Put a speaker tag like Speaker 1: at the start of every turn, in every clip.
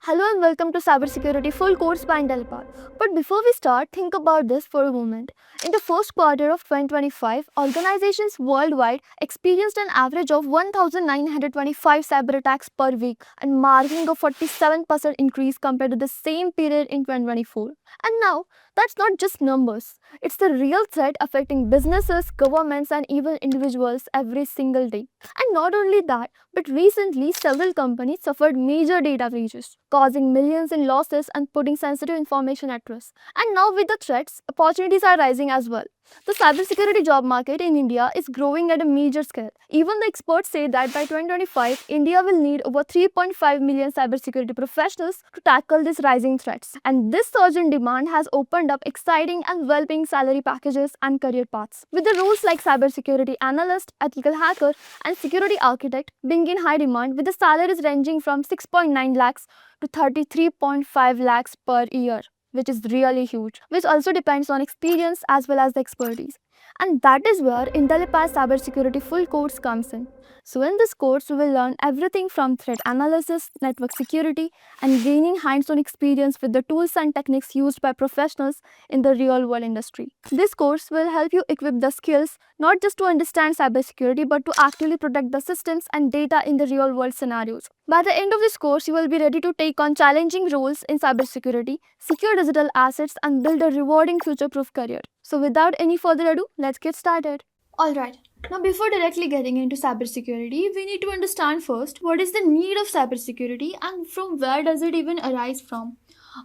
Speaker 1: Hello and welcome to Cybersecurity Full Course by Intellipaat. But before we start, think about this for a moment. In the first quarter of 2025, organizations worldwide experienced an average of 1,925 cyber attacks per week, and marking a 47% increase compared to the same period in 2024. And now, that's not just numbers. It's the real threat affecting businesses, governments, and even individuals every single day. And not only that, but recently several companies suffered major data breaches, causing millions in losses and putting sensitive information at risk. And now with the threats, opportunities are rising as well. The cybersecurity job market in India is growing at a major scale. Even the experts say that by 2025, India will need over 3.5 million cybersecurity professionals to tackle these rising threats. And this surge in demand has opened up exciting and well-paying salary packages and career paths. With the roles like cybersecurity analyst, ethical hacker, and security architect being in high demand, with the salaries ranging from 6.9 lakhs to 33.5 lakhs per year, which is really huge, which also depends on experience as well as the expertise. And that is where Intellipaat Cybersecurity Full Course comes in. So in this course, we will learn everything from threat analysis, network security, and gaining hands-on experience with the tools and techniques used by professionals in the real-world industry. This course will help you equip the skills not just to understand cybersecurity but to actively protect the systems and data in the real-world scenarios. By the end of this course, you will be ready to take on challenging roles in cybersecurity, secure digital assets, and build a rewarding future-proof career. So without any further ado, let's get started. Alright, now before directly getting into cybersecurity, we need to understand first what is the need of cybersecurity and from where does it even arise from.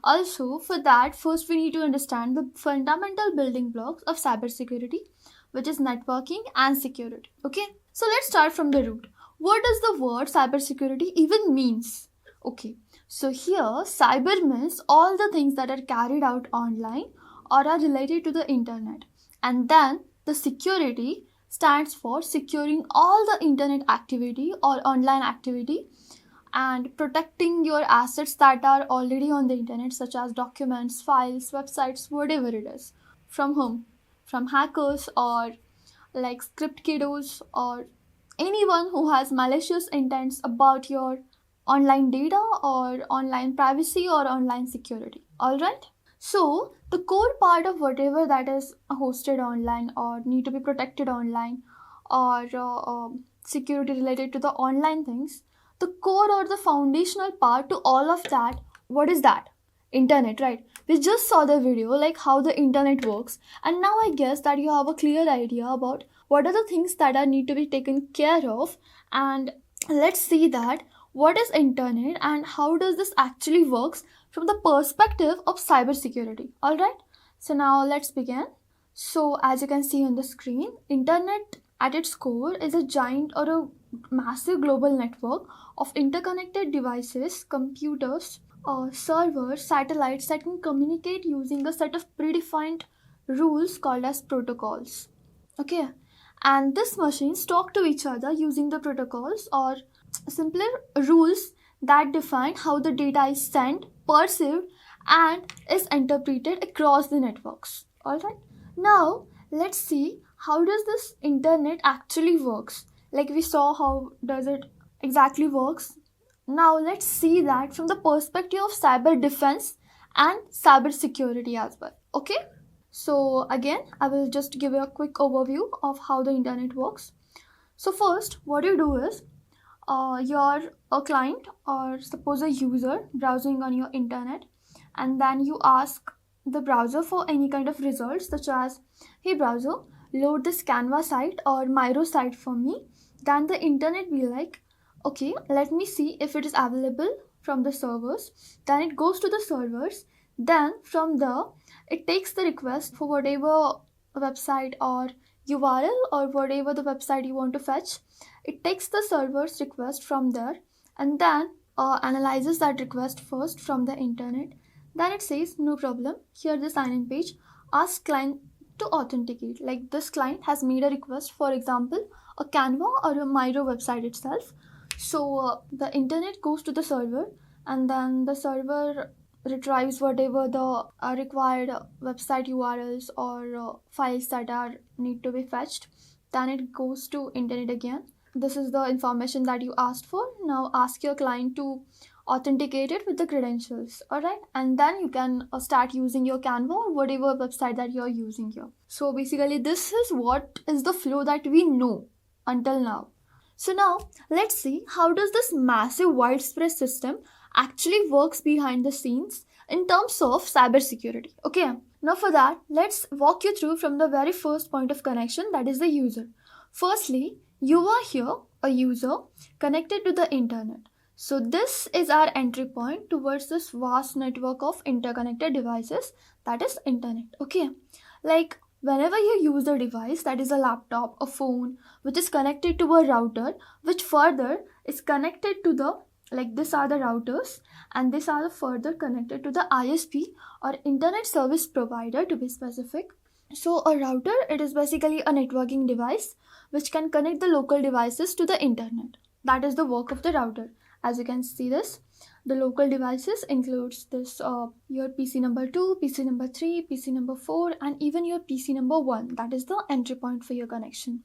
Speaker 1: Also, for that, first we need to understand the fundamental building blocks of cybersecurity, which is networking and security. Okay, so let's start from the root. What does the word cybersecurity even means? Okay, so here cyber means all the things that are carried out online or are related to the internet, and then the security stands for securing all the internet activity or online activity and protecting your assets that are already on the internet, such as documents, files, websites, whatever it is. From whom? From hackers or like script kiddos or anyone who has malicious intents about your online data or online privacy or online security. Alright? So, the core part of whatever that is hosted online or need to be protected online or security related to the online things, the core or the foundational part to all of that, what is that? Internet, right? We just saw the video like how the internet works, and now I guess that you have a clear idea about what are the things that are need to be taken care of. And let's see that what is internet and how does this actually works from the perspective of cybersecurity. All right, so now let's begin. So as you can see on the screen, internet at its core is a giant or a massive global network of interconnected devices, computers, servers, satellites that can communicate using a set of predefined rules called as protocols. Okay, and these machines talk to each other using the protocols or simpler rules that define how the data is sent, perceived, and is interpreted across the networks. Alright, now let's see how does this internet actually works. Like we saw how does it exactly works. Now let's see that from the perspective of cyber defense and cyber security as well. Okay, so again I will just give you a quick overview of how the internet works. So first what you do is you're a client or suppose a user browsing on your internet, and then you ask the browser for any kind of results such as, hey browser, load this Canva site or Miro site for me. Then the internet will like, okay, let me see if it is available from the servers. Then it goes to the servers. Then from there it takes the request for whatever website or URL or whatever the website you want to fetch. It takes the server's request from there and then analyzes that request first from the internet. Then it says, no problem, here's the sign-in page. Ask client to authenticate. Like this client has made a request, for example, a Canva or a Miro website itself. So the internet goes to the server and then the server retrieves whatever the required website URLs or files that are need to be fetched. Then it goes to internet again. This is the information that you asked for. Now ask your client to authenticate it with the credentials. Alright, and then you can start using your Canva or whatever website that you're using here. So basically this is what is the flow that we know until now. So now let's see how does this massive widespread system actually works behind the scenes in terms of cybersecurity. Okay, now for that let's walk you through from the very first point of connection, that is the user. Firstly, you are here a user connected to the internet. So this is our entry point towards this vast network of interconnected devices, that is internet. Okay, like whenever you use a device, that is a laptop, a phone, which is connected to a router, which further is connected to the, like these are the routers and these are the further connected to the ISP or internet service provider to be specific. So a router, it is basically a networking device which can connect the local devices to the internet. That is the work of the router. As you can see this, the local devices includes this your PC number 2, PC number 3, PC number 4 and even your PC number 1. That is the entry point for your connection.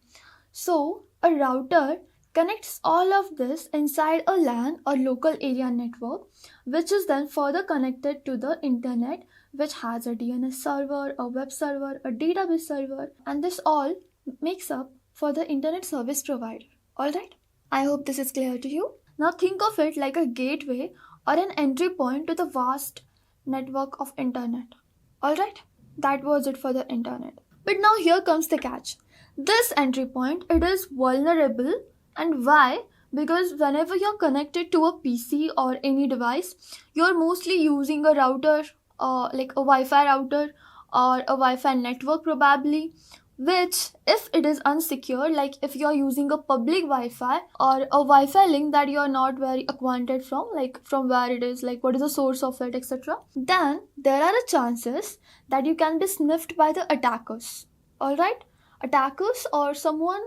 Speaker 1: So a router connects all of this inside a LAN or local area network, which is then further connected to the internet, which has a DNS server, a web server, a database server, and this all makes up for the internet service provider. Alright, I hope this is clear to you. Now think of it like a gateway or an entry point to the vast network of internet. Alright, that was it for the internet. But now here comes the catch. This entry point, it is vulnerable. And why? Because whenever you're connected to a PC or any device, you're mostly using a router, like a Wi-Fi router or a Wi-Fi network probably, which if it is unsecure, like if you're using a public Wi-Fi or a Wi-Fi link that you're not very acquainted from, like from where it is, like what is the source of it, etc., then there are chances that you can be sniffed by the attackers. Alright, attackers or someone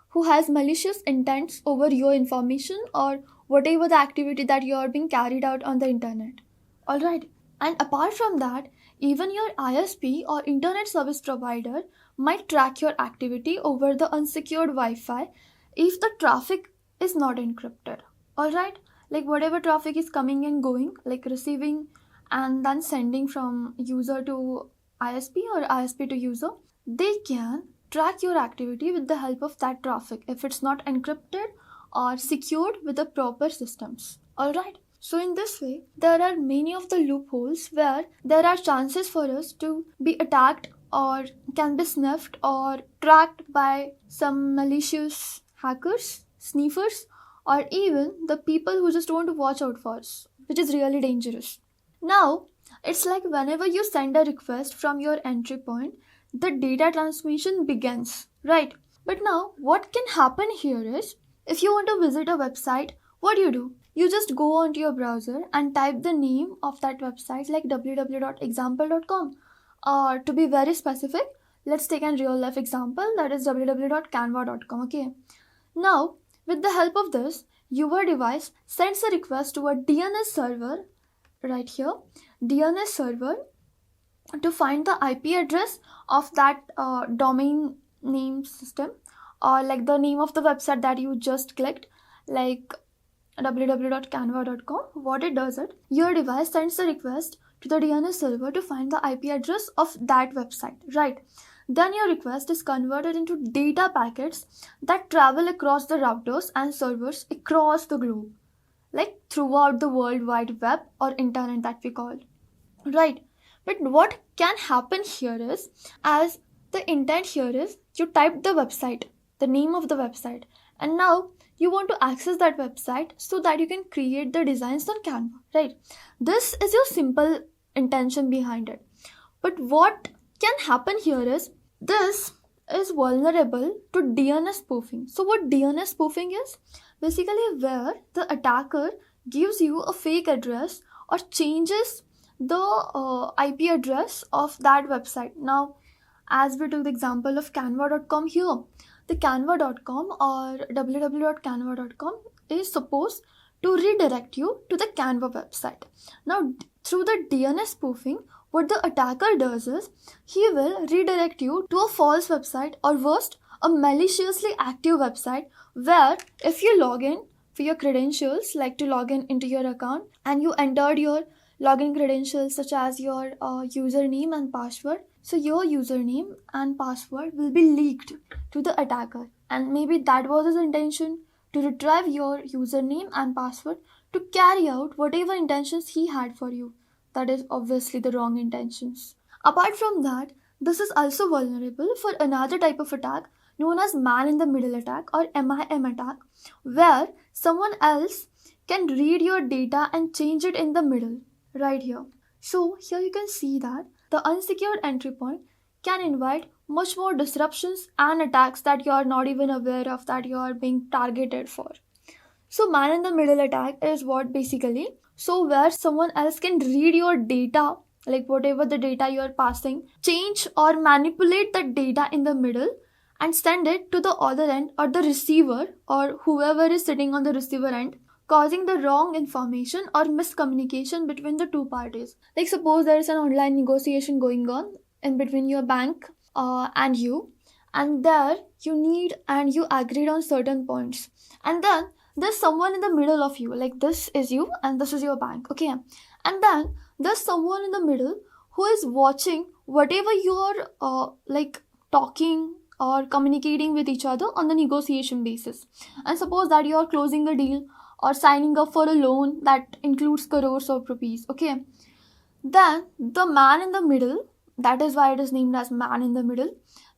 Speaker 1: who has malicious intents over your information or whatever the activity that you are being carried out on the internet. Alright, and apart from that, even your ISP or internet service provider might track your activity over the unsecured Wi-Fi if the traffic is not encrypted. Alright, like whatever traffic is coming and going, like receiving and then sending from user to ISP or ISP to user, they can track your activity with the help of that traffic if it's not encrypted or secured with the proper systems. Alright, so in this way, there are many of the loopholes where there are chances for us to be attacked or can be sniffed or tracked by some malicious hackers, sniffers, or even the people who just want to watch out for us, which is really dangerous. Now, it's like whenever you send a request from your entry point, the data transmission begins, right? But now, what can happen here is, if you want to visit a website, what do? You just go onto your browser and type the name of that website like www.example.com. Or to be very specific, let's take a real life example, that is www.canva.com. Okay. Now, with the help of this, your device sends a request to a DNS server, right here, DNS server, to find the IP address of that domain name system or like the name of the website that you just clicked, like www.canva.com. What it does it, your device sends a request to the DNS server to find the IP address of that website, right? Then your request is converted into data packets that travel across the routers and servers across the globe, like throughout the World Wide Web or internet that we call, right? But what can happen here is, as the intent here is, you type the website, the name of the website, and now you want to access that website so that you can create the designs on Canva, right? This is your simple intention behind it. But what can happen here is, this is vulnerable to DNS spoofing. So what DNS spoofing is? Basically where the attacker gives you a fake address or changes the IP address of that website. Now, as we took the example of canva.com here, the canva.com or www.canva.com is supposed to redirect you to the Canva website. Now, through the DNS spoofing, what the attacker does is, he will redirect you to a false website or worst, a maliciously active website where if you log in for your credentials, like to log in into your account, and you entered your login credentials such as your username and password. So your username and password will be leaked to the attacker, and maybe that was his intention, to retrieve your username and password to carry out whatever intentions he had for you. That is obviously the wrong intentions. Apart from that, this is also vulnerable for another type of attack known as man in the middle attack or MIM attack, where someone else can read your data and change it in the middle, right here. So here you can see that the unsecured entry point can invite much more disruptions and attacks that you are not even aware of that you are being targeted for. So man in the middle attack is what basically, so where someone else can read your data, like whatever the data you are passing, change or manipulate the data in the middle and send it to the other end or the receiver or whoever is sitting on the receiver end, causing the wrong information or miscommunication between the two parties. Like suppose there is an online negotiation going on in between your bank and you, and there you need and you agreed on certain points, and then there's someone in the middle of you, like this is you and this is your bank, okay, and then there's someone in the middle who is watching whatever you're like talking or communicating with each other on the negotiation basis. And suppose that you are closing a deal or signing up for a loan that includes crores of rupees, okay, then the man in the middle, that is why it is named as man in the middle,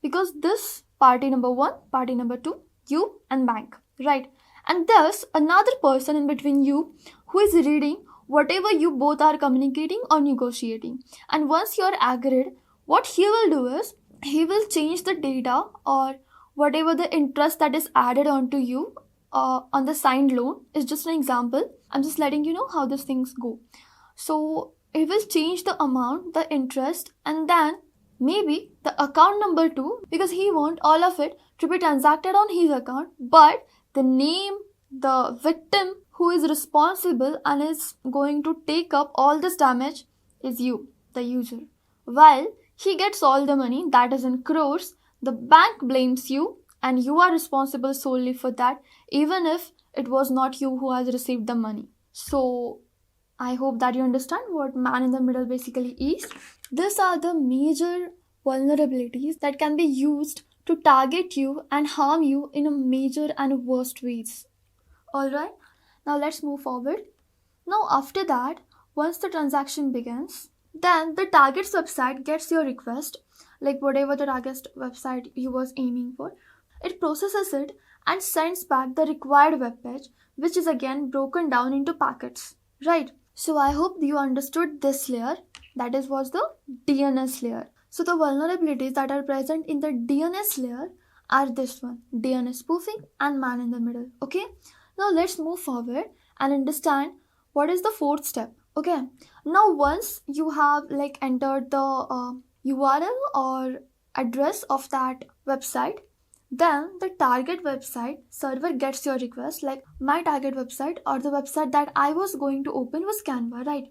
Speaker 1: because this party number one, party number two, you and bank, right? And there's another person in between you who is reading whatever you both are communicating or negotiating. And once you're agreed, what he will do is he will change the data or whatever the interest that is added onto you on the signed loan is just an example. I'm just letting you know how these things go. So it will change the amount, the interest, and then maybe the account number too, because he want all of it to be transacted on his account, but the name, the victim who is responsible and is going to take up all this damage is you, the user. While he gets all the money, that is in crores, the bank blames you and you are responsible solely for that, even if it was not you who has received the money. So I hope that you understand what man in the middle basically is. These are the major vulnerabilities that can be used to target you and harm you in a major and worst ways. Alright, now let's move forward. Now after that, once the transaction begins, then the target's website gets your request, like whatever the target website you was aiming for. It processes it and sends back the required web page, which is again broken down into packets, right? So I hope you understood this layer, that is was the DNS layer. So the vulnerabilities that are present in the DNS layer are this one, DNS spoofing and man in the middle, okay? Now let's move forward and understand what is the fourth step, okay? Now once you have like entered the URL or address of that website, then the target website server gets your request, like my target website or the website that I was going to open was Canva, right?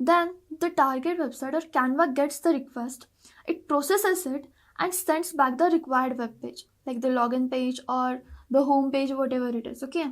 Speaker 1: Then the target website or Canva gets the request, it processes it and sends back the required web page, like the login page or the home page, whatever it is, okay?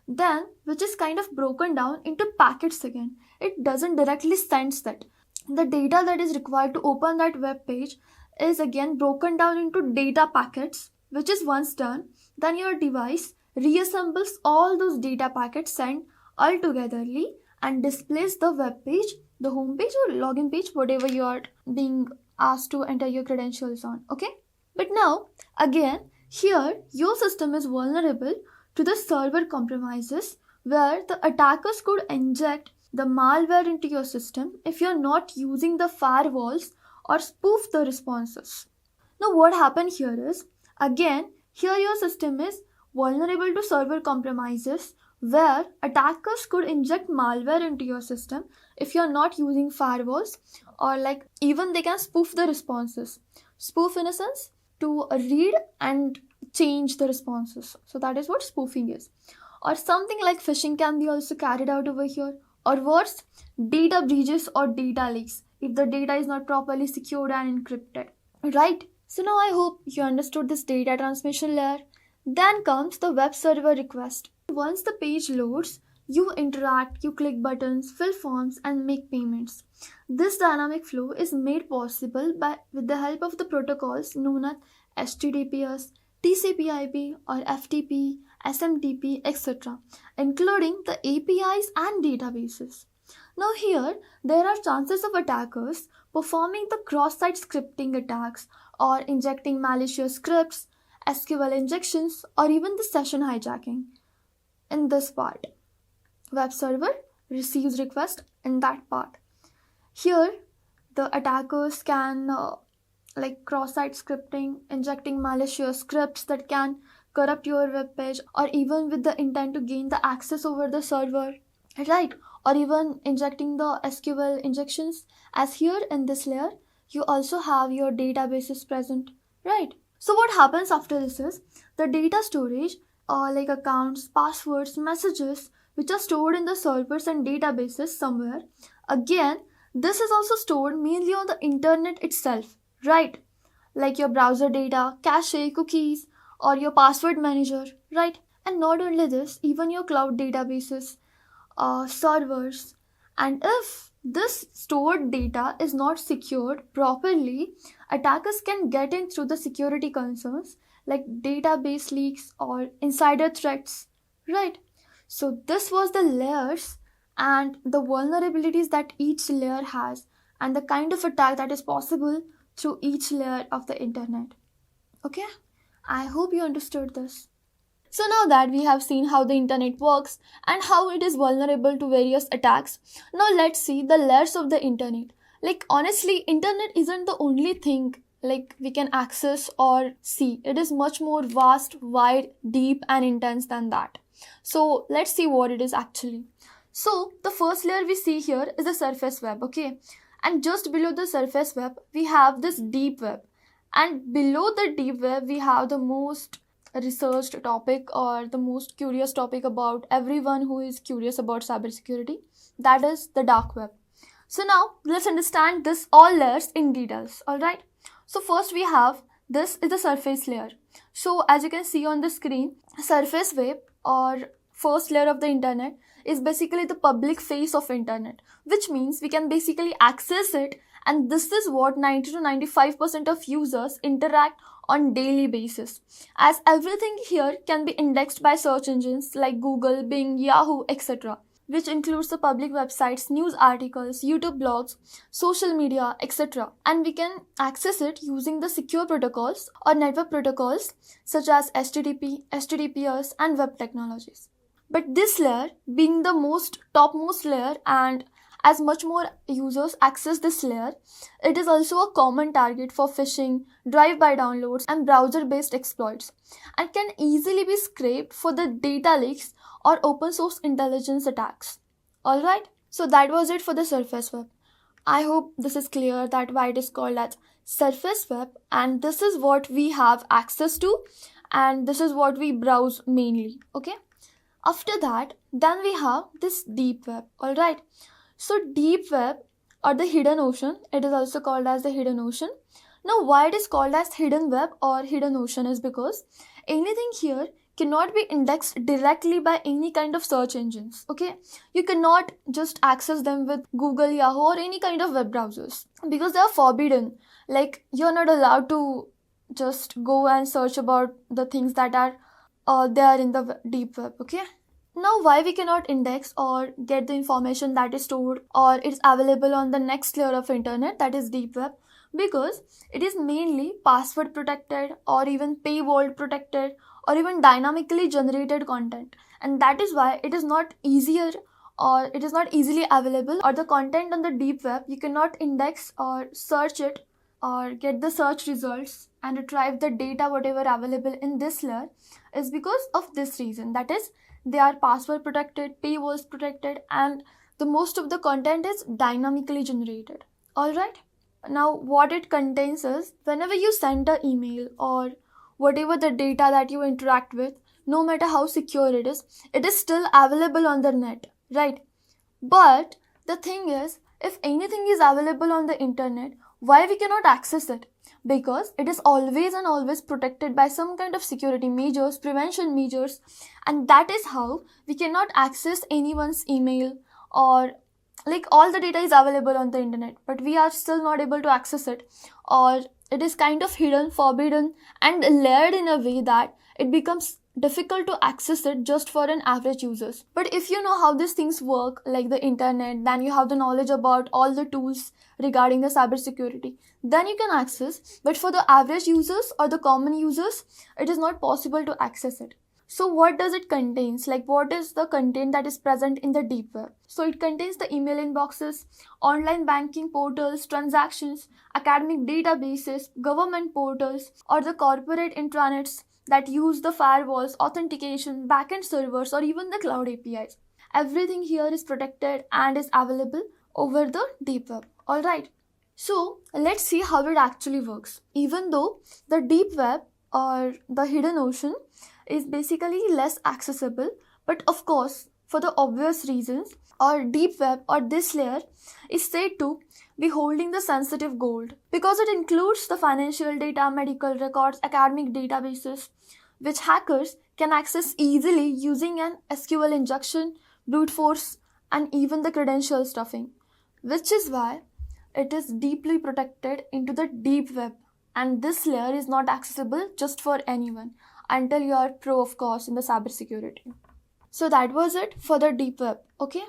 Speaker 1: Then, which is kind of broken down into packets again. It doesn't directly send that. The data that is required to open that web page is again broken down into data packets, which is once done, then your device reassembles all those data packets sent all togetherly and displays the web page, the home page or login page, whatever you are being asked to enter your credentials on, okay? But now, again, here your system is vulnerable to the server compromises where the attackers could inject the malware into your system if you're not using the firewalls or spoof the responses. Now what happened here is, again, here your system is vulnerable to server compromises where attackers could inject malware into your system if you're not using firewalls, or like even they can spoof the responses. Spoof in a sense to read and change the responses. So that is what spoofing is. Or something like phishing can be also carried out over here. Or worse, data breaches or data leaks if the data is not properly secured and encrypted. Right? So now I hope you understood this data transmission layer. Then comes the web server request. Once the page loads, you interact, you click buttons, fill forms, and make payments. This dynamic flow is made possible with the help of the protocols known as HTTPS, TCP/IP, or FTP, SMTP, etc., including the APIs and databases. Now, here there are chances of attackers performing the cross site scripting attacks or injecting malicious scripts, SQL injections, or even the session hijacking. In this part, web server receives request in that part. Here, the attackers can like cross-site scripting, injecting malicious scripts that can corrupt your web page, or even with the intent to gain the access over the server, right? Or even injecting the SQL injections. As here in this layer, you also have your databases present, right? So what happens after this is the data storage, like accounts, passwords, messages, which are stored in the servers and databases somewhere. Again, this is also stored mainly on the internet itself, right? Like your browser data, cache, cookies, or your password manager, right? And not only this, even your cloud databases, servers. And if this stored data is not secured properly, attackers can get in through the security concerns like database leaks or insider threats, right? So this was the layers and the vulnerabilities that each layer has, and the kind of attack that is possible through each layer of the internet. Okay, I hope you understood this. So now that we have seen how the internet works and how it is vulnerable to various attacks, now let's see the layers of the internet. Like honestly, internet isn't the only thing like we can access or see. It is much more vast, wide, deep and intense than that. So let's see what it is actually. So the first layer we see here is the surface web, okay? And just below the surface web, we have this deep web. And below the deep web, we have the most researched topic or the most curious topic about everyone who is curious about cybersecurity. That is the dark web. So now let's understand this all layers in details, alright? So first we have, this is the surface layer. So as you can see on the screen, surface web or first layer of the internet is basically the public face of internet, which means we can basically access it, and this is what 90 to 95% of users interact on daily basis, as everything here can be indexed by search engines like Google, Bing, Yahoo, etc., which includes the public websites, news articles, YouTube blogs, social media, etc. And we can access it using the secure protocols or network protocols such as HTTP, HTTPS and web technologies. But this layer being the topmost layer, and as much more users access this layer, it is also a common target for phishing, drive-by downloads and browser-based exploits, and can easily be scraped for the data leaks or open source intelligence attacks. Alright, so that was it for the surface web. I hope this is clear that why it is called as surface web, and this is what we have access to, and this is what we browse mainly, okay? After that, then we have this deep web, alright? So deep web or the hidden ocean, it is also called as the hidden ocean. Now why it is called as hidden web or hidden ocean is because anything here cannot be indexed directly by any kind of search engines, okay? You cannot just access them with Google, Yahoo or any kind of web browsers because they are forbidden. Like you're not allowed to just go and search about the things that are there in the deep web, okay? Now why we cannot index or get the information that is stored or is available on the next layer of internet, that is deep web? Because it is mainly password protected or even paywall protected or even dynamically generated content, and that is why it is not easier or it is not easily available, or the content on the deep web you cannot index or search it or get the search results and retrieve the data whatever available in this layer is because of this reason, that is they are password protected, paywalls protected, and the most of the content is dynamically generated. Alright, now what it contains is whenever you send an email or whatever the data that you interact with, no matter how secure it is still available on the net, right? But the thing is, if anything is available on the internet, why we cannot access it? because it is always and always protected by some kind of security measures, prevention measures, and that is how we cannot access anyone's email, or like all the data is available on the internet but we are still not able to access it, or it is kind of hidden, forbidden, and layered in a way that it becomes difficult to access it just for an average users. But if you know how these things work, like the internet, then you have the knowledge about all the tools regarding the cybersecurity, then you can access. But for the average users or the common users, it is not possible to access it. So what does it contains? Like what is the content that is present in the deep web? So it contains the email inboxes, online banking portals, transactions, academic databases, government portals, or the corporate intranets that use the firewalls, authentication, backend servers, or even the cloud APIs. Everything here is protected and is available over the deep web. Alright. So let's see how it actually works. Even though the deep web or the hidden ocean is basically less accessible, but of course, for the obvious reasons, or deep web or this layer is said to be holding the sensitive gold because it includes the financial data, medical records, academic databases, which hackers can access easily using an SQL injection, brute force, and even the credential stuffing, which is why it is deeply protected into the deep web, and this layer is not accessible just for anyone until you are pro, of course, in the cybersecurity. So that was it for the deep web. Okay.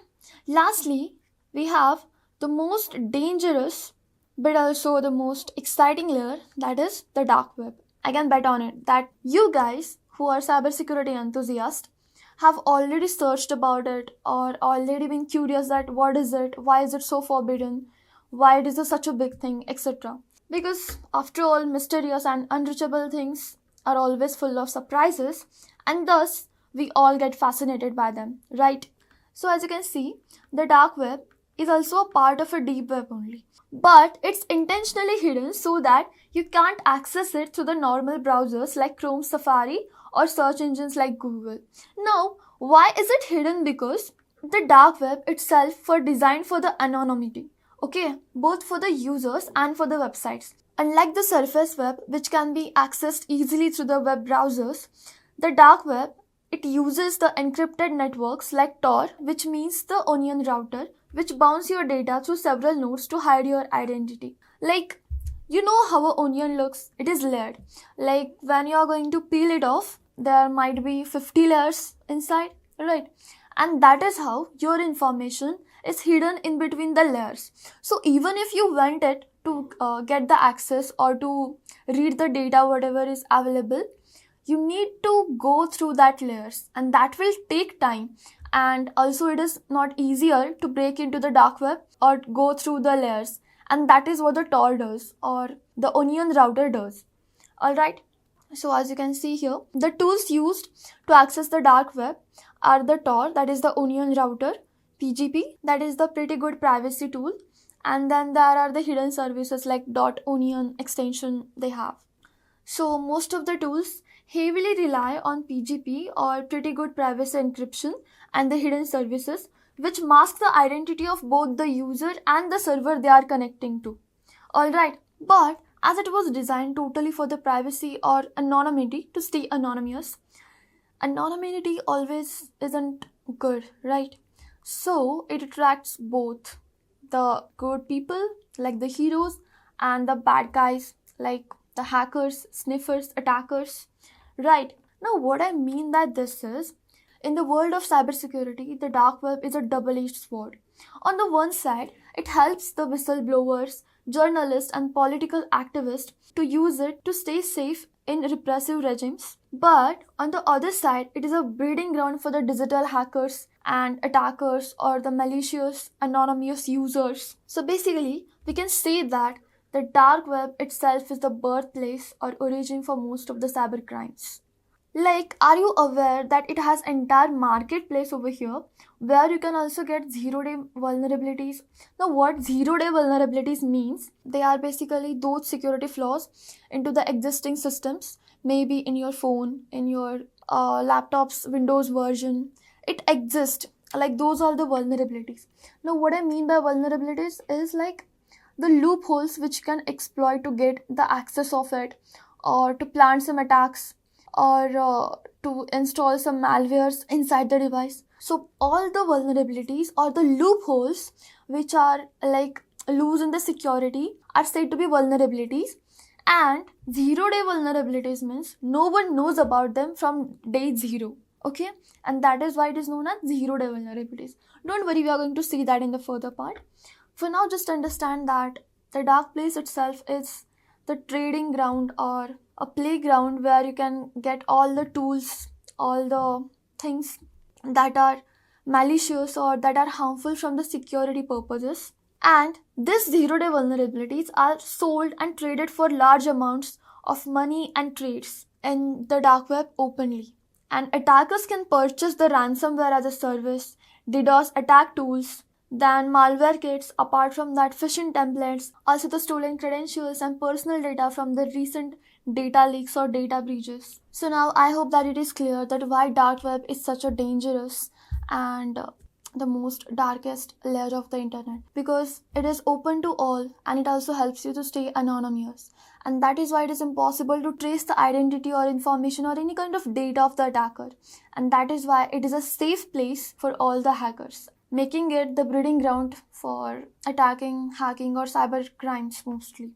Speaker 1: Lastly, we have the most dangerous but also the most exciting layer, that is the dark web. I can bet on it that you guys who are cybersecurity enthusiasts have already searched about it or already been curious that what is it, why is it so forbidden, why it is such a big thing, etc. Because after all, mysterious and unreachable things are always full of surprises, and thus we all get fascinated by them, right? So as you can see, the dark web is also a part of a deep web only, but it's intentionally hidden so that you can't access it through the normal browsers like Chrome, Safari, or search engines like Google. Now, why is it hidden? Because the dark web itself was designed for the anonymity, okay, both for the users and for the websites. Unlike the surface web, which can be accessed easily through the web browsers, the dark web, it uses the encrypted networks like Tor, which means the onion router, which bounce your data through several nodes to hide your identity. Like, you know how an onion looks? It is layered. Like when you are going to peel it off, there might be 50 layers inside, right? And that is how your information is hidden in between the layers. So even if you want it to get the access or to read the data, whatever is available, you need to go through that layers, and that will take time. And also it is not easier to break into the dark web or go through the layers, and that is what the Tor does or the onion router does. Alright, so as you can see here, the tools used to access the dark web are the Tor, that is the onion router, PGP, that is the pretty good privacy tool, and then there are the hidden services like .onion extension they have. So most of the tools heavily rely on PGP or pretty good privacy encryption and the hidden services, which mask the identity of both the user and the server they are connecting to. Alright, but as it was designed totally for the privacy or anonymity to stay anonymous, anonymity always isn't good, right? So it attracts both the good people like the heroes and the bad guys like the hackers, sniffers, attackers. Right. Now what I mean by this is, in the world of cybersecurity, the dark web is a double-edged sword. On the one side, it helps the whistleblowers, journalists, and political activists to use it to stay safe in repressive regimes. But on the other side, it is a breeding ground for the digital hackers and attackers or the malicious anonymous users. So basically, we can say that the dark web itself is the birthplace or origin for most of the cyber crimes. Like, are you aware that it has entire marketplace over here where you can also get 0-day vulnerabilities? Now what 0-day vulnerabilities means, they are basically those security flaws into the existing systems, maybe in your phone, in your laptop's Windows version. It exists, like those are the vulnerabilities. Now what I mean by vulnerabilities is like the loopholes which can exploit to get the access of it, or to plant some attacks, or to install some malwares inside the device. So all the vulnerabilities or the loopholes which are like loose in the security are said to be vulnerabilities, and 0-day vulnerabilities means no one knows about them from day 0. Okay, and that is why it is known as 0-day vulnerabilities. Don't worry, we are going to see that in the further part. For now, just understand that the dark place itself is the trading ground or a playground where you can get all the tools, all the things that are malicious or that are harmful from the security purposes. And these 0-day vulnerabilities are sold and traded for large amounts of money and trades in the dark web openly. And attackers can purchase the ransomware as a service, DDoS attack tools, then malware kits, apart from that phishing templates, also the stolen credentials and personal data from the recent data leaks or data breaches. So now I hope that it is clear that why dark web is such a dangerous and the most darkest layer of the internet, because it is open to all and it also helps you to stay anonymous, and that is why it is impossible to trace the identity or information or any kind of data of the attacker, and that is why it is a safe place for all the hackers, making it the breeding ground for attacking, hacking or cyber crimes mostly.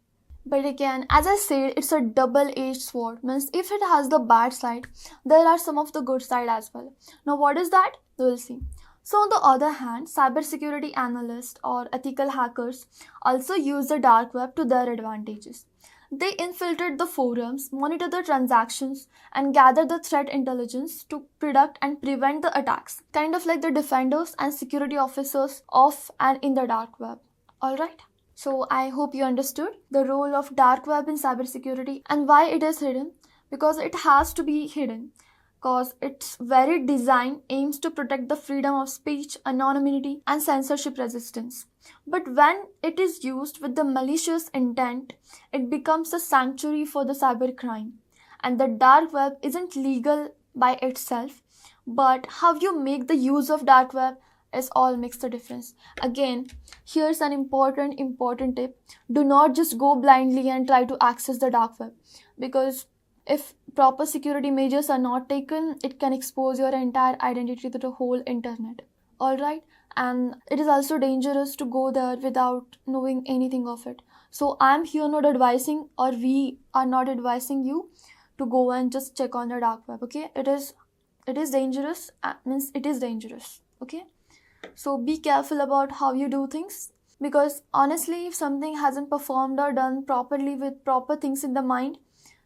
Speaker 1: But again, as I said, it's a double-edged sword. Means if it has the bad side, there are some of the good side as well. Now what is that? We'll see. So on the other hand, cybersecurity analysts or ethical hackers also use the dark web to their advantages. They infiltrate the forums, monitor the transactions, and gather the threat intelligence to predict and prevent the attacks, kind of like the defenders and security officers of and in the dark web. Alright? So I hope you understood the role of dark web in cybersecurity and why it is hidden, because it has to be hidden, because its very design aims to protect the freedom of speech, anonymity, and censorship resistance. But when it is used with the malicious intent, it becomes a sanctuary for the cybercrime. And the dark web isn't legal by itself, but how you make the use of dark web is all makes the difference. Again, here's an important tip. Do not just go blindly and try to access the dark web, because if proper security measures are not taken, it can expose your entire identity to the whole internet. Alright? And it is also dangerous to go there without knowing anything of it. So I'm here not advising, or we are not advising you to go and just check on the dark web. Okay? It is dangerous. Means it is dangerous. Okay? So be careful about how you do things, because honestly, if something hasn't performed or done properly with proper things in the mind,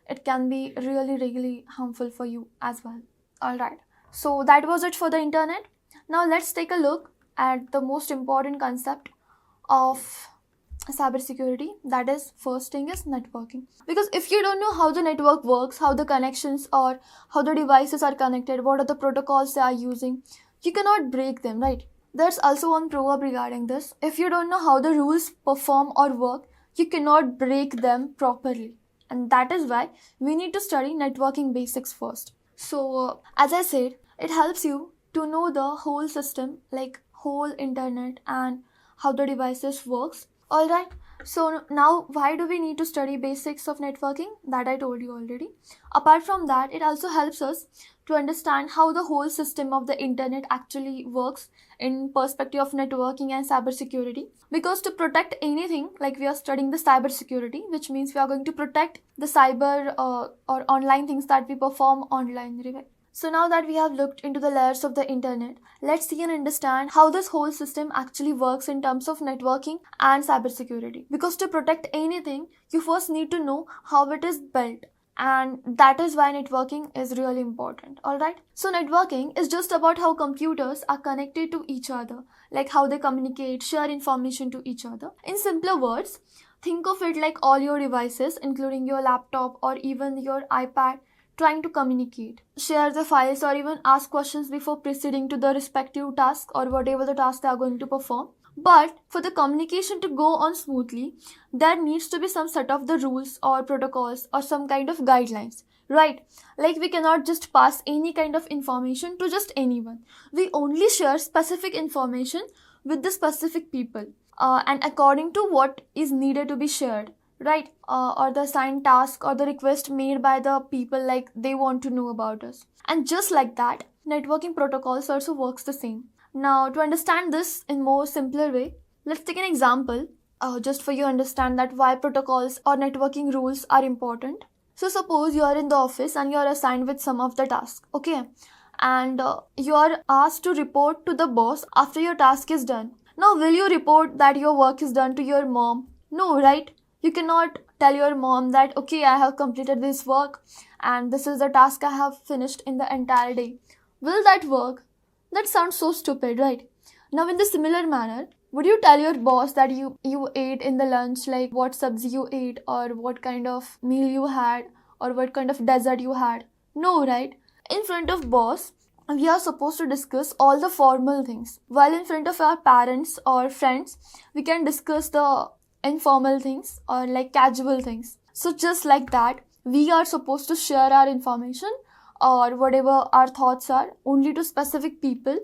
Speaker 1: it can be really harmful for you as well. Alright, so that was it for the internet. Now let's take a look at the most important concept of cybersecurity. That is, first thing is networking. Because if you don't know how the network works, how the connections or how the devices are connected, what are the protocols they are using, you cannot break them, right? There's also one proverb regarding this. If you don't know how the rules perform or work, you cannot break them properly. And that is why we need to study networking basics first. So as I said, it helps you to know the whole system, like whole internet and how the devices works. Alright, so now why do we need to study basics of networking? That I told you already. Apart from that, it also helps us to understand how the whole system of the internet actually works in perspective of networking and cybersecurity. Because to protect anything, like we are studying the cybersecurity, which means we are going to protect the cyber or online things that we perform online. So now that we have looked into the layers of the internet, let's see and understand how this whole system actually works in terms of networking and cybersecurity. Because to protect anything, you first need to know how it is built. And that is why networking is really important. Alright? So networking is just about how computers are connected to each other, like how they communicate, share information to each other. In simpler words, think of it like all your devices, including your laptop or even your iPad, trying to communicate, share the files, or even ask questions before proceeding to the respective task or whatever the task they are going to perform. But for the communication to go on smoothly, there needs to be some set of the rules or protocols or some kind of guidelines, right? Like we cannot just pass any kind of information to just anyone. We only share specific information with the specific people. and according to what is needed to be shared, right? Or the assigned task or the request made by the people, like they want to know about us. And just like that, networking protocols also works the same. Now, to understand this in more simpler way, let's take an example, just for you understand that why protocols or networking rules are important. So suppose you are in the office and you are assigned with some of the task, okay? And you are asked to report to the boss after your task is done. Now, will you report that your work is done to your mom? No, right? You cannot tell your mom that, okay, I have completed this work and this is the task I have finished in the entire day. Will that work? That sounds so stupid, right? Now, in the similar manner, would you tell your boss that you ate in the lunch, like what sabzi you ate or what kind of meal you had or what kind of dessert you had? No, right? In front of boss, we are supposed to discuss all the formal things, while in front of our parents or friends we can discuss the informal things or like casual things. So just like that, we are supposed to share our information or whatever our thoughts are only to specific people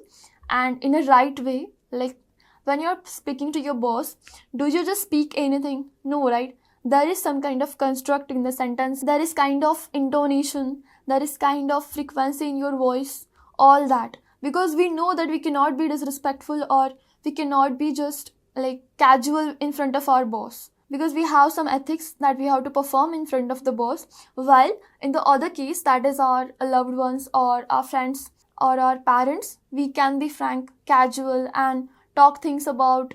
Speaker 1: and in a right way. Like when you're speaking to your boss, do you just speak anything? No, right? There is some kind of construct in the sentence, there is kind of intonation, there is kind of frequency in your voice, all that, because we know that we cannot be disrespectful or we cannot be just like casual in front of our boss, because we have some ethics that we have to perform in front of the boss, while in the other case, that is our loved ones or our friends or our parents, we can be frank, casual and talk things about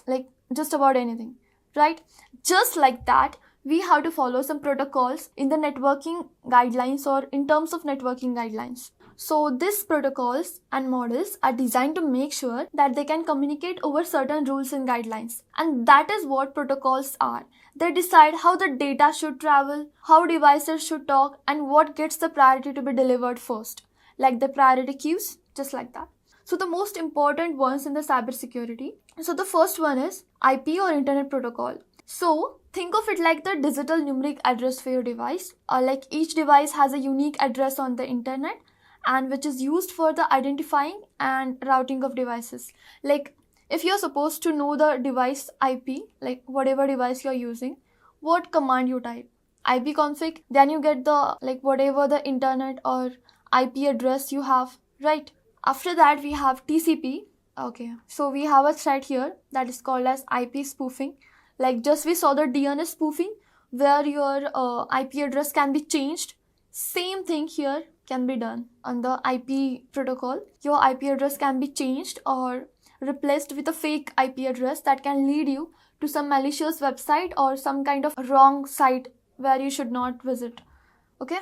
Speaker 1: like just about anything, right? Just like that, we have to follow some protocols in the networking guidelines or in terms of networking guidelines. So these protocols and models are designed to make sure that they can communicate over certain rules and guidelines. And that is what protocols are. They decide how the data should travel, how devices should talk, and what gets the priority to be delivered first. Like the priority queues, just like that. So the most important ones in the cybersecurity. So the first one is IP or Internet Protocol. So think of it like the digital numeric address for your device. Like each device has a unique address on the internet and which is used for the identifying and routing of devices. Like if you're supposed to know the device IP, like whatever device you're using, what command you type? ipconfig, then you get the like whatever the internet or IP address you have, right? After that we have TCP. Okay, so we have a threat here that is called as IP spoofing. Like just we saw the DNS spoofing where your IP address can be changed. Same thing here can be done on the IP protocol. Your IP address can be changed or replaced with a fake IP address that can lead you to some malicious website or some kind of wrong site where you should not visit. Okay.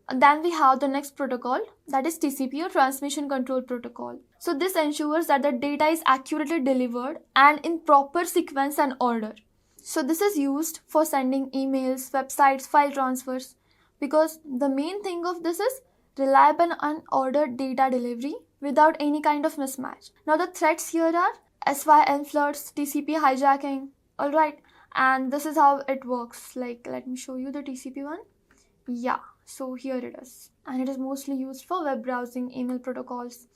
Speaker 1: And then we have the next protocol, that is TCP or Transmission Control Protocol. So this ensures that the data is accurately delivered and in proper sequence and order. So this is used for sending emails, websites, file transfers, because the main thing of this is reliable and ordered data delivery without any kind of mismatch. Now the threats here are SYN floods, TCP hijacking, alright, and this is how it works. Like let me show you the TCP one. Yeah, so here it is, and it is mostly used for web browsing, email protocols,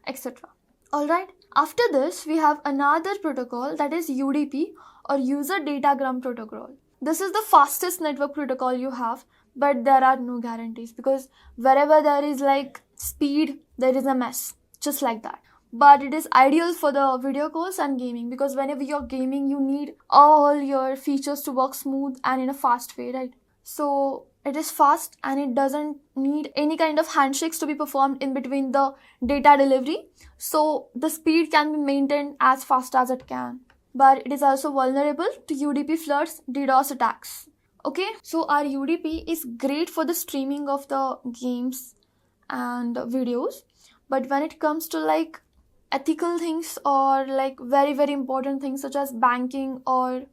Speaker 1: etc. Alright, after this we have another protocol, that is UDP or User Datagram Protocol. This is the fastest network protocol you have, but there are no guarantees, because wherever there is like speed, there is a mess, just like that. But it is ideal for the video calls and gaming, because whenever you're gaming, you need all your features to work smooth and in a fast way, right? So it is fast and it doesn't need any kind of handshakes to be performed in between the data delivery. So the speed can be maintained as fast as it can. But it is also vulnerable to UDP floods, DDoS attacks. Okay, so our UDP is great for the streaming of the games and videos. But when it comes to like ethical things or like very, very important things such as banking or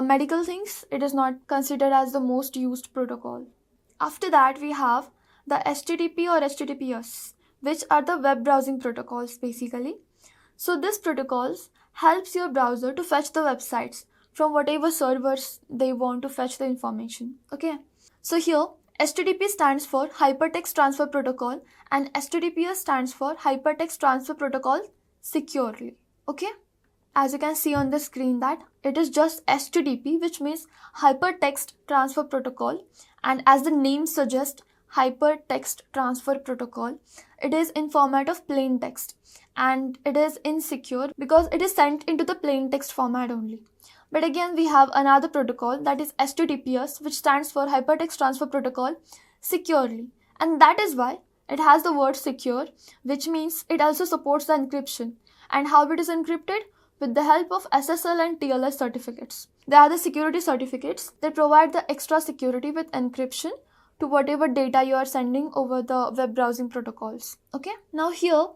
Speaker 1: medical things, it is not considered as the most used protocol. After that, we have the HTTP or HTTPS, which are the web browsing protocols basically. So these protocols helps your browser to fetch the websites from whatever servers they want to fetch the information. Okay, so here HTTP stands for Hypertext Transfer Protocol and HTTPS stands for Hypertext Transfer Protocol Securely. Okay, as you can see on the screen, that it is just HTTP, which means Hypertext Transfer Protocol. And as the name suggests, Hypertext Transfer Protocol, it is in format of plain text, and it is insecure because it is sent into the plain text format only. But again, we have another protocol, that is HTTPS, which stands for Hypertext Transfer Protocol securely. And that is why it has the word secure, which means it also supports the encryption. And how it is encrypted? With the help of SSL and TLS certificates. They are the security certificates that provide the extra security with encryption to whatever data you are sending over the web browsing protocols. Okay, now here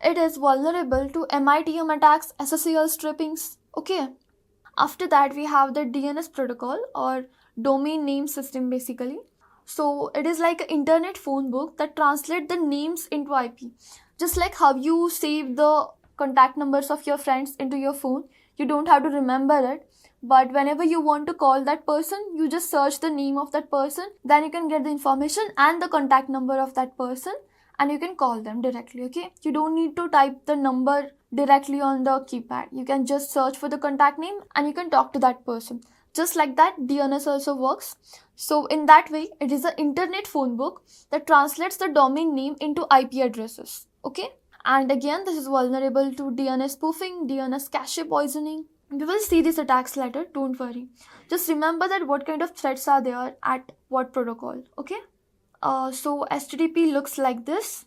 Speaker 1: it is vulnerable to MITM attacks, SSL strippings. Okay, after that we have the DNS protocol, or domain name system basically. So it is like an internet phone book that translates the names into IP. Just like how you save the contact numbers of your friends into your phone, you don't have to remember it, but whenever you want to call that person, you just search the name of that person, then you can get the information and the contact number of that person, and you can call them directly. Okay, you don't need to type the number directly on the keypad. You can just search for the contact name and you can talk to that person. Just like that, DNS also works. So in that way, it is an internet phone book that translates the domain name into IP addresses. Okay, and again, this is vulnerable to DNS spoofing, DNS cache poisoning. We will see these attacks later, don't worry. Just remember that what kind of threats are there at what protocol. Okay, so HTTP looks like this.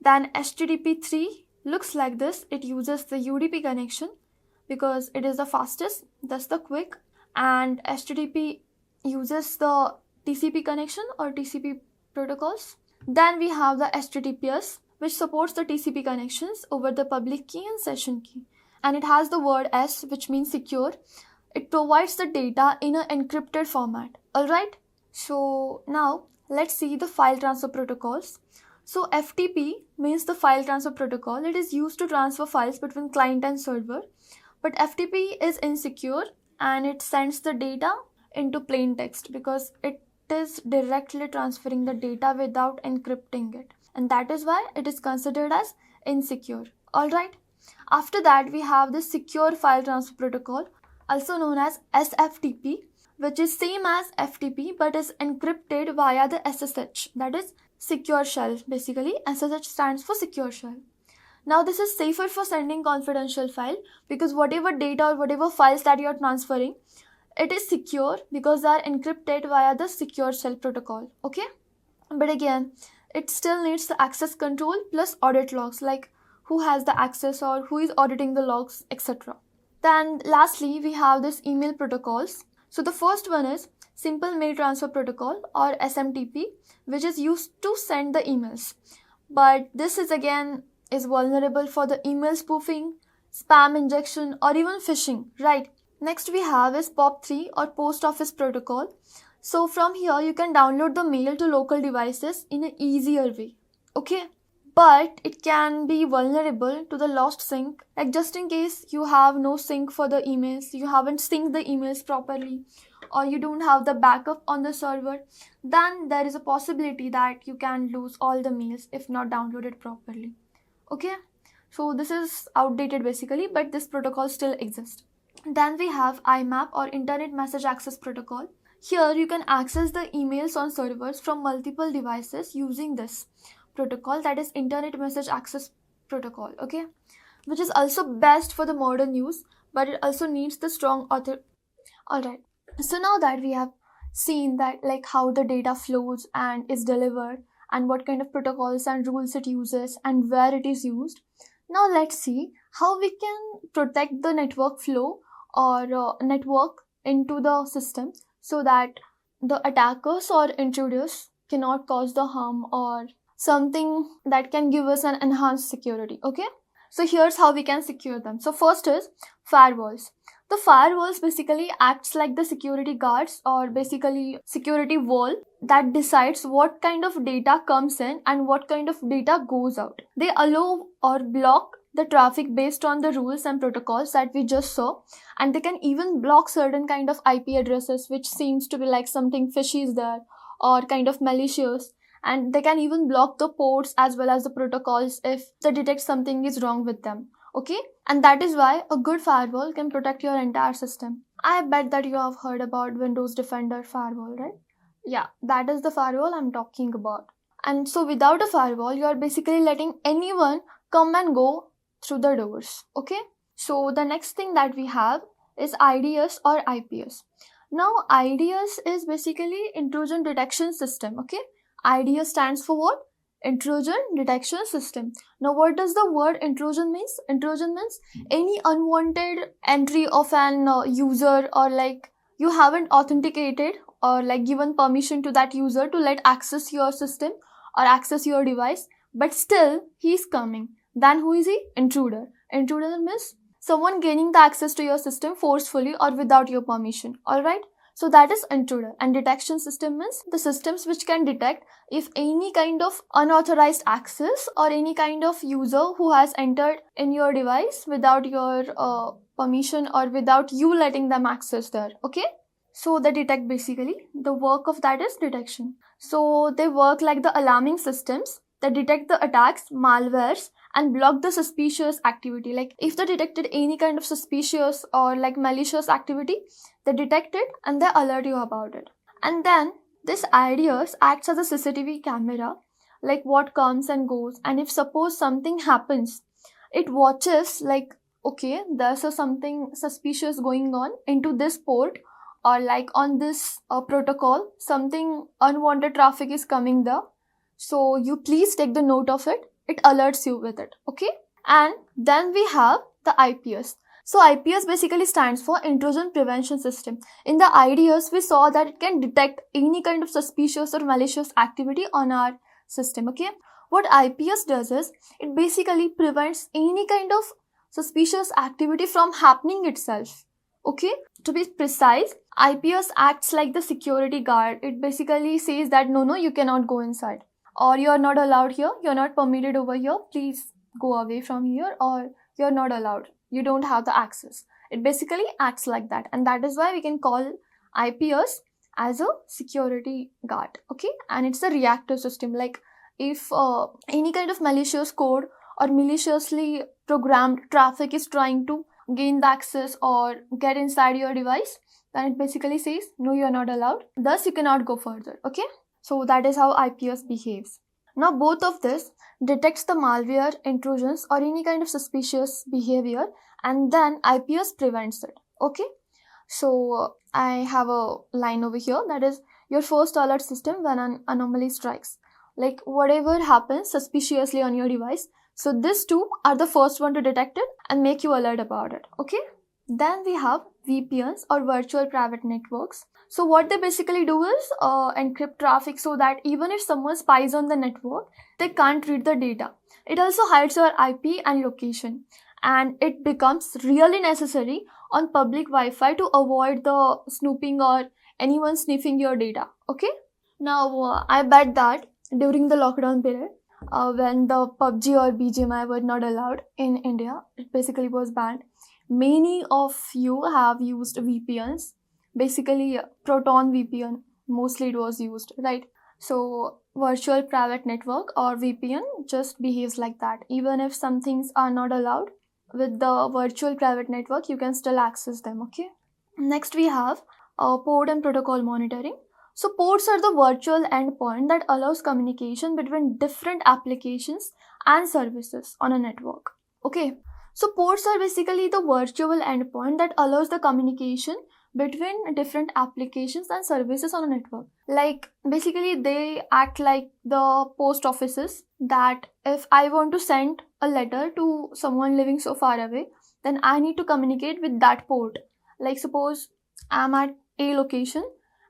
Speaker 1: Then HTTP3 looks like this. It uses the UDP connection because it is the fastest, that's the quick. And HTTP uses the TCP connection or TCP protocols. Then we have the HTTPS, which supports the TCP connections over the public key and session key. And it has the word S, which means secure. It provides the data in an encrypted format. Alright, so now let's see the file transfer protocols. So FTP means the file transfer protocol. It is used to transfer files between client and server. But FTP is insecure and it sends the data into plain text because it is directly transferring the data without encrypting it. And that is why it is considered as insecure. Alright. After that, we have the secure file transfer protocol, also known as SFTP, which is same as FTP but is encrypted via the SSH, that is secure shell. Basically, SSH stands for secure shell. Now this is safer for sending confidential file because whatever data or whatever files that you are transferring, it is secure because they are encrypted via the secure shell protocol. Okay, but again, it still needs the access control plus audit logs, like who has the access or who is auditing the logs, etc. Then lastly, we have this email protocols. So the first one is Simple Mail Transfer Protocol or SMTP, which is used to send the emails. But this is again is vulnerable for the email spoofing, spam injection, or even phishing, right? Next we have is POP3 or Post Office Protocol. So from here you can download the mail to local devices in an easier way. Okay, but it can be vulnerable to the lost sync, like just in case you have no sync for the emails, you haven't synced the emails properly, or you don't have the backup on the server, then there is a possibility that you can lose all the mails if not downloaded properly. Okay, so this is outdated basically, but this protocol still exists. Then we have IMAP or Internet Message Access Protocol. Here you can access the emails on servers from multiple devices using this protocol, that is Internet Message Access Protocol, okay, which is also best for the modern use, but it also needs the strong author. Alright, so now that we have seen that like how the data flows and is delivered and what kind of protocols and rules it uses and where it is used, now let's see how we can protect the network flow or network into the system so that the attackers or intruders cannot cause the harm or something that can give us an enhanced security. Okay, so here's how we can secure them. So first is firewalls. The firewalls basically acts like the security guards or basically security wall that decides what kind of data comes in and what kind of data goes out. They allow or block the traffic based on the rules and protocols that we just saw, and they can even block certain kind of IP addresses which seems to be like something fishy is there or kind of malicious, and they can even block the ports as well as the protocols if they detect something is wrong with them. Okay, and that is why a good firewall can protect your entire system. I bet that you have heard about Windows Defender firewall, right? Yeah, that is the firewall I'm talking about. And so without a firewall, you are basically letting anyone come and go through the doors. Okay, so the next thing that we have is IDS or IPS. Now IDS is basically intrusion detection system. Okay, IDS stands for what? Intrusion detection system. Now what does the word intrusion means? Intrusion means any unwanted entry of an user, or like you haven't authenticated or like given permission to that user to let access your system or access your device, but still he's coming. Then who is he? Intruder. Intruder means someone gaining the access to your system forcefully or without your permission. Alright, so that is intruder. And detection system means the systems which can detect if any kind of unauthorized access or any kind of user who has entered in your device without your permission or without you letting them access there. Okay, so they detect, basically the work of that is detection. So they work like the alarming systems that detect the attacks, malwares, and block the suspicious activity. Like if they detected any kind of suspicious or like malicious activity, they detect it and they alert you about it. And then this IDS acts as a CCTV camera, like what comes and goes. And if suppose something happens, it watches like, okay, there's something suspicious going on into this port, or like on this protocol, something unwanted traffic is coming there. So you please take the note of it. It alerts you with it. Okay. And then we have the IPS. So IPS basically stands for Intrusion Prevention System. In the IDS, we saw that it can detect any kind of suspicious or malicious activity on our system. Okay. What IPS does is, it basically prevents any kind of suspicious activity from happening itself. Okay. To be precise, IPS acts like the security guard. It basically says that no, you cannot go inside, or you're not allowed here, you're not permitted over here, please go away from here, or you're not allowed, you don't have the access. It basically acts like that, and that is why we can call IPS as a security guard. Okay, and it's a reactive system. Like if any kind of malicious code or maliciously programmed traffic is trying to gain the access or get inside your device, then it basically says no, you're not allowed, thus you cannot go further. Okay, so that is how IPS behaves. Now both of this detects the malware, intrusions, or any kind of suspicious behavior, and then IPS prevents it. Okay, so I have a line over here, that is your first alert system when an anomaly strikes. Like whatever happens suspiciously on your device, so these two are the first one to detect it and make you alert about it. Okay, then we have VPNs or virtual private networks. So what they basically do is encrypt traffic so that even if someone spies on the network, they can't read the data. It also hides your IP and location, and it becomes really necessary on public Wi-Fi to avoid the snooping or anyone sniffing your data. Okay, now I bet that during the lockdown period, when the PUBG or BGMI were not allowed in India, it basically was banned. Many of you have used VPNs, basically Proton VPN, mostly it was used, right? So virtual private network or VPN just behaves like that. Even if some things are not allowed, with the virtual private network, you can still access them. Okay. Next we have port and protocol monitoring. So ports are the virtual endpoint that allows communication between different applications and services on a network. Okay. So ports are basically the virtual endpoint that allows the communication between different applications and services on a network. Like basically they act like the post offices, that if I want to send a letter to someone living so far away, then I need to communicate with that port. Like suppose I'm at A location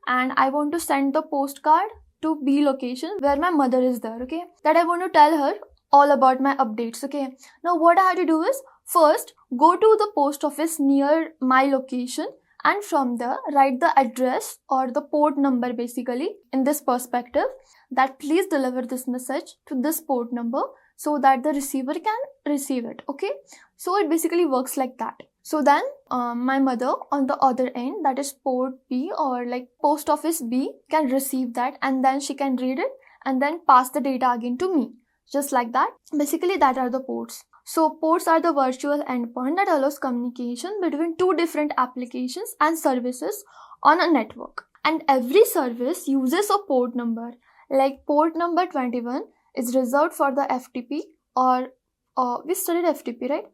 Speaker 1: and I want to send the postcard to B location where my mother is there. Okay, that I want to tell her all about my updates. Okay, now what I have to do is first go to the post office near my location, and from there write the address or the port number basically in this perspective, that please deliver this message to this port number so that the receiver can receive it. Okay, so it basically works like that. So then my mother on the other end, that is port B or like post office B, can receive that, and then she can read it and then pass the data again to me, just like that. Basically that are the ports. So ports are the virtual endpoint that allows communication between two different applications and services on a network. And every service uses a port number. Like port number 21 is reserved for the FTP, or we studied FTP, right?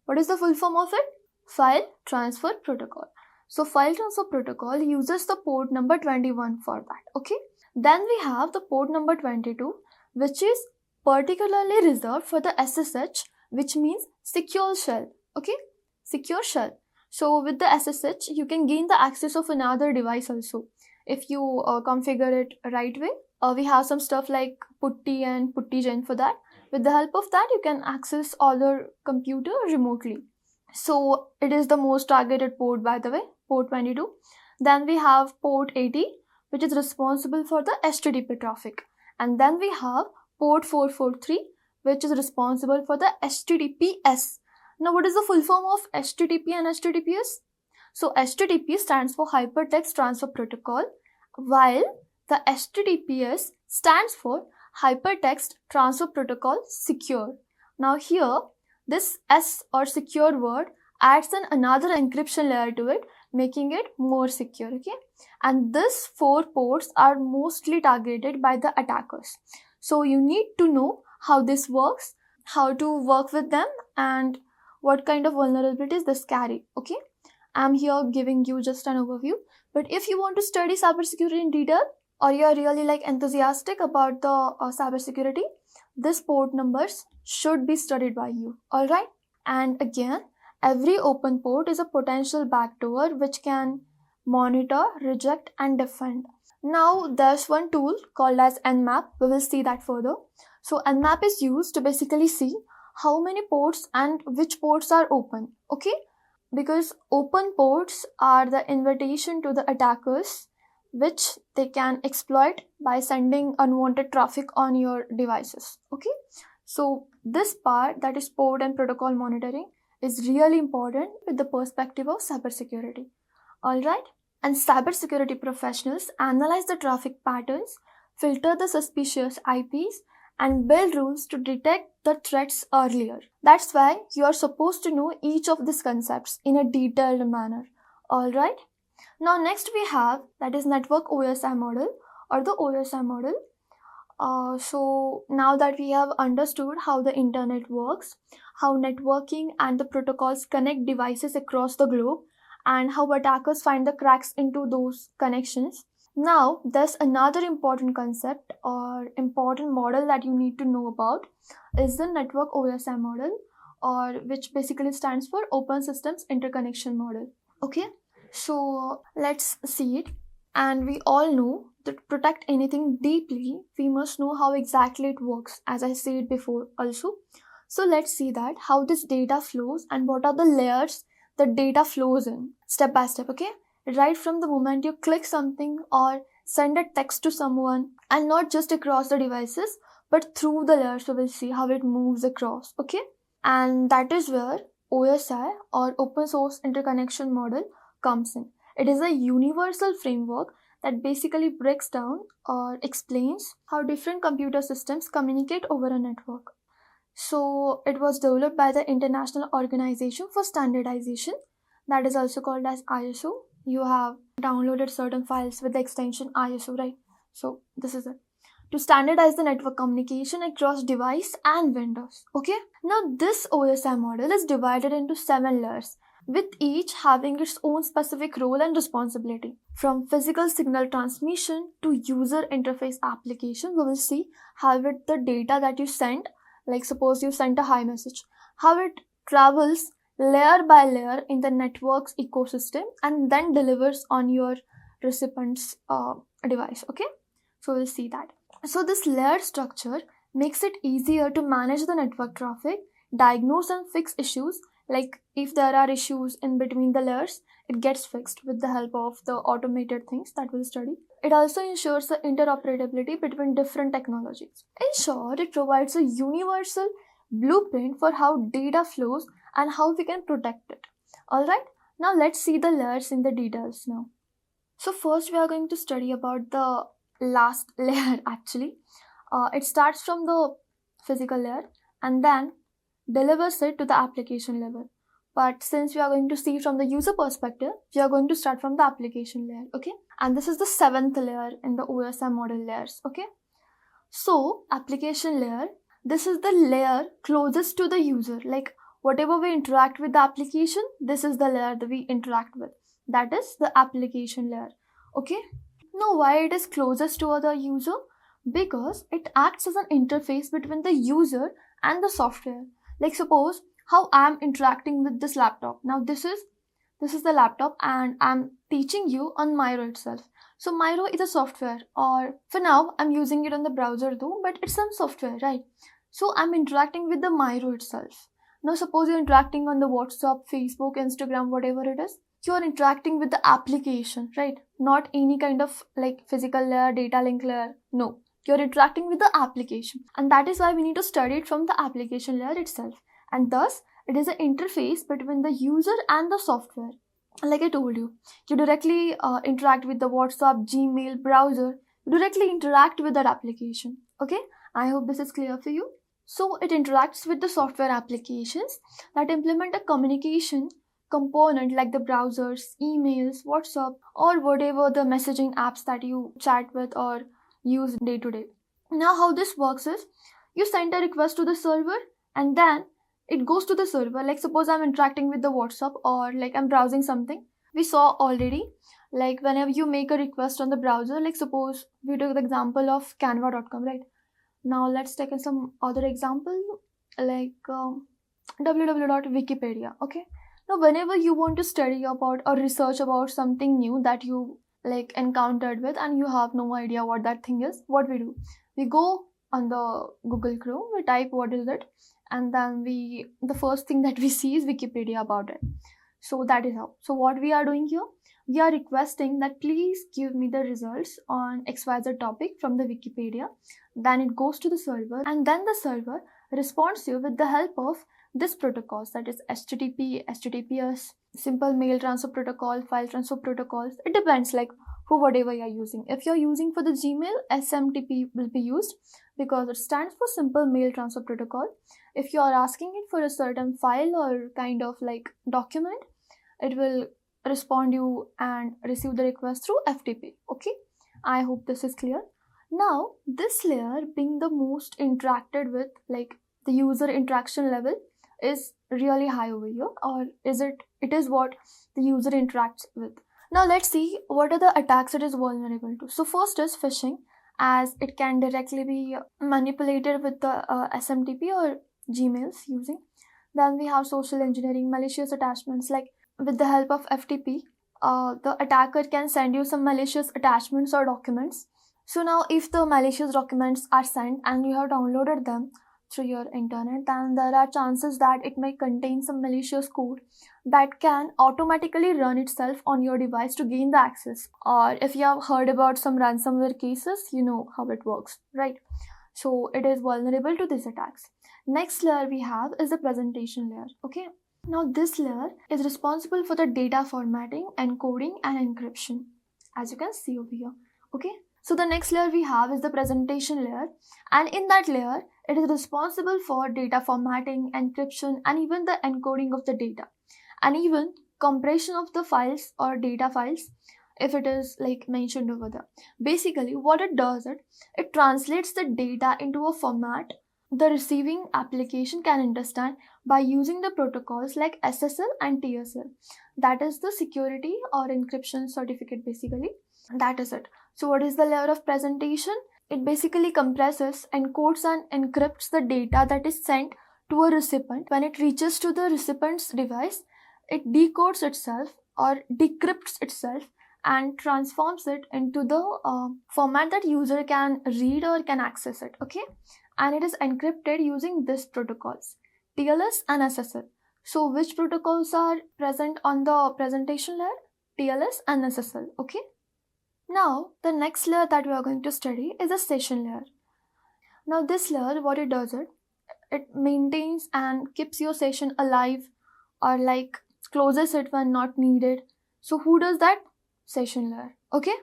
Speaker 1: What is the full form of it? File Transfer Protocol. So File Transfer Protocol uses the port number 21 for that, okay? Then we have the port number 22, which is particularly reserved for the SSH, which means secure shell, okay? Secure shell. So with the SSH, you can gain the access of another device also. If you configure it right way, we have some stuff like putty and puttygen for that. With the help of that, you can access other computer remotely. So it is the most targeted port, by the way, port 22. Then we have port 80, which is responsible for the HTTP traffic. And then we have port 443, which is responsible for the HTTPS. Now, what is the full form of HTTP and HTTPS? So HTTP stands for Hypertext Transfer Protocol, while the HTTPS stands for Hypertext Transfer Protocol Secure. Now here, this S or secure word adds another encryption layer to it, making it more secure, okay? And these 4 ports are mostly targeted by the attackers. So you need to know how this works, how to work with them, and what kind of vulnerabilities this carry, okay? I'm here giving you just an overview, but if you want to study cybersecurity in detail, or you're really enthusiastic about the cybersecurity, this port numbers should be studied by you, alright? And again, every open port is a potential backdoor which can monitor, reject, and defend. Now, there's one tool called as Nmap. We will see that further. So, Nmap is used to basically see how many ports and which ports are open, okay? Because open ports are the invitation to the attackers, which they can exploit by sending unwanted traffic on your devices, okay? So this part, that is port and protocol monitoring, is really important with the perspective of cybersecurity, alright? And cybersecurity professionals analyze the traffic patterns, filter the suspicious IPs, and build rules to detect the threats earlier. That's why you are supposed to know each of these concepts in a detailed manner, alright? Now next we have, that is network OSI model or the OSI model. So now that we have understood how the internet works, how networking and the protocols connect devices across the globe, and how attackers find the cracks into those connections, now there's another important concept or important model that you need to know about, is the network OSI model, or which basically stands for Open Systems Interconnection Model, okay? So let's see it. And we all know that to protect anything deeply, we must know how exactly it works, as I said before also. So let's see that how this data flows and what are the layers the data flows in, step by step, okay? Right from the moment you click something or send a text to someone, and not just across the devices, but through the layers, we will see how it moves across, okay? And that is where OSI or Open Source Interconnection Model comes in. It is a universal framework that basically breaks down or explains how different computer systems communicate over a network. So it was developed by the International Organization for Standardization, that is also called as ISO. You have downloaded certain files with the extension ISO, right? So this is it. To standardize the network communication across device and vendors, okay? Now this OSI model is divided into 7 layers, with each having its own specific role and responsibility. From physical signal transmission to user interface application, we will see how the data that you send, like suppose you sent a hi message, how it travels layer by layer in the network's ecosystem and then delivers on your recipient's device, okay? So we'll see that. So this layer structure makes it easier to manage the network traffic, diagnose and fix issues. Like if there are issues in between the layers, it gets fixed with the help of the automated things that we'll study. It also ensures the interoperability between different technologies. In short, it provides a universal blueprint for how data flows and how we can protect it. Alright, now let's see the layers in the details now. So first we are going to study about the last layer actually. It starts from the physical layer, and then delivers it to the application level. But since we are going to see from the user perspective, we are going to start from the application layer, okay? And this is the 7th layer in the OSI model layers, okay? So, application layer, this is the layer closest to the user. Like, whatever we interact with the application, this is the layer that we interact with. That is the application layer, okay? Now, why it is closest to the user? Because it acts as an interface between the user and the software. Like, suppose how I'm interacting with this laptop. Now, this is the laptop and I'm teaching you on Miro itself. So Miro is a software, or for now I'm using it on the browser though, but it's some software, right? So I'm interacting with the Miro itself. Now suppose you're interacting on the WhatsApp, Facebook, Instagram, whatever it is, you're interacting with the application, right? Not any kind of like physical layer, data link layer. No, you're interacting with the application. And that is why we need to study it from the application layer itself. And thus, it is an interface between the user and the software. Like I told you, you directly interact with the WhatsApp, Gmail, browser. You directly interact with that application. Okay, I hope this is clear for you. So it interacts with the software applications that implement a communication component like the browsers, emails, WhatsApp, or whatever the messaging apps that you chat with or use day to day. Now how this works is, you send a request to the server and then it goes to the server. Like suppose I'm interacting with the WhatsApp or like I'm browsing something. We saw already, like whenever you make a request on the browser, like suppose we took the example of canva.com, right? Now let's take some other example like www.wikipedia, okay? Now whenever you want to study about or research about something new that you like encountered with and you have no idea what that thing is, what we do? We go on the Google Chrome, we type what is it, and then the first thing that we see is Wikipedia about it. So that is how. So what we are doing here, we are requesting that please give me the results on XYZ topic from the Wikipedia. Then it goes to the server and then the server responds you with the help of this protocols, that is HTTP, HTTPS, simple mail transfer protocol, file transfer protocols. It depends like for whatever you're using. If you're using for the Gmail, SMTP will be used because it stands for simple mail transfer protocol. If you are asking it for a certain file or kind of like document, it will respond you and receive the request through FTP. Okay, I hope this is clear. Now this layer being the most interacted with, like the user interaction level is really high over here, or is it is what the user interacts with. Now let's see what are the attacks it is vulnerable to. So first is phishing, as it can directly be manipulated with the SMTP or Gmails using. Then we have social engineering, malicious attachments, like with the help of FTP, the attacker can send you some malicious attachments or documents. So now if the malicious documents are sent and you have downloaded them through your internet, then there are chances that it may contain some malicious code that can automatically run itself on your device to gain the access. Or if you have heard about some ransomware cases, you know how it works, right? So it is vulnerable to these attacks. Next layer we have is the presentation layer, okay? Now this layer is responsible for the data formatting, encoding and encryption, as you can see over here, okay? So the next layer we have is the presentation layer, and in that layer it is responsible for data formatting, encryption and even the encoding of the data, and even compression of the files or data files if it is like mentioned over there. Basically what it does, it translates the data into a format the receiving application can understand by using the protocols like SSL and TSL. That is the security or encryption certificate basically. That is it. So what is the layer of presentation? It basically compresses, encodes and encrypts the data that is sent to a recipient. When it reaches to the recipient's device, it decodes itself or decrypts itself and transforms it into the format that user can read or can access it, okay? And it is encrypted using these protocols, TLS and SSL. So which protocols are present on the presentation layer? TLS and SSL, okay? Now the next layer that we are going to study is a session layer. Now this layer, what it does, it maintains and keeps your session alive or like closes it when not needed. So who does that? Session layer, okay?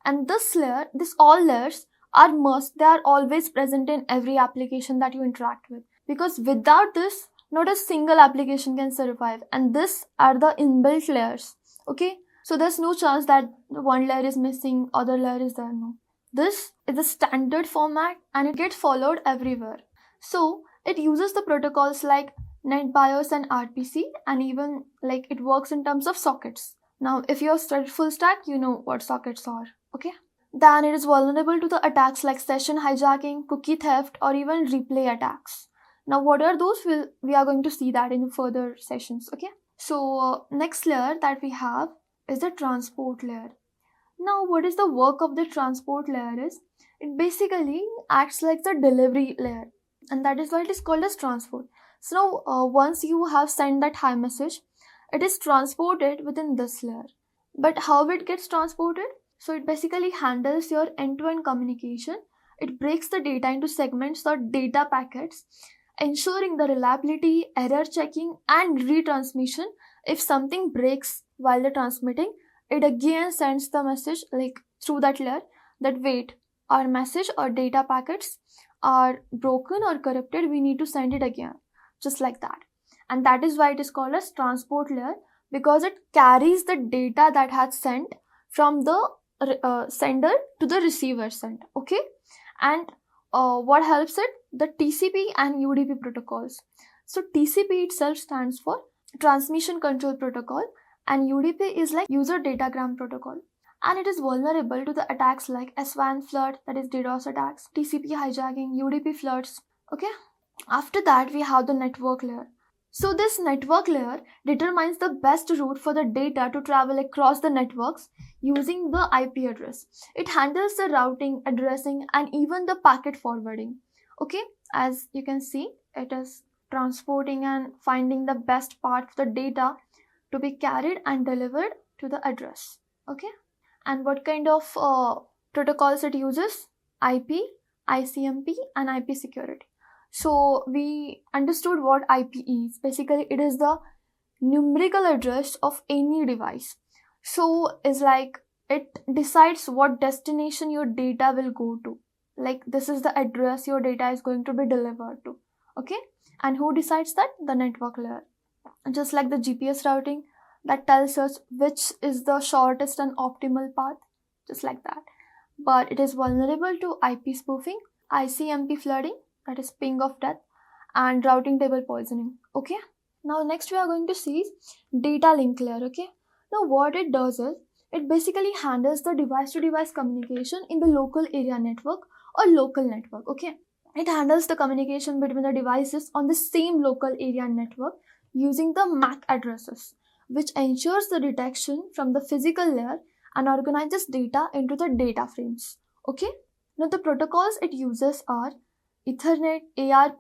Speaker 1: And this layer, all layers are must, they are always present in every application that you interact with, because without this Not a single application can survive, and this are the inbuilt layers. Okay, so there's no chance that one layer is missing, other layer is there. No, this is a standard format and it gets followed everywhere. So it uses the protocols like NetBIOS and RPC, and even like it works in terms of sockets. Now, if you're studied full stack, you know what sockets are. Okay, then it is vulnerable to the attacks like session hijacking, cookie theft, or even replay attacks. Now, what are those? We are going to see that in further sessions. Okay, so next layer that we have is the transport layer. Now, what is the work of the transport layer is it basically acts like the delivery layer, and that is why it is called as transport. So now, once you have sent that hi message, it is transported within this layer. But how it gets transported? So it basically handles your end-to-end communication. It breaks the data into segments or data packets, ensuring the reliability, error checking, and retransmission. If something breaks while the transmitting, it again sends the message like through that layer that wait, our message or data packets are broken or corrupted, we need to send it again, just like that. And that is why it is called as transport layer, because it carries the data that has sent from the sender to the receiver sent. Okay, and what helps it? The TCP and UDP protocols. So TCP itself stands for transmission control protocol, and UDP is like user datagram protocol, and it is vulnerable to the attacks like S-WAN flood, that is DDoS attacks, TCP hijacking, UDP floods. Okay, after that we have the network layer. So this network layer determines the best route for the data to travel across the networks using the IP address. It handles the routing, addressing, and even the packet forwarding. Okay, as you can see, it is transporting and finding the best part of the data to be carried and delivered to the address. Okay, and what kind of protocols it uses? IP, ICMP, and IP security. So we understood what IP is. Basically, it is the numerical address of any device. So it's like it decides what destination your data will go to. Like this is the address your data is going to be delivered to. Okay, and who decides that? The network layer. Just like the GPS routing that tells us which is the shortest and optimal path, just like that. But it is vulnerable to IP spoofing, ICMP flooding, that is ping of death, and routing table poisoning. Okay, now next we are going to see data link layer. Okay, now what it does is it basically handles the device to device communication in the local area network or local network. Okay, it handles the communication between the devices on the same local area network using the MAC addresses, which ensures the detection from the physical layer and organizes data into the data frames. Okay, now the protocols it uses are Ethernet, ARP,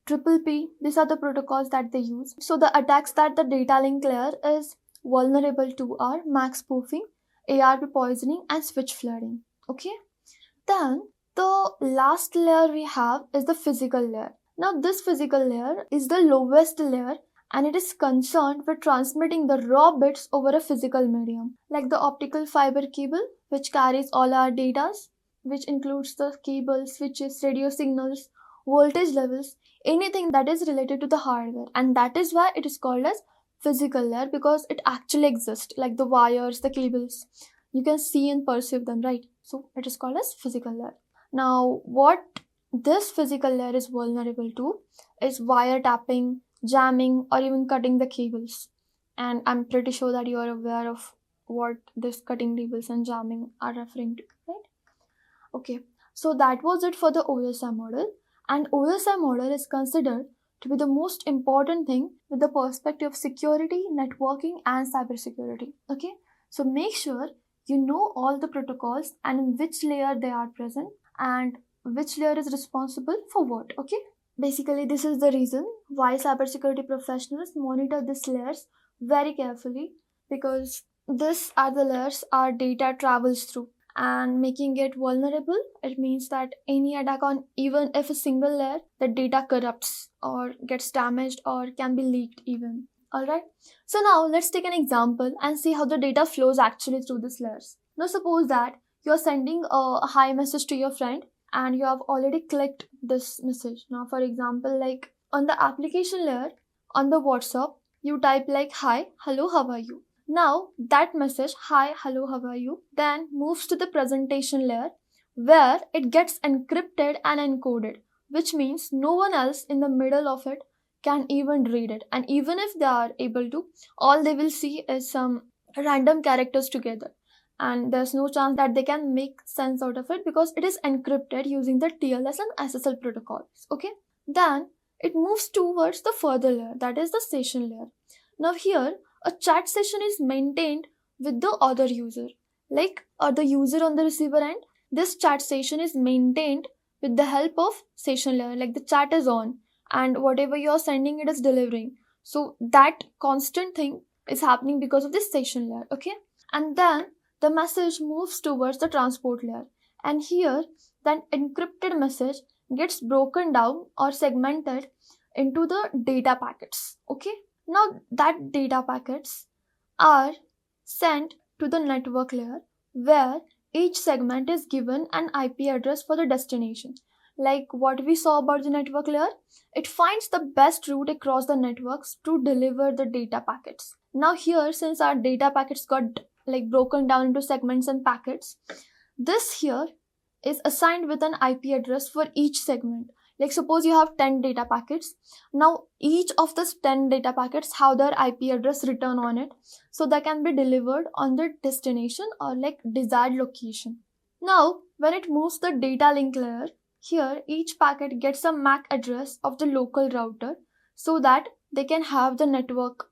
Speaker 1: Triple P. These are the protocols that they use. So the attacks that the data link layer is vulnerable to are MAC spoofing, ARP poisoning, and switch flooding. Okay, then the last layer we have is the physical layer. Now this physical layer is the lowest layer, and it is concerned with transmitting the raw bits over a physical medium, like the optical fiber cable, which carries all our data, which includes the cable, switches, radio signals, voltage levels, anything that is related to the hardware. And that is why it is called as physical layer, because it actually exists, like the wires, the cables. You can see and perceive them, right? So it is called as physical layer. Now, what this physical layer is vulnerable to is wiretapping, jamming, or even cutting the cables. And I'm pretty sure that you are aware of what this cutting cables and jamming are referring to, right? Okay, so that was it for the OSI model. And OSI model is considered to be the most important thing with the perspective of security, networking, and cybersecurity. Okay, so make sure you know all the protocols and in which layer they are present and which layer is responsible for what. Okay, basically this is the reason why cybersecurity professionals monitor these layers very carefully, because these are the layers our data travels through. And making it vulnerable, it means that any attack on even if a single layer, the data corrupts or gets damaged or can be leaked even. Alright, so now let's take an example and see how the data flows actually through these layers. Now suppose that you're sending a hi message to your friend and you have already clicked this message. Now for example, like on the application layer, on the WhatsApp, you type like hi, hello, how are you? Now that message, hi, hello, how are you, then moves to the presentation layer where it gets encrypted and encoded, which means no one else in the middle of it can even read it. And even if they are able to, all they will see is some random characters together. And there's no chance that they can make sense out of it because it is encrypted using the TLS and SSL protocols. Okay? Then it moves towards the further layer, that is the session layer. Now here, a chat session is maintained with the other user, like the user on the receiver end. This chat session is maintained with the help of session layer, like the chat is on and whatever you are sending, it is delivering. So that constant thing is happening because of this session layer. Okay? And then the message moves towards the transport layer, and here that encrypted message gets broken down or segmented into the data packets. Okay? Now that data packets are sent to the network layer where each segment is given an IP address for the destination. Like what we saw about the network layer, it finds the best route across the networks to deliver the data packets. Now here, since our data packets got like broken down into segments and packets, this here is assigned with an IP address for each segment. Like suppose you have 10 data packets. Now each of these 10 data packets have their IP address written on it, so that can be delivered on the destination or like desired location. Now when it moves the data link layer, here each packet gets a MAC address of the local router so that they can have the network,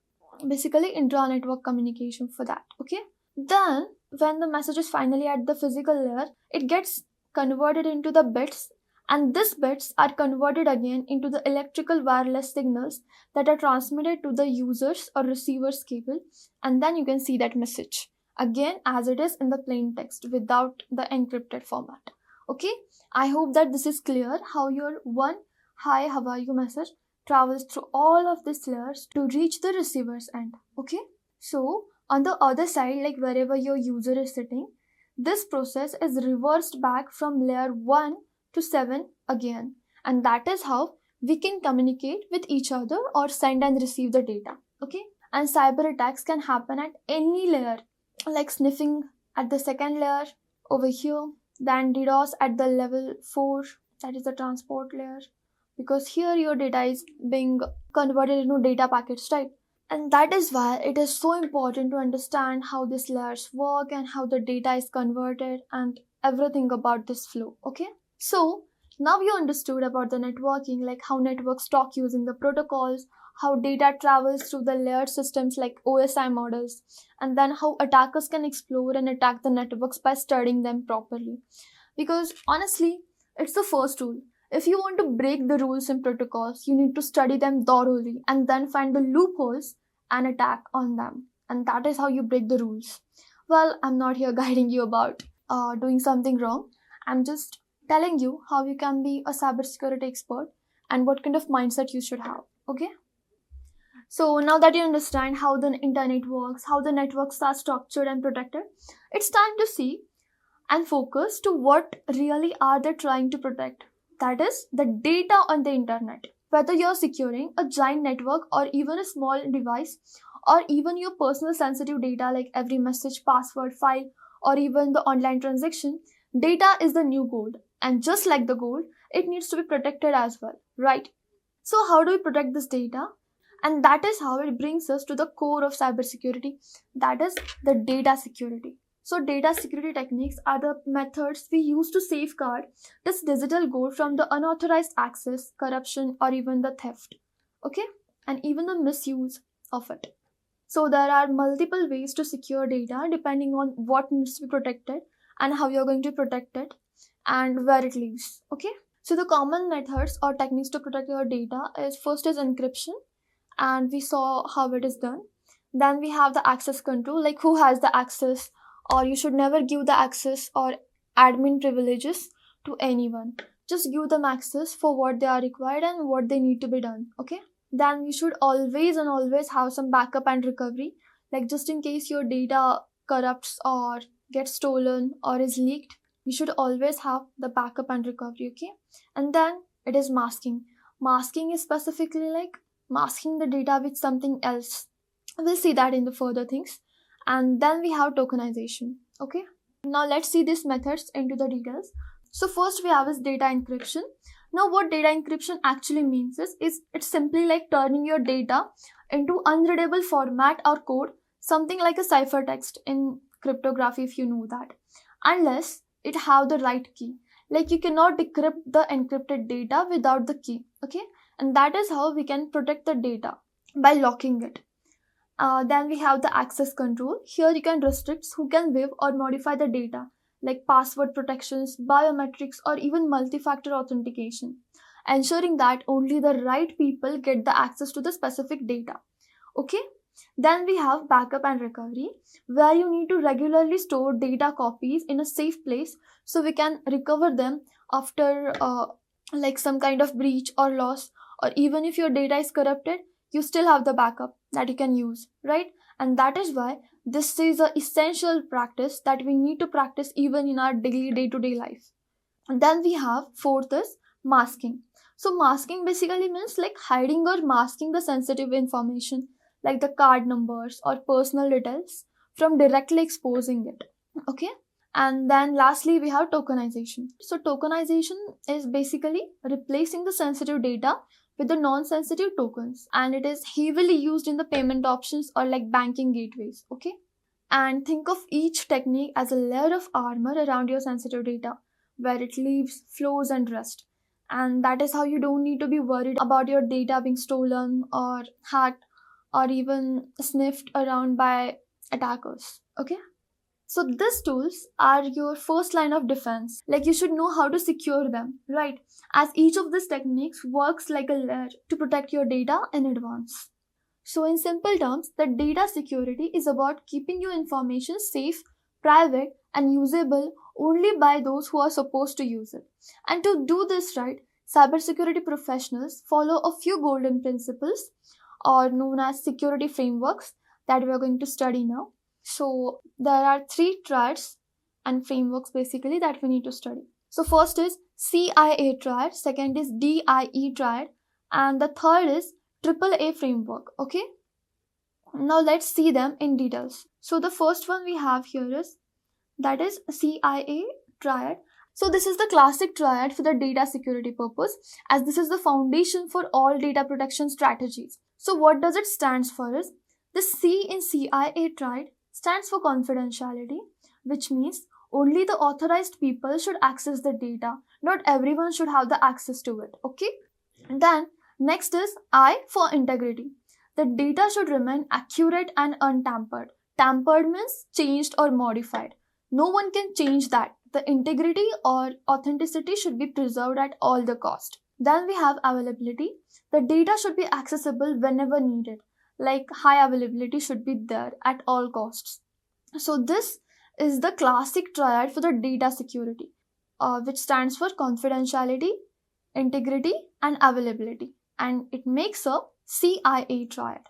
Speaker 1: basically intra-network communication for that. Okay? Then when the message is finally at the physical layer, it gets converted into the bits, and these bits are converted again into the electrical wireless signals that are transmitted to the user's or receiver's cable, and then you can see that message again as it is in the plain text without the encrypted format. Okay, I hope that this is clear how your one hi, how are you message travels through all of these layers to reach the receiver's end. Okay, so on the other side, like wherever your user is sitting, this process is reversed back from layer 1 to 7 again, and that is how we can communicate with each other or send and receive the data. Okay, and cyber attacks can happen at any layer, like sniffing at the second layer over here, then DDoS at the level 4, that is the transport layer, because here your data is being converted into data packets, right? And that is why it is so important to understand how these layers work and how the data is converted and everything about this flow. Okay, so now you understood about the networking, like how networks talk using the protocols, how data travels through the layered systems like OSI models, and then how attackers can explore and attack the networks by studying them properly. Because honestly, it's the first rule. If you want to break the rules and protocols, you need to study them thoroughly and then find the loopholes and attack on them. And that is how you break the rules. Well, I'm not here guiding you about doing something wrong. I'm just telling you how you can be a cybersecurity expert and what kind of mindset you should have. Okay? So now that you understand how the internet works, how the networks are structured and protected, it's time to see and focus to what really are they trying to protect. That is the data on the internet. Whether you're securing a giant network or even a small device, or even your personal sensitive data like every message, password, file, or even the online transaction, data is the new gold. And just like the gold, it needs to be protected as well, right? So how do we protect this data? And that is how it brings us to the core of cybersecurity, that is the data security. So data security techniques are the methods we use to safeguard this digital gold from the unauthorized access, corruption, or even the theft. Okay? And even the misuse of it. So there are multiple ways to secure data depending on what needs to be protected and how you're going to protect it and where it lives. Okay? So the common methods or techniques to protect your data is first is encryption, and we saw how it is done. Then we have the access control, like who has the access, or you should never give the access or admin privileges to anyone. Just give them access for what they are required and what they need to be done. Okay? Then you should always have some backup and recovery, like just in case your data corrupts or gets stolen or is leaked, you should always have the backup and recovery. Okay? And then it is masking. Masking is specifically like masking the data with something else. We'll see that in the further things. And then we have tokenization. Okay, now let's see these methods into the details. So first we have is data encryption. Now what data encryption actually means is it's simply like turning your data into unreadable format or code, something like a ciphertext in cryptography, if you know that, unless it have the right key. Like you cannot decrypt the encrypted data without the key. Okay, and that is how we can protect the data, by locking it. Then we have the access control. Here you can restrict who can view or modify the data, like password protections, biometrics, or even multi-factor authentication, ensuring that only the right people get the access to the specific data. Okay. Then we have backup and recovery, where you need to regularly store data copies in a safe place so we can recover them after like some kind of breach or loss, or even if your data is corrupted, you still have the backup that you can use, right? And that is why this is an essential practice that we need to practice even in our daily day-to-day life. And then we have fourth is masking. So masking basically means like hiding or masking the sensitive information, like the card numbers or personal details, from directly exposing it. Okay. And then lastly we have tokenization. So tokenization is basically replacing the sensitive data with the non-sensitive tokens, and it is heavily used in the payment options or like banking gateways. Okay. And think of each technique as a layer of armor around your sensitive data, where it leaves, flows, and rests. And that is how you don't need to be worried about your data being stolen or hacked or even sniffed around by attackers. Okay. So these tools are your first line of defense. Like you should know how to secure them, right? As each of these techniques works like a layer to protect your data in advance. So in simple terms, the data security is about keeping your information safe, private, and usable only by those who are supposed to use it. And to do this right, cybersecurity professionals follow a few golden principles, or known as security frameworks, that we are going to study now. So there are three triads and frameworks basically that we need to study. So first is CIA triad, second is DIE triad, and the third is AAA framework. Okay. Now let's see them in details. So the first one we have here is, that is CIA triad. So this is the classic triad for the data security purpose, as this is the foundation for all data protection strategies. So what does it stands for is, the C in CIA triad stands for confidentiality, which means only the authorized people should access the data. Not everyone should have the access to it. Okay. And then next is I for integrity. The data should remain accurate and untampered. Tampered means changed or modified. No one can change that. The integrity or authenticity should be preserved at all the cost. Then we have availability. The data should be accessible whenever needed. Like high availability should be there at all costs. So this is the classic triad for the data security, which stands for confidentiality, integrity, and availability. And it makes a CIA triad,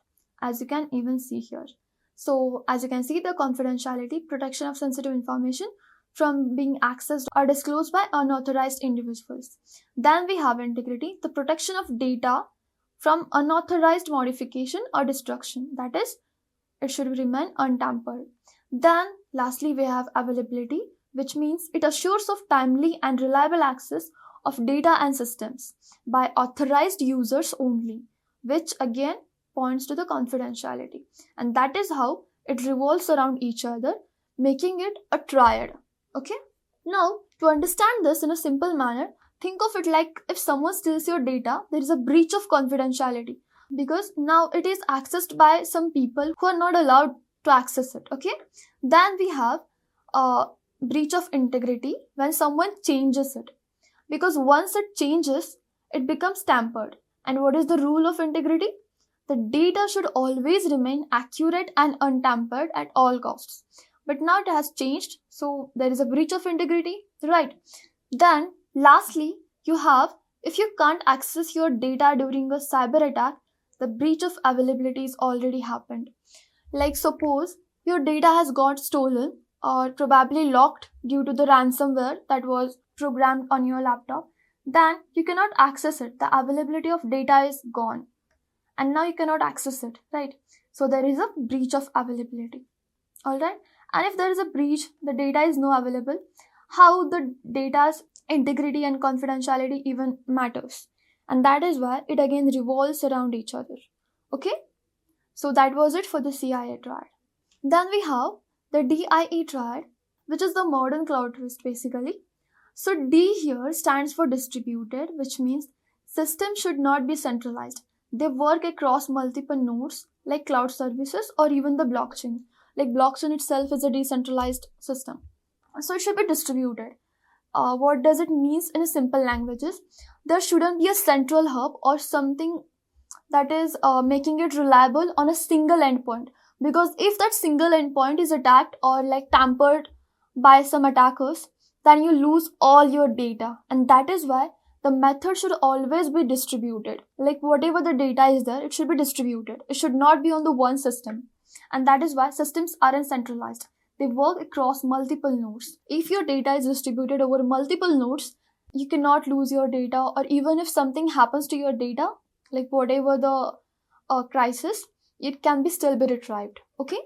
Speaker 1: as you can even see here. So as you can see, the confidentiality, protection of sensitive information from being accessed or disclosed by unauthorized individuals. Then we have integrity, the protection of data from unauthorized modification or destruction. That is, it should remain untampered. Then lastly we have availability, which means it assures of timely and reliable access of data and systems by authorized users only, which again points to the confidentiality. And that is how it revolves around each other, making it a triad. Okay. Now, to understand this in a simple manner, think of it like if someone steals your data, there is a breach of confidentiality, because now it is accessed by some people who are not allowed to access it. Okay. Then we have a breach of integrity when someone changes it, because once it changes, it becomes tampered. And what is the rule of integrity? The data should always remain accurate and untampered at all costs. But now it has changed, so there is a breach of integrity, right? Then lastly, you have, if you can't access your data during a cyber attack, the breach of availability is already happened. Like suppose your data has got stolen or probably locked due to the ransomware that was programmed on your laptop, then you cannot access it. The availability of data is gone. and now you cannot access it, right? So there is a breach of availability. All right. And if there is a breach, the data is not available, how the data's integrity and confidentiality even matters. And that is why it again revolves around each other. Okay. So that was it for the CIA triad. Then we have the DIE triad, which is the modern cloud twist basically. So D here stands for distributed, which means systems should not be centralized. They work across multiple nodes like cloud services or even the blockchain. Like blockchain itself is a decentralized system. So it should be distributed. What does it mean in simple languages? There shouldn't be a central hub or something that is making it reliable on a single endpoint. Because if that single endpoint is attacked or like tampered by some attackers, then you lose all your data. And that is why the method should always be distributed. Like whatever the data is there, it should be distributed. It should not be on the one system. And that is why systems aren't centralized. They work across multiple nodes. If your data is distributed over multiple nodes, you cannot lose your data, or even if something happens to your data, like whatever the crisis, it can be still be retrieved. Okay.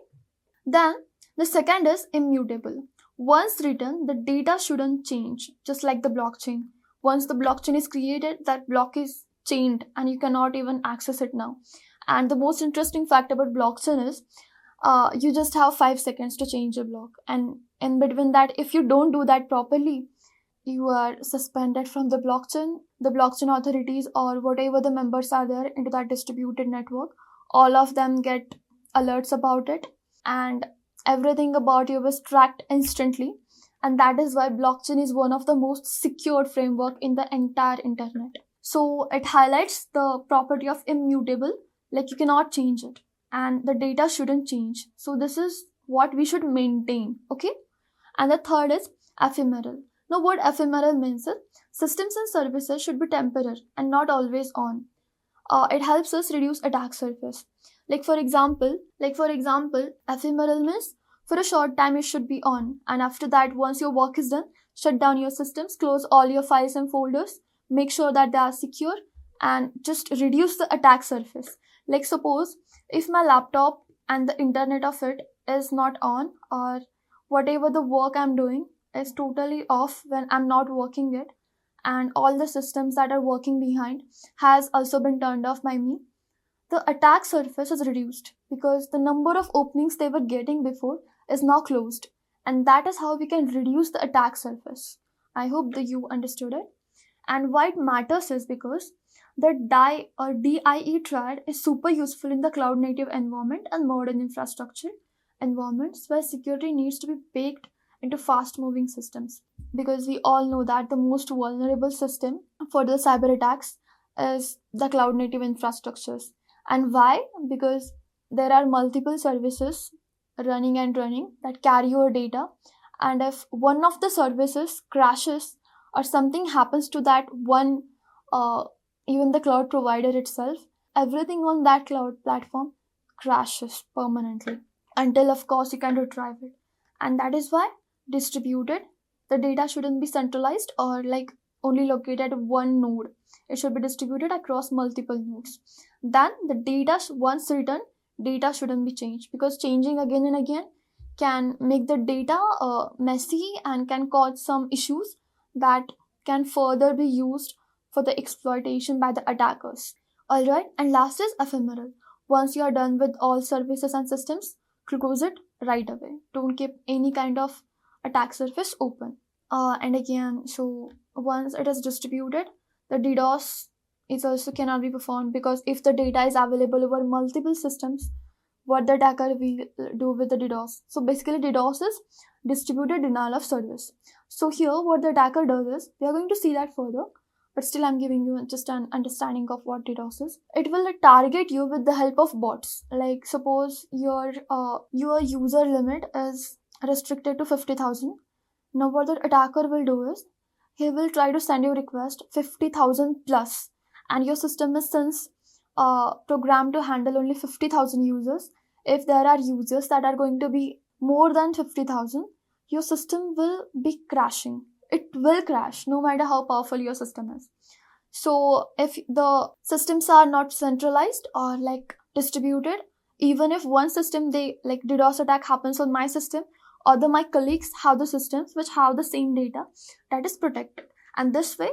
Speaker 1: Then the second is immutable. Once written, the data shouldn't change, just like the blockchain. Once the blockchain is created, that block is chained and you cannot even access it now. And the most interesting fact about blockchain is you just have 5 seconds to change a block. And in between that, if you don't do that properly, you are suspended from the blockchain authorities or whatever the members are there into that distributed network. All of them get alerts about it, and everything about you is tracked instantly. And that is why blockchain is one of the most secured framework in the entire internet. So it highlights the property of immutable, like you cannot change it, and the data shouldn't change. So this is what we should maintain. Okay. And the third is ephemeral. Now what ephemeral means is systems and services should be temporary and not always on. It helps us reduce attack surface. Like for example, ephemeral means for a short time it should be on, and after that, once your work is done, shut down your systems, close all your files and folders, make sure that they are secure, and just reduce the attack surface. Like suppose if my laptop and the internet of it is not on, or whatever the work I'm doing is totally off when I'm not working it, and all the systems that are working behind has also been turned off by me, the attack surface is reduced because the number of openings they were getting before is now closed. And that is how we can reduce the attack surface. I hope that you understood it. And why it matters is because the DIE or DIE triad is super useful in the cloud native environment and modern infrastructure environments where security needs to be baked into fast moving systems. Because we all know that the most vulnerable system for the cyber attacks is the cloud native infrastructures. And why? Because there are multiple services running that carry your data, and if one of the services crashes or something happens to that one, even the cloud provider itself, everything on that cloud platform crashes permanently until of course you can retrieve it. And that is why distributed, the data shouldn't be centralized or like only located at one node. It should be distributed across multiple nodes. Then the data, once written, data shouldn't be changed, because changing again and again can make the data messy and can cause some issues that can further be used for the exploitation by the attackers. Alright, and last is ephemeral. Once you are done with all services and systems, close it right away. Don't keep any kind of attack surface open. And again, so once it is distributed, the DDoS is also cannot be performed, because if the data is available over multiple systems, what the attacker will do with the DDoS? So basically DDoS is distributed denial of service. So here what the attacker does is, we are going to see that further, but still I'm giving you just an understanding of what DDoS is. It will target you with the help of bots. Like suppose your user limit is restricted to 50,000. Now what the attacker will do is, he will try to send you a request 50,000 plus, and your system is since programmed to handle only 50,000 users. If there are users that are going to be more than 50,000, your system will be crashing. It will crash no matter how powerful your system is. So if the systems are not centralized or like distributed, even if one system, they like DDoS attack happens on my system, other my colleagues have the systems which have the same data, that is protected. And this way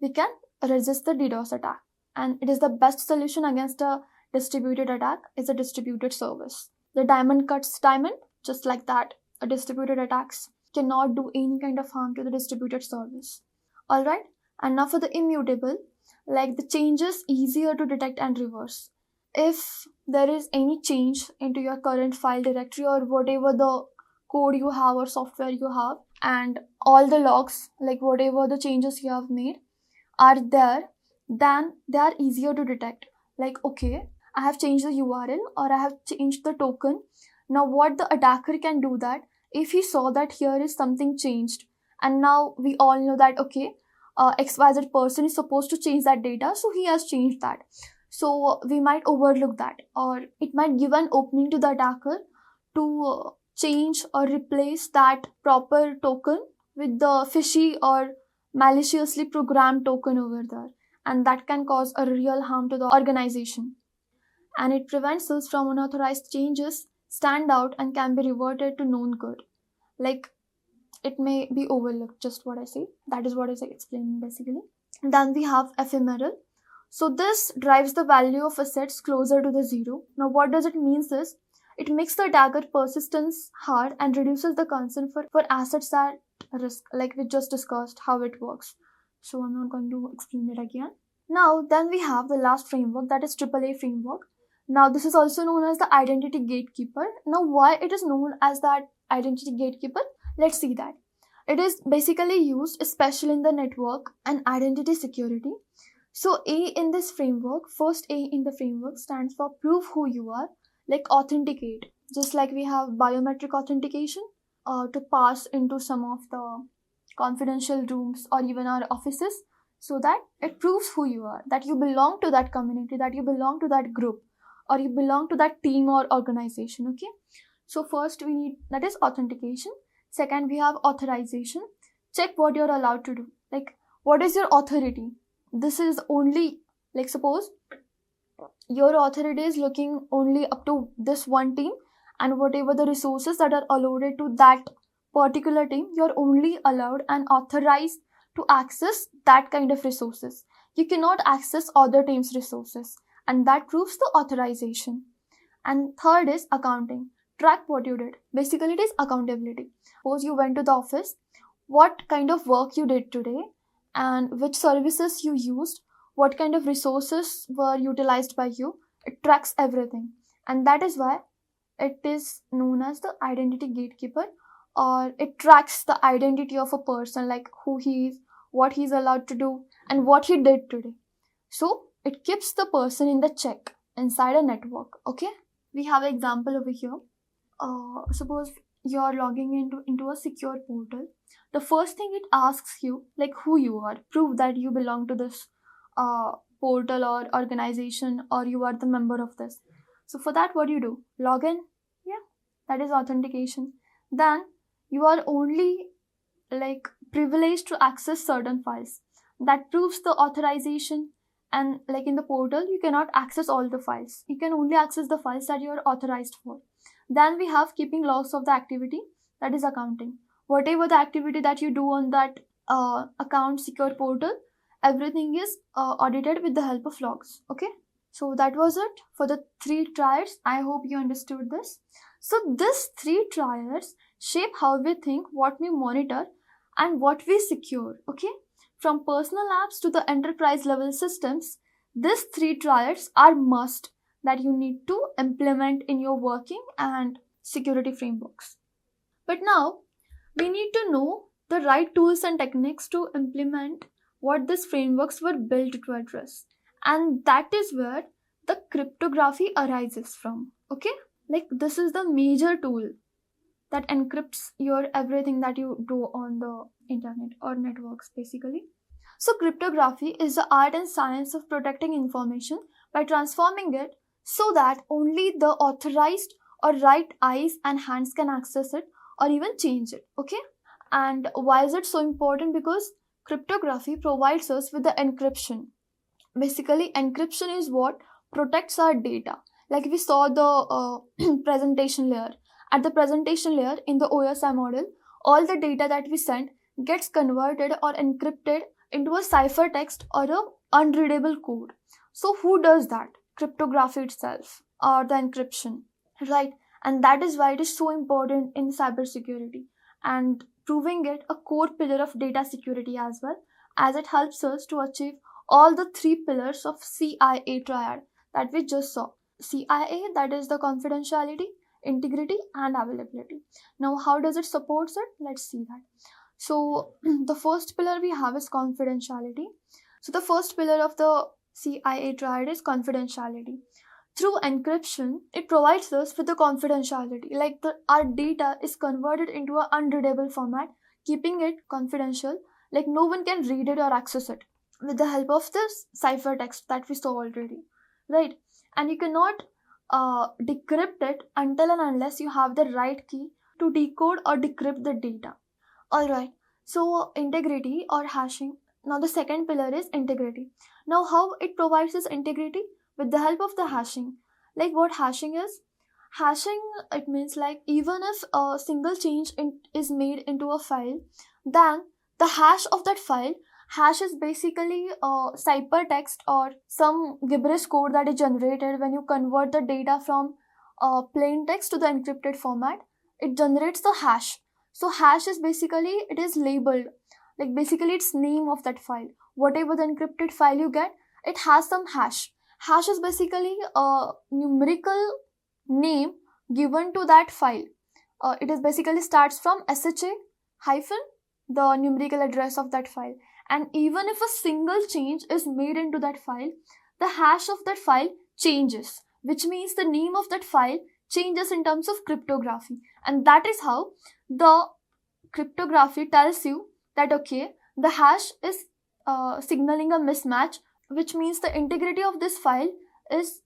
Speaker 1: we can resist the DDoS attack. And it is the best solution against a distributed attack is a distributed service. The diamond cuts diamond, just like that. A distributed attacks cannot do any kind of harm to the distributed service. Alright, and now for the immutable, like the changes easier to detect and reverse. If there is any change into your current file directory or whatever the code you have or software you have, and all the logs, like whatever the changes you have made are there, then they are easier to detect. Like, okay, I have changed the URL or I have changed the token. Now what the attacker can do that, if he saw that here is something changed, and now we all know that, okay, XYZ person is supposed to change that data, so he has changed that. So we might overlook that, or it might give an opening to the attacker to change or replace that proper token with the fishy or maliciously programmed token over there, and that can cause a real harm to the organization. And it prevents us from unauthorized changes stand out and can be reverted to known good. Like, it may be overlooked, just what I say. That is what is explaining basically. Then we have ephemeral. So this drives the value of assets closer to the zero. Now what does it mean is, it makes the attacker persistence hard and reduces the concern for assets at risk, like we just discussed how it works. So I'm not going to explain it again. Now then we have the last framework, that is AAA framework. Now this is also known as the identity gatekeeper. Now why it is known as that identity gatekeeper? Let's see that. It is basically used especially in the network and identity security. So A in this framework, first A in the framework stands for prove who you are, like authenticate. Just like we have biometric authentication to pass into some of the confidential rooms or even our offices, so that it proves who you are, that you belong to that community, that you belong to that group, or you belong to that team or organization. Okay, so first we need, that is authentication. Second, we have authorization. Check what you're allowed to do. Like, what is your authority? This is only, like, suppose your authority is looking only up to this one team, and whatever the resources that are allotted to that particular team, you're only allowed and authorized to access that kind of resources. You cannot access other teams' resources, and that proves the authorization. And third is accounting. Track what you did. Basically, it is accountability. Suppose you went to the office, what kind of work you did today, and which services you used, what kind of resources were utilized by you. It tracks everything, and that is why it is known as the identity gatekeeper, or it tracks the identity of a person, like who he is, what he's allowed to do, and what he did today. So it keeps the person in the check inside a network. Okay, we have an example over here. Suppose you're logging into a secure portal. The first thing it asks you, like who you are, prove that you belong to this portal or organization, or you are the member of this. So for that, what do you do? Log in. Yeah, that is authentication. Then you are only like privileged to access certain files. That proves the authorization. And like in the portal, you cannot access all the files. You can only access the files that you are authorized for. Then we have keeping logs of the activity, that is accounting. Whatever the activity that you do on that account secure portal, everything is audited with the help of logs. Okay, so that was it for the 3 triads. I hope you understood this. So these 3 triads shape how we think, what we monitor, and what we secure. Okay, from personal apps to the enterprise level systems, these 3 triads are must that you need to implement in your working and security frameworks. But now we need to know the right tools and techniques to implement what these frameworks were built to address. And that is where the cryptography arises from. Okay, like this is the major tool that encrypts your everything that you do on the internet or networks basically. So cryptography is the art and science of protecting information by transforming it so that only the authorized or right eyes and hands can access it or even change it. Okay, and why is it so important? Because cryptography provides us with the encryption. Basically, encryption is what protects our data. Like we saw the presentation layer. At the presentation layer in the OSI model, all the data that we send gets converted or encrypted into a ciphertext or a unreadable code. So who does that? Cryptography itself or the encryption, right? And that is why it is so important in cybersecurity, and proving it a core pillar of data security as well, as it helps us to achieve all the three pillars of CIA triad that we just saw. CIA, that is the confidentiality, integrity, and availability. Now, how does it support it? Let's see that. So, the first pillar we have is confidentiality. So, the first pillar of the CIA triad is confidentiality. Through encryption, it provides us with the confidentiality, like our data is converted into an unreadable format, keeping it confidential, like no one can read it or access it with the help of this ciphertext that we saw already, right? And you cannot decrypt it until and unless you have the right key to decode or decrypt the data. All right. So integrity or hashing. Now the second pillar is integrity. Now how it provides this integrity? With the help of the hashing. Like what hashing is? Hashing, it means like even if a single change is made into a file, then the hash of that file, hash is basically a ciphertext or some gibberish code that is generated when you convert the data from plain text to the encrypted format. It generates the hash. So hash is basically, it is labeled, like basically it's name of that file. Whatever the encrypted file you get, it has some hash. Hash is basically a numerical name given to that file. It is basically starts from SHA hyphen the numerical address of that file. And even if a single change is made into that file, the hash of that file changes, which means the name of that file changes in terms of cryptography. And that is how the cryptography tells you that okay, the hash is signaling a mismatch, which means the integrity of this file is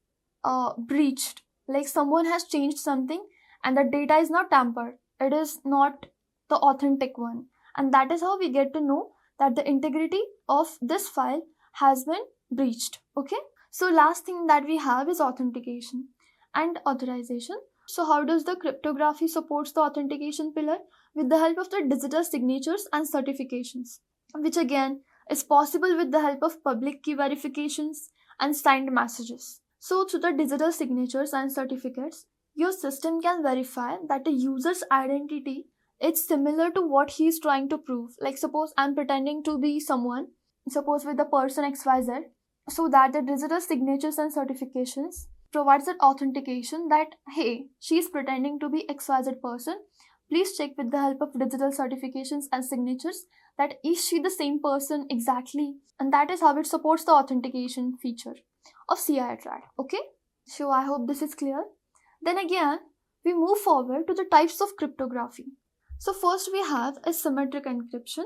Speaker 1: breached. Like someone has changed something and the data is not tampered. It is not the authentic one. And that is how we get to know that the integrity of this file has been breached. Okay. So last thing that we have is authentication and authorization. So how does the cryptography supports the authentication pillar? With the help of the digital signatures and certifications, which again is possible with the help of public key verifications and signed messages. So through the digital signatures and certificates, your system can verify that the user's identity is similar to what he is trying to prove. Like suppose I'm pretending to be someone, suppose with the person XYZ, so that the digital signatures and certifications provides that authentication that hey, she is pretending to be XYZ person. Please check with the help of digital certifications and signatures that is she the same person exactly, and that is how it supports the authentication feature of CI Triad. Okay, so I hope this is clear. Then again, we move forward to the types of cryptography. So first we have a symmetric encryption,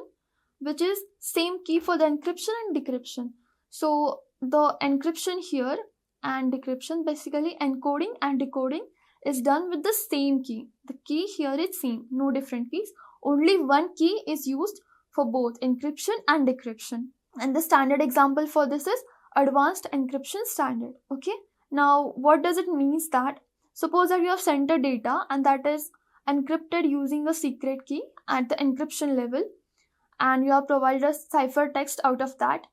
Speaker 1: which is same key for the encryption and decryption. So the encryption here and decryption, basically encoding and decoding, is done with the same key. The key here is same, no different keys. Only one key is used for both encryption and decryption. And the standard example for this is advanced encryption standard. Okay. Now, what does it mean that suppose that you have sent a data and that is encrypted using a secret key at the encryption level, and you have provided a ciphertext out of that.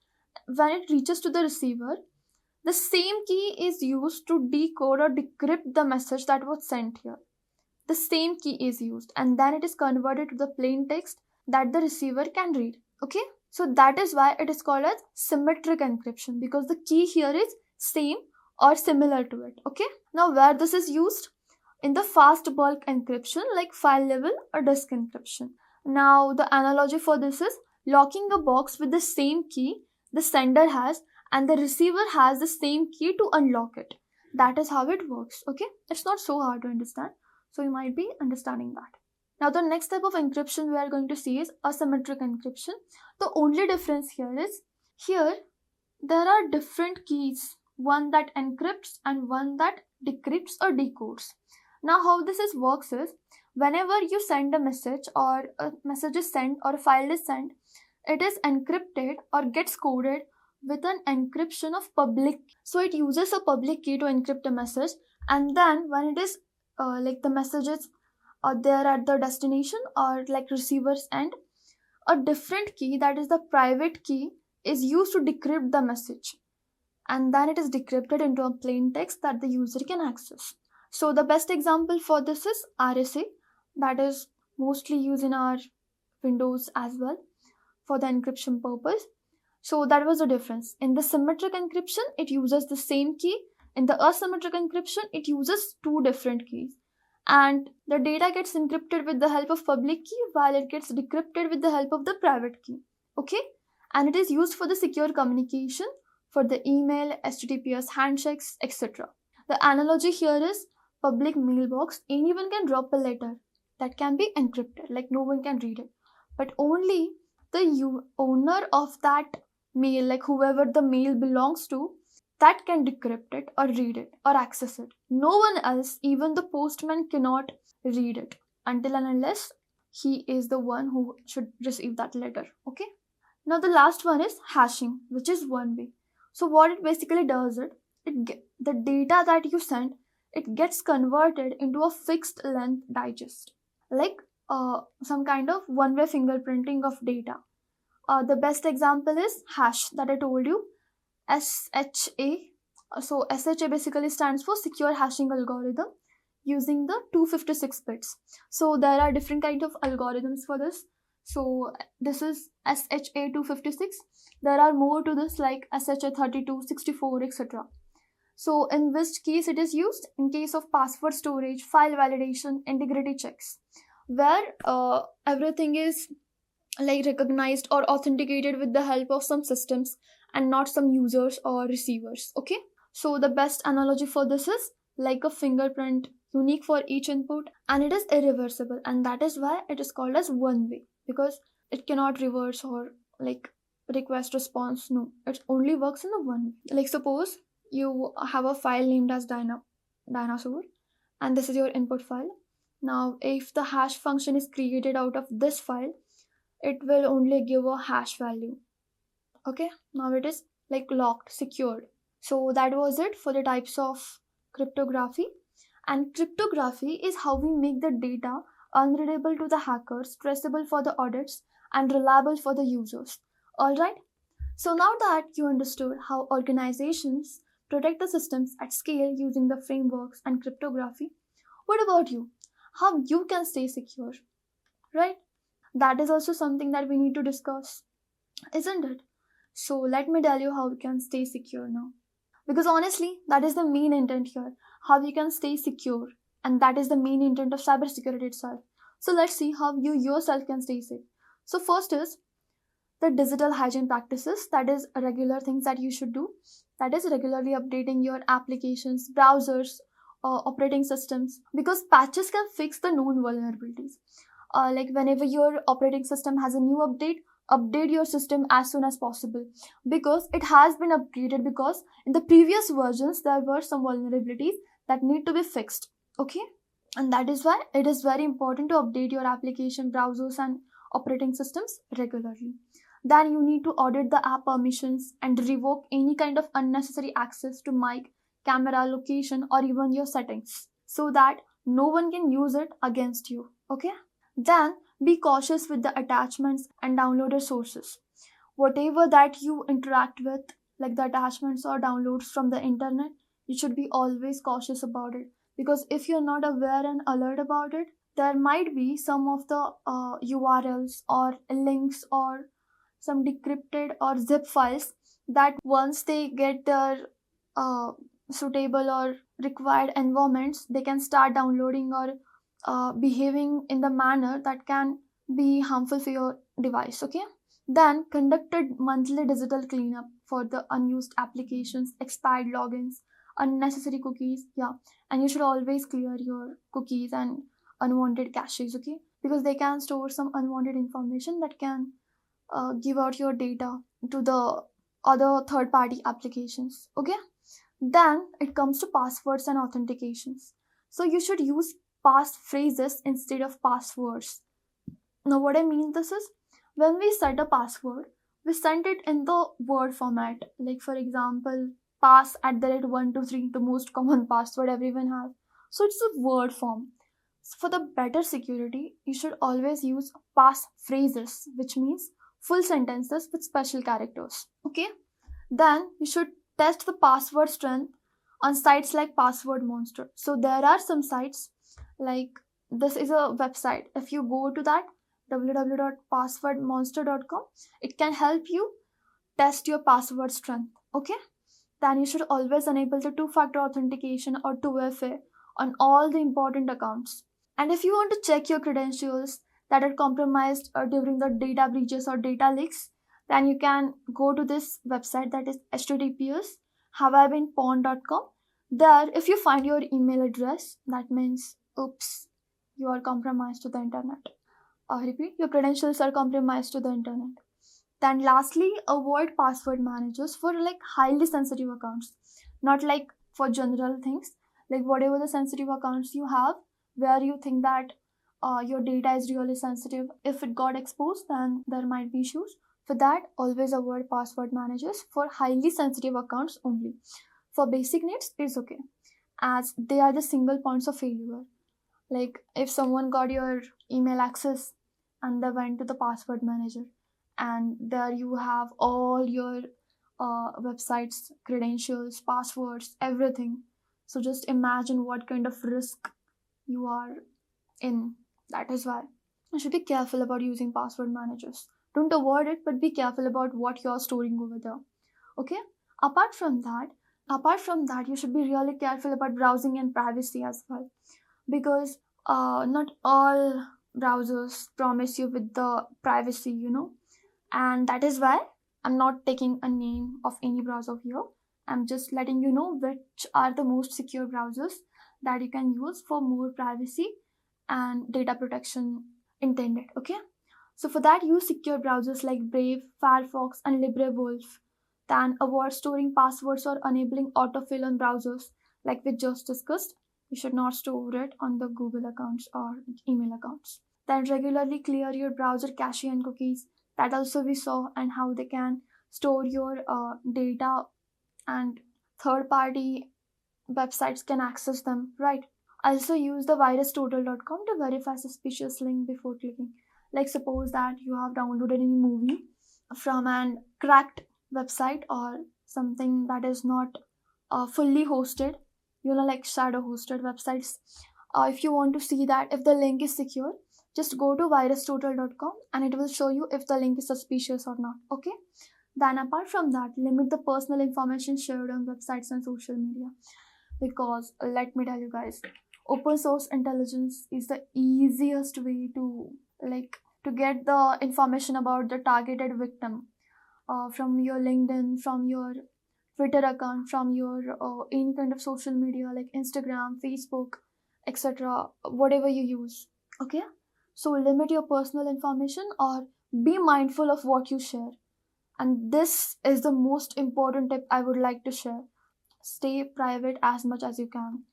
Speaker 1: When it reaches to the receiver, the same key is used to decode or decrypt the message that was sent here. The same key is used and then it is converted to the plain text that the receiver can read. Okay, so that is why it is called as symmetric encryption, because the key here is same or similar to it. Okay, now where this is used? In the fast bulk encryption like file level or disk encryption. Now the analogy for this is locking a box with the same key the sender has and the receiver has the same key to unlock it. That is how it works. Okay, it's not so hard to understand, so you might be understanding that. Now the next type of encryption we are going to see is asymmetric encryption. The only difference here is here there are different keys, one that encrypts and one that decrypts or decodes. Now how this works is whenever you send a message or a message is sent or a file is sent, it is encrypted or gets coded with an encryption of public. So it uses a public key to encrypt a message, and then when it is the messages are there at the destination or like receiver's end, a different key, that is the private key, is used to decrypt the message, and then it is decrypted into a plain text that the user can access. So the best example for this is RSA, that is mostly used in our Windows as well for the encryption purpose. So that was the difference. In the symmetric encryption, it uses the same key. In the asymmetric encryption, it uses two different keys. And the data gets encrypted with the help of public key while it gets decrypted with the help of the private key. Okay? And it is used for the secure communication, for the email, HTTPS handshakes, etc. The analogy here is public mailbox. Anyone can drop a letter that can be encrypted, like no one can read it. But only the owner of that mail, like whoever the mail belongs to, that can decrypt it or read it or access it. No one else, even the postman, cannot read it until and unless he is the one who should receive that letter. Okay? Now the last one is hashing, which is one way. So what it basically does, the data that you send, it gets converted into a fixed length digest, like some kind of one-way fingerprinting of data. The best example is hash that I told you, SHA. So SHA basically stands for secure hashing algorithm using the 256 bits. So there are different kinds of algorithms for this. So this is SHA 256. There are more to this like SHA 32, 64, etc. So in which case it is used? In case of password storage, file validation, integrity checks, where everything is like recognized or authenticated with the help of some systems and not some users or receivers. Okay, so the best analogy for this is like a fingerprint, unique for each input, and it is irreversible, and that is why it is called as one way, because it cannot reverse or like request response. No, it only works in the one way. Like suppose you have a file named as dinosaur, and this is your input file. Now if the hash function is created out of this file, it will only give a hash value. Okay, now it is like locked, secured. So that was it for the types of cryptography. And cryptography is how we make the data unreadable to the hackers, traceable for the audits, and reliable for the users. Alright, so now that you understood how organizations protect the systems at scale using the frameworks and cryptography, what about you? How you can stay secure, right? That is also something that we need to discuss, isn't it? So let me tell you how we can stay secure now. Because honestly, that is the main intent here, how you can stay secure. And that is the main intent of cybersecurity itself. So let's see how you yourself can stay safe. So first is the digital hygiene practices, that is regular things that you should do. That is regularly updating your applications, browsers, operating systems, because patches can fix the known vulnerabilities. Like whenever your operating system has a new update your system as soon as possible, because it has been upgraded, because in the previous versions there were some vulnerabilities that need to be fixed. Okay, and that is why it is very important to update your application, browsers, and operating systems regularly. Then you need to audit the app permissions and revoke any kind of unnecessary access to mic, camera, location, or even your settings, so that no one can use it against you. Okay, then be cautious with the attachments and downloaded sources. Whatever that you interact with, like the attachments or downloads from the internet, you should be always cautious about it, because if you're not aware and alert about it, there might be some of the URLs or links or some decrypted or zip files that once they get their suitable or required environments, they can start downloading or behaving in the manner that can be harmful for your device. Okay, then conducted monthly digital cleanup for the unused applications, expired logins, unnecessary cookies. Yeah, and you should always clear your cookies and unwanted caches. Okay, because they can store some unwanted information that can give out your data to the other third party applications. Okay, then it comes to passwords and authentications. So you should use passphrases instead of passwords. Now what I mean this is, when we set a password, we send it in the word format. Like for example, pass at the rate 123, the most common password everyone has. So it's a word form. So for the better security, you should always use pass phrases, which means full sentences with special characters. Okay? Then you should test the password strength on sites like Password Monster. So there are some sites like this is a website. If you go to that www.passwordmonster.com, it can help you test your password strength. Okay? Then you should always enable the two-factor authentication or 2FA on all the important accounts. And if you want to check your credentials that are compromised during the data breaches or data leaks, then you can go to this website, that is https haveibeenpawned.com. There, if you find your email address, that means oops, you are compromised to the internet. I repeat, your credentials are compromised to the internet. Then lastly, avoid password managers for like highly sensitive accounts, not like for general things, like whatever the sensitive accounts you have where you think that your data is really sensitive. If it got exposed, then there might be issues. For that, always avoid password managers for highly sensitive accounts only. For basic needs, it's okay, as they are the single points of failure. Like if someone got your email access and they went to the password manager, and there you have all your websites, credentials, passwords, everything. So just imagine what kind of risk you are in. That is why you should be careful about using password managers. Don't avoid it, but be careful about what you're storing over there. Okay? Apart from that, you should be really careful about browsing and privacy as well, because not all browsers promise you with the privacy, and that is why I'm not taking a name of any browser here. I'm just letting you know which are the most secure browsers that you can use for more privacy and data protection intended. Okay, so for that, use secure browsers like Brave, Firefox, and LibreWolf. Then avoid storing passwords or enabling autofill on browsers like we just discussed. You should not store it on the Google accounts or email accounts. Then regularly clear your browser cache and cookies. That also we saw, and how they can store your data, and third party websites can access them, right? Also use the virustotal.com to verify suspicious link before clicking. Like suppose that you have downloaded any movie from an cracked website or something that is not fully hosted, like shadow hosted websites. If you want to see that if the link is secure, just go to virustotal.com and it will show you if the link is suspicious or not. Okay, then apart from that, limit the personal information shared on websites and social media, because let me tell you guys, open source intelligence is the easiest way to get the information about the targeted victim, from your LinkedIn, from your Twitter account, from your any kind of social media like Instagram, Facebook, etc., whatever you use. Okay, so limit your personal information or be mindful of what you share. And this is the most important tip I would like to share: stay private as much as you can,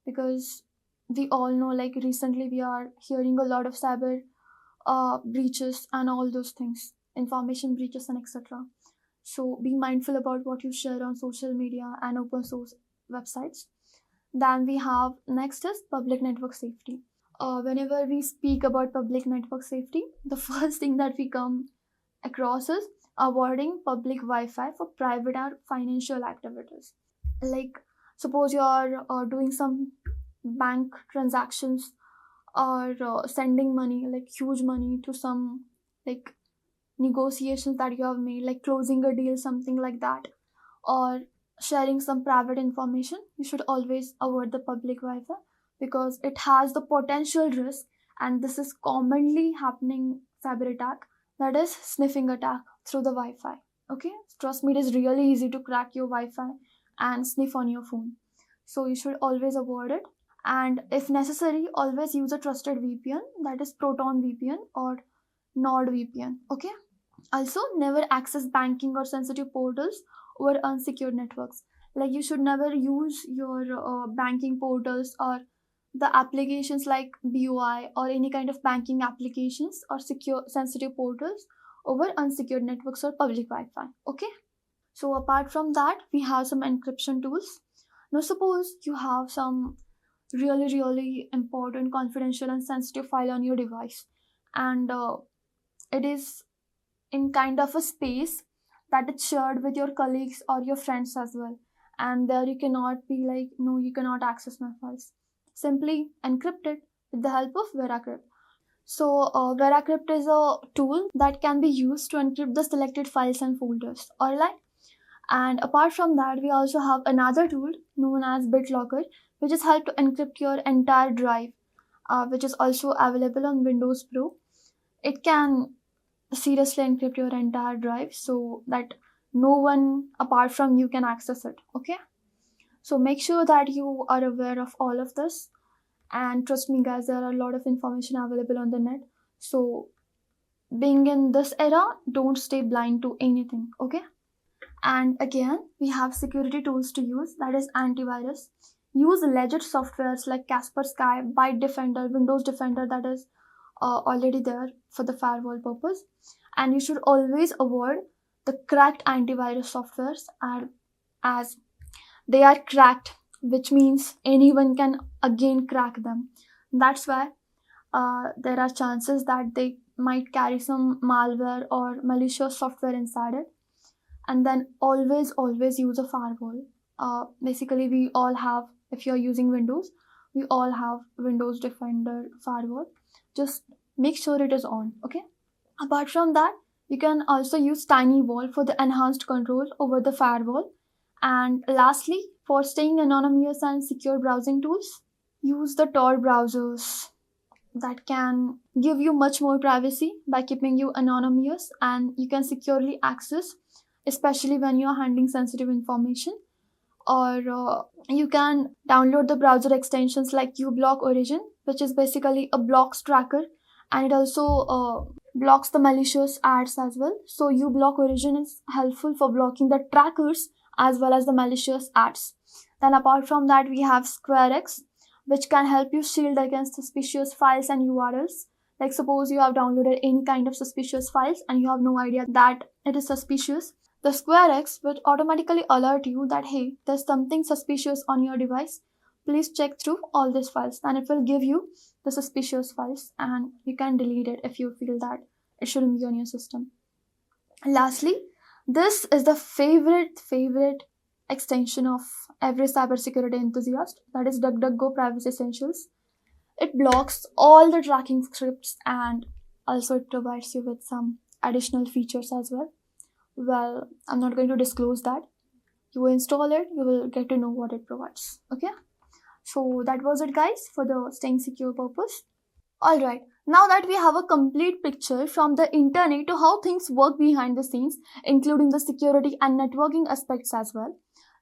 Speaker 1: because we all know, like recently we are hearing a lot of cyber breaches and all those things, information breaches and etc. So be mindful about what you share on social media and open source websites. Then we have next is public network safety. Whenever we speak about public network safety, the first thing that we come across is avoiding public Wi-Fi for private or financial activities. Like suppose you are doing some bank transactions, or sending money, like huge money to some like negotiations that you have made, like closing a deal, something like that, or sharing some private information, you should always avoid the public Wi-Fi, because it has the potential risk, and this is commonly happening cyber attack, that is sniffing attack through the Wi-Fi. Okay, trust me, it is really easy to crack your Wi-Fi and sniff on your phone, so you should always avoid it. And if necessary, always use a trusted VPN, that is Proton VPN or NordVPN. Okay, also never access banking or sensitive portals over unsecured networks. Like you should never use your banking portals or the applications like BOI or any kind of banking applications or secure sensitive portals over unsecured networks or public Wi-Fi. Okay. So apart from that, we have some encryption tools. Now suppose you have some really important, confidential and sensitive file on your device, and it is in kind of a space that is shared with your colleagues or your friends as well, and there you cannot be like, no, you cannot access my files. Simply encrypt it with the help of VeraCrypt. So VeraCrypt is a tool that can be used to encrypt the selected files and folders. Alright. And apart from that, we also have another tool known as BitLocker, which is help to encrypt your entire drive, which is also available on Windows Pro. It can seriously encrypt your entire drive so that no one apart from you can access it. Okay. So make sure that you are aware of all of this. And trust me, guys, there are a lot of information available on the net. So being in this era, don't stay blind to anything. Okay. And again, we have security tools to use, that is antivirus. Use legit softwares like Kaspersky, Byte Defender, Windows Defender, that is already there for the firewall purpose. And you should always avoid the cracked antivirus softwares as they are cracked, which means anyone can again crack them. That's why there are chances that they might carry some malware or malicious software inside it. And then always use a firewall. Basically, we all have, if you're using Windows, we all have Windows Defender firewall. Just make sure it is on. Okay. Apart from that, you can also use TinyWall for the enhanced control over the firewall. And lastly, for staying anonymous and secure browsing tools, use the Tor browsers that can give you much more privacy by keeping you anonymous, and you can securely access, especially when you are handling sensitive information. Or you can download the browser extensions like uBlock Origin, which is basically a blocks tracker, and it also blocks the malicious ads as well. So uBlock Origin is helpful for blocking the trackers as well as the malicious ads. Then apart from that, we have SquareX, which can help you shield against suspicious files and URLs. Like suppose you have downloaded any kind of suspicious files and you have no idea that it is suspicious. The SquareX will automatically alert you that, hey, there's something suspicious on your device. Please check through all these files, and it will give you the suspicious files, and you can delete it if you feel that it shouldn't be on your system. Lastly, this is the favorite extension of every cybersecurity enthusiast, that is DuckDuckGo Privacy Essentials. It blocks all the tracking scripts, and also it provides you with some additional features as well. Well, I'm not going to disclose that. You install it, you will get to know what it provides. Okay. So that was it, guys, for the staying secure purpose. Alright, now that we have a complete picture from the internet to how things work behind the scenes, including the security and networking aspects as well.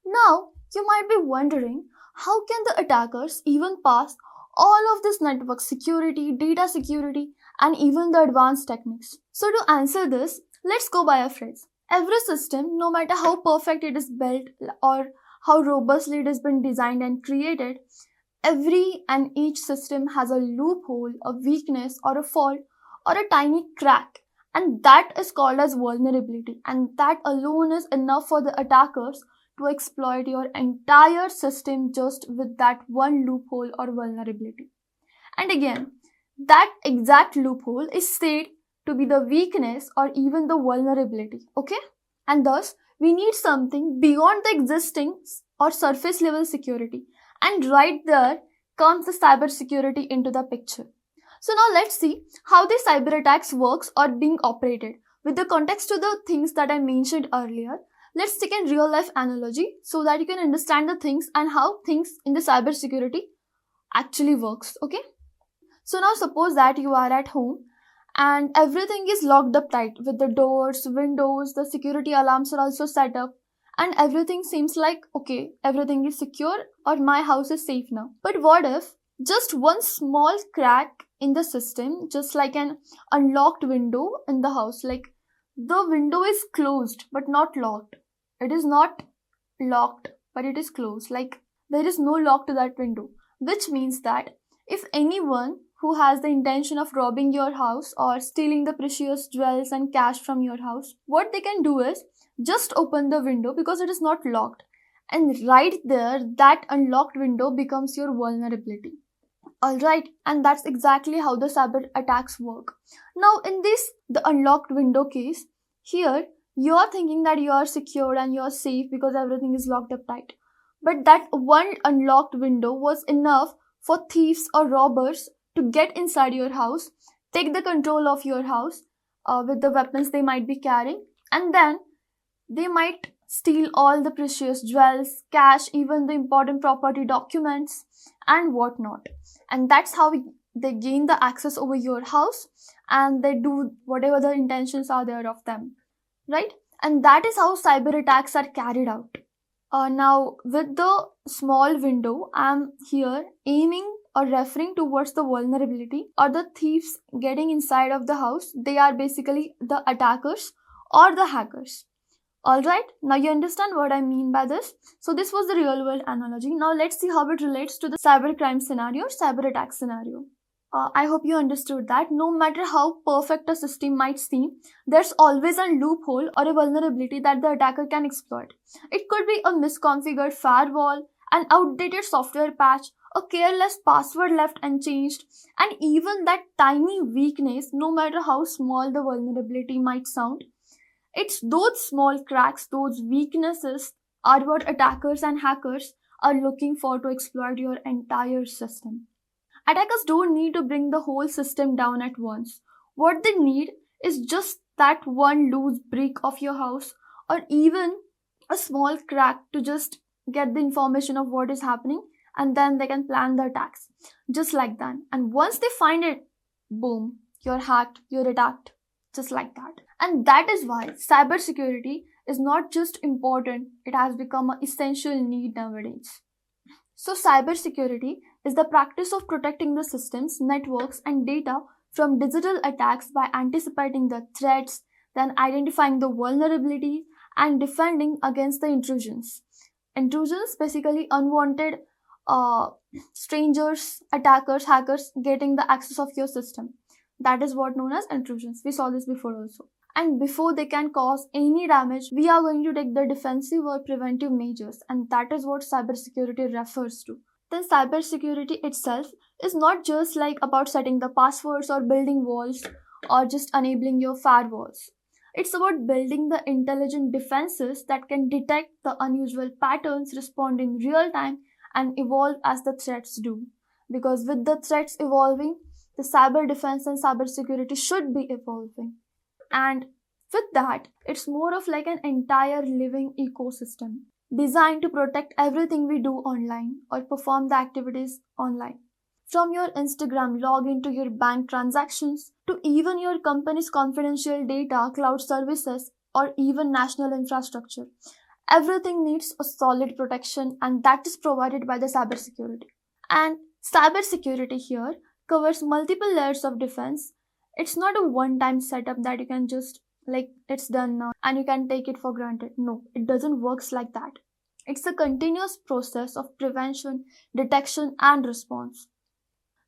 Speaker 1: Now, you might be wondering, how can the attackers even pass all of this network security, data security, and even the advanced techniques? So to answer this, let's go by a phrase. Every system, no matter how perfect it is built or how robustly it has been designed and created, every and each system has a loophole, a weakness, or a fault, or a tiny crack. And that is called as vulnerability. And that alone is enough for the attackers to exploit your entire system just with that one loophole or vulnerability. And again, that exact loophole is said to be the weakness or even the vulnerability. Okay? And thus, we need something beyond the existing or surface level security. And right there comes the cybersecurity into the picture. So now let's see how the cyber attacks works or being operated. With the context to the things that I mentioned earlier, let's take a real life analogy so that you can understand the things and how things in the cybersecurity actually works. Okay? So now suppose that you are at home and everything is locked up tight with the doors, windows, the security alarms are also set up, and everything seems like, okay, everything is secure or my house is safe now. But what if just one small crack in the system, just like an unlocked window in the house, like the window is closed but not locked. It is not locked but it is closed, like there is no lock to that window, which means that if anyone who has the intention of robbing your house or stealing the precious jewels and cash from your house, what they can do is just open the window because it is not locked. And right there, that unlocked window becomes your vulnerability. Alright, and that's exactly how the cyber attacks work. Now, in this, the unlocked window case, here you're thinking that you are secure and you're safe because everything is locked up tight. But that one unlocked window was enough for thieves or robbers to get inside your house, take the control of your house with the weapons they might be carrying, and then they might steal all the precious jewels, cash, even the important property documents, and whatnot. And that's how they gain the access over your house and they do whatever the intentions are there of them, right? And that is how cyber attacks are carried out. Now, with the small window, I'm here aiming or referring towards the vulnerability or the thieves getting inside of the house. They are basically the attackers or the hackers. Alright, now you understand what I mean by this. So this was the real world analogy. Now let's see how it relates to the cybercrime scenario, cyber attack scenario. I hope you understood that no matter how perfect a system might seem, there's always a loophole or a vulnerability that the attacker can exploit. It could be a misconfigured firewall, an outdated software patch, a careless password left unchanged, and even that tiny weakness, no matter how small the vulnerability might sound. It's those small cracks, those weaknesses are what attackers and hackers are looking for to exploit your entire system. Attackers don't need to bring the whole system down at once. What they need is just that one loose brick of your house or even a small crack to just get the information of what is happening, and then they can plan the attacks. Just like that. And once they find it, boom, you're hacked, you're attacked. Just like that. And that is why cybersecurity is not just important, it has become an essential need nowadays. So cybersecurity is the practice of protecting the systems, networks, and data from digital attacks by anticipating the threats, then identifying the vulnerabilities, and defending against the intrusions. Intrusions, basically unwanted strangers, attackers, hackers getting the access of your system. That is what known as intrusions. We saw this before also. And before they can cause any damage, we are going to take the defensive or preventive measures, and that is what cybersecurity refers to. Then cybersecurity itself is not just like about setting the passwords or building walls or just enabling your firewalls. It's about building the intelligent defenses that can detect the unusual patterns, respond in real time, and evolve as the threats do. Because with the threats evolving, the cyber defense and cybersecurity should be evolving. And with that, it's more of like an entire living ecosystem designed to protect everything we do online or perform the activities online. From your Instagram login to your bank transactions to even your company's confidential data, cloud services, or even national infrastructure. Everything needs a solid protection, and that is provided by the cybersecurity. And cybersecurity here covers multiple layers of defense. It's not a one-time setup that you can just like it's done now and you can take it for granted. No, it doesn't work like that. It's a continuous process of prevention, detection, and response.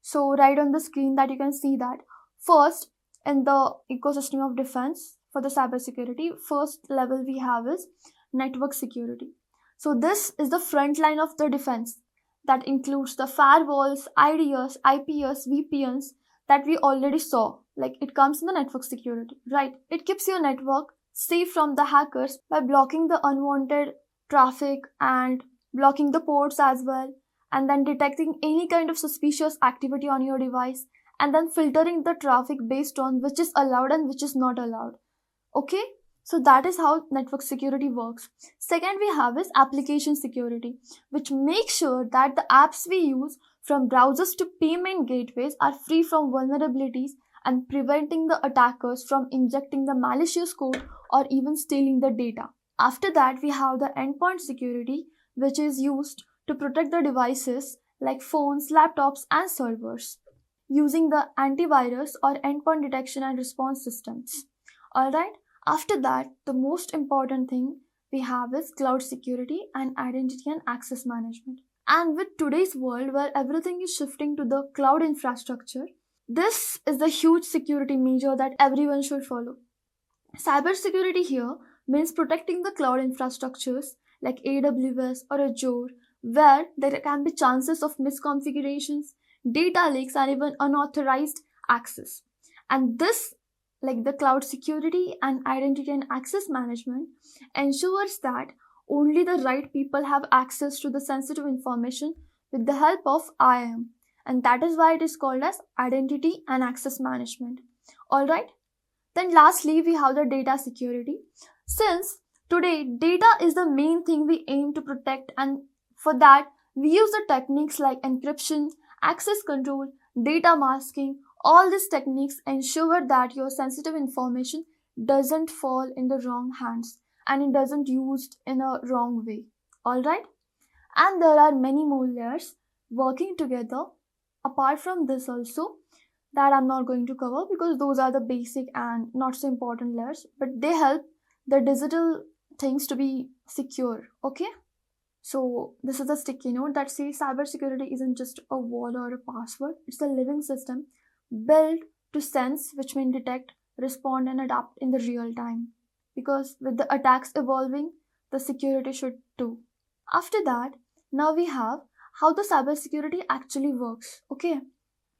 Speaker 1: So right on the screen that you can see that first in the ecosystem of defense for the cybersecurity, first level we have is network security. So this is the front line of the defense that includes the firewalls, IDS, IPS, VPNs that we already saw. Like it comes in the network security, right? It keeps your network safe from the hackers by blocking the unwanted traffic and blocking the ports as well, and then detecting any kind of suspicious activity on your device and then filtering the traffic based on which is allowed and which is not allowed. Okay, so that is how network security works. Second we have is application security, which makes sure that the apps we use from browsers to payment gateways are free from vulnerabilities and preventing the attackers from injecting the malicious code or even stealing the data. After that, we have the endpoint security, which is used to protect the devices like phones, laptops, and servers using the antivirus or endpoint detection and response systems. Alright, after that, the most important thing we have is cloud security and identity and access management. And with today's world where everything is shifting to the cloud infrastructure, This is the huge security measure that everyone should follow. Cybersecurity here means protecting the cloud infrastructures like AWS or Azure, where there can be chances of misconfigurations, data leaks, and even unauthorized access. And this, like the cloud security and identity and access management, ensures that only the right people have access to the sensitive information with the help of IAM. And that is why it is called as identity and access management. Alright? Then lastly, we have the data security. Since today data is the main thing we aim to protect, and for that we use the techniques like encryption, access control, data masking. All these techniques ensure that your sensitive information doesn't fall in the wrong hands and it doesn't used in a wrong way. Alright? And there are many more layers working together apart from this also that I'm not going to cover because those are the basic and not so important layers, but they help the digital things to be secure. Okay, so this is a sticky note that says cybersecurity isn't just a wall or a password, it's a living system built to sense, which means detect, respond, and adapt in the real time. Because with the attacks evolving, the security should too. After that, now we have how the cybersecurity actually works. Okay,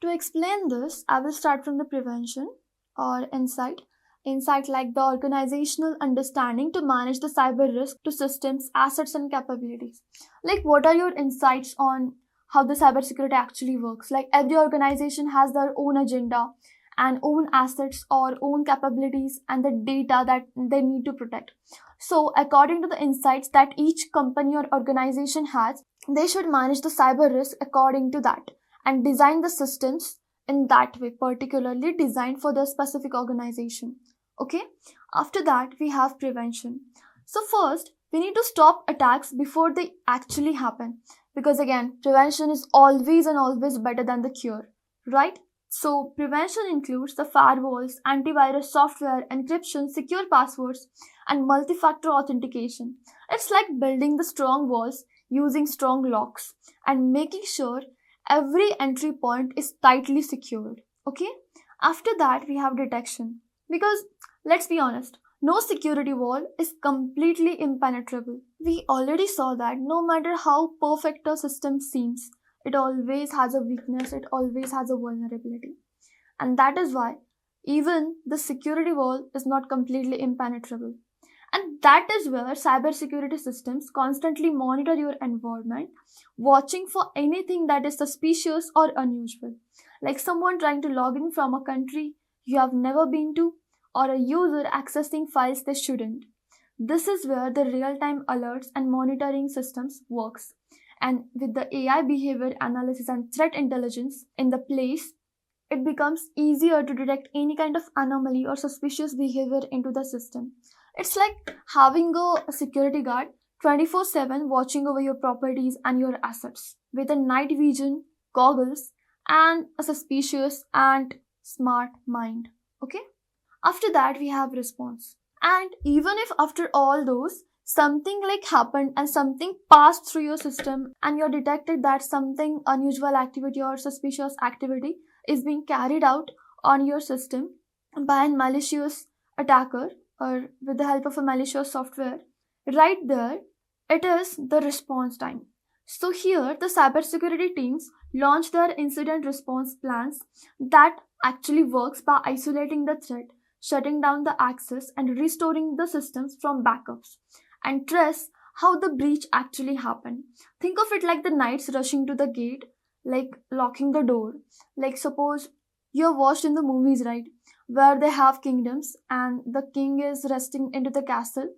Speaker 1: to explain this, I will start from the prevention or insight. Insight like the organizational understanding to manage the cyber risk to systems, assets, and capabilities. Like, what are your insights on how the cybersecurity actually works? Like, every organization has their own agenda and own assets or own capabilities and the data that they need to protect. So, according to the insights that each company or organization has, they should manage the cyber risk according to that and design the systems in that way, particularly designed for the specific organization. Okay, after that, we have prevention. So, first, we need to stop attacks before they actually happen because, again, prevention is always and always better than the cure, right? So, prevention includes the firewalls, antivirus software, encryption, secure passwords, and multi factor authentication. It's like building the strong walls using strong locks and making sure every entry point is tightly secured. Okay, after that, we have detection because let's be honest, no security wall is completely impenetrable. We already saw that no matter how perfect a system seems, it always has a weakness, it always has a vulnerability. And that is why even the security wall is not completely impenetrable. And that is where cybersecurity systems constantly monitor your environment, watching for anything that is suspicious or unusual, like someone trying to log in from a country you have never been to, or a user accessing files they shouldn't. This is where the real-time alerts and monitoring systems works. And with the AI behavior analysis and threat intelligence in the place, it becomes easier to detect any kind of anomaly or suspicious behavior into the system. It's like having a security guard 24/7 watching over your properties and your assets with a night vision, goggles, and a suspicious and smart mind. Okay? After that, we have response. And even if after all those, something like happened and something passed through your system and you detected that something unusual activity or suspicious activity is being carried out on your system by a malicious attacker or with the help of a malicious software, right there, it is the response time. So here, the cybersecurity teams launch their incident response plans that actually works by isolating the threat, shutting down the access, and restoring the systems from backups, and trace how the breach actually happened. Think of it like the knights rushing to the gate, like locking the door. Like, suppose you've watched in the movies, right? Where they have kingdoms and the king is resting into the castle,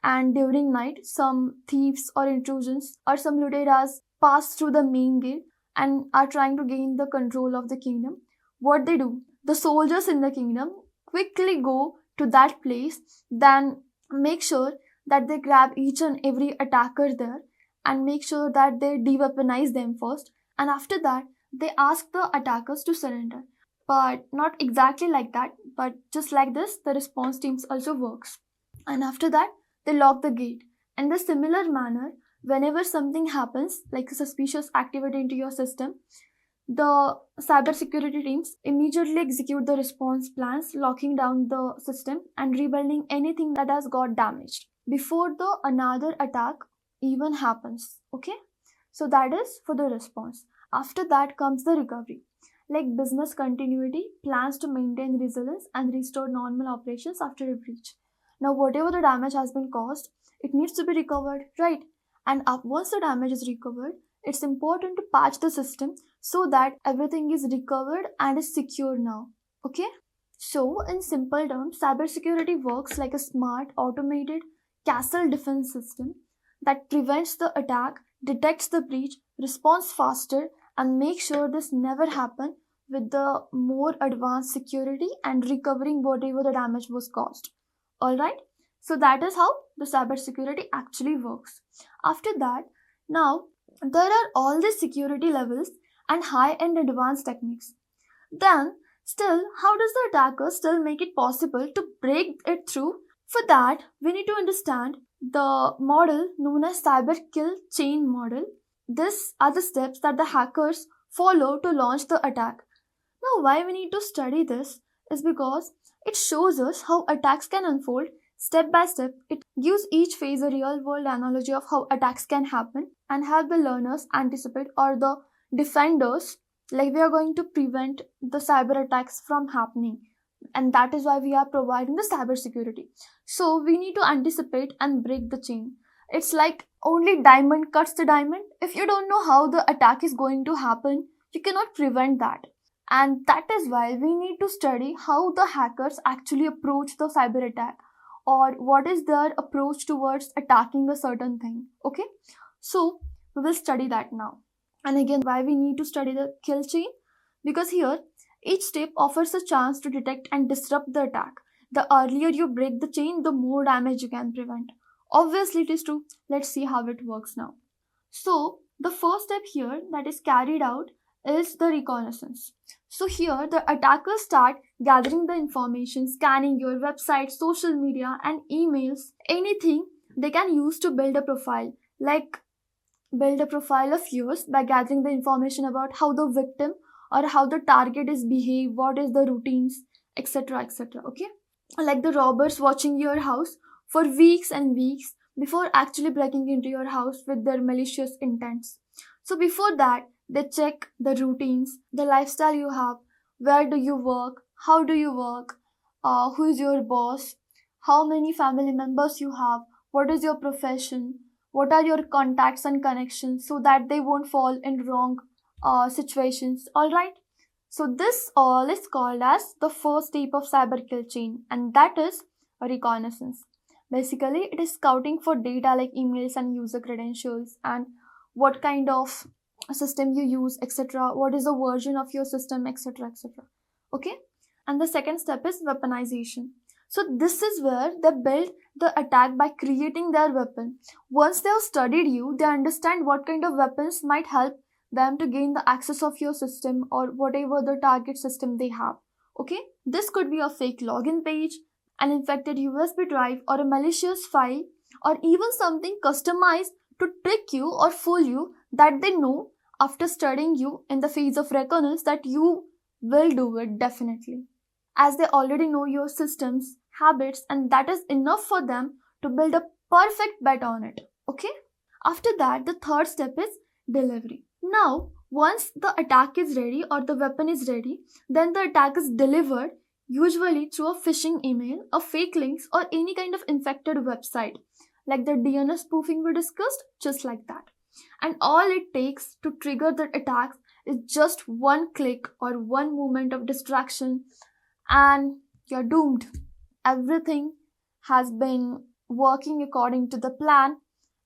Speaker 1: and during night, some thieves or intrusions or some luteras pass through the main gate and are trying to gain the control of the kingdom. What they do? The soldiers in the kingdom quickly go to that place, then make sure that they grab each and every attacker there and make sure that they de-weaponize them first, and after that they ask the attackers to surrender. But not exactly like that, but just like this the response teams also works. And after that they lock the gate. In the similar manner, whenever something happens like a suspicious activity into your system, the cybersecurity teams immediately execute the response plans, locking down the system and rebuilding anything that has got damaged before the another attack even happens. Okay, so that is for the response. After that comes the recovery, like business continuity, plans to maintain resilience and restore normal operations after a breach. Now, whatever the damage has been caused, it needs to be recovered, right? And once the damage is recovered, it's important to patch the system so that everything is recovered and is secure now. Okay? So, in simple terms, cybersecurity works like a smart, automated castle defense system that prevents the attack, detects the breach, responds faster, and makes sure this never happen with the more advanced security and recovering whatever the damage was caused. Alright? So that is how the cybersecurity actually works. After that, now there are all the security levels and high-end advanced techniques. Then, still, how does the attacker still make it possible to break it through? For that, we need to understand the model known as cyber kill chain model. These are the steps that the hackers follow to launch the attack. Now, why we need to study this is because it shows us how attacks can unfold step by step. It gives each phase a real world analogy of how attacks can happen and help the learners anticipate, or the defenders, like we are going to prevent the cyber attacks from happening. And that is why we are providing the cyber security. So we need to anticipate and break the chain. It's like only diamond cuts the diamond. If you don't know how the attack is going to happen, you cannot prevent that. And that is why we need to study how the hackers actually approach the cyber attack, or what is their approach towards attacking a certain thing. Okay, so we will study that now. And again, why we need to study the kill chain? Because here each step offers a chance to detect and disrupt the attack. The earlier you break the chain, the more damage you can prevent. Obviously it is true. Let's see how it works now. So the first step here that is carried out is the reconnaissance. So here the attackers start gathering the information, scanning your website, social media and emails, anything they can use to build a profile, like build a profile of yours by gathering the information about how the victim or how the target is behave, what is the routines, etc, etc. Okay, like the robbers watching your house for weeks and weeks before actually breaking into your house with their malicious intents. So before that, they check the routines, the lifestyle you have, where do you work, how do you work, who is your boss, how many family members you have, what is your profession, what are your contacts and connections, so that they won't fall in wrong situations. All right, so this all is called as the first step of cyber kill chain, and that is a reconnaissance. Basically, it is scouting for data like emails and user credentials and what kind of system you use, etc. What is the version of your system, etc., etc. Okay, and the second step is weaponization. So this is where they build the attack by creating their weapon. Once they have studied you, they understand what kind of weapons might help them to gain the access of your system or whatever the target system they have. Okay, this could be a fake login page, an infected USB drive, or a malicious file, or even something customized to trick you or fool you, that they know after studying you in the phase of reconnaissance that you will do it definitely, as they already know your systems, habits, and that is enough for them to build a perfect bet on it. Okay, after that, the third step is delivery. Now, once the attack is ready or the weapon is ready, then the attack is delivered, usually through a phishing email, a fake links, or any kind of infected website, like the DNS spoofing we discussed, just like that. And all it takes to trigger the attack is just one click or one moment of distraction, and you're doomed. Everything has been working according to the plan,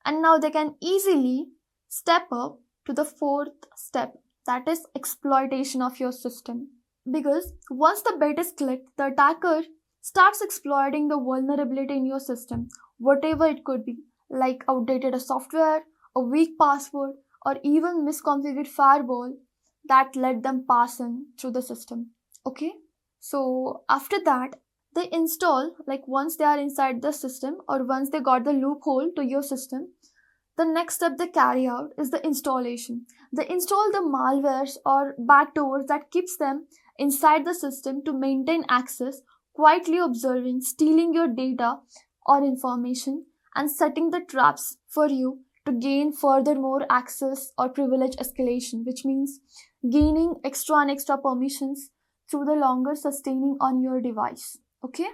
Speaker 1: and now they can easily step up to the fourth step, that is exploitation of your system. Because once the bait is clicked, the attacker starts exploiting the vulnerability in your system, whatever it could be, like outdated software, a weak password, or even misconfigured firewall that let them pass in through the system. Okay, so after that, they install, like once they are inside the system or once they got the loophole to your system, The next step they carry out is the installation. They install the malwares or backdoors that keeps them inside the system to maintain access, quietly observing, stealing your data or information, and setting the traps for you to gain furthermore access or privilege escalation, which means gaining extra and extra permissions through the longer sustaining on your device. Okay?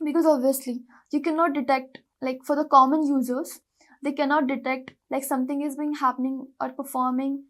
Speaker 1: Because obviously you cannot detect, like for the common users, they cannot detect like something is being happening or performing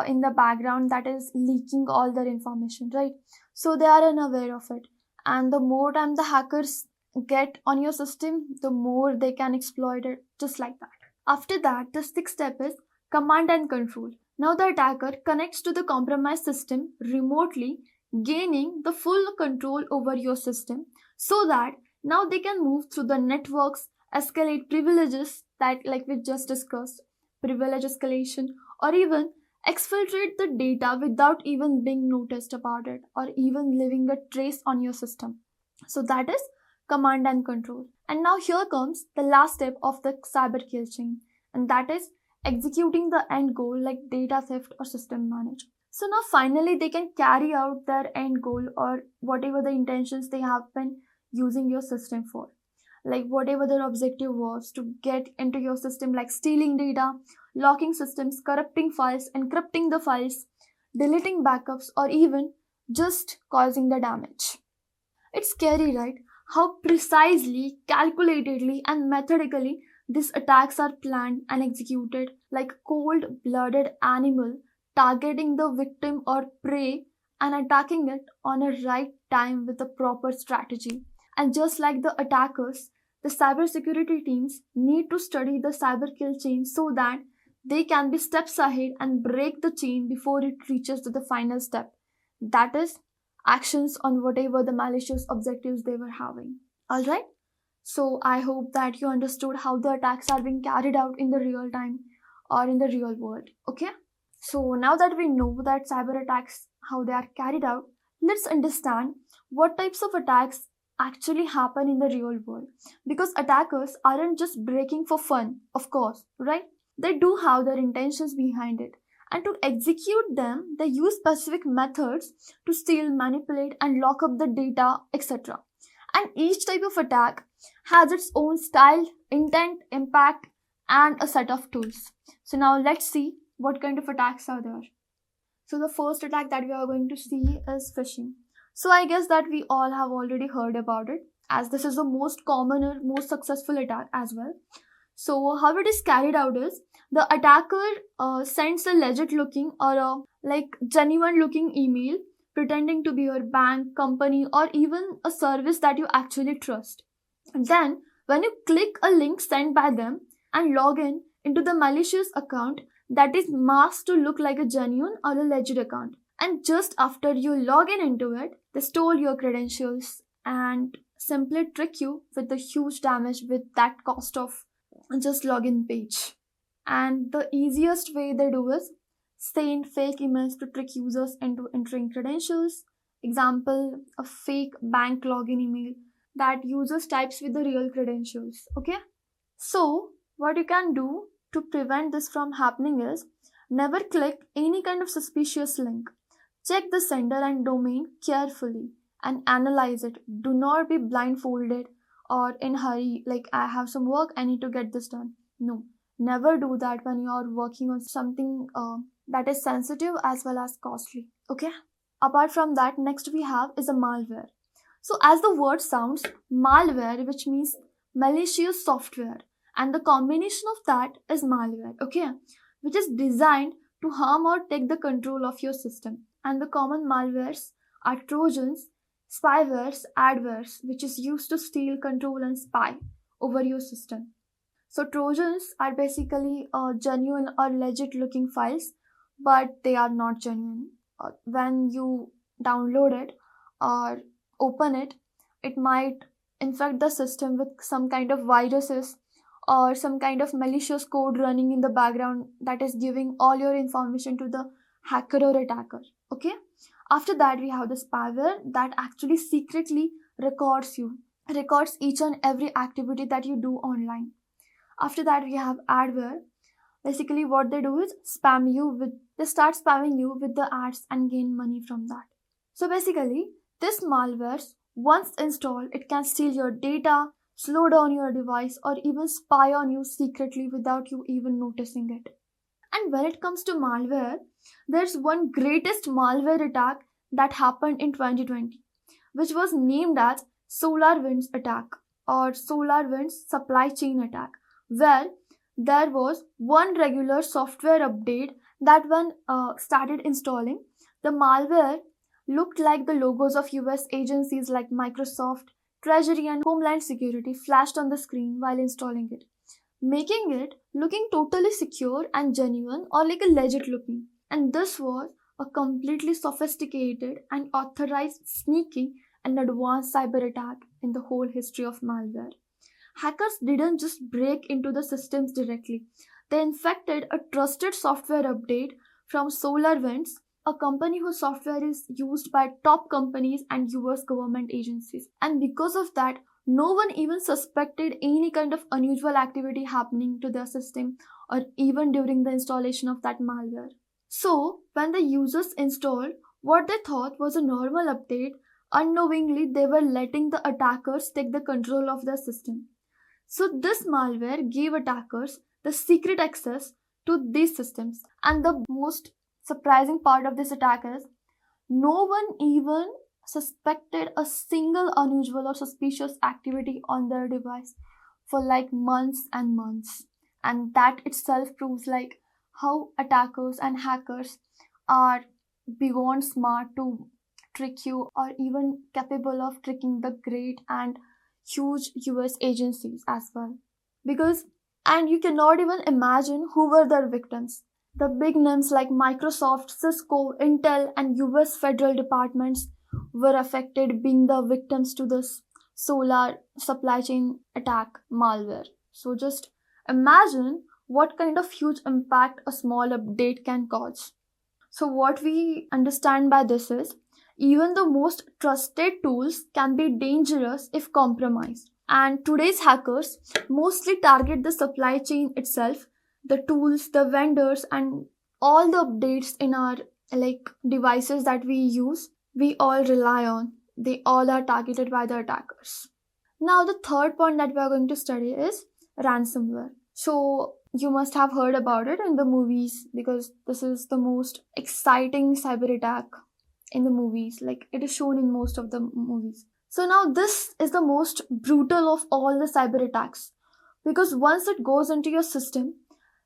Speaker 1: in the background that is leaking all their information, right? So they are unaware of it, and the more time the hackers get on your system, the more they can exploit it, just like that. After that, the sixth step is command and control. Now the attacker connects to the compromised system remotely, gaining the full control over your system, so that now they can move through the networks, escalate privileges that like we just discussed, privilege escalation, or even exfiltrate the data without even being noticed about it or even leaving a trace on your system. So that is command and control. And now here comes the last step of the cyber kill chain, and that is executing the end goal like data theft or system management. So now finally they can carry out their end goal or whatever the intentions they have been using your system for. Like whatever their objective was to get into your system, like stealing data, locking systems, corrupting files, encrypting the files, deleting backups, or even just causing the damage. It's scary, right? How precisely, calculatedly, and methodically these attacks are planned and executed like cold blooded animal targeting the victim or prey and attacking it on a right time with a proper strategy. And just like the attackers, the cybersecurity teams need to study the cyber kill chain so that they can be steps ahead and break the chain before it reaches to the final step. That is actions on whatever the malicious objectives they were having. Alright? So I hope that you understood how the attacks are being carried out in the real time or in the real world. Okay? So now that we know that cyber attacks, how they are carried out, let's understand what types of attacks actually happen in the real world. Because attackers aren't just breaking for fun, of course, right? They do have their intentions behind it. And to execute them, they use specific methods to steal, manipulate, and lock up the data, etc. And each type of attack has its own style, intent, impact, and a set of tools. So now let's see what kind of attacks are there. So the first attack that we are going to see is phishing. So I guess that we all have already heard about it, as this is the most common or most successful attack as well. So how it is carried out is the attacker sends a legit looking or a like genuine looking email pretending to be your bank, company, or even a service that you actually trust. Then when you click a link sent by them and log in into the malicious account, that is masked to look like a genuine or a legit account. And just after you log in into it, they stole your credentials and simply trick you with the huge damage with that cost of just login page. And the easiest way they do is send fake emails to trick users into entering credentials. Example, a fake bank login email that users types with the real credentials. Okay? So what you can do to prevent this from happening is never click any kind of suspicious link. Check the sender and domain carefully and analyze it. Do not be blindfolded or in hurry, like I have some work, I need to get this done. No, never do that when you are working on something that is sensitive as well as costly. Okay? Apart from that, next we have is a malware. So as the word sounds, malware, which means malicious software, and the combination of that is malware, okay, which is designed to harm or take the control of your system. And the common malwares are trojans, spywares, adwares, which is used to steal, control, and spy over your system. So trojans are basically genuine or legit looking files, but they are not genuine. When you download it or open it, it might infect the system with some kind of viruses or some kind of malicious code running in the background that is giving all your information to the hacker or attacker. Okay? After that, we have the spyware that actually secretly records each and every activity that you do online. After that, we have adware, Basically, what they do is they start spamming you with the ads and gain money from that. So basically, this malware, once installed, it can steal your data, slow down your device, or even spy on you secretly without you even noticing it. And when it comes to malware, there's one greatest malware attack that happened in 2020, which was named as SolarWinds attack or SolarWinds supply chain attack, where there was one regular software update that when started installing, the malware looked like the logos of US agencies like Microsoft, Treasury, and Homeland Security flashed on the screen while installing it, making it looking totally secure and genuine or like a legit looking. And this was a completely sophisticated and authorized sneaky and advanced cyber attack in the whole history of malware. Hackers didn't just break into the systems directly. They infected a trusted software update from SolarWinds, a company whose software is used by top companies and US government agencies. And because of that, no one even suspected any kind of unusual activity happening to their system or even during the installation of that malware. So, when the users installed what they thought was a normal update, unknowingly they were letting the attackers take the control of their system. So, this malware gave attackers the secret access to these systems. And the most surprising part of this attack is no one even suspected a single unusual or suspicious activity on their device for like months and months. And that itself proves like how attackers and hackers are beyond smart to trick you or even capable of tricking the great and huge US agencies as well. Because, and you cannot even imagine who were their victims. The big names like Microsoft, Cisco, Intel, and US federal departments were affected, being the victims to this solar supply chain attack malware. So just imagine what kind of huge impact a small update can cause. So, what we understand by this is even the most trusted tools can be dangerous if compromised. And today's hackers mostly target the supply chain itself, the tools, the vendors, and all the updates in our like devices that we use, we all rely on. They all are targeted by the attackers. Now, the third point that we are going to study is ransomware. So, you must have heard about it in the movies because this is the most exciting cyber attack in the movies. Like, it is shown in most of the movies. So, now this is the most brutal of all the cyber attacks because once it goes into your system,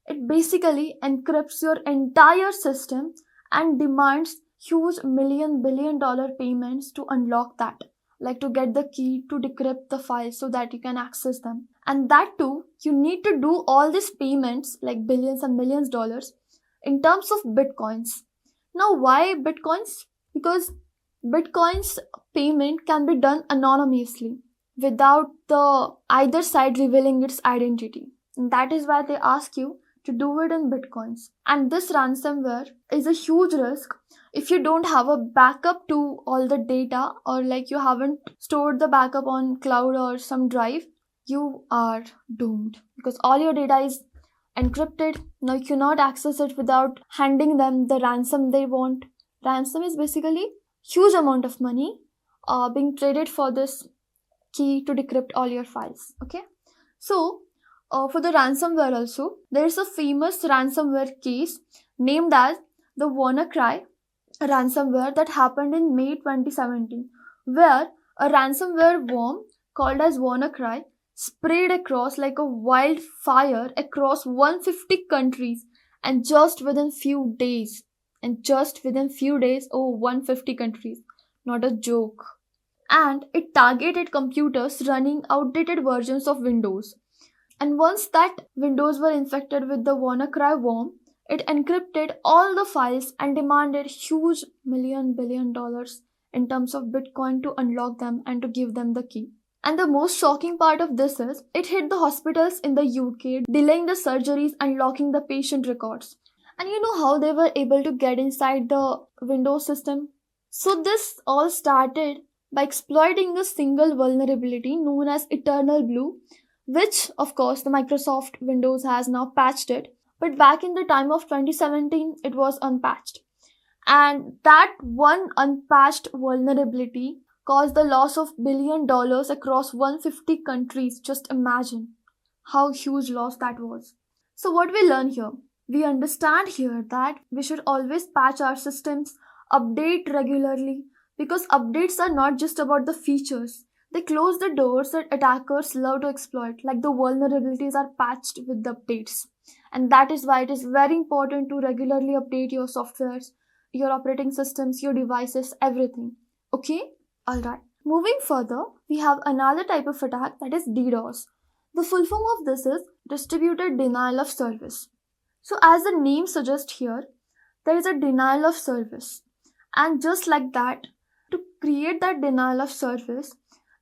Speaker 1: it basically encrypts your entire system and demands huge billion-dollar payments to unlock that, like to get the key to decrypt the files so that you can access them. And that too, you need to do all these payments, like billions and millions dollars, in terms of bitcoins. Now, why bitcoins? Because bitcoins payment can be done anonymously without the either side revealing its identity. And that is why they ask you to do it in bitcoins. And this ransomware is a huge risk if you don't have a backup to all the data or like you haven't stored the backup on cloud or some drive. You are doomed because all your data is encrypted. Now you cannot access it without handing them the ransom they want. Ransom is basically huge amount of money being traded for this key to decrypt all your files. Okay, so for the ransomware also, there is a famous ransomware case named as the WannaCry ransomware that happened in May 2017, where a ransomware worm called as WannaCry sprayed across like a wildfire across 150 countries and just within few days. Oh, 150 countries. Not a joke. And it targeted computers running outdated versions of Windows. And once that Windows were infected with the WannaCry worm, it encrypted all the files and demanded huge billion dollars in terms of Bitcoin to unlock them and to give them the key. And the most shocking part of this is it hit the hospitals in the UK, delaying the surgeries and locking the patient records. And you know how they were able to get inside the Windows system? So this all started by exploiting a single vulnerability known as Eternal Blue, which of course the Microsoft Windows has now patched it. But back in the time of 2017, it was unpatched. And that one unpatched vulnerability caused the loss of $1 billion across 150 countries. Just imagine how huge loss that was. So what we learn here? We understand here that we should always patch our systems, update regularly, because updates are not just about the features. They close the doors that attackers love to exploit, like the vulnerabilities are patched with the updates. And that is why it is very important to regularly update your softwares, your operating systems, your devices, everything. Okay? Alright. Moving further, we have another type of attack, that is DDoS. The full form of this is distributed denial of service. So, as the name suggests here, there is a denial of service. And just like that, to create that denial of service,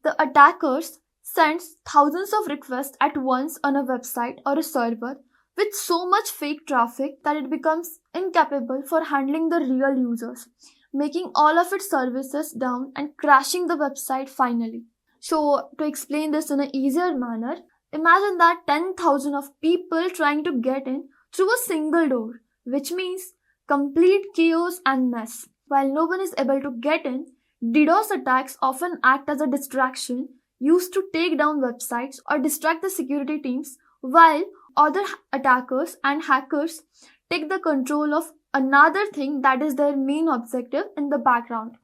Speaker 1: the attackers sends thousands of requests at once on a website or a server with so much fake traffic that it becomes incapable for handling the real users, making all of its services down and crashing the website finally. So, to explain this in an easier manner, imagine that 10,000 of people trying to get in through a single door, which means complete chaos and mess. While no one is able to get in, DDoS attacks often act as a distraction used to take down websites or distract the security teams, while other attackers and hackers take the control of another thing that is their main objective in the background.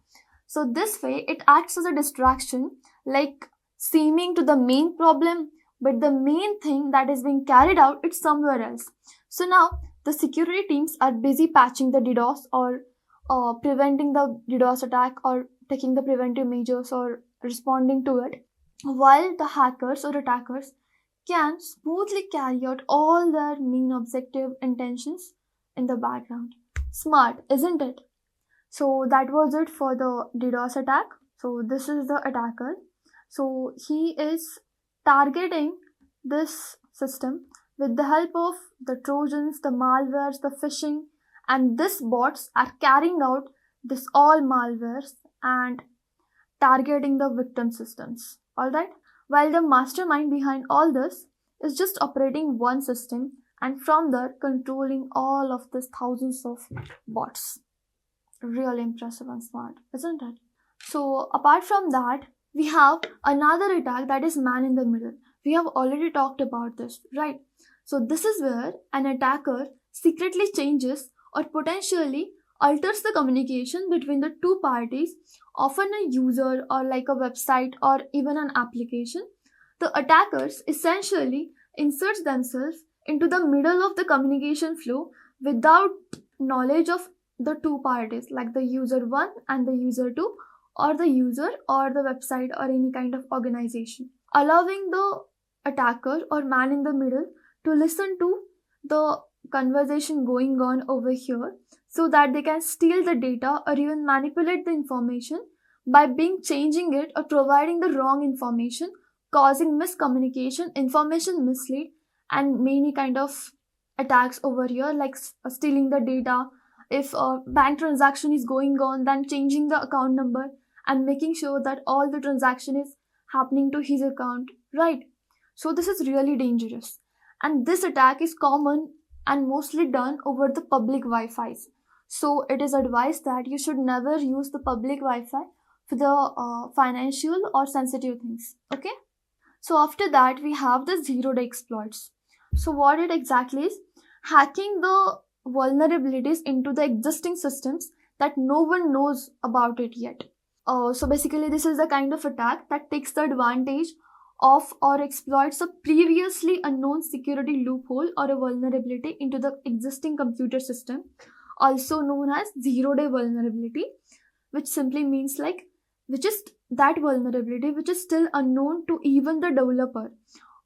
Speaker 1: So, this way, it acts as a distraction, like seeming to the main problem, but the main thing that is being carried out is somewhere else. So now the security teams are busy patching the DDoS or preventing the DDoS attack or taking the preventive measures or responding to it, while the hackers or attackers can smoothly carry out all their main objective intentions in the background. Smart, isn't it? So that was it for the DDoS attack. So this is the attacker. So he is targeting this system with the help of the Trojans, the malwares, the phishing, and these bots are carrying out this all malwares and targeting the victim systems. Alright? While the mastermind behind all this is just operating one system and from there controlling all of these thousands of bots. Really impressive and smart, isn't it? So, apart from that, we have another attack, that is man in the middle. We have already talked about this, right? So, this is where an attacker secretly changes or potentially alters the communication between the two parties, often a user or like a website or even an application. The attackers essentially insert themselves into the middle of the communication flow without knowledge of the two parties, like the user 1 and the user 2, or the user or the website or any kind of organization, allowing the attacker or man in the middle to listen to the conversation going on over here so that they can steal the data or even manipulate the information by being changing it or providing the wrong information, causing miscommunication, information mislead, and many kind of attacks over here, like stealing the data. If a bank transaction is going on, then changing the account number and making sure that all the transaction is happening to his account, right? So this is really dangerous, and this attack is common and mostly done over the public Wi-Fi's. So it is advised that you should never use the public Wi-Fi for the financial or sensitive things. Okay. So after that, we have the zero-day exploits. So what it exactly is? Hacking the vulnerabilities into the existing systems that no one knows about it yet. So basically, this is the kind of attack that takes the advantage of or exploits a previously unknown security loophole or a vulnerability into the existing computer system, also known as zero-day vulnerability, which simply means like which is that vulnerability which is still unknown to even the developer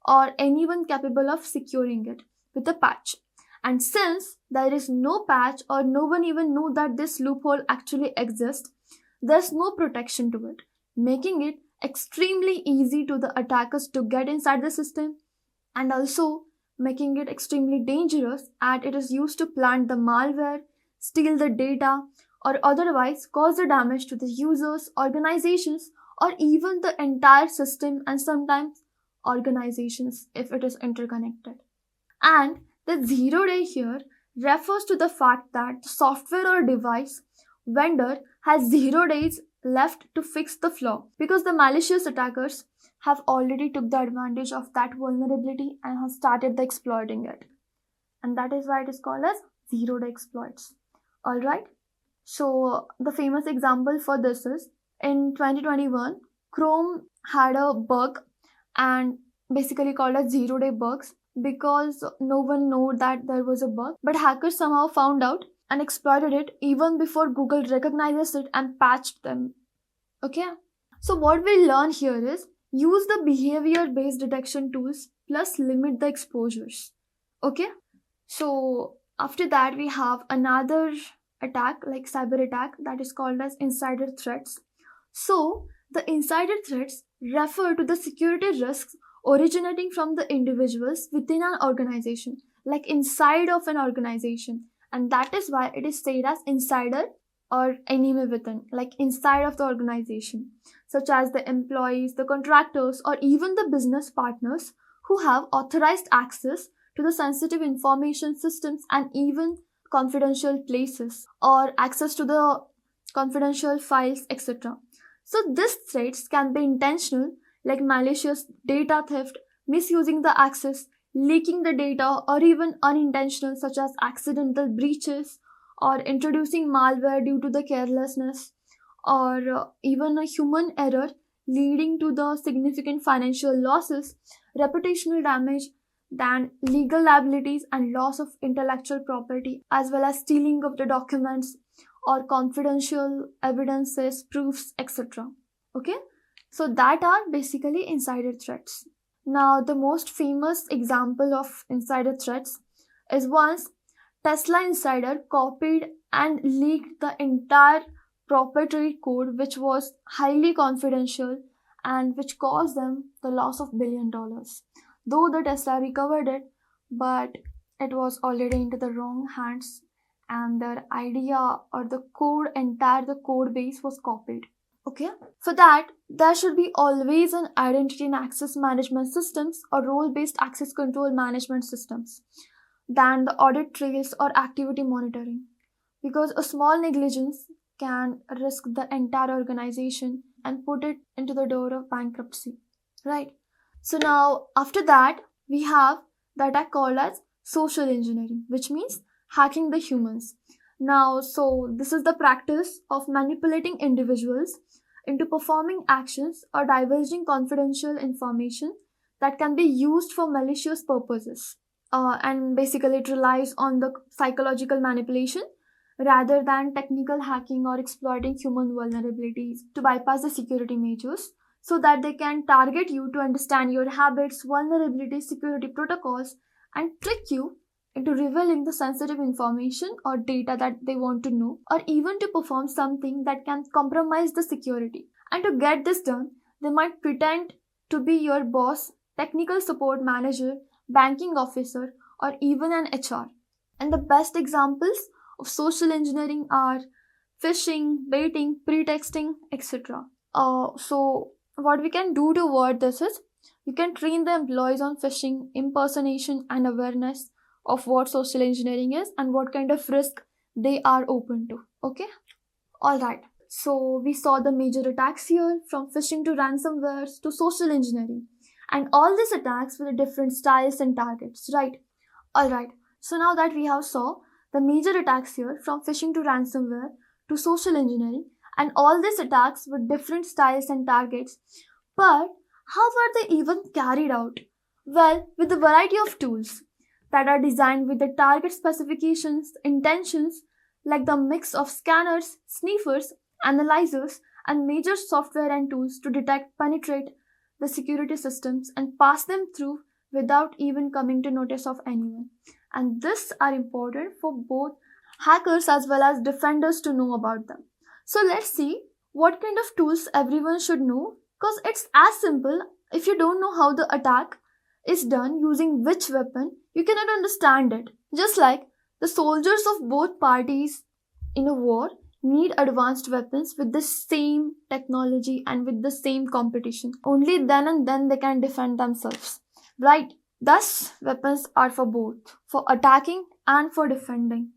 Speaker 1: or anyone capable of securing it with a patch. And since there is no patch or no one even knew that this loophole actually exists, there's no protection to it, making it extremely easy to the attackers to get inside the system, and also making it extremely dangerous as it is used to plant the malware, steal the data, or otherwise cause the damage to the users, organizations, or even the entire system, and sometimes organizations if it is interconnected. And The 0 day here refers to the fact that the software or device vendor has 0 days left to fix the flaw, because the malicious attackers have already took the advantage of that vulnerability and have started the exploiting it. And that is why it is called as 0 day exploits. Alright. So the famous example for this is in 2021, Chrome had a bug and basically called as 0 day bugs, because no one knew that there was a bug, but hackers somehow found out and exploited it even before Google recognizes it and patched them. Okay, so what we learn here is use the behavior based detection tools plus limit the exposures. Okay, so after that we have another attack like cyber attack that is called as insider threats. So the insider threats refer to the security risks originating from the individuals within an organization, like inside of an organization, and that is why it is said as insider or enemy within, like inside of the organization, such as the employees, the contractors, or even the business partners who have authorized access to the sensitive information systems and even confidential places or access to the confidential files, etc. So these threats can be intentional, like malicious data theft, misusing the access, leaking the data, or even unintentional, such as accidental breaches or introducing malware due to the carelessness, or even a human error leading to the significant financial losses, reputational damage, then legal liabilities and loss of intellectual property, as well as stealing of the documents or confidential evidences, proofs, etc. Okay, so that are basically insider threats. Now, the most famous example of insider threats is once Tesla insider copied and leaked the entire proprietary code, which was highly confidential and which caused them the loss of $1 billion. Though the Tesla recovered it, but it was already into the wrong hands and their idea or the code, entire the code base was copied. Okay, for that there should be always an identity and access management systems or role-based access control management systems than the audit trails or activity monitoring, because a small negligence can risk the entire organization and put it into the door of bankruptcy, right? So now after that we have the attack called as social engineering, which means hacking the humans. Now, so this is the practice of manipulating individuals into performing actions or divulging confidential information that can be used for malicious purposes. And basically it relies on the psychological manipulation rather than technical hacking or exploiting human vulnerabilities to bypass the security measures, so that they can target you to understand your habits, vulnerabilities, security protocols, and trick you into revealing the sensitive information or data that they want to know, or even to perform something that can compromise the security. And to get this done, they might pretend to be your boss, technical support manager, banking officer, or even an HR. And the best examples of social engineering are phishing, baiting, pretexting, etc. So what we can do to avoid this is you can train the employees on phishing, impersonation, and awareness of what social engineering is and what kind of risk they are open to. Okay, all right. So we saw the major attacks here, from phishing to ransomware to social engineering, and all these attacks with different styles and targets, right? All right. So now that we have saw the major attacks here, from phishing to ransomware to social engineering, and all these attacks with different styles and targets, but how were they even carried out? Well, with a variety of tools that are designed with the target specifications, intentions, like the mix of scanners, sniffers, analyzers, and major software and tools to detect, penetrate the security systems and pass them through without even coming to notice of anyone. And this are important for both hackers as well as defenders to know about them. So let's see what kind of tools everyone should know, because it's as simple. If you don't know how the attack is done using which weapon, you cannot understand it. Just like the soldiers of both parties in a war need advanced weapons with the same technology and with the same competition. Only then and then they can defend themselves, right? Thus, weapons are for both, for attacking and for defending.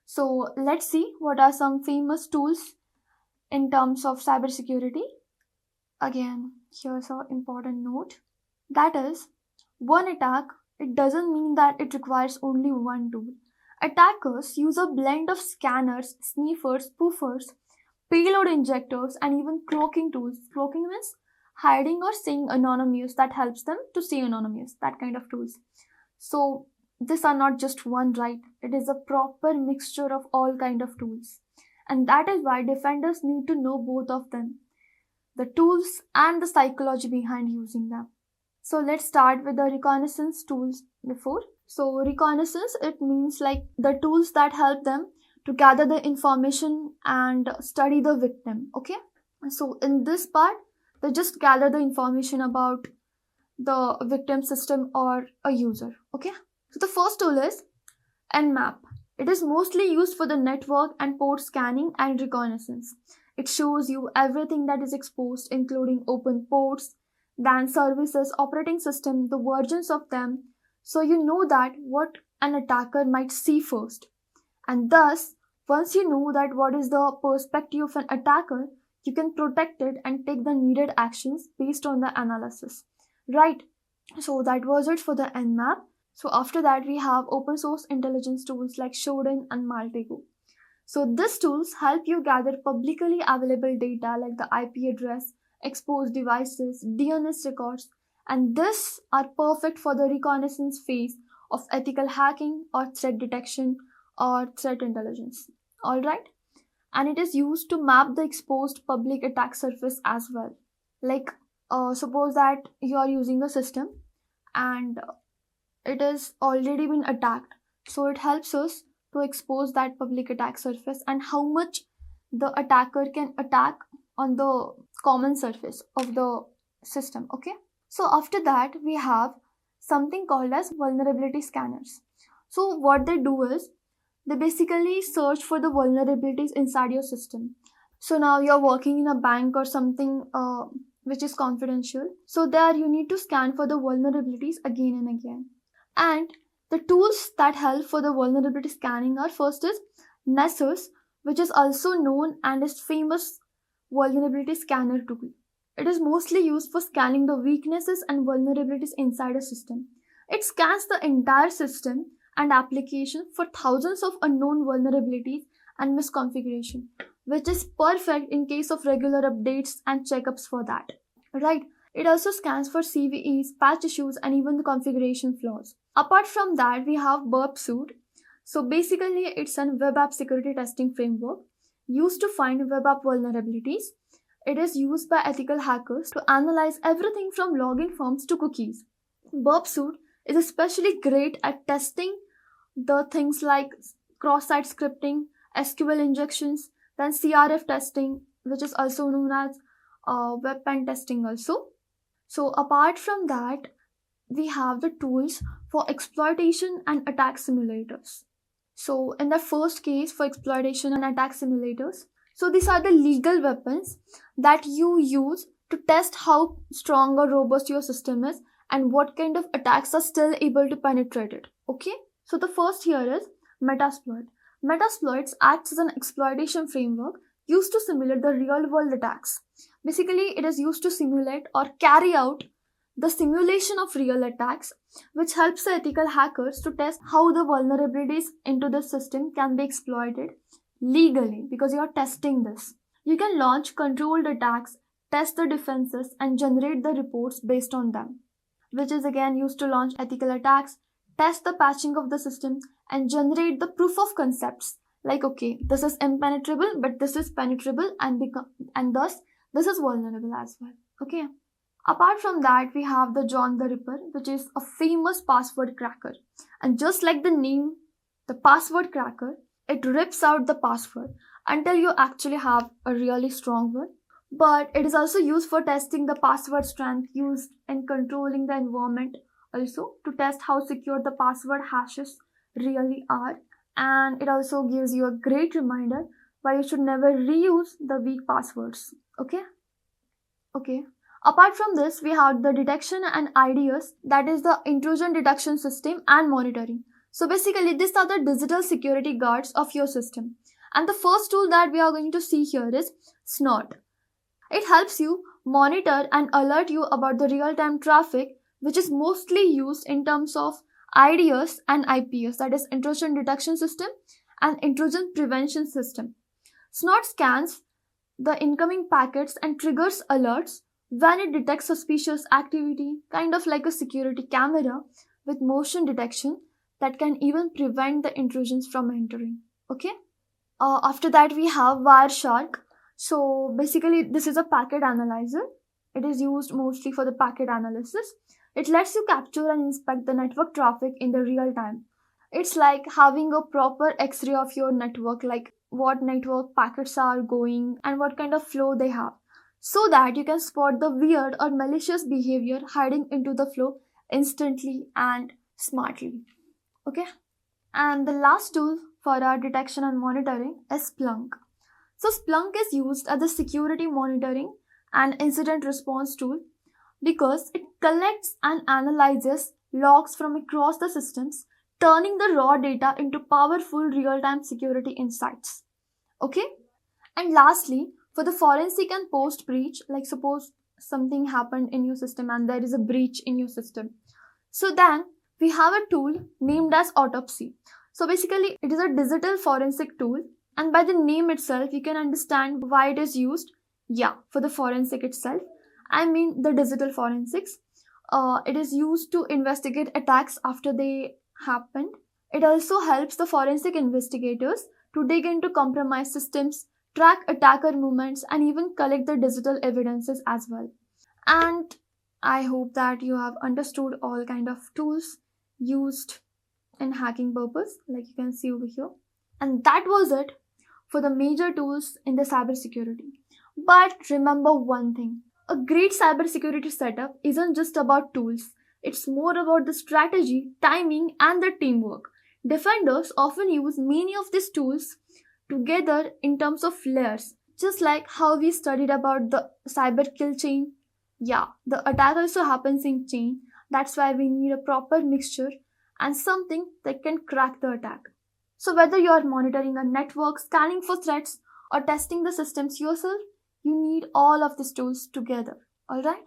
Speaker 1: So let's see what are some famous tools in terms of cybersecurity. Again, here's an important note. That is, one attack, it doesn't mean that it requires only one tool. Attackers use a blend of scanners, sniffers, spoofers, payload injectors, and even cloaking tools. Cloaking means hiding or staying anonymous that helps them to stay anonymous, that kind of tools. So these are not just one, right? It is a proper mixture of all kind of tools. And that is why defenders need to know both of them, the tools and the psychology behind using them. So let's start with the reconnaissance tools before. So reconnaissance, it means like the tools that help them to gather the information and study the victim. Okay. So in this part, they just gather the information about the victim system or a user. Okay. So the first tool is Nmap. It is mostly used for the network and port scanning and reconnaissance. It shows you everything that is exposed, including open ports, then services, operating system, the versions of them, so you know that what an attacker might see first. And thus, once you know that what is the perspective of an attacker, you can protect it and take the needed actions based on the analysis. Right? So that was it for the Nmap. So after that, we have open source intelligence tools like Shodan and Maltego. So these tools help you gather publicly available data like the IP address, exposed devices, DNS records, and these are perfect for the reconnaissance phase of ethical hacking or threat detection or threat intelligence. Alright? And it is used to map the exposed public attack surface as well. Like, suppose that you are using a system and it is already been attacked. So it helps us to expose that public attack surface and how much the attacker can attack on the common surface of the system. Okay. So after that, we have something called as vulnerability scanners. So what they do is they basically search for the vulnerabilities inside your system. So now you're working in a bank or something which is confidential. So there you need to scan for the vulnerabilities again and again. And the tools that help for the vulnerability scanning are first is Nessus, which is also known and is famous vulnerability scanner tool. It is mostly used for scanning the weaknesses and vulnerabilities inside a system. It scans the entire system and application for thousands of unknown vulnerabilities and misconfiguration, which is perfect in case of regular updates and checkups for that. Right? It also scans for CVEs, patch issues, and even the configuration flaws. Apart from that, we have Burp Suite. So basically, it's a web app security testing framework used to find web app vulnerabilities. It is used by ethical hackers to analyze everything from login forms to cookies. Burp Suite is especially great at testing the things like cross-site scripting, SQL injections, then CRF testing, which is also known as web pen testing also. So apart from that, we have the tools for exploitation and attack simulators. So in the first case for exploitation and attack simulators, so these are the legal weapons that you use to test how strong or robust your system is and what kind of attacks are still able to penetrate it. Okay? So the first here is Metasploit. Metasploits acts as an exploitation framework used to simulate the real world attacks. Basically, it is used to simulate or carry out the simulation of real attacks, which helps the ethical hackers to test how the vulnerabilities into the system can be exploited legally because you are testing this. You can launch controlled attacks, test the defenses, and generate the reports based on them, which is again used to launch ethical attacks, test the patching of the system, and generate the proof of concepts like, okay, this is impenetrable, but this is penetrable, and thus this is vulnerable as well. Okay. Apart from that, we have the John the Ripper, which is a famous password cracker. And just like the name, the password cracker, it rips out the password until you actually have a really strong one. But it is also used for testing the password strength used in controlling the environment, also to test how secure the password hashes really are. And it also gives you a great reminder why you should never reuse the weak passwords. Okay. Apart from this, we have the detection and IDS, that is the intrusion detection system and monitoring. So basically, these are the digital security guards of your system. And the first tool that we are going to see here is Snort. It helps you monitor and alert you about the real-time traffic, which is mostly used in terms of IDS and IPS, that is intrusion detection system and intrusion prevention system. Snort scans the incoming packets and triggers alerts when it detects suspicious activity, kind of like a security camera with motion detection that can even prevent the intrusions from entering. Okay. After that, we have Wireshark. So basically, this is a packet analyzer. It is used mostly for the packet analysis. It lets you capture and inspect the network traffic in the real time. It's like having a proper X-ray of your network, like what network packets are going and what kind of flow they have, so that you can spot the weird or malicious behavior hiding into the flow instantly and smartly. Okay. And the last tool for our detection and monitoring is Splunk. So Splunk is used as a security monitoring and incident response tool because it collects and analyzes logs from across the systems, turning the raw data into powerful real-time security insights. Okay? And lastly, for the forensic and post-breach, like suppose something happened in your system and there is a breach in your system. So then we have a tool named as Autopsy. So basically, it is a digital forensic tool, and by the name itself, you can understand why it is used. Yeah, for the forensic itself. I mean the digital forensics. It is used to investigate attacks after they happened. It also helps the forensic investigators to dig into compromised systems, track attacker movements, and even collect the digital evidences as well. And I hope that you have understood all kind of tools used in hacking purpose, like you can see over here. And that was it for the major tools in the cybersecurity. But remember one thing, a great cybersecurity setup isn't just about tools. It's more about the strategy, timing, and the teamwork. Defenders often use many of these tools together in terms of layers, just like how we studied about the cyber kill chain. Yeah, the attack also happens in chain. That's why we need a proper mixture and something that can crack the attack. So whether you are monitoring a network, scanning for threats, or testing the systems yourself, you need all of these tools together. Alright?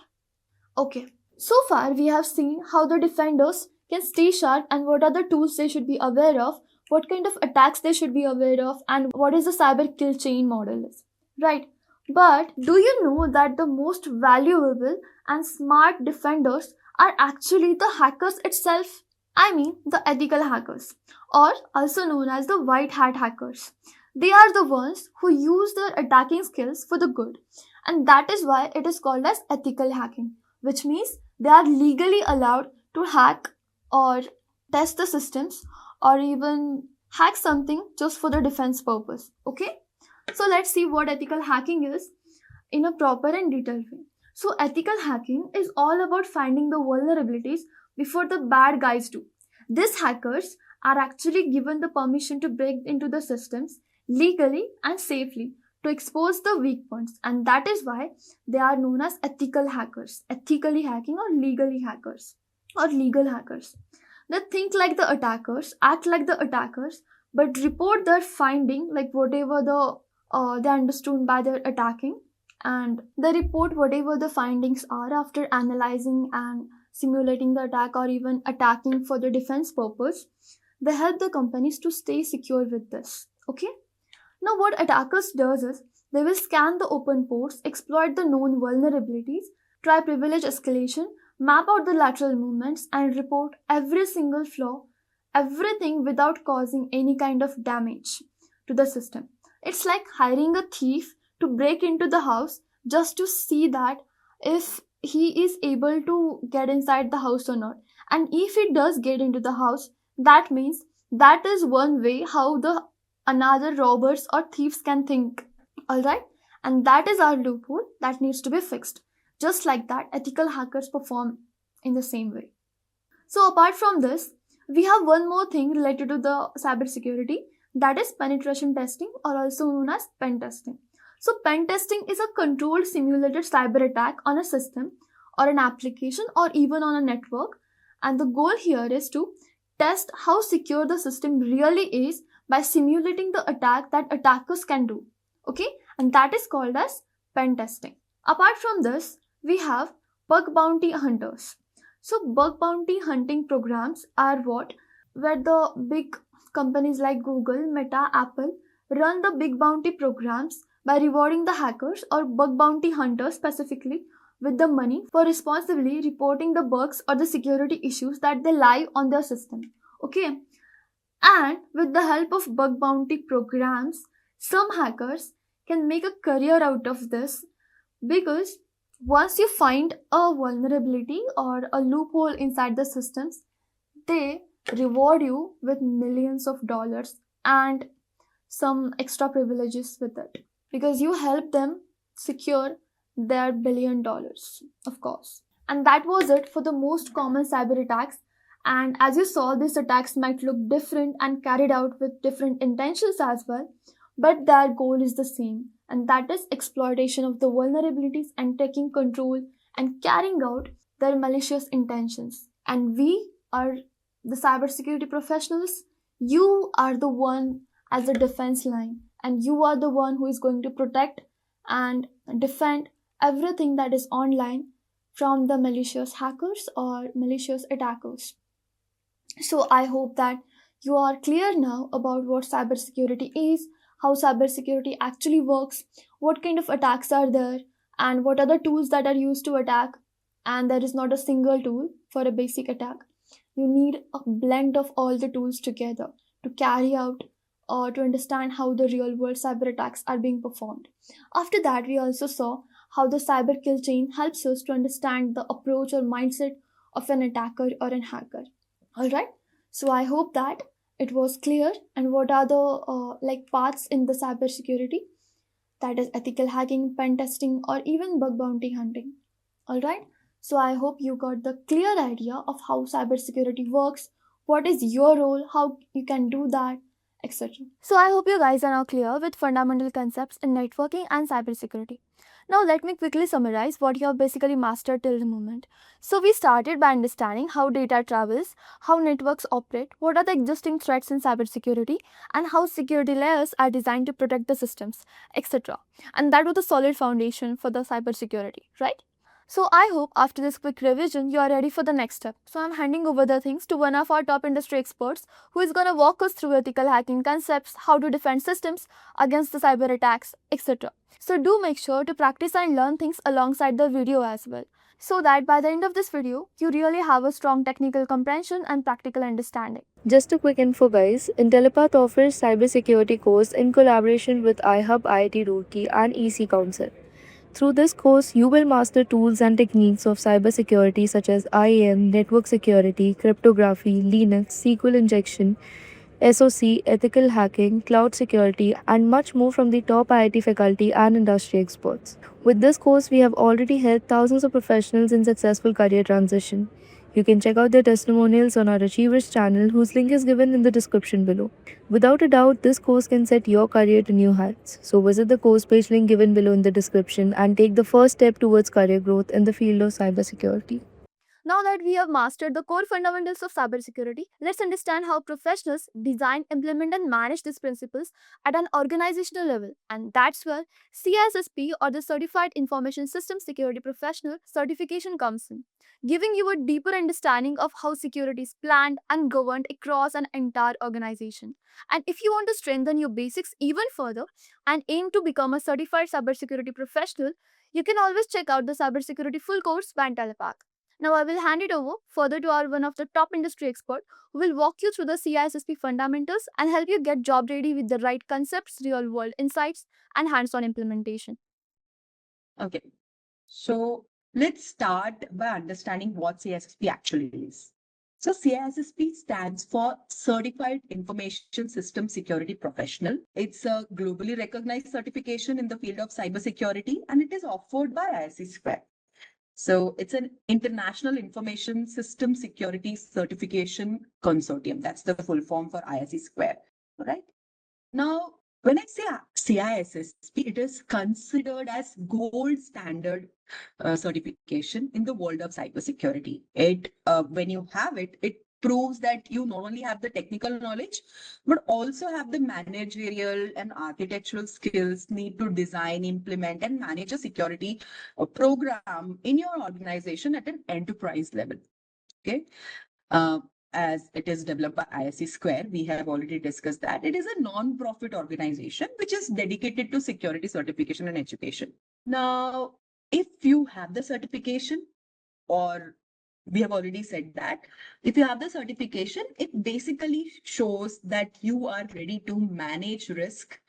Speaker 1: Okay. So far, we have seen how the defenders can stay sharp and what are the tools they should be aware of, what kind of attacks they should be aware of, and what is the cyber kill chain model is. Right? But do you know that the most valuable and smart defenders are actually the hackers itself? I mean the ethical hackers, or also known as the white hat hackers. They are the ones who use their attacking skills for the good, and that is why it is called as ethical hacking, which means they are legally allowed to hack or test the systems or even hack something just for the defense purpose. Okay? So let's see what ethical hacking is in a proper and detailed way. So ethical hacking is all about finding the vulnerabilities before the bad guys do. These hackers are actually given the permission to break into the systems legally and safely to expose the weak points, and that is why they are known as ethical hackers, ethically hacking or legally hackers or legal hackers. They think like the attackers, act like the attackers, but report their finding, like whatever they understood by their attacking, and they report whatever the findings are after analyzing and simulating the attack or even attacking for the defense purpose. They help the companies to stay secure with this. Okay? Now what attackers does is they will scan the open ports, exploit the known vulnerabilities, try privilege escalation, map out the lateral movements, and report every single flaw, everything without causing any kind of damage to the system. It's like hiring a thief to break into the house just to see that if he is able to get inside the house or not. And if he does get into the house, that means that is one way how the another robbers or thieves can think. Alright? And that is our loophole that needs to be fixed. Just like that, ethical hackers perform in the same way. So apart from this, we have one more thing related to the cybersecurity, that is penetration testing, or also known as pen testing. So pen testing is a controlled simulated cyber attack on a system or an application or even on a network. And the goal here is to test how secure the system really is by simulating the attack that attackers can do. Okay? And that is called as pen testing. Apart from this, we have bug bounty hunters. So bug bounty hunting programs are what where the big companies like Google, Meta, Apple run the big bounty programs by rewarding the hackers or bug bounty hunters specifically with the money for responsibly reporting the bugs or the security issues that they lie on their system. Okay, and with the help of bug bounty programs, some hackers can make a career out of this because once you find a vulnerability or a loophole inside the systems, they reward you with millions of dollars and some extra privileges with it because you help them secure their $1 billion, of course. And that was it for the most common cyber attacks. And as you saw, these attacks might look different and carried out with different intentions as well, but their goal is the same, and that is exploitation of the vulnerabilities and taking control and carrying out their malicious intentions. And we are the cybersecurity professionals. You are the one as a defense line, and you are the one who is going to protect and defend everything that is online from the malicious hackers or malicious attackers. So I hope that you are clear now about what cybersecurity is, how cybersecurity actually works, what kind of attacks are there, and what are the tools that are used to attack. And there is not a single tool for a basic attack. You need a blend of all the tools together to carry out or to understand how the real world cyber attacks are being performed. After that, we also saw how the cyber kill chain helps us to understand the approach or mindset of an attacker or an hacker. All right, so I hope that it was clear. And what are the paths in the cybersecurity, that is ethical hacking, pen testing, or even bug bounty hunting. All right, so I hope you got the clear idea of how cybersecurity works, what is your role, how you can do that, etc. So I hope you guys are now clear with fundamental concepts in networking and cybersecurity. Now let me quickly summarize what you have basically mastered till the moment. So we started by understanding how data travels, how networks operate, what are the existing threats in cybersecurity, and how security layers are designed to protect the systems, etc. And that was the solid foundation for the cybersecurity, right? So I hope after this quick revision, you are ready for the next step. So I'm handing over the things to one of our top industry experts who is going to walk us through ethical hacking concepts, how to defend systems against the cyber attacks, etc. So do make sure to practice and learn things alongside the video as well, so that by the end of this video, you really have a strong technical comprehension and practical understanding.
Speaker 2: Just a quick info guys, Intellipaat offers cybersecurity course in collaboration with iHub IIT Roorkee and EC Council. Through this course, you will master tools and techniques of cybersecurity such as IAM, network security, cryptography, Linux, SQL injection, SOC, ethical hacking, cloud security, and much more from the top IIT faculty and industry experts. With this course, we have already helped thousands of professionals in successful career transition. You can check out their testimonials on our Achievers channel, whose link is given in the description below. Without a doubt, this course can set your career to new heights. So visit the course page link given below in the description and take the first step towards career growth in the field of cybersecurity.
Speaker 1: Now that we have mastered the core fundamentals of cybersecurity, let's understand how professionals design, implement, and manage these principles at an organizational level. And that's where CISSP, or the Certified Information System Security Professional certification, comes in, giving you a deeper understanding of how security is planned and governed across an entire organization. And if you want to strengthen your basics even further and aim to become a certified cybersecurity professional, you can always check out the Cybersecurity Full Course by Intellipaat. Now I will hand it over further to our one of the top industry expert who will walk you through the CISSP fundamentals and help you get job ready with the right concepts, real world insights, and hands-on implementation.
Speaker 3: Okay, so let's start by understanding what CISSP actually is. So CISSP stands for Certified Information System Security Professional. It's a globally recognized certification in the field of cybersecurity, and it is offered by ISC2. So it's an International Information System Security Certification Consortium. That's the full form for ISC2. All right. Now, When I say CISSP, it is considered as gold standard certification in the world of cybersecurity. When you have it, it proves that you not only have the technical knowledge, but also have the managerial and architectural skills need to design, implement, and manage a security program in your organization at an enterprise level. Okay. Uh, as it is developed by ISC Square, we have already discussed that. It is a non-profit organization which is dedicated to security certification and education. Now, if you have the certification, or we have already said that, if you have the certification, it basically shows that you are ready to manage risk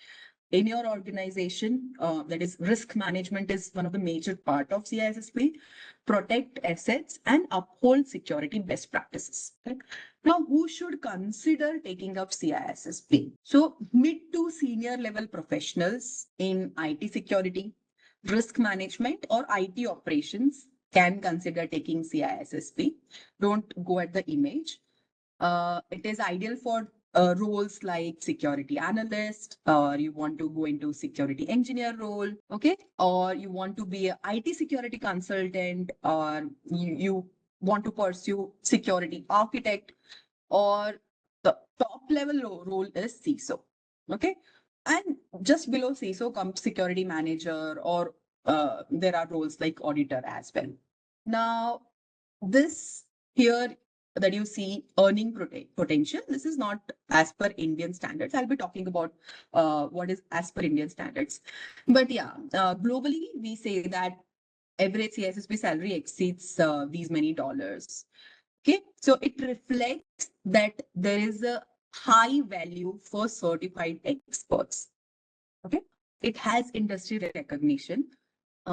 Speaker 3: in your organization. That is, risk management is one of the major part of CISSP, protect assets and uphold security best practices. Right? Now, who should consider taking up CISSP? So, mid to senior level professionals in IT security, risk management, or IT operations can consider taking CISSP. Don't go at the image. It is ideal for roles like security analyst, or you want to go into security engineer role, okay? Or you want to be a IT security consultant, or you want to pursue security architect, or the top level role is CISO, okay? And just below CISO comes security manager, or there are roles like auditor as well. Now, this here that you see earning potential, this is not as per Indian standards. I'll be talking about what is as per Indian standards. But yeah, globally, we say that average CSSP salary exceeds these many dollars. Okay, so it reflects that there is a high value for certified experts. Okay, it has industry recognition.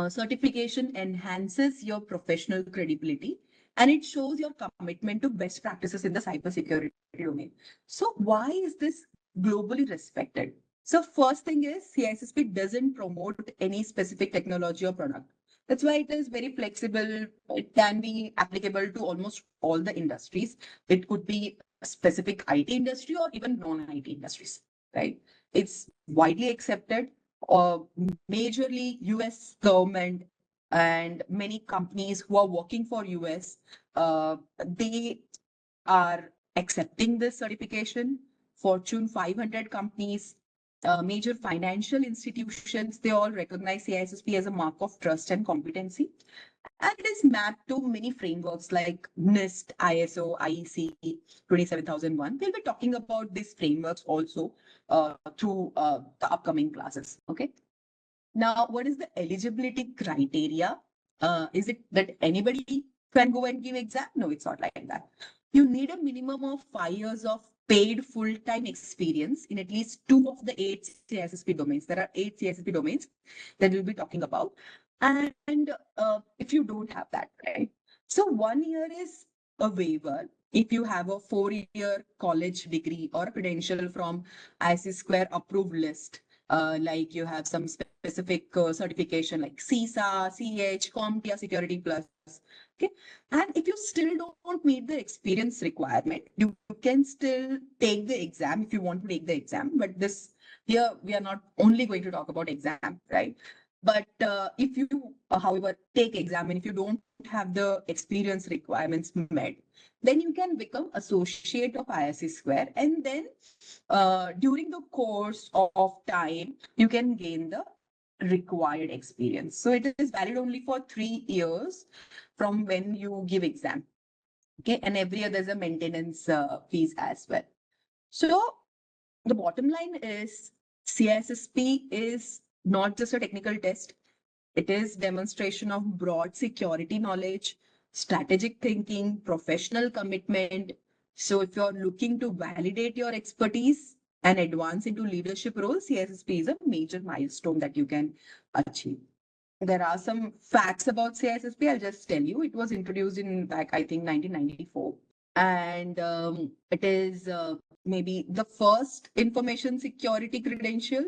Speaker 3: Certification enhances your professional credibility, and it shows your commitment to best practices in the cybersecurity domain. So, why is this globally respected? So, first thing is CISSP doesn't promote any specific technology or product. That's why it is very flexible. It can be applicable to almost all the industries. It could be a specific IT industry or even non-IT industries, right? It's widely accepted. Majorly US government and many companies who are working for US, they are accepting this certification. Fortune 500 companies, major financial institutions, they all recognize CISSP as a mark of trust and competency. And it is mapped to many frameworks like NIST, ISO, IEC 27001. We'll be talking about these frameworks also through the upcoming classes. Okay. Now, what is the eligibility criteria? Is it that anybody can go and give exam? No, it's not like that. You need a minimum of 5 years of paid full-time experience in at least two of the eight CISSP domains. There are eight CISSP domains that we'll be talking about. And if you don't have that, right? So 1 year is a waiver. If you have a 4-year college degree or credential from IC Square approved list, like you have some specific certification like CISA, CH, CompTIA Security Plus. Okay. And if you still don't meet the experience requirement, you can still take the exam if you want to take the exam. But this here, we are not only going to talk about exam, right? But if you, however, take exam and if you don't have the experience requirements met, then you can become associate of ISC Square, and then during the course of time, you can gain the required experience. So it is valid only for 3 years from when you give exam. Okay, and every year there's a maintenance fees as well. So the bottom line is CISSP is not just a technical test. It is demonstration of broad security knowledge, strategic thinking, professional commitment. So if you're looking to validate your expertise and advance into leadership roles, CISSP is a major milestone that you can achieve. There are some facts about CISSP. I'll just tell you. It was introduced in back, I think, 1994. And it is maybe the first information security credential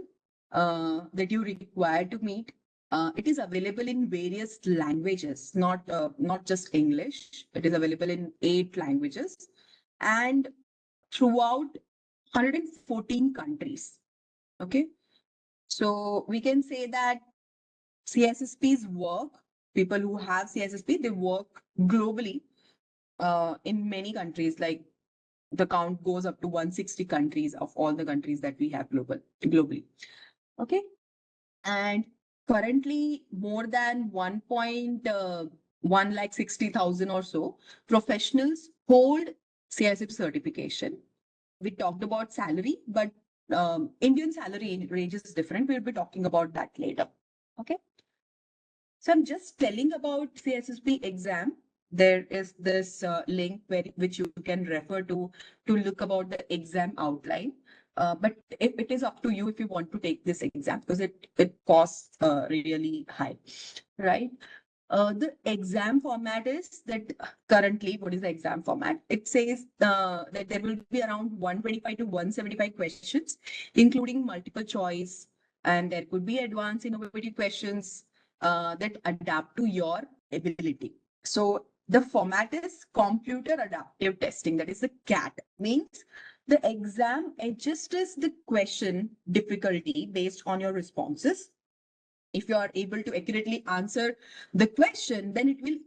Speaker 3: that you require to meet. It is available in various languages, not just English. It is available in 8 languages and throughout 114 countries. Okay. So we can say that CISSPs work, people who have CISSP, they work globally in many countries, like the count goes up to 160 countries of all the countries that we have globally. Okay. And currently more than 1.1 lakh 60,000 or so professionals hold CISSP certification. We talked about salary, but Indian salary range is different. We'll be talking about that later. Okay. So I'm just telling about CSSP exam. There is this link which you can refer to look about the exam outline. But it is up to you if you want to take this exam because it costs really high, right? The exam format is that currently, what is the exam format? It says that there will be around 125 to 175 questions, including multiple choice, and there could be advanced innovative questions that adapt to your ability. So the format is computer adaptive testing, that is the CAT, means the exam adjusts the question difficulty based on your responses. If you are able to accurately answer the question, then it will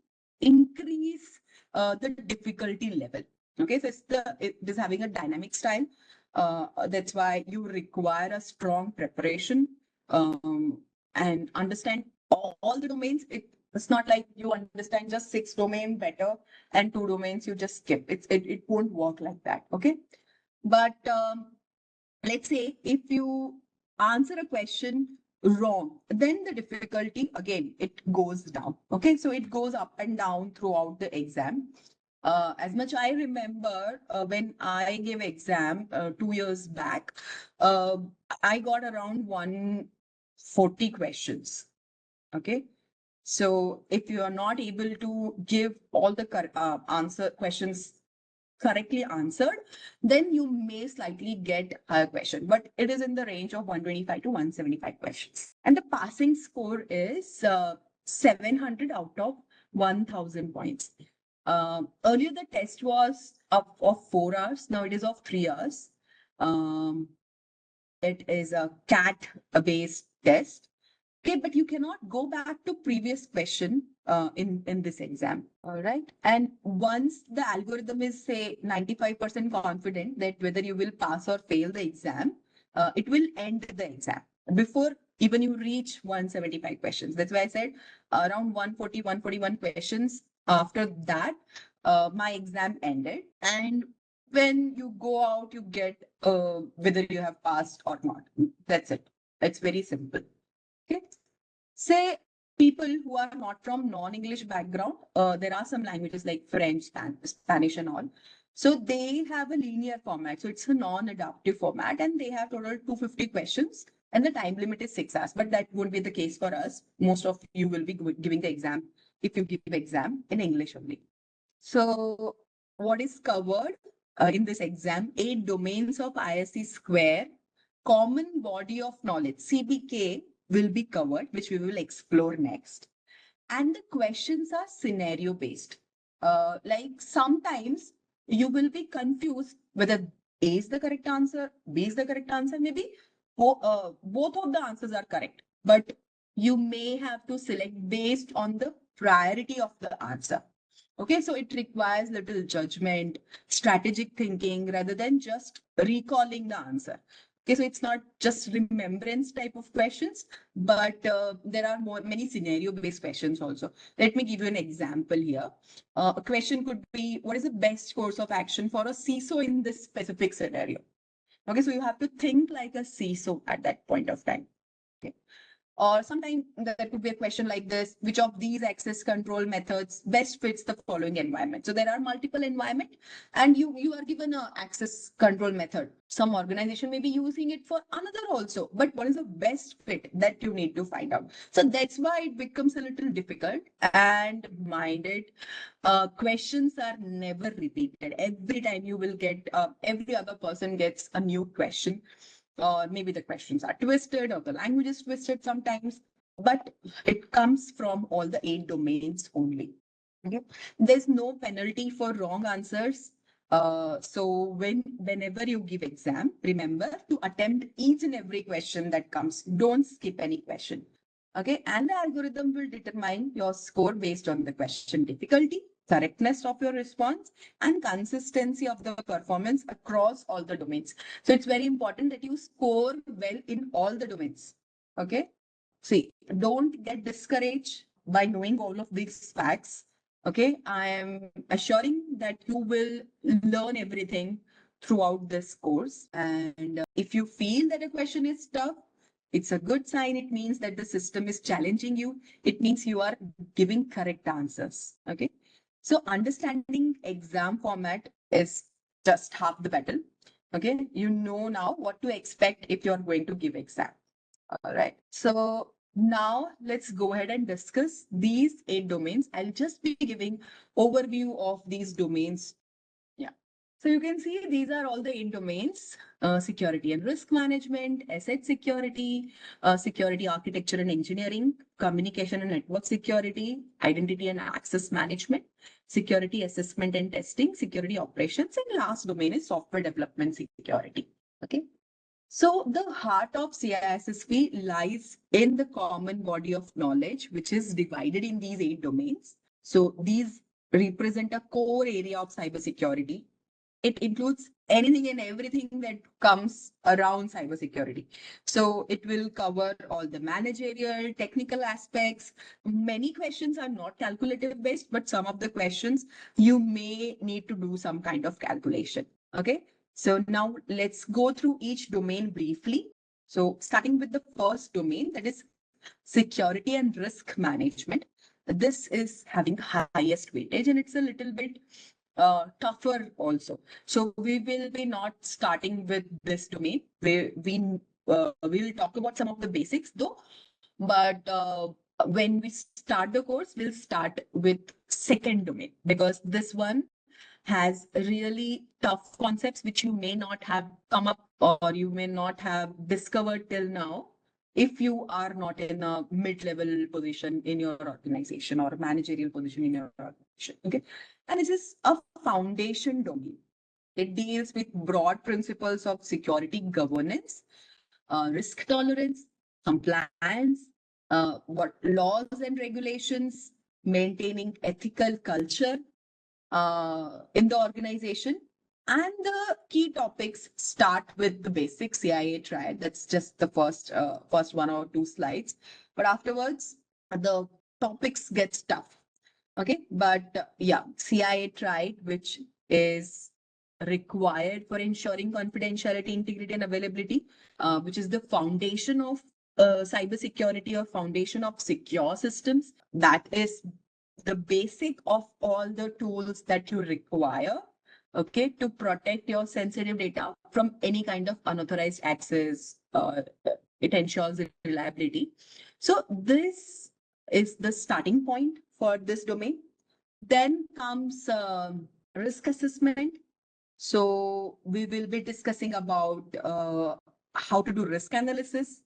Speaker 3: increase the difficulty level. Okay, so it is having a dynamic style. That's why you require a strong preparation and understand all the domains. It's not like you understand just 6 domains better and 2 domains you just skip. It won't work like that. Okay, but let's say if you answer a question wrong, then the difficulty again it goes down. Okay, so it goes up and down throughout the exam. As much I remember, when I gave exam 2 years back, uh, I got around 140 questions. Okay, so if you are not able to give all the answer questions correctly answered, then you may slightly get a question, but it is in the range of 125 to 175 questions. And the passing score is 700 out of 1000 points. Earlier, the test was of 4 hours. Now it is of 3 hours. Um, it is a CAT based test. Okay, but you cannot go back to previous question in this exam. All right. And once the algorithm is, say, 95% confident that whether you will pass or fail the exam, it will end the exam before even you reach 175 questions. That's why I said around 140, 141 questions. After that, my exam ended. And when you go out, you get whether you have passed or not. That's it. It's very simple. Okay. Say people who are not from non-English background, there are some languages like French, Spanish and all. So they have a linear format. So it's a non-adaptive format and they have total 250 questions and the time limit is 6 hours. But that won't be the case for us. Most of you will be giving the exam if you give exam in English only. So what is covered in this exam? 8 domains of ISC square, common body of knowledge, CBK, will be covered, which we will explore next. And the questions are scenario based. Like sometimes you will be confused whether A is the correct answer, B is the correct answer. Maybe both of the answers are correct, but you may have to select based on the priority of the answer. Okay, so it requires little judgment, strategic thinking rather than just recalling the answer. Okay, so it's not just remembrance type of questions, but there are many scenario-based questions also. Let me give you an example here. A question could be, what is the best course of action for a CISO in this specific scenario? Okay, so you have to think like a CISO at that point of time. Okay. Or sometimes there could be a question like this, which of these access control methods best fits the following environment? So there are multiple environment and you are given a access control method. Some organization may be using it for another also, but what is the best fit that you need to find out? So that's why it becomes a little difficult. And minded, questions are never repeated. Every time you will get, every other person gets a new question, or maybe the questions are twisted or the language is twisted sometimes, but it comes from all the 8 domains only. Okay. There's no penalty for wrong answers. So whenever you give exam, remember to attempt each and every question that comes. Don't skip any question. Okay, and the algorithm will determine your score based on the question difficulty, correctness of your response, and consistency of the performance across all the domains. So it's very important that you score well in all the domains. Okay, see, don't get discouraged by knowing all of these facts. Okay, I am assuring that you will learn everything throughout this course. And if you feel that a question is tough, it's a good sign. It means that the system is challenging you. It means you are giving correct answers. Okay. So understanding exam format is just half the battle. Okay. You know now what to expect if you're going to give exam. All right. So now let's go ahead and discuss these 8 domains. I'll just be giving overview of these domains. Yeah. So you can see these are all the 8 domains: security and risk management, asset security, security architecture and engineering, communication and network security, identity and access management, security assessment and testing, security operations, and last domain is software development security. Okay. So the heart of CISSP lies in the common body of knowledge, which is divided in these 8 domains. So these represent a core area of cybersecurity. It includes anything and everything that comes around cybersecurity. So it will cover all the managerial, technical aspects. Many questions are not calculative based, but some of the questions you may need to do some kind of calculation. Okay. So now let's go through each domain briefly. So starting with the first domain, that is security and risk management. This is having highest weightage and it's a little bit tougher also. So we will be not starting with this domain. We will talk about some of the basics though, but when we start the course, we'll start with second domain because this one has really tough concepts which you may not have come up or you may not have discovered till now if you are not in a mid-level position in your organization or managerial position in your organization. Okay. And this is a foundation domain. It deals with broad principles of security governance, risk tolerance, compliance, what laws and regulations, maintaining ethical culture, in the organization. And the key topics start with the basic CIA triad. That's just the first 1 or 2 slides. But afterwards, the topics get tough. Okay. But yeah, CIA triad, which is required for ensuring confidentiality, integrity, and availability, which is the foundation of cybersecurity or foundation of secure systems. That is the basic of all the tools that you require, okay, to protect your sensitive data from any kind of unauthorized access. It ensures reliability. So this is the starting point for this domain. Then comes risk assessment. So we will be discussing about how to do risk analysis,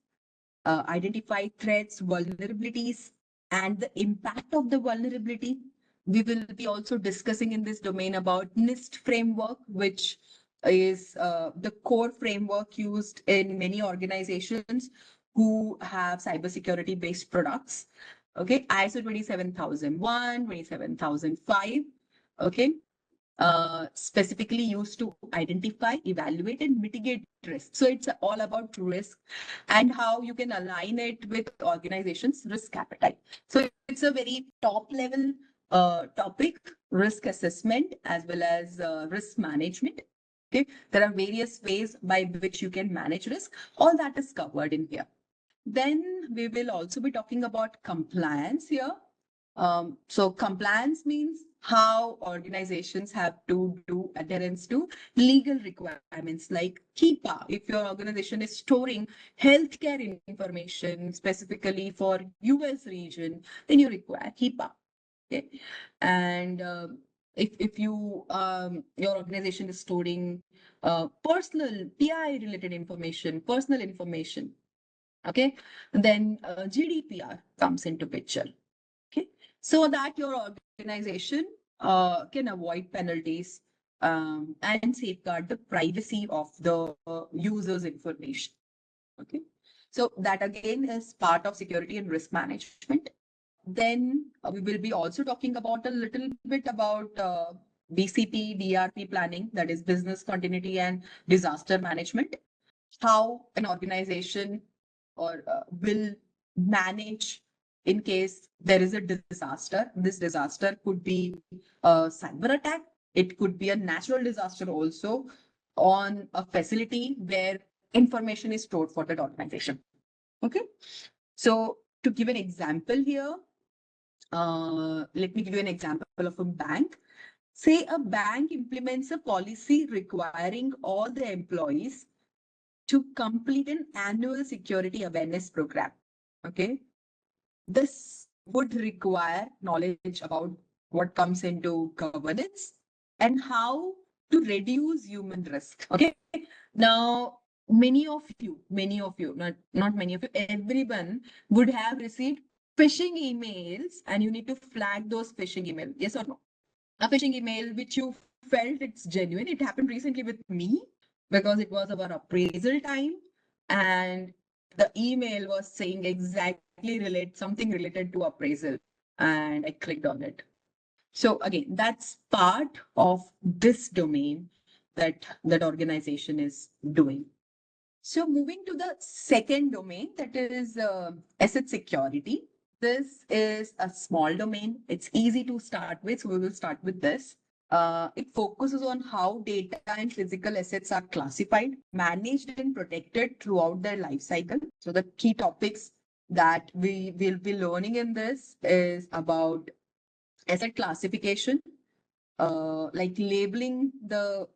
Speaker 3: identify threats, vulnerabilities, and the impact of the vulnerability. We will be also discussing in this domain about NIST framework, which is the core framework used in many organizations who have cybersecurity based products. Okay, ISO 27001, 27005. Okay, specifically used to identify, evaluate, and mitigate risk. So it's all about risk and how you can align it with organizations' risk appetite. So it's a very top level topic, risk assessment as well as risk management. Okay, there are various ways by which you can manage risk. All that is covered in here. Then we will also be talking about compliance here. So compliance means how organizations have to do adherence to legal requirements like HIPAA. If your organization is storing healthcare information specifically for US region, then you require HIPAA. Okay. And if you your organization is storing personal PI related information, personal information, okay, then GDPR comes into picture. Okay, so that your organization can avoid penalties and safeguard the privacy of the user's information. Okay. So that again is part of security and risk management. Then we will be also talking about a little bit about BCP, DRP planning, that is business continuity and disaster management, how an organization or will manage in case there is a disaster. This disaster could be a cyber attack. It could be a natural disaster also on a facility where information is stored for that organization. Okay. So to give an example here, let me give you an example of a bank. Say a bank implements a policy requiring all the employees to complete an annual security awareness program. Okay. This would require knowledge about what comes into governance and how to reduce human risk. Okay. Now, many of you, not many of you, everyone would have received phishing emails and you need to flag those phishing emails. Yes or no? A phishing email which you felt it's genuine. It happened recently with me because it was our appraisal time and the email was saying exactly something related to appraisal and I clicked on it. So again, that's part of this domain that organization is doing. So moving to the second domain, that is asset security. This is a small domain. It's easy to start with, so we will start with this. It focuses on how data and physical assets are classified, managed, and protected throughout their life cycle. So the key topics that we will be learning in this is about asset classification, like labeling the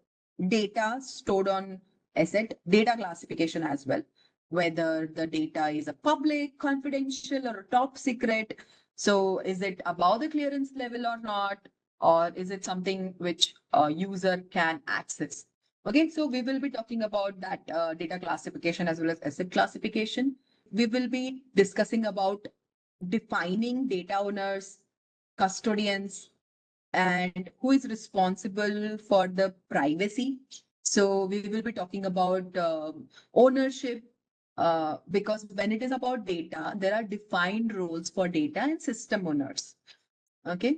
Speaker 3: data stored on asset, data classification as well, whether the data is a public, confidential, or a top secret. So is it above the clearance level or not? Or is it something which a user can access? Okay, so we will be talking about that data classification as well as asset classification. We will be discussing about defining data owners, custodians, and who is responsible for the privacy. So we will be talking about ownership, because when it is about data, there are defined roles for data and system owners. Okay,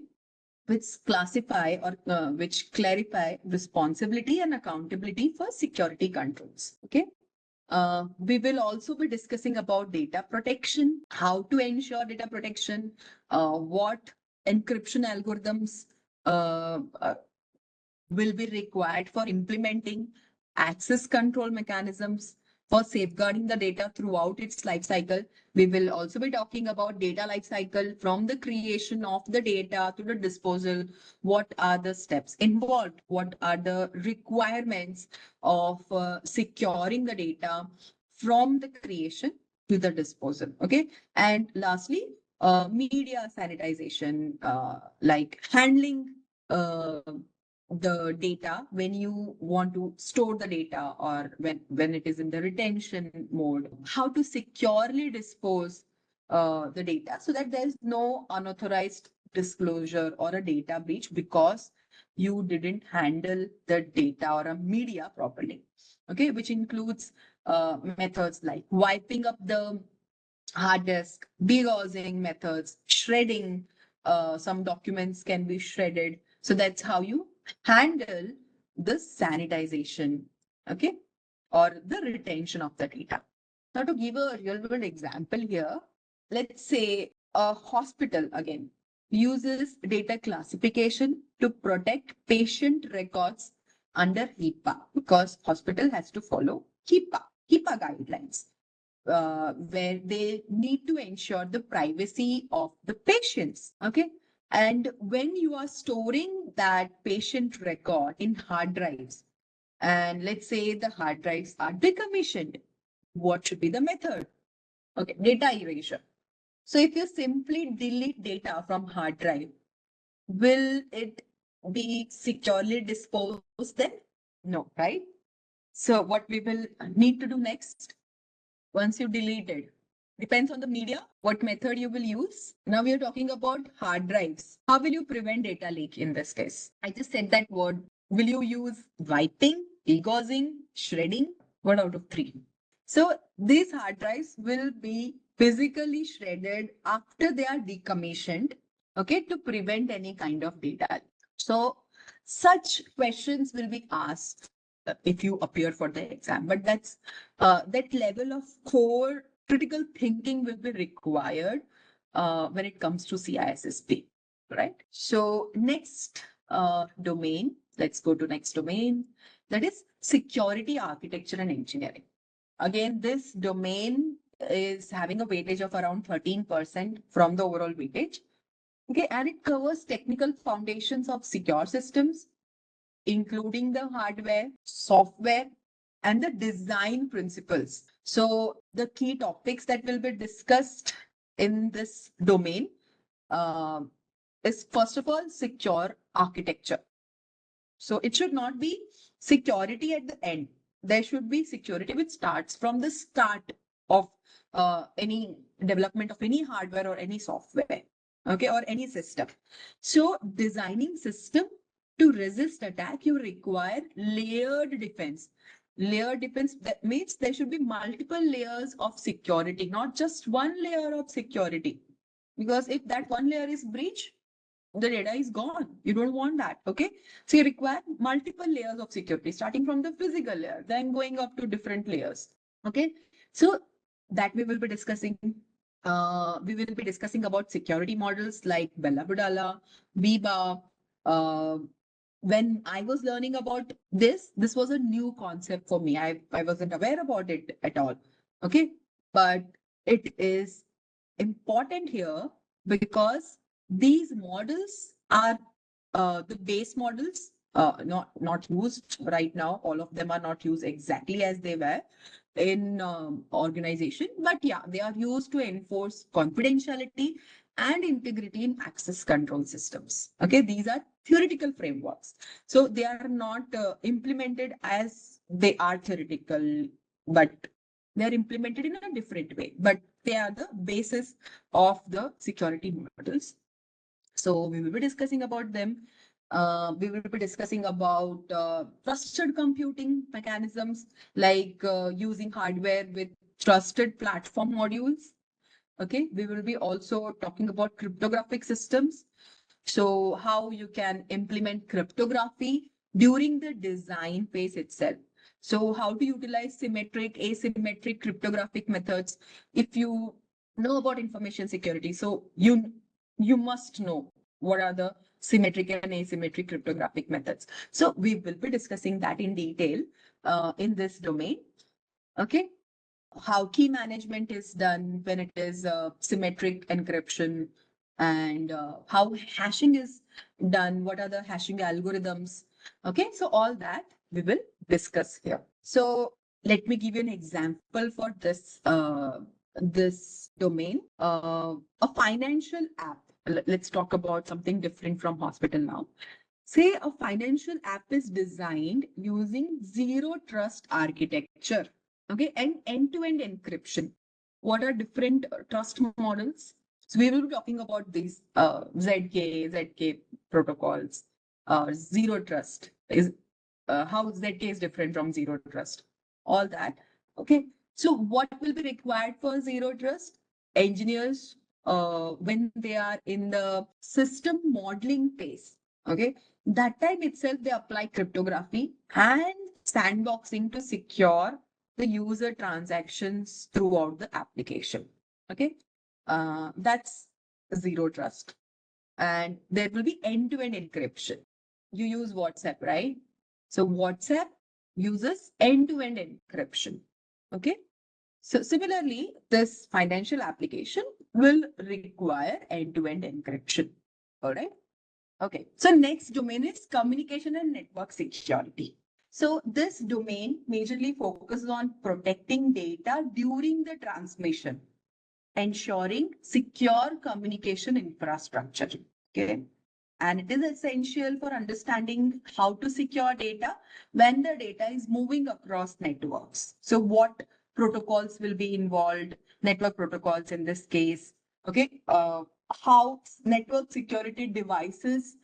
Speaker 3: which classify or which clarify responsibility and accountability for security controls. Okay. We will also be discussing about data protection, how to ensure data protection, what encryption algorithms will be required for implementing access control mechanisms for safeguarding the data throughout its life cycle. We will also be talking about data life cycle from the creation of the data to the disposal. What are the steps involved? What are the requirements of securing the data from the creation to the disposal? Okay. And lastly, media sanitization, like handling the data when you want to store the data or when it is in the retention mode, how to securely dispose the data so that there is no unauthorized disclosure or a data breach because you didn't handle the data or a media properly. Okay, which includes methods like wiping up the hard disk, degaussing methods, shredding. Some documents can be shredded. So that's how you handle the sanitization, okay, or the retention of the data. Now, to give a real world example here, let's say a hospital again uses data classification to protect patient records under HIPAA because hospital has to follow HIPAA guidelines, where they need to ensure the privacy of the patients. Okay. And when you are storing that patient record in hard drives, and let's say the hard drives are decommissioned, what should be the method? Okay, data erasure. So if you simply delete data from hard drive, will it be securely disposed then? No, right? So what we will need to do next, once you delete it, depends on the media, what method you will use. Now we are talking about hard drives. How will you prevent data leak in this case? I just said that word Will you use wiping, degaussing, shredding? One out of three. So these hard drives will be physically shredded after they are decommissioned, okay, to prevent any kind of data. So such questions will be asked if you appear for the exam, but that level of core critical thinking will be required when it comes to CISSP, right? So next domain, let's go to next domain, that is security architecture and engineering. Again, this domain is having a weightage of around 13% from the overall weightage. Okay, and it covers technical foundations of secure systems, including the hardware, software, and the design principles. So the key topics that will be discussed in this domain uh, is first of all secure architecture. So it should not be security at the end. There should be security which starts from the start of any development of any hardware or any software, okay, or any system. So designing system to resist attack, you require layered defense. Layered defense, that means there should be multiple layers of security, not just one layer of security. Because if that one layer is breached, the data is gone. You don't want that. Okay. So you require multiple layers of security, starting from the physical layer, then going up to different layers. Okay. So that we will be discussing. We will be discussing about security models like Bella Budala, Biba. Uh, when I was learning about this was a new concept for me. I wasn't aware about it at all. Okay. But it is important here because these models are the base models, not used right now. All of them are not used exactly as they were in organization, but yeah, they are used to enforce confidentiality and integrity in access control systems. Okay, these are theoretical frameworks, so they are not implemented as they are theoretical, but they are implemented in a different way. But they are the basis of the security models. So we will be discussing about them. We will be discussing about trusted computing mechanisms, like using hardware with trusted platform modules. Okay, we will be also talking about cryptographic systems. So how you can implement cryptography during the design phase itself. So how to utilize symmetric, asymmetric cryptographic methods. If you know about information security, so you must know what are the symmetric and asymmetric cryptographic methods. So we will be discussing that in detail in this domain. Okay, how key management is done when it is symmetric encryption, and how hashing is done, what are the hashing algorithms. Okay, so all that we will discuss here. So let me give you an example for this domain. A financial app. Let's talk about something different from hospital now. Say a financial app is designed using zero trust architecture, okay, and end-to-end encryption. What are different trust models? So we will be talking about these ZK protocols. Zero trust is how ZK is different from zero trust. All that. Okay. So what will be required for zero trust? Engineers, when they are in the system modeling phase, okay, that time itself they apply cryptography and sandboxing to secure the user transactions throughout the application. Okay, that's zero trust. And there will be end-to-end encryption. You use WhatsApp, right? So WhatsApp uses end-to-end encryption. Okay. So similarly, this financial application will require end-to-end encryption. All right. Okay. So next domain is communication and network security. So this domain majorly focuses on protecting data during the transmission, ensuring secure communication infrastructure. Okay. And it is essential for understanding how to secure data when the data is moving across networks. So what protocols will be involved, network protocols in this case. Okay. How network security devices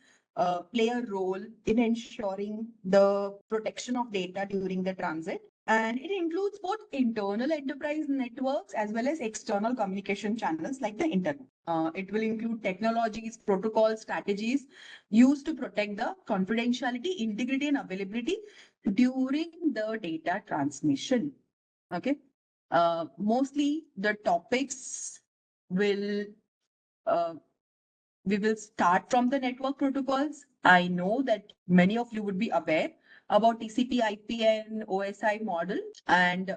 Speaker 3: play a role in ensuring the protection of data during the transit. And it includes both internal enterprise networks as well as external communication channels like the internet. It will include technologies, protocols, strategies used to protect the confidentiality, integrity, and availability during the data transmission. Okay. Mostly the topics will uh, we will start from the network protocols. I know that many of you would be aware about TCP, IP, and OSI model and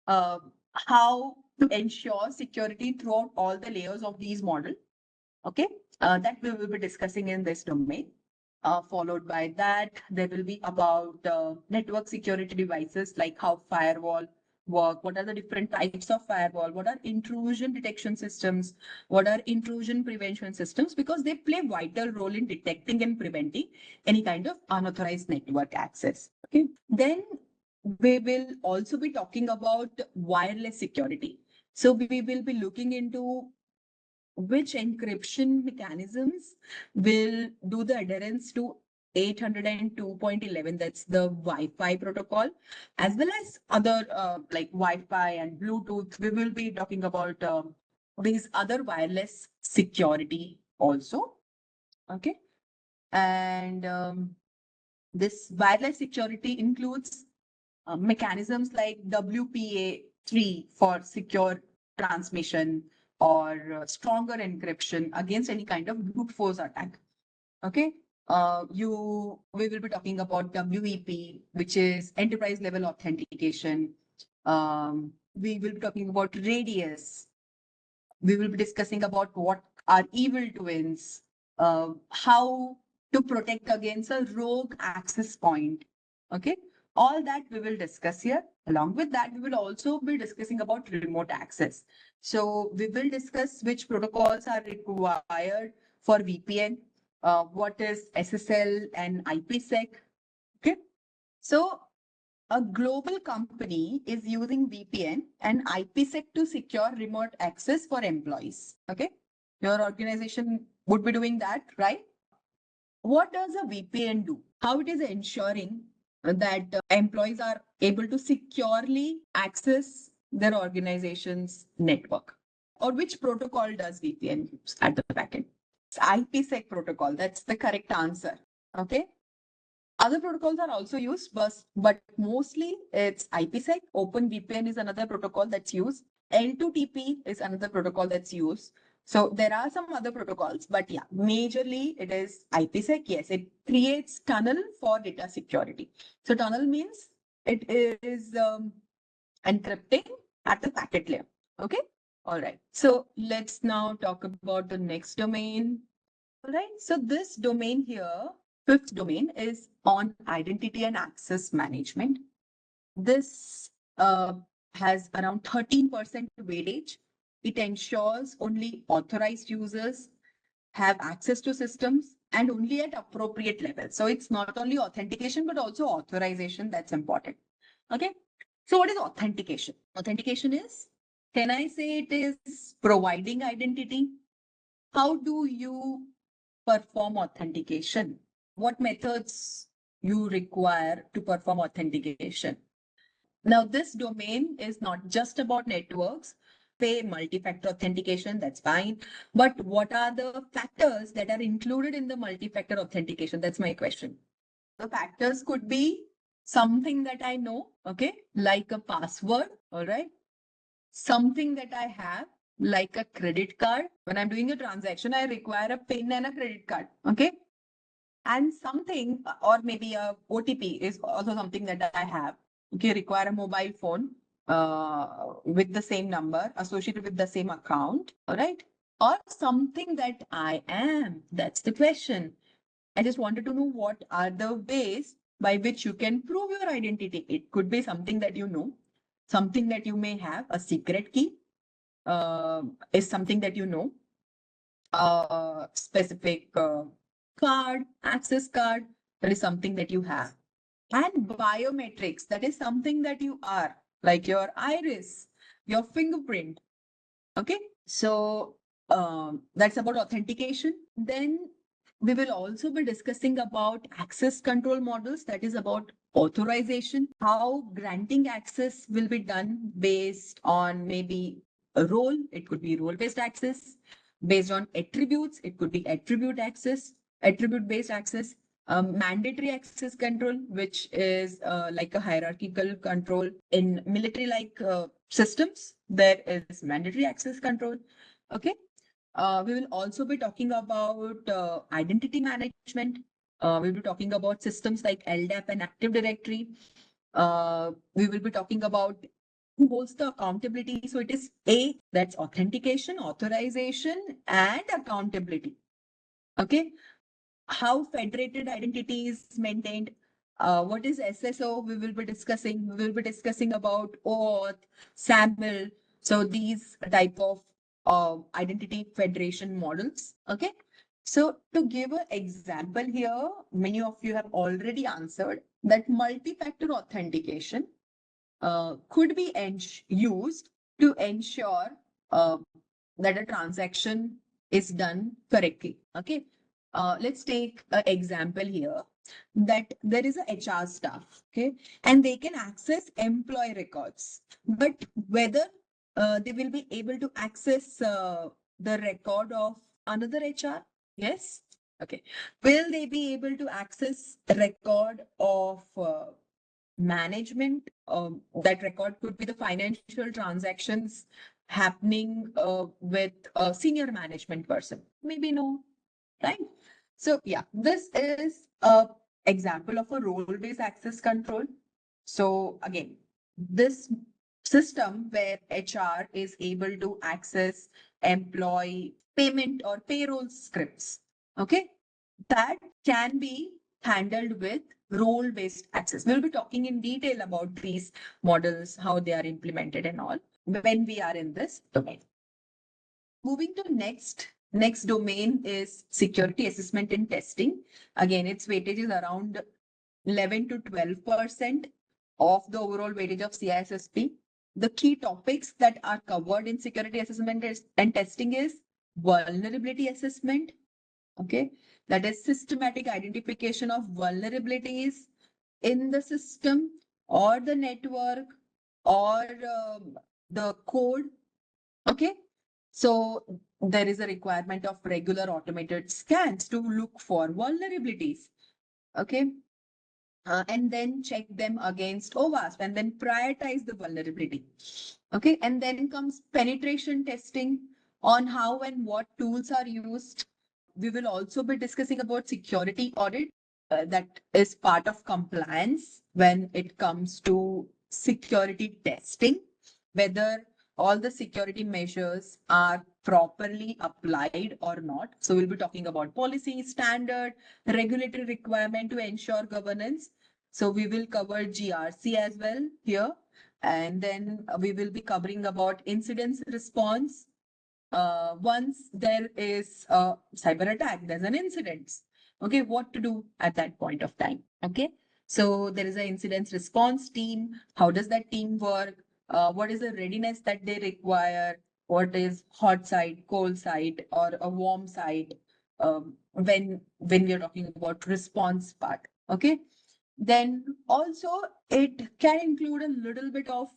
Speaker 3: uh, how to ensure security throughout all the layers of these models. Okay, that we will be discussing in this domain. Followed by that, there will be about network security devices, like how firewall work, what are the different types of firewall, what are intrusion detection systems, what are intrusion prevention systems, because they play vital role in detecting and preventing any kind of unauthorized network access. Okay, then we will also be talking about wireless security. So we will be looking into which encryption mechanisms will do the adherence to 802.11, that's the Wi-Fi protocol, as well as other like Wi-Fi and Bluetooth. We will be talking about these other wireless security also. Okay. And this wireless security includes mechanisms like WPA3 for secure transmission or stronger encryption against any kind of brute force attack. Okay. We will be talking about WEP, which is enterprise level authentication. We will be talking about radius. We will be discussing about what are evil twins, how to protect against a rogue access point. Okay, all that we will discuss here. Along with that, we will also be discussing about remote access. So we will discuss which protocols are required for VPN, what is SSL and IPsec. Okay, so a global company is using VPN and IPsec to secure remote access for employees. Okay. Your organization would be doing that, right? What does a VPN do? How it is ensuring that employees are able to securely access their organization's network? Or which protocol does VPN use at the backend? It's IPsec protocol. That's the correct answer. Okay. Other protocols are also used, but mostly it's IPsec. OpenVPN is another protocol that's used. L2TP is another protocol that's used. So there are some other protocols, but yeah, majorly it is IPsec. Yes, it creates tunnel for data security. So tunnel means it is encrypting at the packet layer. Okay. All right. So let's now talk about the next domain. All right. So this domain here, fifth domain, is on identity and access management. This has around 13% weightage. It ensures only authorized users have access to systems and only at appropriate levels. So it's not only authentication, but also authorization. That's important. Okay. So what is authentication? Authentication is, can I say it is providing identity? How do you perform authentication? What methods you require to perform authentication? Now, this domain is not just about networks, say multi-factor authentication, that's fine. But what are the factors that are included in the multi-factor authentication? That's my question. The factors could be something that I know, okay, like a password, all right, something that I have, like a credit card. When I'm doing a transaction, I require a PIN and a credit card. Okay. And something, or maybe a OTP is also something that I have. Okay. Require a mobile phone with the same number associated with the same account. All right. Or something that I am. That's the question. I just wanted to know what are the ways by which you can prove your identity. It could be something that you know, something that you may have, a secret key is something that you know, specific card, access card, that is something that you have. And biometrics, that is something that you are, like your iris, your fingerprint. Okay, so that's about authentication. Then We will also be discussing about access control models, that is about authorization, how granting access will be done based on maybe a role, it could be role-based access, based on attributes, it could be attribute access, attribute-based access, mandatory access control, which is like a hierarchical control. In military-like systems, there is mandatory access control. Okay. We will also be talking about identity management. We'll be talking about systems like LDAP and Active Directory. We will be talking about who holds the accountability. So it is A, that's authentication, authorization, and accountability. Okay. How federated identity is maintained. What is SSO? We will be discussing. We will be discussing about OAuth, SAML. So these type of identity federation models. Okay. So to give an example here, many of you have already answered that multi-factor authentication could be used to ensure that a transaction is done correctly. Okay. Let's take an example here that there is a HR staff, okay, and they can access employee records, but whether they will be able to access the record of another HR? Yes. Okay. Will they be able to access the record of management? That record could be the financial transactions happening with a senior management person. Maybe no, right? So yeah, this is a example of a role-based access control. So again, this system where HR is able to access employee payment or payroll scripts, okay, that can be handled with role-based access. We'll be talking in detail about these models, how they are implemented and all when we are in this domain. Moving to next domain is security assessment and testing. Again, its weightage is around 11 to 12% of the overall weightage of CISSP. The key topics that are covered in security assessment and testing is vulnerability assessment. Okay, that is systematic identification of vulnerabilities in the system or the network or the code. Okay, so there is a requirement of regular automated scans to look for vulnerabilities. Okay, and then check them against OWASP and then prioritize the vulnerability. Okay, and then comes penetration testing on how and what tools are used. We will also be discussing about security audit. That is part of compliance when it comes to security testing, whether all the security measures are properly applied or not. So we'll be talking about policy, standard, regulatory requirement to ensure governance. So we will cover GRC as well here. And then we will be covering about incidents response. Once there is a cyber attack, there's an incident. Okay, what to do at that point of time? Okay, so there is an incident response team. How does that team work? What is the readiness that they require? What is hot side, cold side, or a warm side? When we are talking about response part. Okay. Then also it can include a little bit of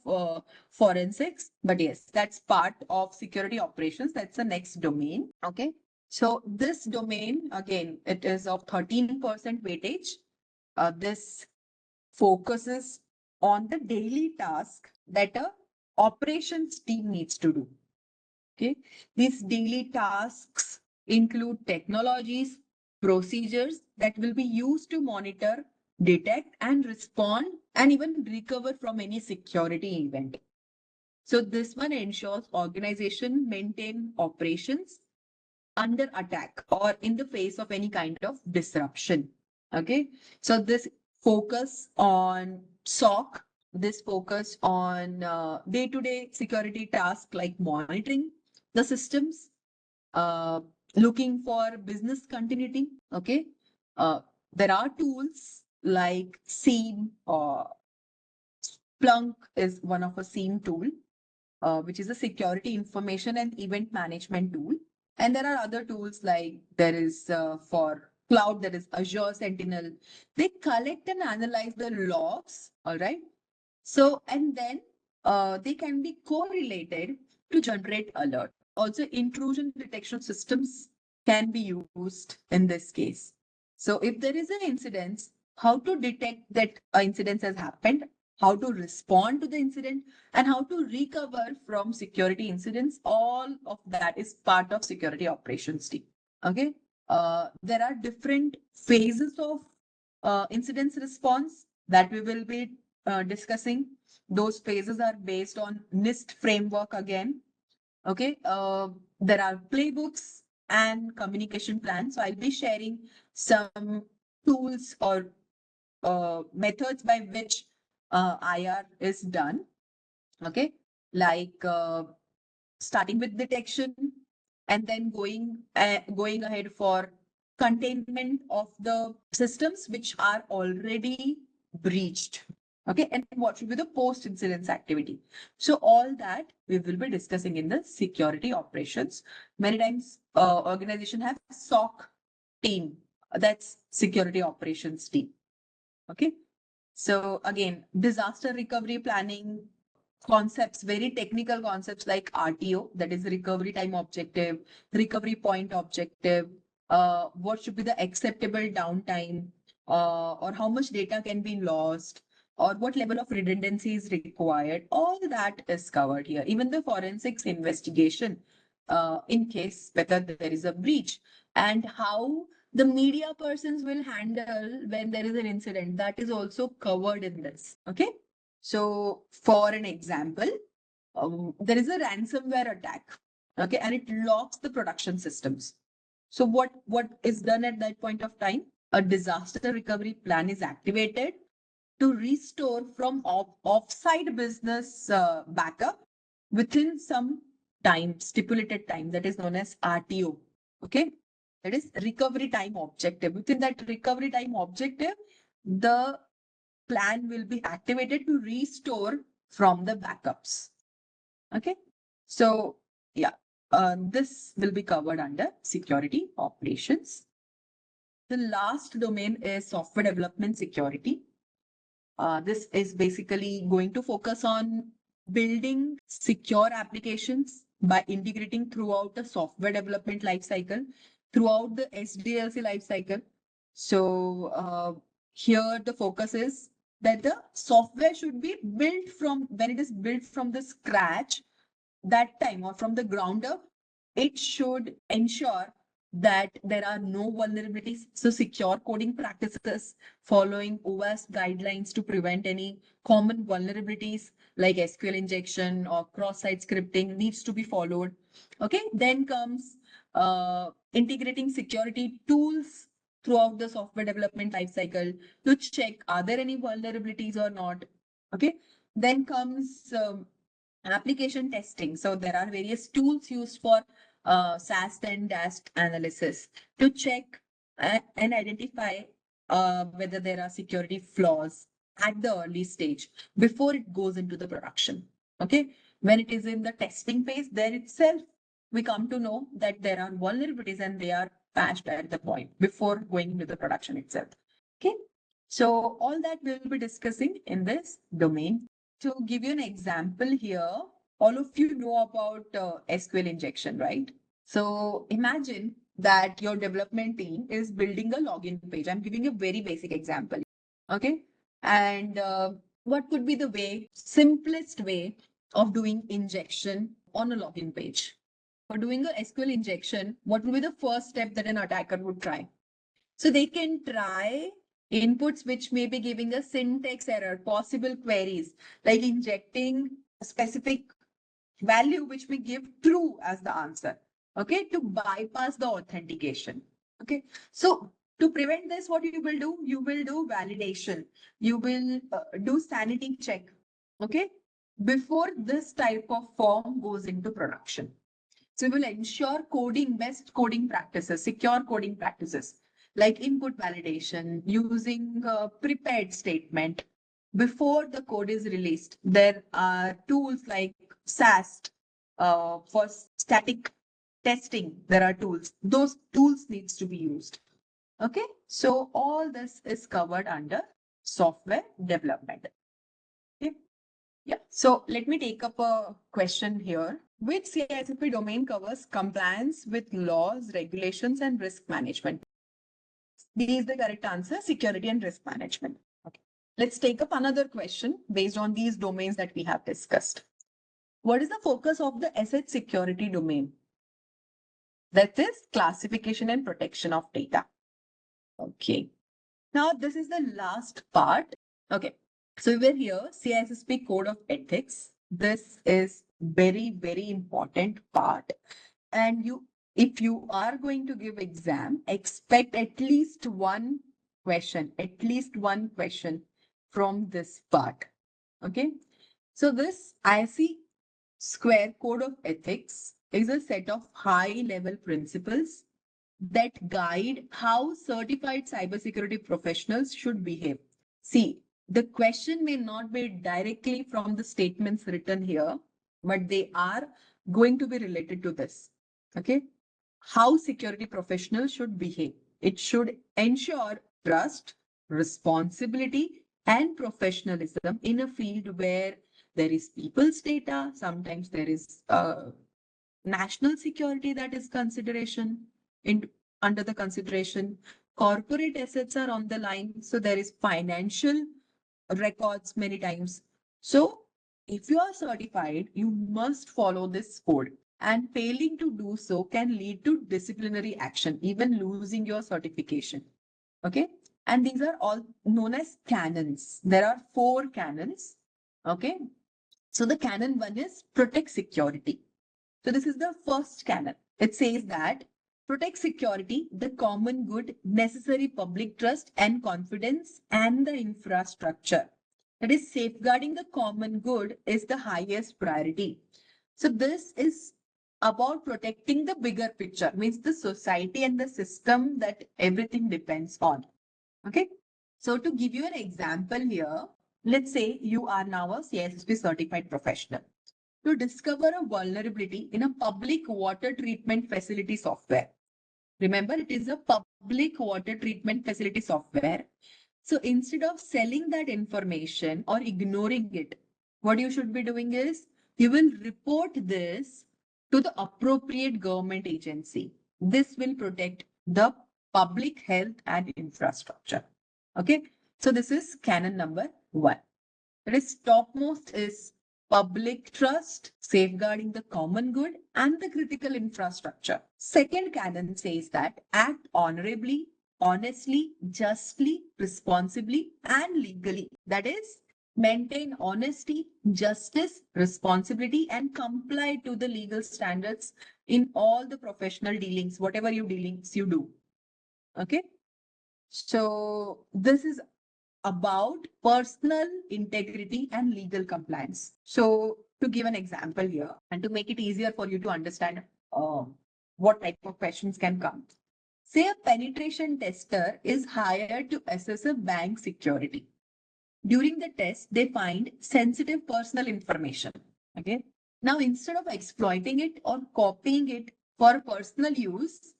Speaker 3: forensics, but yes, that's part of security operations. That's the next domain. Okay. So this domain, again, it is of 13% weightage. This focuses on the daily task that a operations team needs to do. Okay. These daily tasks include technologies, procedures that will be used to monitor, detect and respond and even recover from any security event. So this one ensures organization maintain operations under attack or in the face of any kind of disruption. Okay. So this focus on SOC, this focus on day-to-day security tasks like monitoring the systems, uh, looking for business continuity. Okay. There are tools like SIEM or Splunk is one of a SIEM tool, which is a security information and event management tool. And there are other tools like there is for cloud, that is Azure Sentinel. They collect and analyze the logs, all right? So, and then they can be correlated to generate alert. Also, intrusion detection systems can be used in this case. So, if there is an incident, how to detect that incident has happened, how to respond to the incident, and how to recover from security incidents, all of that is part of security operations team. Okay. There are different phases of incidents response that we will be discussing. Those phases are based on NIST framework again. Okay. There are playbooks and communication plans. So I'll be sharing some tools or methods by which IR is done. Okay. Like starting with detection and then going ahead for containment of the systems which are already breached. Okay, and what should be the post incidence activity? So all that we will be discussing in the security operations. Many times organization have SOC team, that's security operations team. Okay, so again, disaster recovery planning concepts, very technical concepts like RTO, that is recovery time objective, recovery point objective, what should be the acceptable downtime, or how much data can be lost, or what level of redundancy is required. All that is covered here. Even the forensics investigation, in case whether there is a breach, and how the media persons will handle when there is an incident, that is also covered in this. Okay. So, for an example, there is a ransomware attack, okay, and it locks the production systems. So, what is done at that point of time? A disaster recovery plan is activated to restore from offsite business backup within some time, stipulated time, that is known as RTO. Okay, that is recovery time objective. Within that recovery time objective, the plan will be activated to restore from the backups. Okay. So, yeah, this will be covered under security operations. The last domain is software development security. This is basically going to focus on building secure applications by integrating throughout the software development lifecycle, throughout the SDLC lifecycle. So here the focus is that the software should be built from, when it is built from the scratch, that time or from the ground up, it should ensure that there are no vulnerabilities. So secure coding practices following OWASP guidelines to prevent any common vulnerabilities like SQL injection or cross-site scripting needs to be followed. Okay, then comes integrating security tools throughout the software development lifecycle to check are there any vulnerabilities or not. Okay, then comes application testing. So there are various tools used for SAST and DAST analysis to check and identify whether there are security flaws at the early stage before it goes into the production. Okay, when it is in the testing phase, there itself we come to know that there are vulnerabilities and they are patched at the point before going into the production itself. Okay, so all that we will be discussing in this domain. To give you an example here, all of you know about SQL injection, right? So imagine that your development team is building a login page. I'm giving a very basic example. Okay. And what could be the simplest way of doing injection on a login page? For doing a SQL injection, what would be the first step that an attacker would try? So they can try inputs which may be giving a syntax error, possible queries, like injecting a specific value which may give true as the answer. Okay, to bypass the authentication. Okay, so to prevent this, what you will do? You will do validation. You will do sanity check. Okay, before this type of form goes into production. So we will ensure best coding practices, secure coding practices, like input validation, using a prepared statement before the code is released. There are tools like SAST for static testing. There are tools. Those tools needs to be used. Okay, so all this is covered under software development. Okay. Yeah, so let me take up a question here. Which CISSP domain covers compliance with laws, regulations, and risk management? D is the correct answer, security and risk management. Okay. Let's take up another question based on these domains that we have discussed. What is the focus of the asset security domain? That is classification and protection of data. Okay. Now, this is the last part. Okay. So we were here, CISSP Code of Ethics. This is very important part. And if you are going to give exam, expect at least one question from this part. Okay. So this IC Square Code of Ethics is a set of high level principles that guide how certified cybersecurity professionals should behave. See, the question may not be directly from the statements written here, but they are going to be related to this. Okay. How security professionals should behave. It should ensure trust, responsibility, and professionalism in a field where there is people's data. Sometimes there is national security that is consideration in under the consideration. Corporate assets are on the line, so there is financial records many times. So if you are certified, you must follow this code. And failing to do so can lead to disciplinary action, even losing your certification. Okay. And these are all known as canons. There are 4 canons. Okay. So the canon 1 is protect security. So this is the first canon. It says that protect security, the common good, necessary public trust and confidence, and the infrastructure. That is, safeguarding the common good is the highest priority. So this is about protecting the bigger picture, means the society and the system that everything depends on. Okay. So to give you an example here, let's say you are now a CISSP certified professional to discover a vulnerability in a public water treatment facility software. Remember, it is a public water treatment facility software. So instead of selling that information or ignoring it, what you should be doing is you will report this to the appropriate government agency. This will protect the public health and infrastructure. Okay. So this is canon number 1. That is topmost is public trust, safeguarding the common good and the critical infrastructure. Second canon says that act honorably, honestly, justly, responsibly, and legally. That is, maintain honesty, justice, responsibility, and comply to the legal standards in all the professional dealings, whatever you dealings you do. Okay. So this is about personal integrity and legal compliance. So, to give an example here and to make it easier for you to understand what type of questions can come. Say a penetration tester is hired to assess a bank security. During the test, they find sensitive personal information. Okay. Now, instead of exploiting it or copying it for personal use,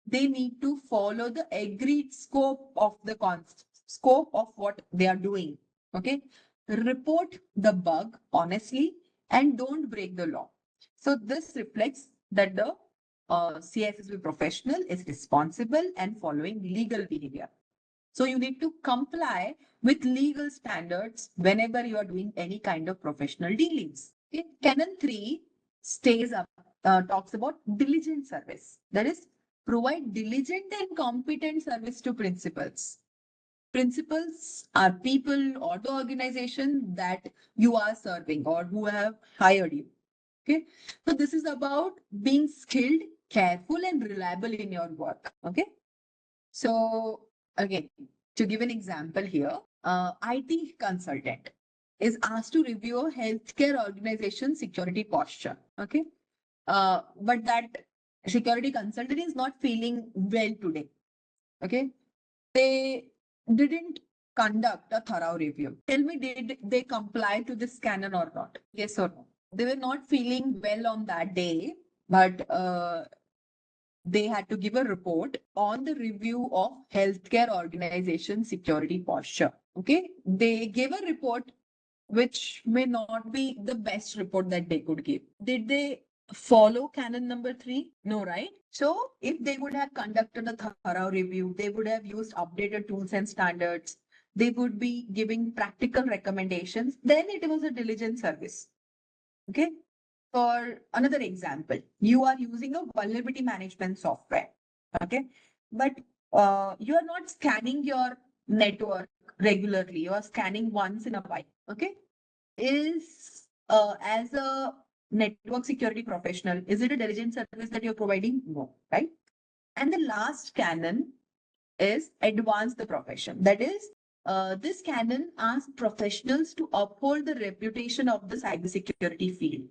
Speaker 3: they need to follow the agreed scope of the scope of what they are doing. Okay. Report the bug honestly and don't break the law. So this reflects that the CISSP professional is responsible and following legal behavior. So you need to comply with legal standards whenever you are doing any kind of professional dealings. Okay. Canon 3 stays up, talks about diligent service. That is, provide diligent and competent service to principals. Principals are people or the organization that you are serving or who have hired you. Okay. So this is about being skilled, careful, and reliable in your work. Okay. So again, to give an example here, IT consultant is asked to review a healthcare organization security posture. Okay. But that security consultant is not feeling well today. Okay. They didn't conduct a thorough review. Tell me, did they comply to this canon or not? Yes or no? They were not feeling well on that day, but they had to give a report on the review of healthcare organization security posture. Okay, they gave a report which may not be the best report that they could give. Did they follow canon number 3? No, right? So if they would have conducted a thorough review, they would have used updated tools and standards, they would be giving practical recommendations, then it was a diligent service. Okay. For another example, you are using a vulnerability management software. Okay. But you are not scanning your network regularly. You are scanning once in a while. Okay. Is as a network security professional, is it a diligent service that you're providing? No, right? And the last canon is advance the profession. That is, this canon asks professionals to uphold the reputation of the cybersecurity field.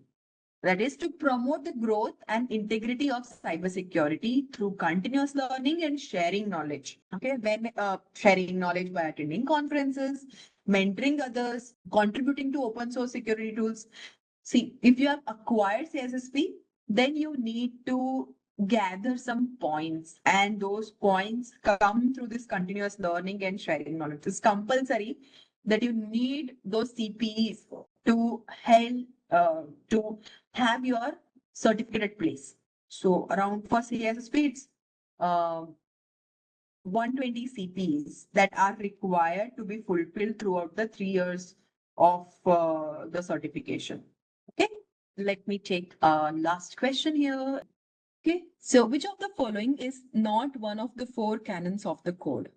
Speaker 3: That is to promote the growth and integrity of cybersecurity through continuous learning and sharing knowledge. Okay, when sharing knowledge by attending conferences, mentoring others, contributing to open source security tools. See, if you have acquired CSSP, then you need to gather some points, and those points come through this continuous learning and sharing knowledge. It's compulsory that you need those CPEs to help to have your certificate place. So around for CISSP, it's 120 CPs that are required to be fulfilled throughout the 3 years of the certification. Okay, let me take a last question here. Okay, so which of the following is not one of the 4 canons of the code?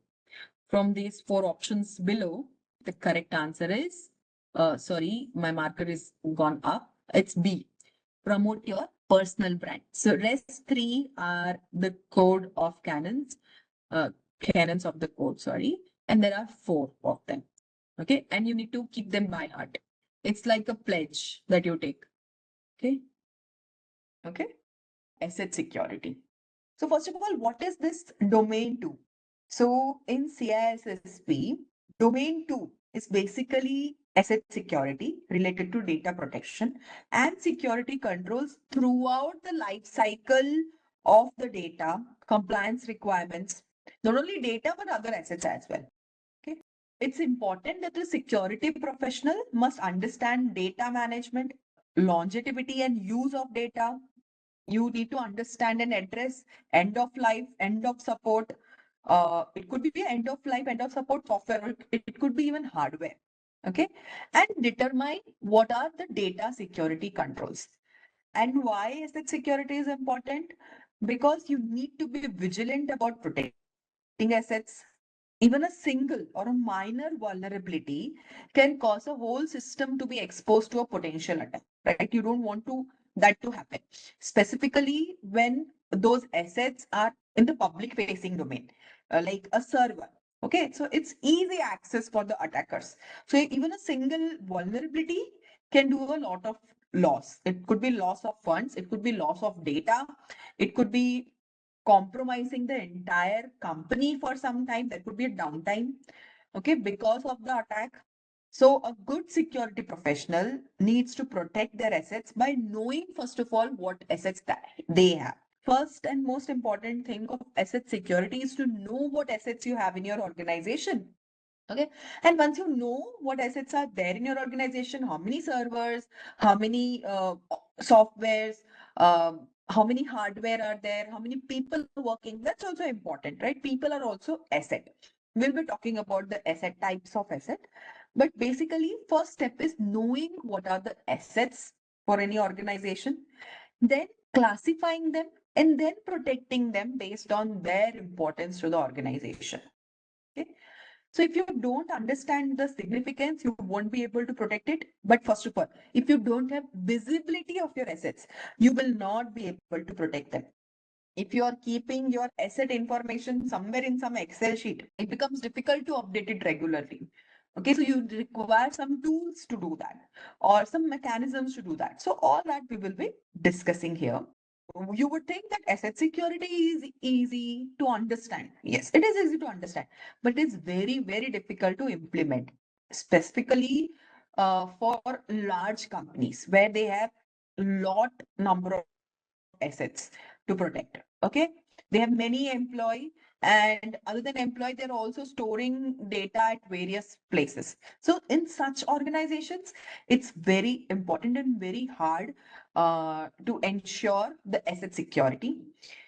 Speaker 3: From these 4 options below, the correct answer is, sorry, my marker is gone up. It's B, promote your personal brand. So rest 3 are the code of canons, canons of the code, sorry. And there are 4 of them. Okay, and you need to keep them by heart. It's like a pledge that you take. Okay. Okay. Asset security. So first of all, what is this domain 2? So in CISSP, domain 2 is basically asset security related to data protection and security controls throughout the life cycle of the data, compliance requirements, not only data but other assets as well. Okay. It's important that the security professional must understand data management, longevity and use of data. You need to understand and address end of life, end of support. It could be end of life, end of support software, or it could be even hardware. Okay. And determine what are the data security controls. And why asset security is important? Because you need to be vigilant about protecting assets. Even a single or a minor vulnerability can cause a whole system to be exposed to a potential attack, right? You don't want that to happen, specifically when those assets are in the public facing domain, like a server. Okay, so it's easy access for the attackers. So even a single vulnerability can do a lot of loss. It could be loss of funds, it could be loss of data, it could be compromising the entire company for some time. There could be a downtime, okay, because of the attack. So a good security professional needs to protect their assets by knowing, first of all, what assets that they have. First and most important thing of asset security is to know what assets you have in your organization. Okay. And once you know what assets are there in your organization, how many servers, how many softwares, how many hardware are there, how many people are working, that's also important, right? People are also asset. We'll be talking about the asset types of asset. But basically, first step is knowing what are the assets for any organization, then classifying them, and then protecting them based on their importance to the organization. Okay. So if you don't understand the significance, you won't be able to protect it. But first of all, if you don't have visibility of your assets, you will not be able to protect them. If you are keeping your asset information somewhere in some Excel sheet, it becomes difficult to update it regularly. Okay, so you require some tools to do that or some mechanisms to do that. So all that we will be discussing here. You would think that asset security is easy to understand. Yes, it is easy to understand, but it's very, very difficult to implement, specifically for large companies where they have lot number of assets to protect. Okay. They have many employee, and other than employee, they're also storing data at various places. So in such organizations, it's very important and very hard to ensure the asset security.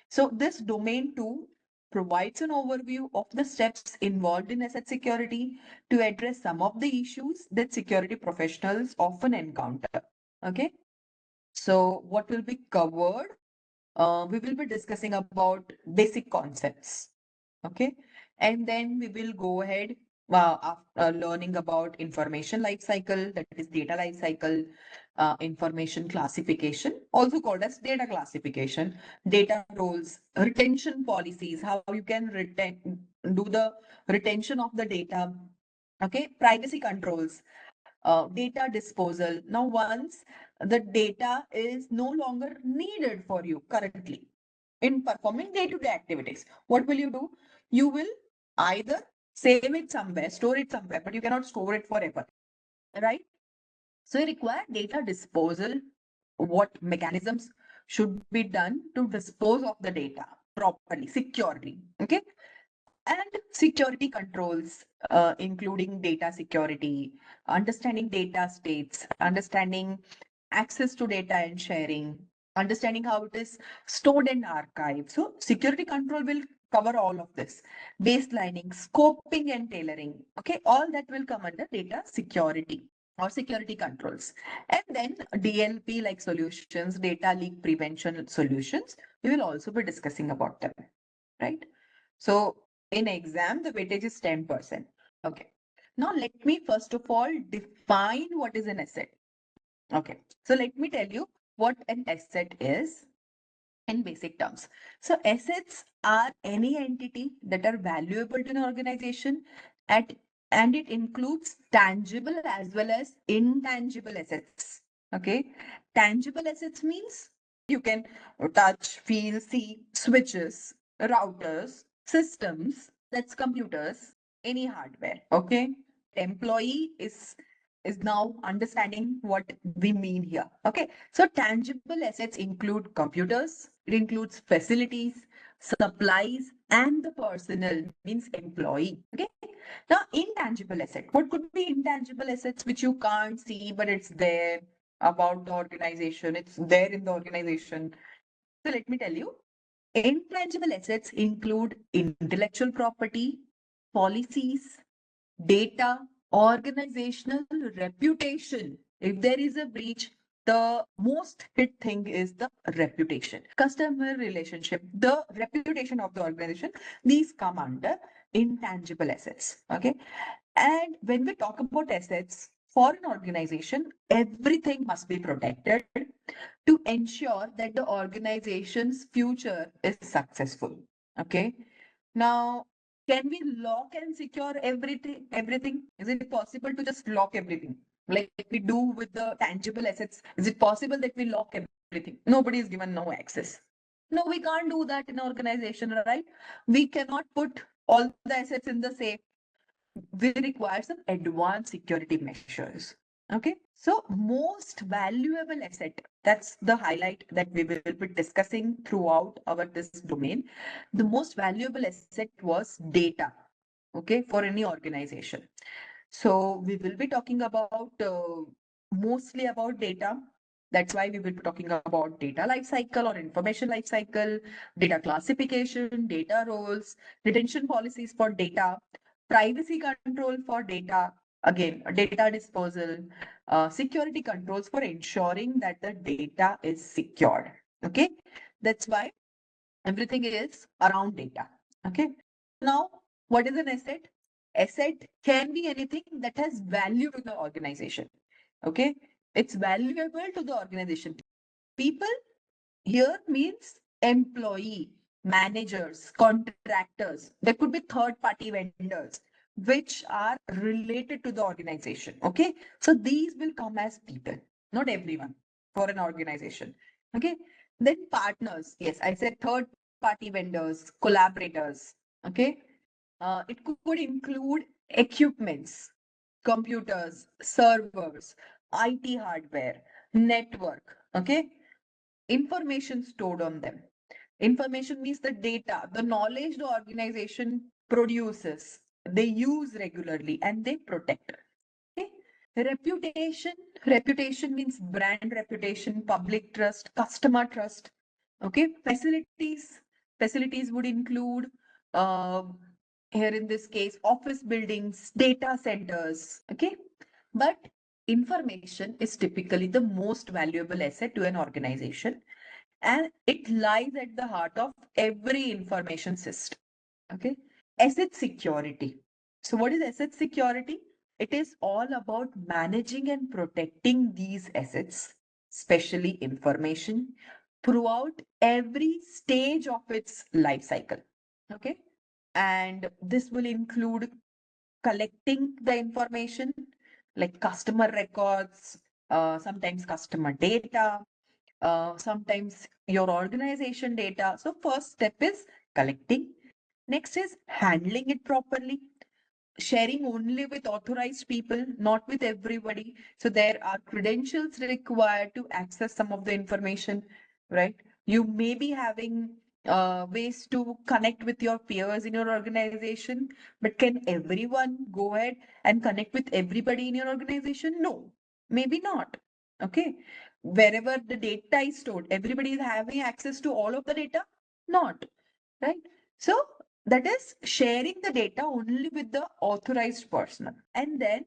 Speaker 3: So this domain 2 provides an overview of the steps involved in asset security to address some of the issues that security professionals often encounter. Okay. So what will be covered? We will be discussing about basic concepts. Okay. And then we will go ahead after learning about information lifecycle, that is data lifecycle, information classification, also called as data classification, data roles, retention policies, how you can do the retention of the data. Okay. Privacy controls, data disposal. Now, once the data is no longer needed for you currently in performing day-to-day activities, what will you do? You will either save it somewhere, store it somewhere, but you cannot store it forever, right? So you require data disposal. What mechanisms should be done to dispose of the data properly, securely? Okay. And security controls, including data security, understanding data states, understanding access to data and sharing, understanding how it is stored and archived. So security control will cover all of this. Baselining, scoping and tailoring. Okay, all that will come under data security or security controls. And then DLP like solutions, data leak prevention solutions, we will also be discussing about them, right? So in exam, the weightage is 10%. Okay. Now let me first of all define what is an asset. Okay. So let me tell you what an asset is in basic terms. So assets are any entity that are valuable to an organization at and it includes tangible as well as intangible assets. Okay. Tangible assets means you can touch, feel, see switches, routers, systems, that's computers, any hardware. Okay. Employee is now understanding what we mean here. Okay. So tangible assets include computers, it includes facilities, supplies, and the personnel means employee. Okay. Now, intangible asset. What could be intangible assets which you can't see, but it's there about the organization, it's there in the organization. So let me tell you, intangible assets include intellectual property, policies, data, organizational reputation. If there is a breach, the most hit thing is the reputation, customer relationship, the reputation of the organization. These come under intangible assets. Okay. And when we talk about assets for an organization, everything must be protected to ensure that the organization's future is successful. Okay. Now, can we lock and secure everything? Everything? Is it possible to just lock everything? Like we do with the tangible assets? Is it possible that we lock everything? Nobody is given no access. No, we can't do that in organization, right? We cannot put all the assets in the safe. We require some advanced security measures. Okay. So most valuable asset, that's the highlight that we will be discussing throughout our this domain. The most valuable asset was data. Okay. For any organization. So we will be talking about mostly about data. That's why we will be talking about data lifecycle or information lifecycle, data classification, data roles, retention policies for data, privacy control for data, again, data disposal, security controls for ensuring that the data is secured. Okay, that's why everything is around data. Okay, now what is an asset? Asset can be anything that has value to the organization. Okay, it's valuable to the organization. People here means employee, managers, contractors. There could be third party vendors which are related to the organization. Okay. So these will come as people, not everyone for an organization. Okay. Then partners. Yes, I said third party vendors, collaborators. Okay. It could include equipments, computers, servers, IT hardware, network. Okay, information stored on them. Information means the data, the knowledge the organization produces, they use regularly and they protect. Okay? Reputation. Reputation means brand reputation, public trust, customer trust. Okay. Facilities. Facilities would include, uh, here in this case, office buildings, data centers. Okay. But information is typically the most valuable asset to an organization, and it lies at the heart of every information system. Okay. Asset security. So, what is asset security? It is all about managing and protecting these assets, especially information, throughout every stage of its life cycle. Okay. And this will include collecting the information like customer records, sometimes customer data, sometimes your organization data. So, first step is collecting. Next is handling it properly, sharing only with authorized people, not with everybody. So there are credentials required to access some of the information, right? You may be having ways to connect with your peers in your organization, but can everyone go ahead and connect with everybody in your organization? No, maybe not. Okay. Wherever the data is stored, everybody is having access to all of the data? Not, right? So that is sharing the data only with the authorized person. And then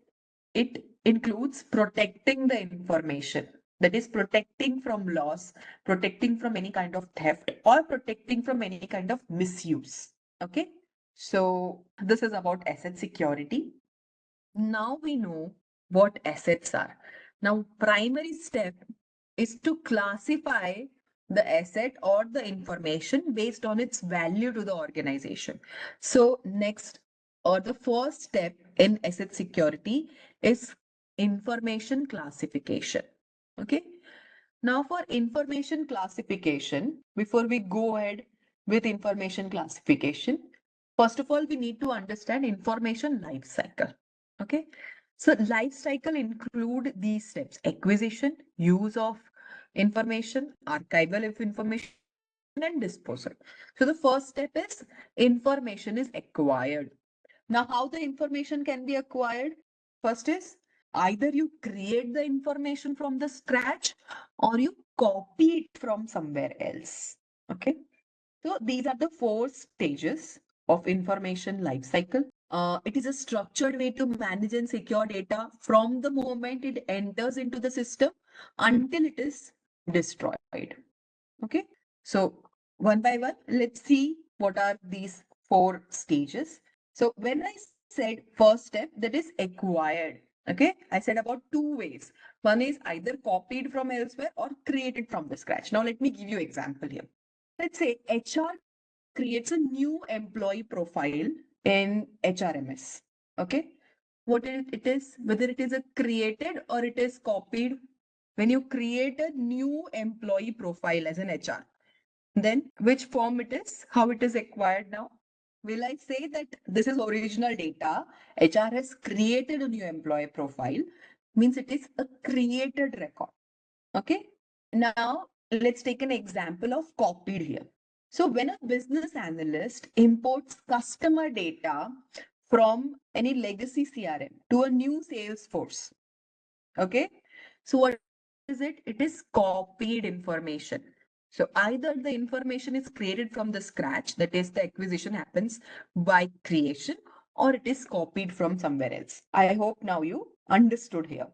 Speaker 3: it includes protecting the information. That is protecting from loss, protecting from any kind of theft, or protecting from any kind of misuse. Okay. So this is about asset security. Now we know what assets are. Now, primary step is to classify the asset or the information based on its value to the organization. So, next or the first step in asset security is information classification. Okay. Now, for information classification, before we go ahead with information classification, first of all, we need to understand information life cycle. Okay. So life cycle include these steps: acquisition, use of information, archival of information, and disposal. So the first step is information is acquired. Now, how the information can be acquired? First is either you create the information from the scratch or you copy it from somewhere else. Okay. So these are the four stages of information lifecycle. It is a structured way to manage and secure data from the moment it enters into the system until it is destroyed. Okay. So one by one, let's see what are these four stages. So when I said first step, that is acquired. Okay. I said about two ways. One is either copied from elsewhere or created from the scratch. Now let me give you example here. Let's say HR creates a new employee profile in HRMS. Okay. What it is, whether it is a created or it is copied. When you create a new employee profile as an HR, then which form it is, how it is acquired now? Will I say that this is original data? HR has created a new employee profile, means it is a created record. Okay. Now, let's take an example of copied here. So, when a business analyst imports customer data from any legacy CRM to a new Salesforce, okay. So, what is it? It is copied information. So, either the information is created from the scratch, that is, the acquisition happens by creation, or it is copied from somewhere else. I hope now you understood here.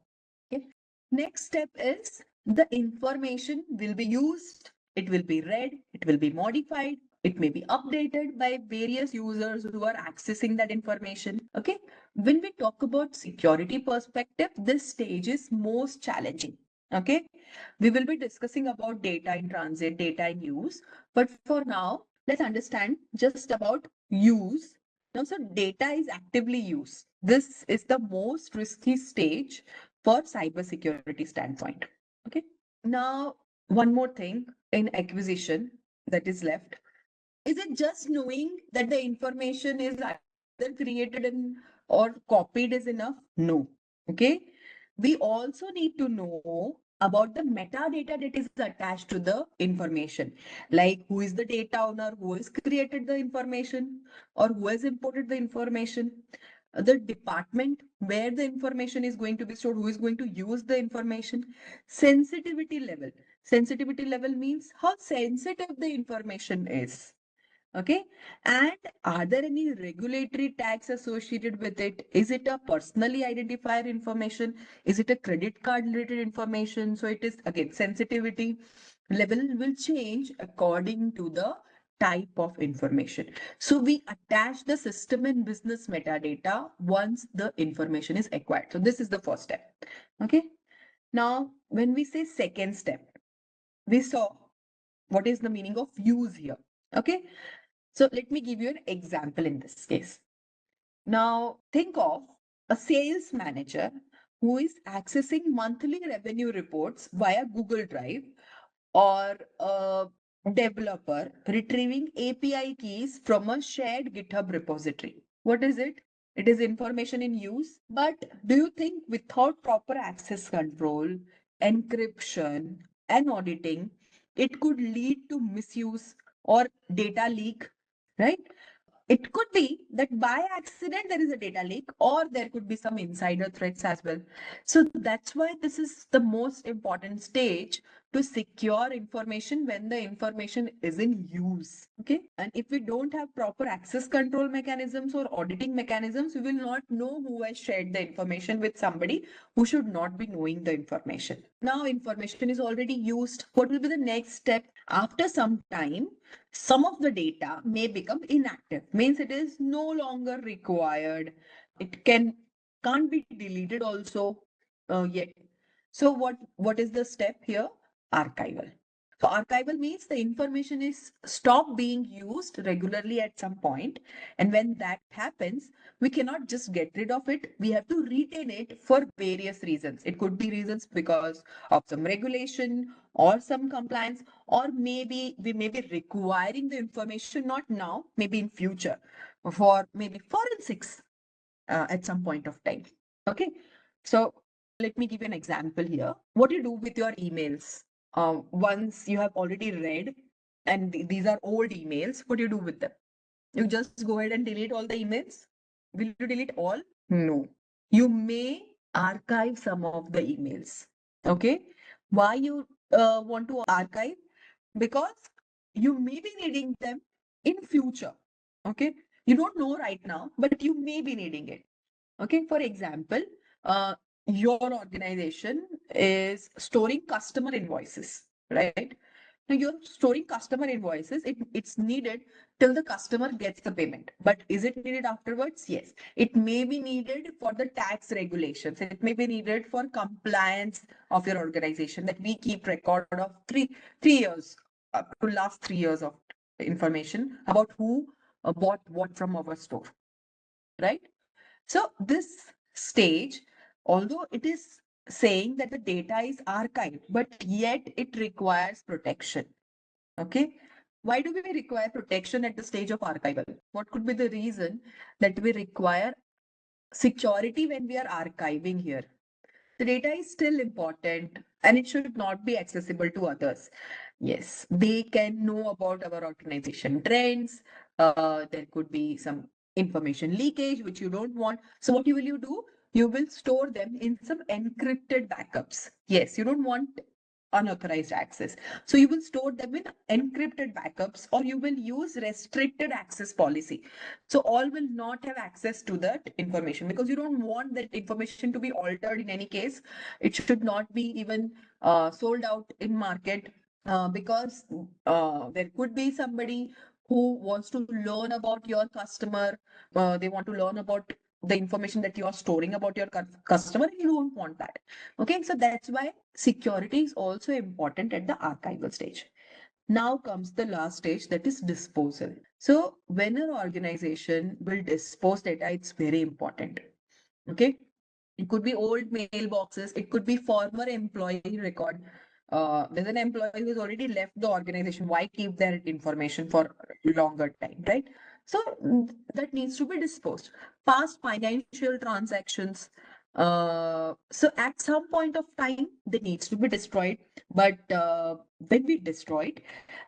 Speaker 3: Okay. Next step is the information will be used, it will be read, it will be modified, it may be updated by various users who are accessing that information. Okay. When we talk about security perspective, this stage is most challenging. Okay. We will be discussing about data in transit, data in use. But for now, let's understand just about use. Now, so data is actively used. This is the most risky stage for cybersecurity standpoint. Okay. Now, one more thing in acquisition that is left. Is it just knowing that the information is either created in or copied is enough? No. Okay. We also need to know about the metadata that is attached to the information, like who is the data owner, who has created the information, or who has imported the information, the department where the information is going to be stored, who is going to use the information, sensitivity level. Sensitivity level means how sensitive the information is. Okay. And are there any regulatory tags associated with it? Is it a personally identifier information? Is it a credit card related information? So it is, again, sensitivity level will change according to the type of information. So we attach the system and business metadata once the information is acquired. So this is the first step. Okay. Now, when we say second step, we saw what is the meaning of use here. Okay. So let me give you an example in this case. Now, think of a sales manager who is accessing monthly revenue reports via Google Drive, or a developer retrieving API keys from a shared GitHub repository. What is it? It is information in use. But do you think without proper access control, encryption, and auditing, it could lead to misuse or data leak, right? It could be that by accident there is a data leak, or there could be some insider threats as well. So that's why this is the most important stage to secure information when the information is in use. Okay. And if we don't have proper access control mechanisms or auditing mechanisms, we will not know who has shared the information with somebody who should not be knowing the information. Now, information is already used. What will be the next step? After some time, some of the data may become inactive, means it is no longer required. It can't be deleted also yet. So what is the step here? Archival. So archival means the information is stopped being used regularly at some point, and when that happens, we cannot just get rid of it. We have to retain it for various reasons. It could be reasons because of some regulation or some compliance, or maybe we may be requiring the information not now, maybe in future, for maybe forensics at some point of time. Okay. So let me give you an example here. What do you do with your emails? Once you have already read, and these are old emails, what do you do with them? You just go ahead and delete all the emails? Will you delete all? No. You may archive some of the emails. Okay. Why you want to archive? Because you may be needing them in future. Okay. You don't know right now, but you may be needing it. Okay. For example, uh, your organization is storing customer invoices, right? Now you're storing customer invoices. It's needed till the customer gets the payment. But is it needed afterwards? Yes. It may be needed for the tax regulations. It may be needed for compliance of your organization, that we keep record of three years, up to last 3 years of information about who bought what from our store, right? So this stage, although it is saying that the data is archived, but yet it requires protection. Okay. Why do we require protection at the stage of archival? What could be the reason that we require security when we are archiving here? The data is still important and it should not be accessible to others. Yes, they can know about our organization trends. There could be some information leakage, which you don't want. So what will you do? You will store them in some encrypted backups. Yes, you don't want unauthorized access. So you will store them in encrypted backups, or you will use restricted access policy. So all will not have access to that information, because you don't want that information to be altered in any case. It should not be even sold out in market, because there could be somebody who wants to learn about your customer. They want to learn about the information that you are storing about your customer, and you don't want that. Okay, so that's why security is also important at the archival stage. Now comes the last stage, that is disposal. So when an organization will dispose data, it's very important. Okay. It could be old mailboxes. It could be former employee record. There's an employee who's already left the organization. Why keep their information for longer time, right? So that needs to be disposed. Past financial transactions, So at some point of time, they needs to be destroyed. But when we destroy it,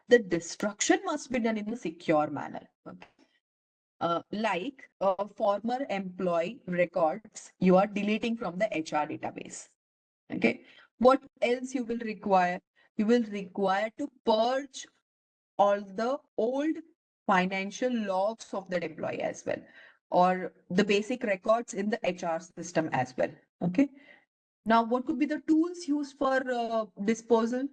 Speaker 3: the destruction must be done in a secure manner. Okay. Like a former employee records you are deleting from the HR database. Okay. What else you will require? You will require to purge all the old financial logs of that employee as well, or the basic records in the HR system as well. Okay. Now, what could be the tools used for disposal?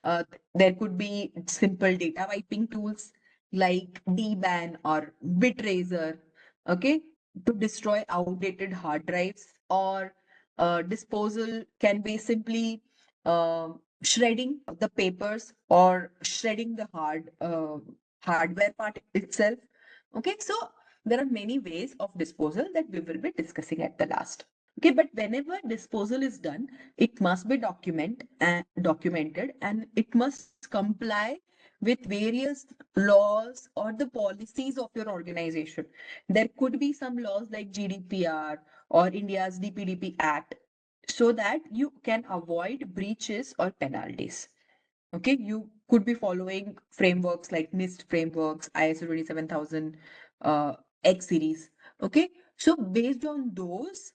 Speaker 3: There could be simple data wiping tools like DBAN or Bitracer, okay, to destroy outdated hard drives, or disposal can be simply shredding the papers or shredding the hardware part itself. Okay, so there are many ways of disposal that we will be discussing at the last. Okay, but whenever disposal is done, it must be documented, and it must comply with various laws or the policies of your organization. There could be some laws like GDPR or India's DPDP Act, so that you can avoid breaches or penalties. Okay, you could be following frameworks like NIST frameworks, ISO 27000, X series. Okay, so based on those,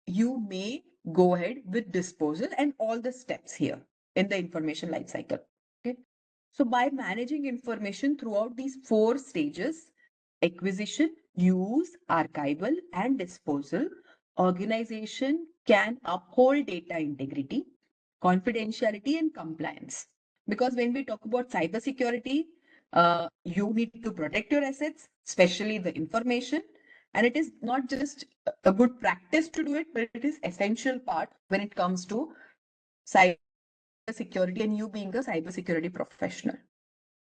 Speaker 3: you may go ahead with disposal and all the steps here in the information life cycle. Okay. So by managing information throughout these four stages, acquisition, use, archival, and disposal, organization can uphold data integrity, confidentiality, and compliance. Because when we talk about cybersecurity, you need to protect your assets, especially the information. And it is not just a good practice to do it, but it is essential part when it comes to cybersecurity and you being a cybersecurity professional.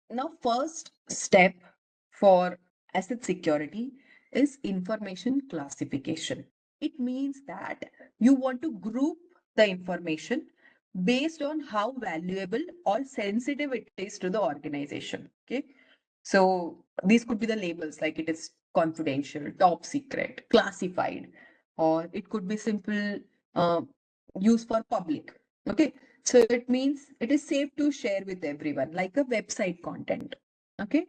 Speaker 3: Now, first step for asset security is information classification. It means that you want to group the information based on how valuable or sensitive it is to the organization. Okay. So these could be the labels like it is confidential, top secret, classified, or it could be simple uh, use for public. Okay. So it means it is safe to share with everyone, like a website content. Okay.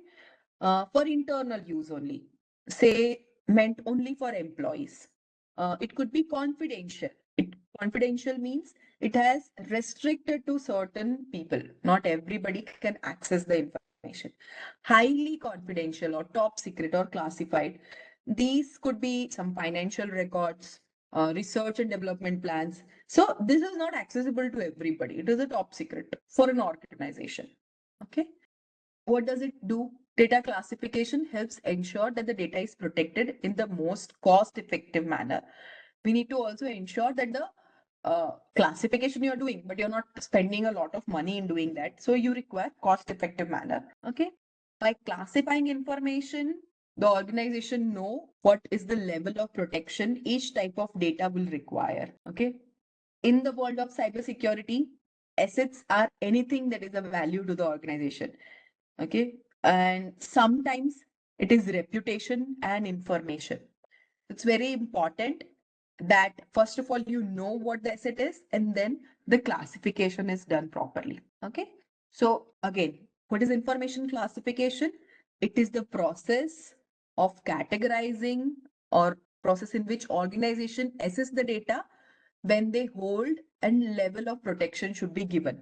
Speaker 3: For internal use only, say meant only for employees. It could be confidential. Confidential means it has restricted to certain people. Not everybody can access the information. Highly confidential or top secret or classified. These could be some financial records, research and development plans. So this is not accessible to everybody. It is a top secret for an organization. Okay. What does it do? Data classification helps ensure that the data is protected in the most cost effective manner. We need to also ensure that the classification you're doing, but you're not spending a lot of money in doing that. So you require cost effective manner. Okay. By classifying information, the organization know what is the level of protection each type of data will require. Okay. In the world of cybersecurity, assets are anything that is of value to the organization. Okay. And sometimes it is reputation and information. It's very important that first of all, you know what the asset is, and then the classification is done properly. Okay. So again, what is information classification? It is the process of categorizing or process in which organization assess the data when they hold and level of protection should be given.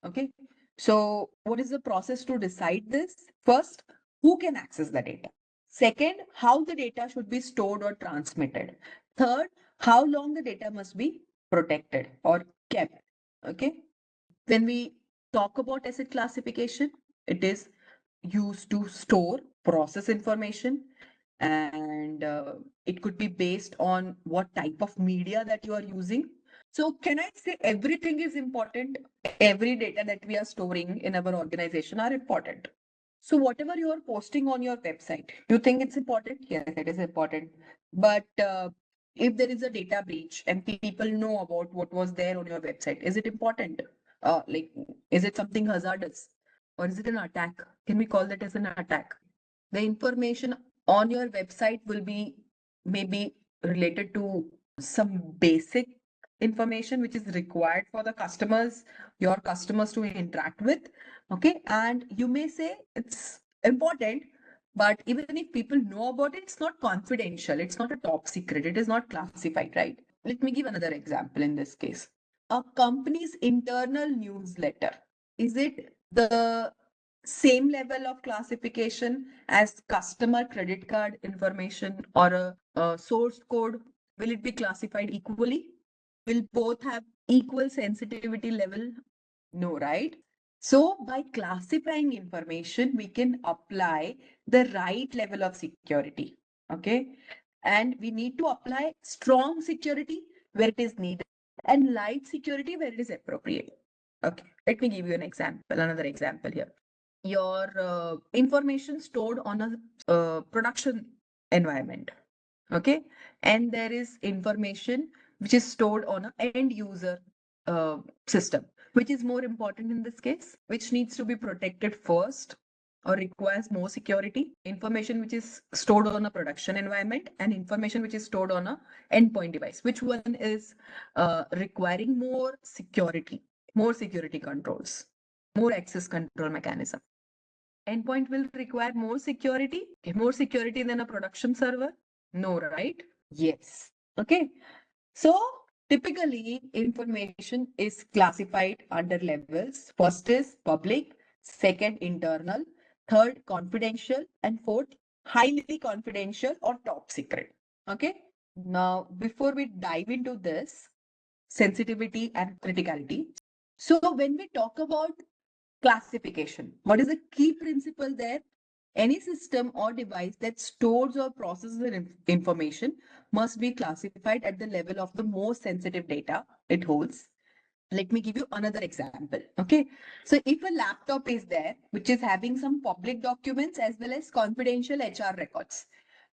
Speaker 3: Okay. So what is the process to decide this? First, who can access the data? Second, how the data should be stored or transmitted. Third, how long the data must be protected or kept. Okay. When we talk about asset classification, it is used to store, process information, and it could be based on what type of media that you are using. So can I say everything is important? Every data that we are storing in our organization are important. So whatever you are posting on your website, you think it's important? Yes, it is important. But if there is a data breach and people know about what was there on your website, is it important? Like, is it something hazardous? Or is it an attack? Can we call that as an attack? The information on your website will be maybe related to some basic information which is required for the customers, your customers to interact with. Okay. And you may say it's important, but even if people know about it, it's not confidential. It's not a top secret. It is not classified, right? Let me give another example in this case. A company's internal newsletter. Is it the same level of classification as customer credit card information or a source code? Will it be classified equally? Will both have equal sensitivity level? No, right? So by classifying information, we can apply the right level of security. Okay. And we need to apply strong security where it is needed and light security where it is appropriate. Okay. Let me give you an example, another example here. Your information stored on a production environment. Okay. And there is information which is stored on an end user system. Which is more important in this case? Which needs to be protected first or requires more security? Information which is stored on a production environment and information which is stored on a endpoint device. Which one is requiring more security controls, more access control mechanism? Endpoint will require more security than a production server? No, right? Yes. Okay. So typically information is classified under levels. First is public, second internal, third confidential, and fourth highly confidential or top secret. Okay. Now, before we dive into this, sensitivity and criticality. So when we talk about classification, what is the key principle there? Any system or device that stores or processes information must be classified at the level of the most sensitive data it holds. Let me give you another example. Okay. So if a laptop is there, which is having some public documents as well as confidential HR records,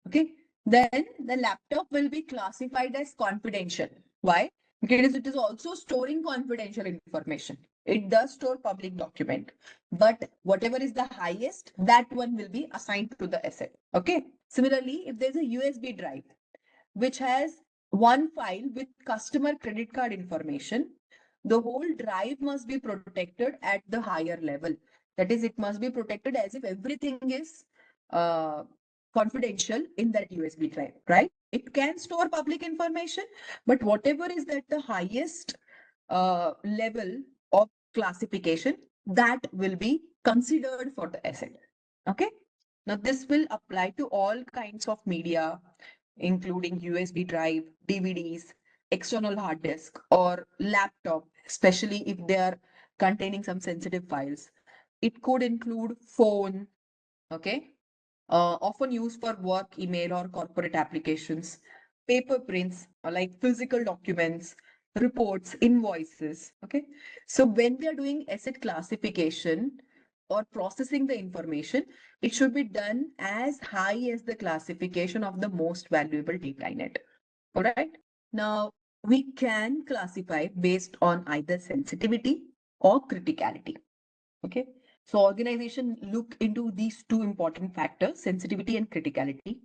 Speaker 3: okay, then the laptop will be classified as confidential. Why? Because it is also storing confidential information. It does store public document, but whatever is the highest, that one will be assigned to the asset. Okay. Similarly, if there's a USB drive which has one file with customer credit card information, the whole drive must be protected at the higher level. That is, it must be protected as if everything is uh, confidential in that USB drive, right? It can store public information, but whatever is at the highest level of classification, that will be considered for the asset. Okay. Now, this will apply to all kinds of media, including USB drive, DVDs, external hard disk, or laptop, especially if they are containing some sensitive files. It could include phone, okay, often used for work, email, or corporate applications, paper prints, or like physical documents, reports, invoices. Okay. So when we are doing asset classification or processing the information, it should be done as high as the classification of the most valuable data in it. All right. Now, we can classify based on either sensitivity or criticality. Okay. So organization look into these two important factors, sensitivity and criticality.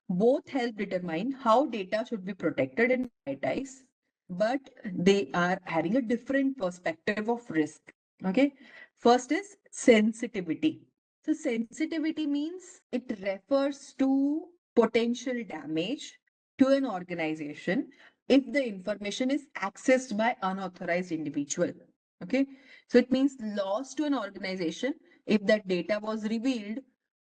Speaker 3: Both help determine how data should be protected and prioritized, but they are having a different perspective of risk. Okay. First is sensitivity. So sensitivity means it refers to potential damage to an organization if the information is accessed by unauthorized individual. Okay. So it means loss to an organization if that data was revealed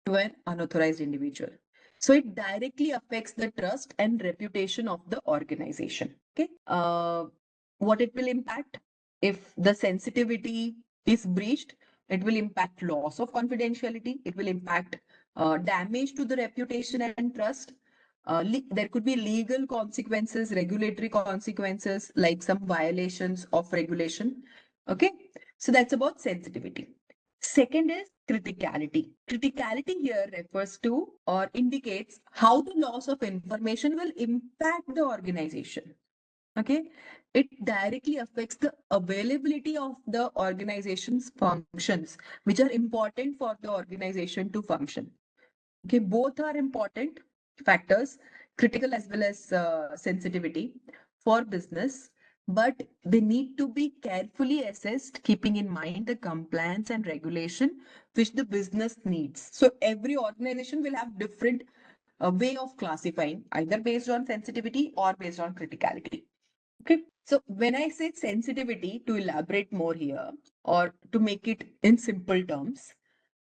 Speaker 3: to an unauthorized individual. So it directly affects the trust and reputation of the organization. Okay. What it will impact? If the sensitivity is breached, it will impact loss of confidentiality. It will impact damage to the reputation and trust. There could be legal consequences, regulatory consequences, like some violations of regulation. Okay. So that's about sensitivity. Second is criticality. Criticality here refers to or indicates how the loss of information will impact the organization. Okay. It directly affects the availability of the organization's functions, which are important for the organization to function. Okay. Both are important factors. critical as well as sensitivity for business, but they need to be carefully assessed, keeping in mind the compliance and regulation which the business needs. So every organization will have different way of classifying, either based on sensitivity or based on criticality. Okay. So when I say sensitivity, to elaborate more here or to make it in simple terms,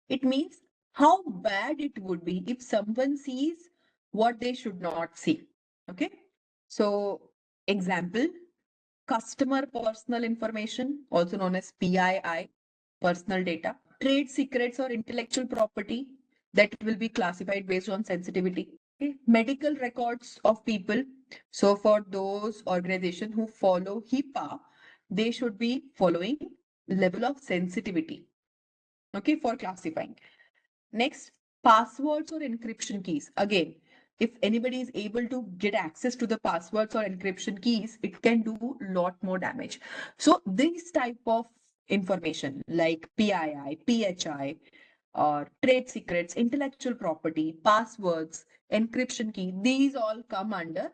Speaker 3: it means how bad it would be if someone sees what they should not see. Okay. So, example, customer personal information, also known as PII, personal data, trade secrets or intellectual property that will be classified based on sensitivity. Okay. Medical records of people. So, for those organizations who follow HIPAA, they should be following level of sensitivity. Okay, for classifying. Next, passwords or encryption keys. Again, if anybody is able to get access to the passwords or encryption keys, it can do a lot more damage. So this type of information like PII, PHI, or trade secrets, intellectual property, passwords, encryption key, these all come under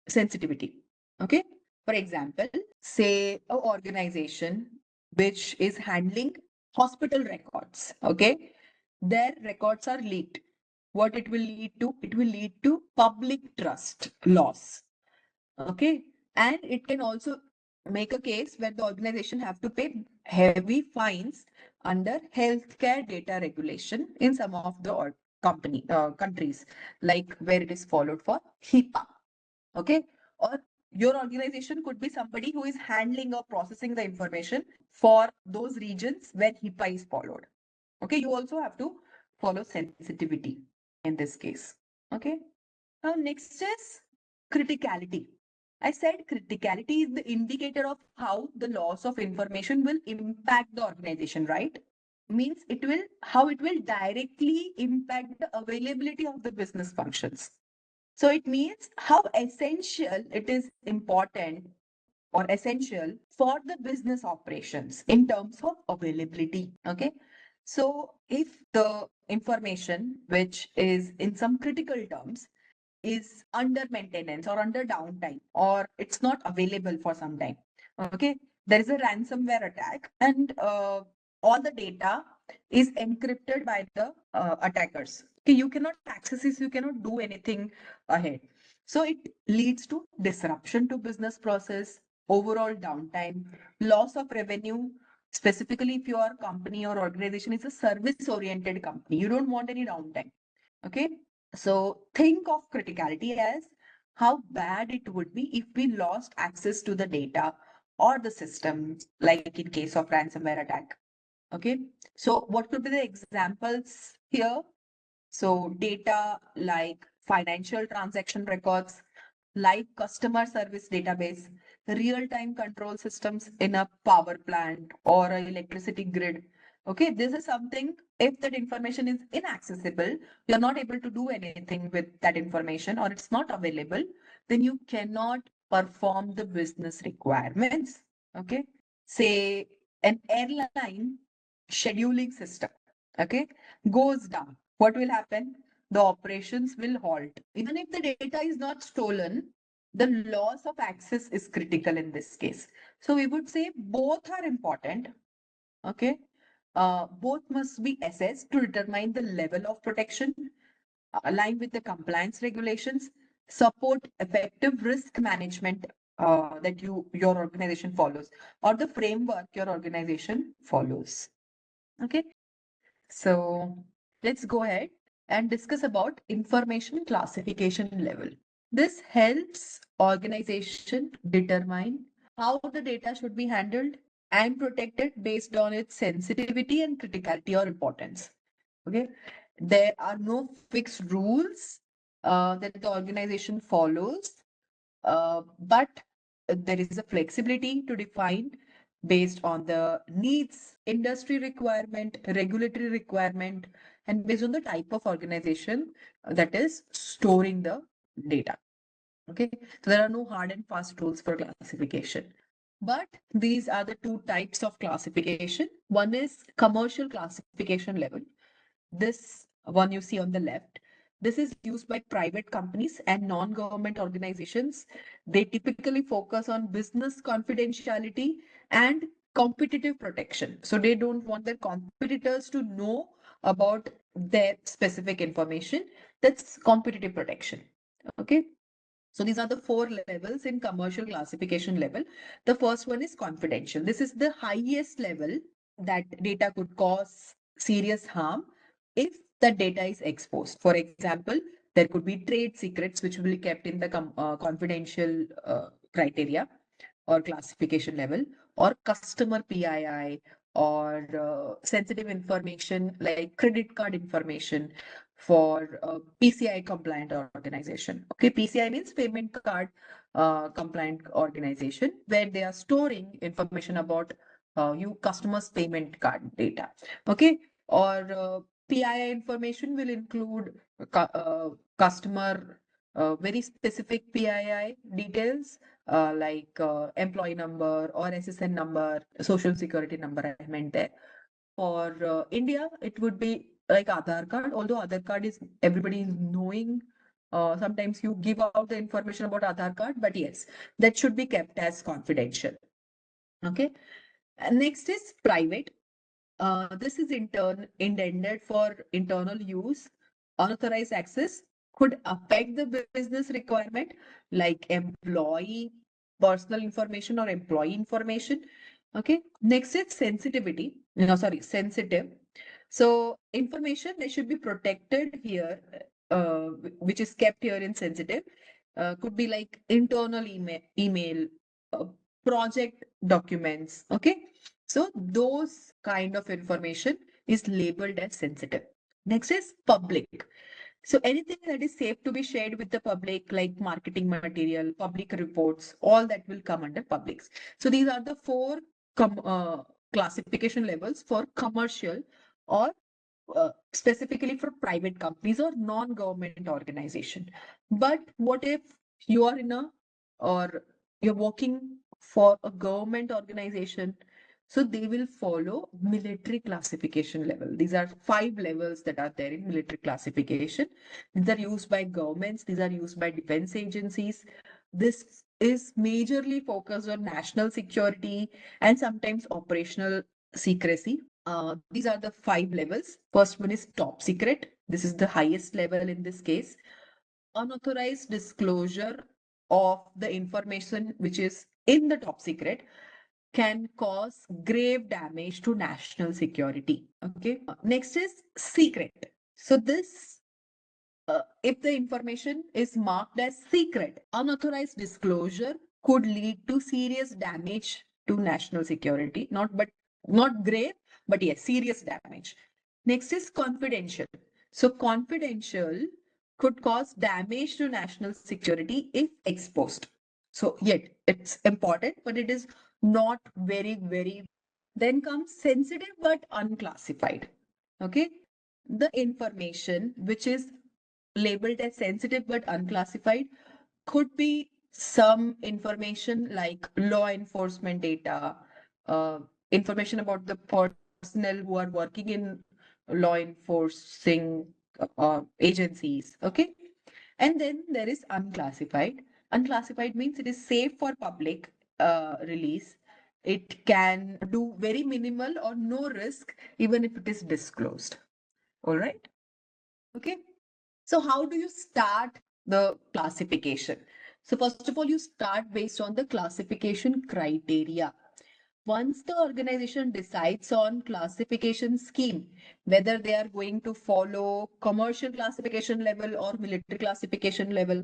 Speaker 3: sensitivity. Okay. For example, say a organization which is handling hospital records. Okay, their records are leaked. What it will lead to? It will lead to public trust loss. Okay. And it can also make a case where the organization have to pay heavy fines under healthcare data regulation in some of the countries, like where it is followed for HIPAA. Okay. Or your organization could be somebody who is handling or processing the information for those regions where HIPAA is followed. Okay, you also have to follow sensitivity in this case. Okay, now next is criticality. I said criticality is the indicator of how the loss of information will impact the organization, right? Means it will, how it will directly impact the availability of the business functions. So it means how essential it is important or essential for the business operations in terms of availability. Okay. So if the information, which is in some critical terms, is under maintenance or under downtime, or it's not available for some time, okay, there is a ransomware attack, and all the data is encrypted by the attackers. Okay, you cannot access this, you cannot do anything ahead. So it leads to disruption to business process, overall downtime, loss of revenue. Specifically, if your company or organization is a service oriented company, you don't want any downtime. Okay. So think of criticality as how bad it would be if we lost access to the data or the system, like in case of ransomware attack. Okay. So what could be the examples here? So data like financial transaction records, like customer service database, real-time control systems in a power plant or an electricity grid. Okay, this is something, if that information is inaccessible, you're not able to do anything with that information or it's not available, then you cannot perform the business requirements. Okay, say an airline scheduling system, okay, goes down. What will happen? The operations will halt. Even if the data is not stolen, the loss of access is critical in this case. So we would say both are important. Okay. Both must be assessed to determine the level of protection, align with the compliance regulations, support effective risk management that your organization follows, or the framework your organization follows. Okay. So let's go ahead and discuss about information classification level. This helps organization determine how the data should be handled and protected based on its sensitivity and criticality or importance. Okay. There are no fixed rules that the organization follows, but there is a flexibility to define based on the needs, industry requirement, regulatory requirement, and based on the type of organization that is storing the data. Okay, so there are no hard and fast rules for classification. But these are the two types of classification. One is commercial classification level. This one you see on the left. This is used by private companies and non-government organizations. They typically focus on business confidentiality and competitive protection. So they don't want their competitors to know about their specific information. That's competitive protection. Okay. So these are the four levels in commercial classification level. The first one is confidential. This is the highest level that data could cause serious harm if the data is exposed. For example, there could be trade secrets which will be kept in the confidential criteria or classification level, or customer PII, or sensitive information like credit card information for PCI compliant organization. Okay, PCI means payment card compliant organization, where they are storing information about you customers payment card data. Okay, or PII information will include customer very specific PII details, like employee number or SSN number, social security number, I meant there. For India, it would be like Aadhaar card, although Aadhaar card is everybody is knowing. Sometimes you give out the information about Aadhaar card, but yes, that should be kept as confidential. Okay. And next is private. This is intended for internal use. Unauthorized access could affect the business requirement, like employee personal information or employee information. Okay. Next is sensitivity. No, sorry, sensitive. So information they should be protected here, which is kept here in sensitive. Could be like internal email, uh, project documents. Okay. So those kind of information is labeled as sensitive. Next is public. So anything that is safe to be shared with the public, like marketing material, public reports, all that will come under publics. So these are the four classification levels for commercial or specifically for private companies or non-government organization. But what if you are in a or you're working for a government organization? So they will follow military classification level. These are 5 levels that are there in military classification. These are used by governments. These are used by defense agencies. This is majorly focused on national security and sometimes operational secrecy. These are the 5 levels. First one is top secret. This is the highest level in this case. Unauthorized disclosure of the information which is in the top secret can cause grave damage to national security. Okay. Next is secret. So this if the information is marked as secret, unauthorized disclosure could lead to serious damage to national security. Not grave, but yes, serious damage. Next is confidential. So confidential could cause damage to national security if exposed. So yet it's important, but it is not very. Then comes sensitive but unclassified. Okay. The information which is labeled as sensitive but unclassified could be some information like law enforcement data, uh, information about the personnel who are working in law enforcing agencies. Okay. And then there is unclassified. Unclassified means it is safe for public release. It can do very minimal or no risk, even if it is disclosed. All right. Okay. So how do you start the classification? So first of all, you start based on the classification criteria. Once the organization decides on classification scheme, whether they are going to follow commercial classification level or military classification level,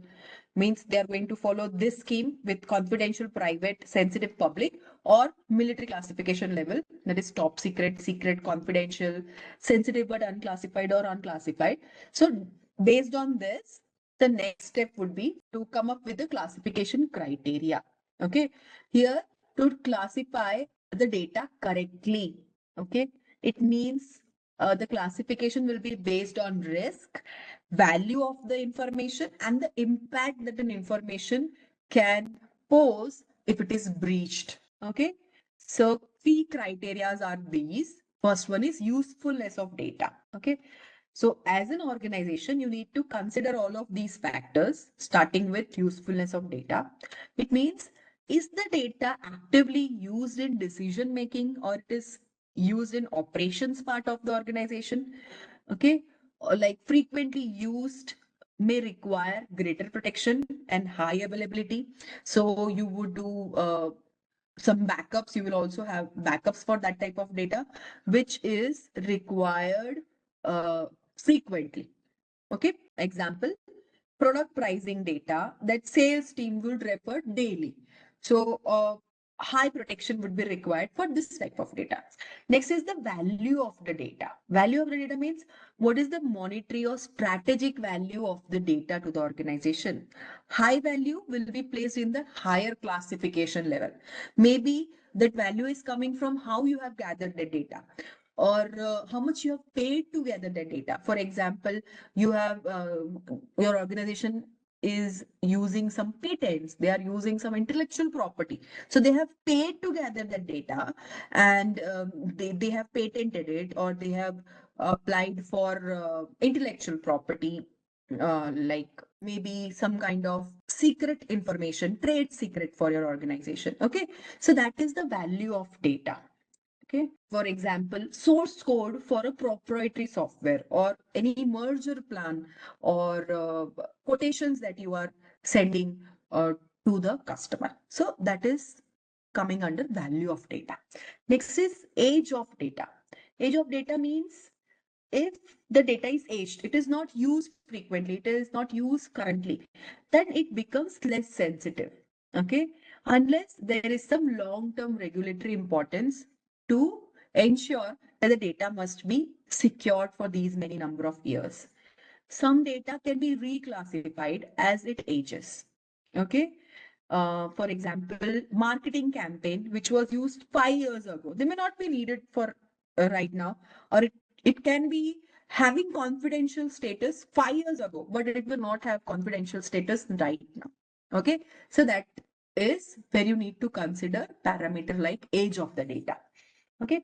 Speaker 3: means they are going to follow this scheme with confidential, private, sensitive, public, or military classification level, that is top secret, secret, confidential, sensitive but unclassified or unclassified. So based on this, the next step would be to come up with the classification criteria. Okay, here to classify the data correctly. Okay, it means the classification will be based on risk, value of the information, and the impact that an information can pose if it is breached. Okay, so key criterias are these. First one is usefulness of data. Okay, So as an organization, you need to consider all of these factors, starting with usefulness of data. It means, is the data actively used in decision making, or it is used in operations part of the organization? Okay. Or like frequently used may require greater protection and high availability. So you would do some backups. You will also have backups for that type of data, which is required uh, frequently. Okay. Example, product pricing data that sales team would refer daily. So high protection would be required for this type of data. Next is the value of the data. Value of the data means what is the monetary or strategic value of the data to the organization. High value will be placed in the higher classification level. Maybe that value is coming from how you have gathered the data, or how much you have paid to gather the data. For example, you have your organization is using some patents, they are using some intellectual property, so they have paid to gather the data, and they have patented it, or they have applied for intellectual property, like maybe some kind of secret information, trade secret for your organization. Okay, so that is the value of data. Okay. For example, source code for a proprietary software, or any merger plan, or quotations that you are sending to the customer. So that is coming under value of data. Next is age of data. Age of data means if the data is aged, it is not used frequently, it is not used currently, then it becomes less sensitive. Okay. Unless there is some long-term regulatory importance to ensure that the data must be secured for these many number of years. Some data can be reclassified as it ages. Okay. For example, marketing campaign, which was used 5 years ago, they may not be needed for right now, or it can be having confidential status 5 years ago, but it will not have confidential status right now. Okay. So that is where you need to consider parameter like age of the data. Okay.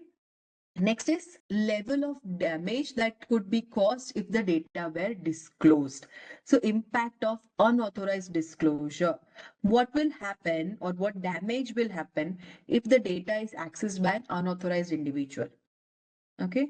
Speaker 3: Next is level of damage that could be caused if the data were disclosed. So impact of unauthorized disclosure. What will happen, or what damage will happen if the data is accessed by an unauthorized individual? Okay.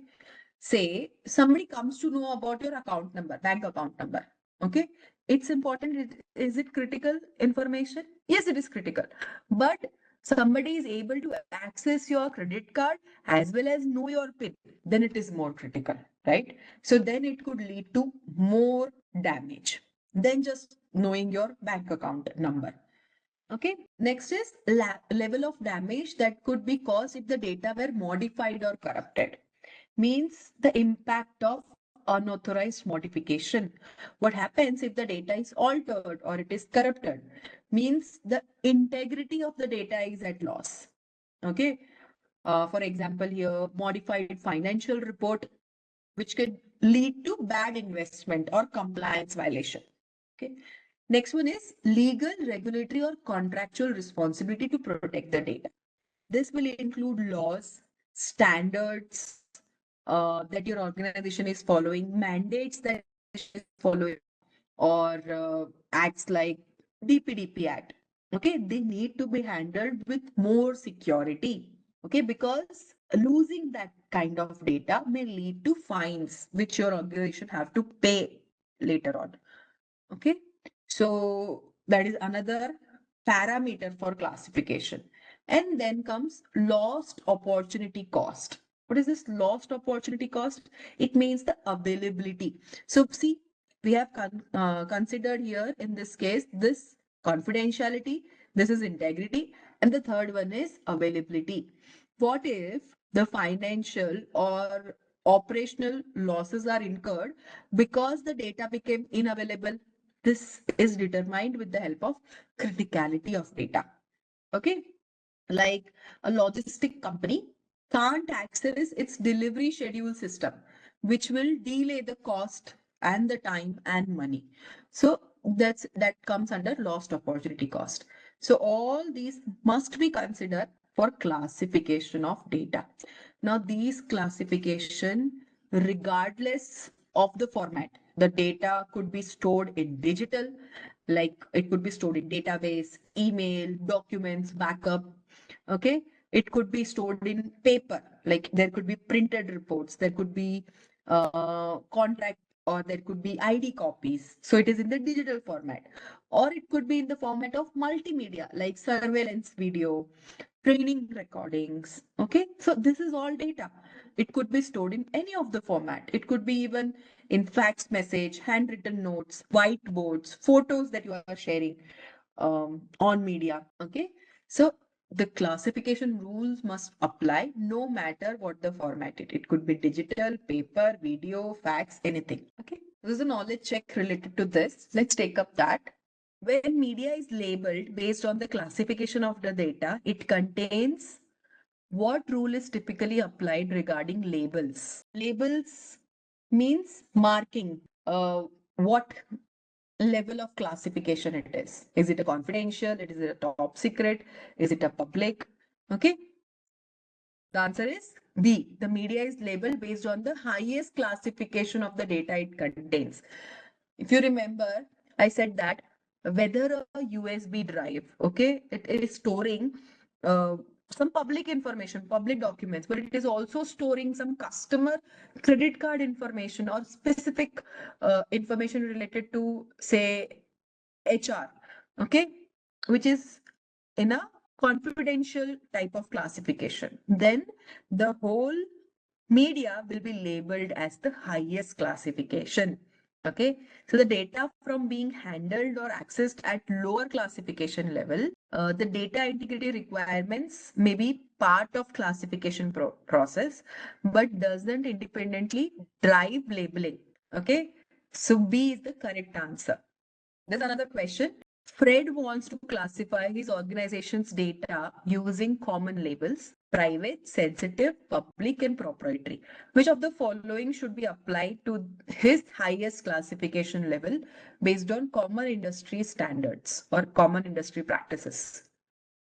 Speaker 3: Say somebody comes to know about your account number, bank account number. Okay. It's important. Is it critical information? Yes, it is critical. But somebody is able to access your credit card as well as know your PIN, then it is more critical, right? So then it could lead to more damage than just knowing your bank account number. Okay. Next is level of damage that could be caused if the data were modified or corrupted. Means the impact of unauthorized modification. What happens if the data is altered or it is corrupted? Means the integrity of the data is at loss. Okay. For example, here, modified financial report, which could lead to bad investment or compliance violation. Okay. Next one is legal, regulatory, or contractual responsibility to protect the data. This will include laws, standards that your organization is following, mandates that is following, or acts like DPDP Act. Okay, they need to be handled with more security. Okay, because losing that kind of data may lead to fines, which your organization have to pay later on. Okay, so that is another parameter for classification. And then comes lost opportunity cost. What is this lost opportunity cost? It means the availability. So see, we have considered here in this case, this confidentiality, this is integrity, and the third one is availability. What if the financial or operational losses are incurred because the data became unavailable? This is determined with the help of criticality of data. Okay. Like a logistic company can't access its delivery schedule system, which will delay the cost and the time and money. So that comes under lost opportunity cost. So all these must be considered for classification of data. Now these classification, regardless of the format. The data could be stored in digital, like it could be stored in database, email, documents, backup. Okay. It could be stored in paper, like there could be printed reports, there could be contract, or there could be ID copies. So it is in the digital format. Or it could be in the format of multimedia, like surveillance video, training recordings. Okay, so this is all data. It could be stored in any of the format. It could be even in fax message, handwritten notes, whiteboards, photos that you are sharing on media. Okay, so the classification rules must apply no matter what the format it could be digital, paper, video, fax, anything. Okay, there's a knowledge check related to this. Let's take up that. When media is labeled based on the classification of the data, it contains what rule is typically applied regarding labels. Labels means marking what level of classification it is. Is it a confidential? Is it a top secret? Is it a public? Okay. The answer is B. The media is labeled based on the highest classification of the data it contains. If you remember, I said that whether a USB drive, okay, it is storing uh, some public information, public documents, but it is also storing some customer credit card information or specific information related to, say, HR, okay, which is in a confidential type of classification. Then the whole media will be labeled as the highest classification. Okay, so the data from being handled or accessed at lower classification level, the data integrity requirements may be part of classification process, but doesn't independently drive labeling. Okay, so B is the correct answer. There's another question. Fred wants to classify his organization's data using common labels: private, sensitive, public, and proprietary. Which of the following should be applied to his highest classification level based on common industry standards or common industry practices?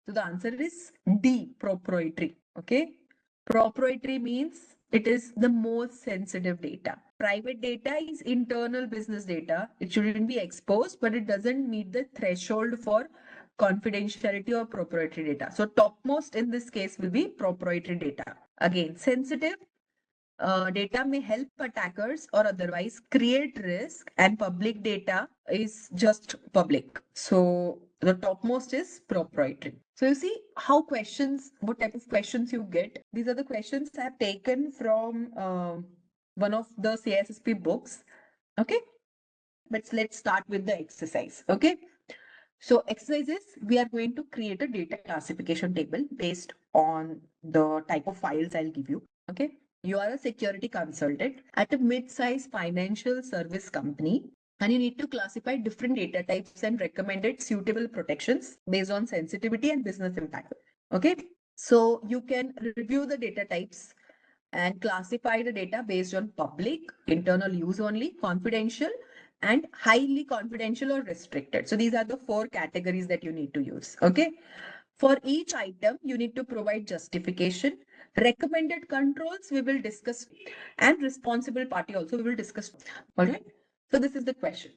Speaker 3: So the answer is D, proprietary. Okay. Proprietary means it is the most sensitive data. Private data is internal business data. It shouldn't be exposed, but it doesn't meet the threshold for confidentiality or proprietary data. So topmost in this case will be proprietary data. Again, sensitive data may help attackers or otherwise create risk, and public data is just public. So the topmost is proprietary. So you see how questions, what type of questions you get. These are the questions I have taken from one of the CISSP books. Okay, but let's start with the exercise. Okay, so exercises, we are going to create a data classification table based on the type of files I'll give you. Okay, you are a security consultant at a mid-sized financial service company, and you need to classify different data types and recommended suitable protections based on sensitivity and business impact. Okay, so you can review the data types and classify the data based on public, internal use only, confidential, and highly confidential or restricted. So these are the 4 categories that you need to use. Okay. For each item, you need to provide justification, recommended controls we will discuss, and responsible party also we will discuss. All right. So this is the question.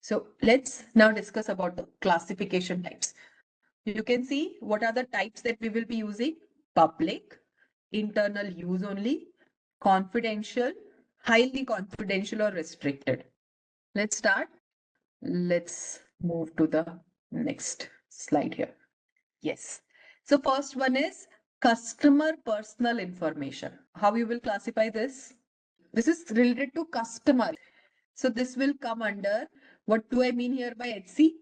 Speaker 3: So let's now discuss about the classification types. You can see what are the types that we will be using: public, internal use only, confidential, highly confidential, or restricted. Let's start. Let's move to the next slide here. Yes. So first one is customer personal information. How you will classify this? This is related to customer. So this will come under, what do I mean here by HC?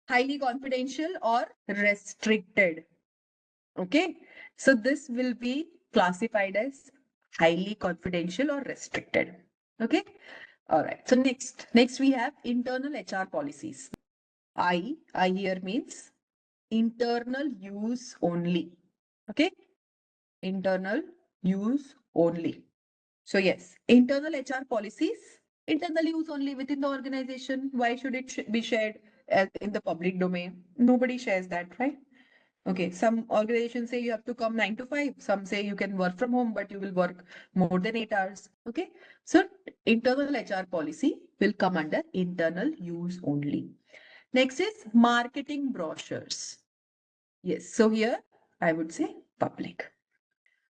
Speaker 3: Highly confidential or restricted. Okay. So this will be classified as highly confidential or restricted. Okay. All right. So next we have internal HR policies. I here means internal use only. Okay. Internal use only. So yes, internal HR policies, internal use only within the organization. Why should it be shared in the public domain? Nobody shares that, right? Okay, some organizations say you have to come 9 to 5. Some say you can work from home, but you will work more than 8 hours. Okay, so internal HR policy will come under internal use only. Next is marketing brochures. Yes, so here I would say public.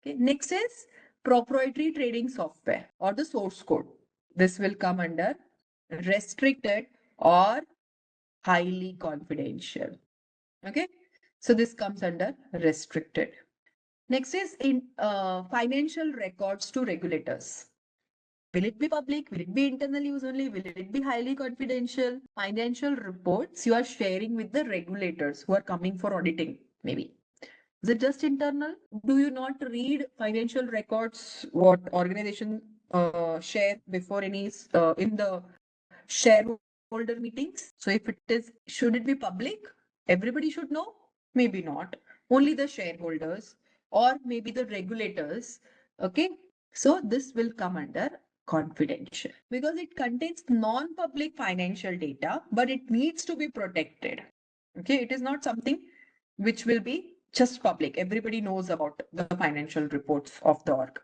Speaker 3: Okay, next is proprietary trading software or the source code. This will come under restricted or highly confidential. Okay, so this comes under restricted. Next is in financial records to regulators. Will it be public? Will it be internal use only? Will it be highly confidential? Financial reports you are sharing with the regulators who are coming for auditing, maybe. Is it just internal? Do you not read financial records what organization share before any in the shareholder meetings? So if it is, should it be public? Everybody should know? Maybe not. Only the shareholders or maybe the regulators. Okay. So this will come under confidential because it contains non-public financial data, but it needs to be protected. Okay. It is not something which will be just public. Everybody knows about the financial reports of the org,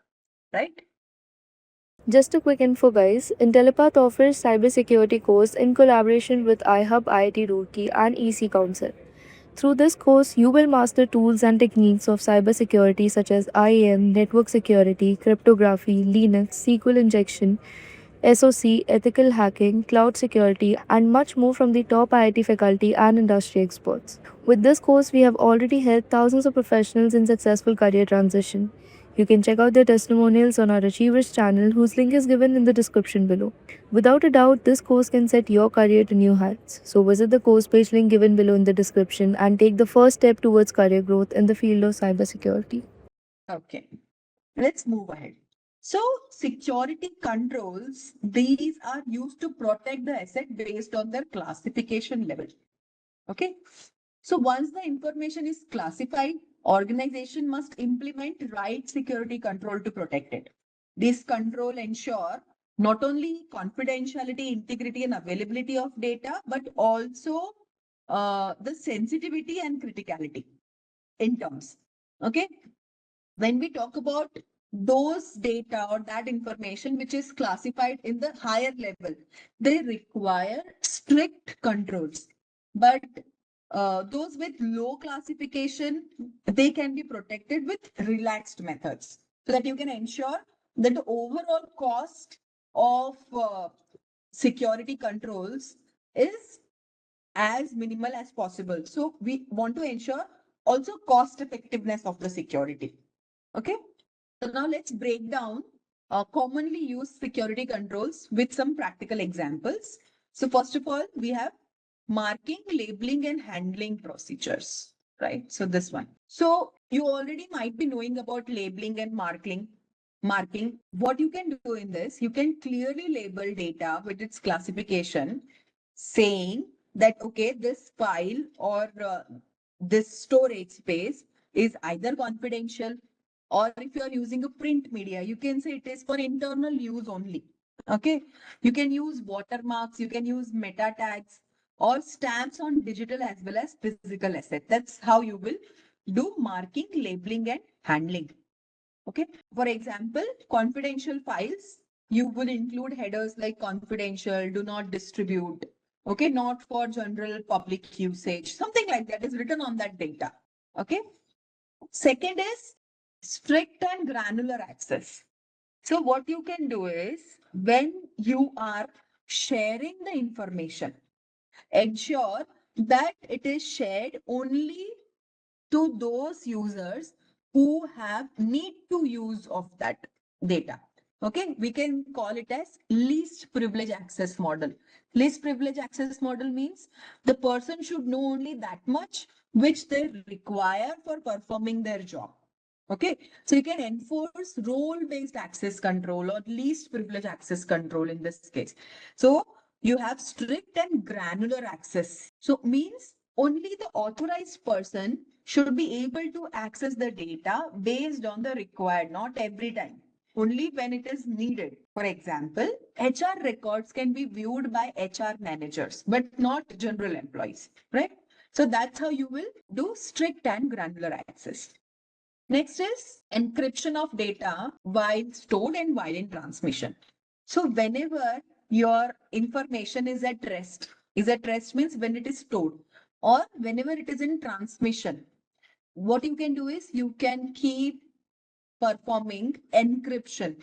Speaker 3: right?
Speaker 2: Just a quick info, guys. Intellipaat offers cybersecurity course in collaboration with iHub IIT Roorkee and EC Council. Through this course, you will master tools and techniques of cybersecurity such as IAM, network security, cryptography, Linux, SQL injection, SOC, ethical hacking, cloud security, and much more from the top IIT faculty and industry experts. With this course, we have already helped thousands of professionals in successful career transition. You can check out their testimonials on our Achievers channel, whose link is given in the description below. Without a doubt, this course can set your career to new heights. So visit the course page link given below in the description and take the first step towards career growth in the field of cybersecurity.
Speaker 3: Okay, let's move ahead. So security controls, these are used to protect the asset based on their classification level. Okay. So once the information is classified, organization must implement right security control to protect it. This control ensure not only confidentiality, integrity, and availability of data, but also the sensitivity and criticality in terms. Okay. When we talk about those data or that information which is classified in the higher level, they require strict controls. But those with low classification, they can be protected with relaxed methods so that you can ensure that the overall cost of security controls is as minimal as possible. So we want to ensure also cost effectiveness of the security. Okay. So now let's break down commonly used security controls with some practical examples. So first of all, we have marking, labeling, and handling procedures, right? So this one. So you already might be knowing about labeling and marking. What you can do in this, you can clearly label data with its classification, saying that, okay, this file or this storage space is either confidential, or if you are using a print media, you can say it is for internal use only. Okay. You can use watermarks, you can use meta tags or stamps on digital as well as physical asset. That's how you will do marking, labeling, and handling. Okay. For example, confidential files, you will include headers like confidential, do not distribute. Okay. Not for general public usage. Something like that is written on that data. Okay. Second is strict and granular access. So what you can do is when you are sharing the information, ensure that it is shared only to those users who have need to use of that data. Okay, we can call it as least privilege access model. Least privilege access model means the person should know only that much which they require for performing their job. Okay, so you can enforce role-based access control or least privilege access control in this case. So you have strict and granular access. So means only the authorized person should be able to access the data based on the required, not every time, only when it is needed. For example, HR records can be viewed by HR managers, but not general employees, right? So that's how you will do strict and granular access. Next is encryption of data while stored and while in transmission. So whenever your information is at rest means when it is stored or whenever it is in transmission, what you can do is you can keep performing encryption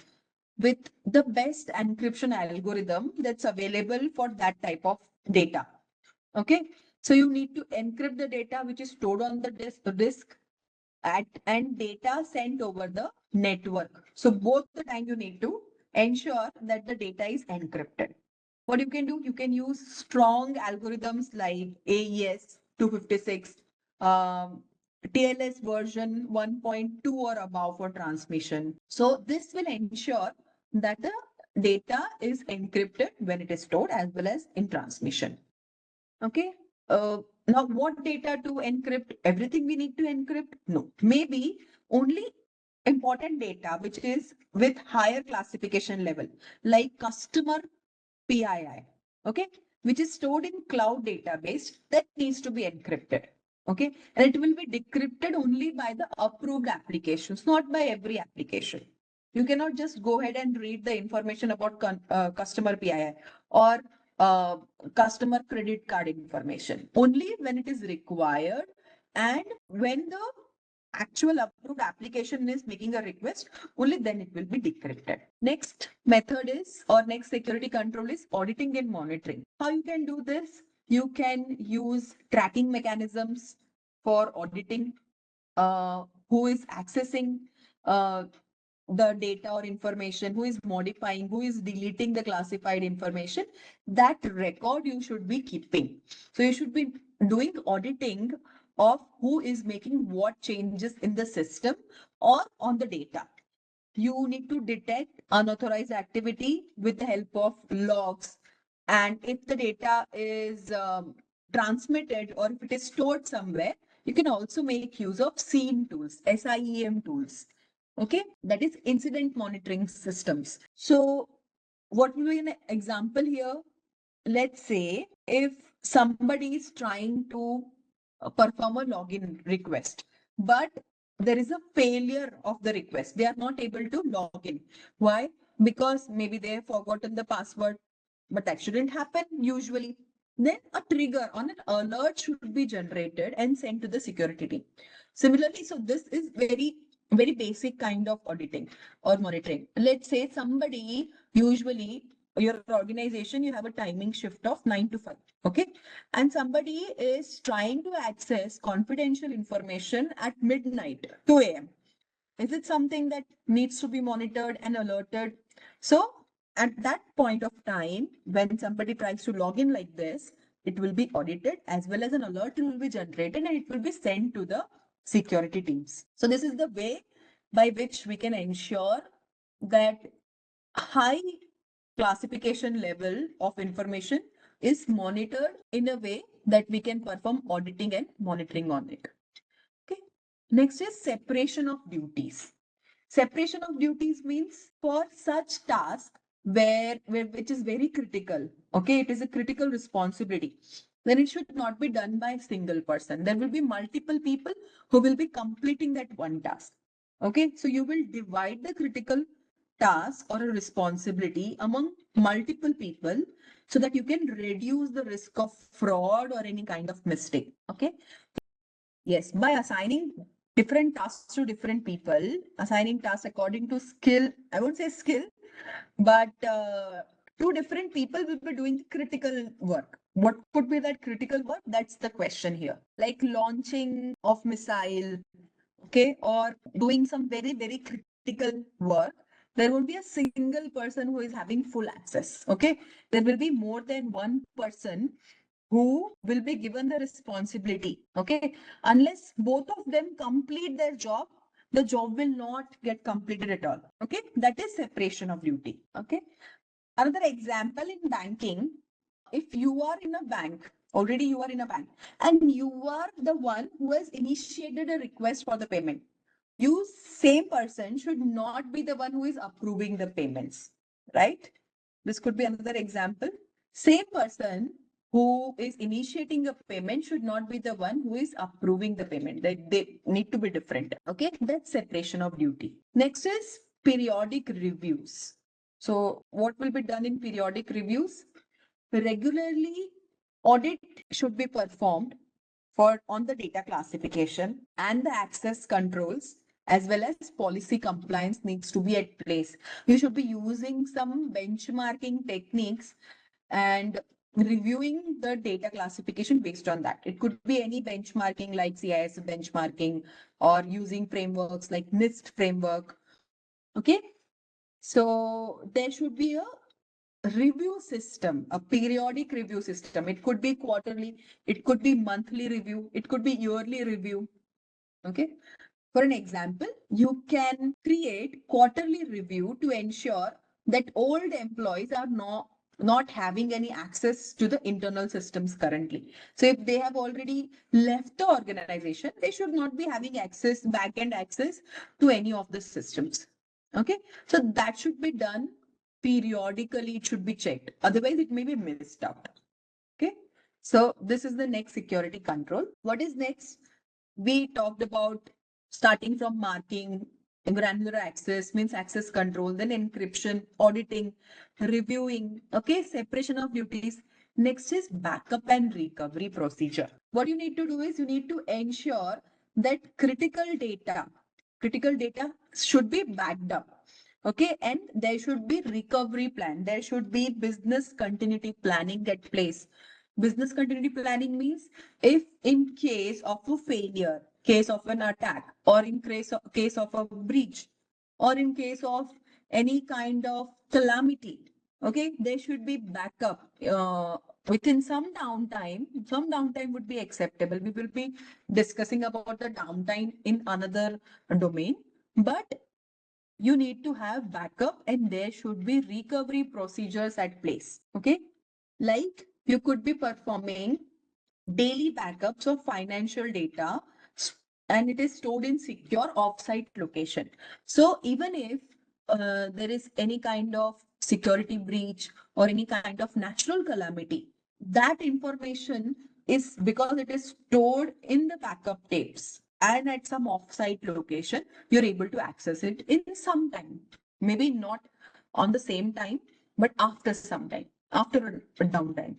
Speaker 3: with the best encryption algorithm that's available for that type of data. Okay. So you need to encrypt the data which is stored on the disk and data sent over the network. So both the time you need to ensure that the data is encrypted. What you can do, you can use strong algorithms like AES 256, um, TLS version 1.2 or above for transmission. So this will ensure that the data is encrypted when it is stored as well as in transmission. Okay. Now, what data to encrypt? Everything we need to encrypt? No. Maybe only important data which is with higher classification level, like customer PII, okay, which is stored in cloud database that needs to be encrypted. Okay, and it will be decrypted only by the approved applications, not by every application. You cannot just go ahead and read the information about customer PII or uh, customer credit card information only when it is required and when the actual approved application is making a request, only then it will be decrypted. Next method is, or next security control is auditing and monitoring. How you can do this? You can use tracking mechanisms for auditing who is accessing uh, the data or information, who is modifying, who is deleting the classified information. That record you should be keeping. So you should be doing auditing of who is making what changes in the system or on the data. You need to detect unauthorized activity with the help of logs. And if the data is transmitted or if it is stored somewhere, you can also make use of SIEM tools, SIEM tools. Okay, that is incident monitoring systems. So, what will be an example here? Let's say if somebody is trying to perform a login request, but there is a failure of the request. They are not able to log in. Why? Because maybe they have forgotten the password, but that shouldn't happen usually. Then a trigger on an alert should be generated and sent to the security team. Similarly, so this is very basic kind of auditing or monitoring. Let's say somebody, usually your organization, you have a timing shift of 9 to 5. Okay. And somebody is trying to access confidential information at midnight, 2 a.m. Is it something that needs to be monitored and alerted? So at that point of time, when somebody tries to log in like this, it will be audited as well as an alert will be generated and it will be sent to the security teams. So this is the way by which we can ensure that high classification level of information is monitored in a way that we can perform auditing and monitoring on it. Okay. Next is separation of duties. Separation of duties means for such task where which is very critical. Okay, it is a critical responsibility. Then it should not be done by a single person. There will be multiple people who will be completing that one task. Okay, so you will divide the critical task or a responsibility among multiple people so that you can reduce the risk of fraud or any kind of mistake. Okay. Yes, by assigning different tasks to different people, assigning tasks according to skill, I won't say skill, but two different people will be doing critical work. What could be that critical work? That's the question here. Like launching of missile, okay, or doing some very critical work. There will be a single person who is having full access. Okay, there will be more than one person who will be given the responsibility. Okay, unless both of them complete their job, the job will not get completed at all. Okay, that is separation of duty. Okay, another example in banking, if you are in a bank, already you are in a bank, and you are the one who has initiated a request for the payment, you same person should not be the one who is approving the payments, right? This could be another example. Same person who is initiating a payment should not be the one who is approving the payment. They need to be different. Okay, that's separation of duty. Next is periodic reviews. So what will be done in periodic reviews? Regularly, audit should be performed for on the data classification and the access controls, as well as policy compliance needs to be at place. You should be using some benchmarking techniques and reviewing the data classification based on that. It could be any benchmarking like CIS benchmarking, or using frameworks like NIST framework. Okay. So there should be a review system, a periodic review system. It could be quarterly, it could be monthly review, it could be yearly review. Okay. For an example, you can create quarterly review to ensure that old employees are not having any access to the internal systems currently. So if they have already left the organization, they should not be having access, back-end access to any of the systems. Okay. So that should be done periodically. It should be checked. Otherwise, it may be missed out. Okay. So this is the next security control. What is next? We talked about starting from marking, granular access means access control, then encryption, auditing, reviewing, okay, separation of duties. Next is backup and recovery procedure. What you need to do is you need to ensure that critical data should be backed up. Okay, and there should be recovery plan. There should be business continuity planning at place. Business continuity planning means if in case of a failure, case of an attack, or in case of a breach, or in case of any kind of calamity, okay, there should be backup within some downtime. Some downtime would be acceptable. We will be discussing about the downtime in another domain, but you need to have backup and there should be recovery procedures at place. Okay, like you could be performing daily backups of financial data, and it is stored in secure offsite location. So even if there is any kind of security breach or any kind of natural calamity, that information is, because it is stored in the backup tapes and at some offsite location, you're able to access it in some time. Maybe not on the same time, but after some time, after a downtime.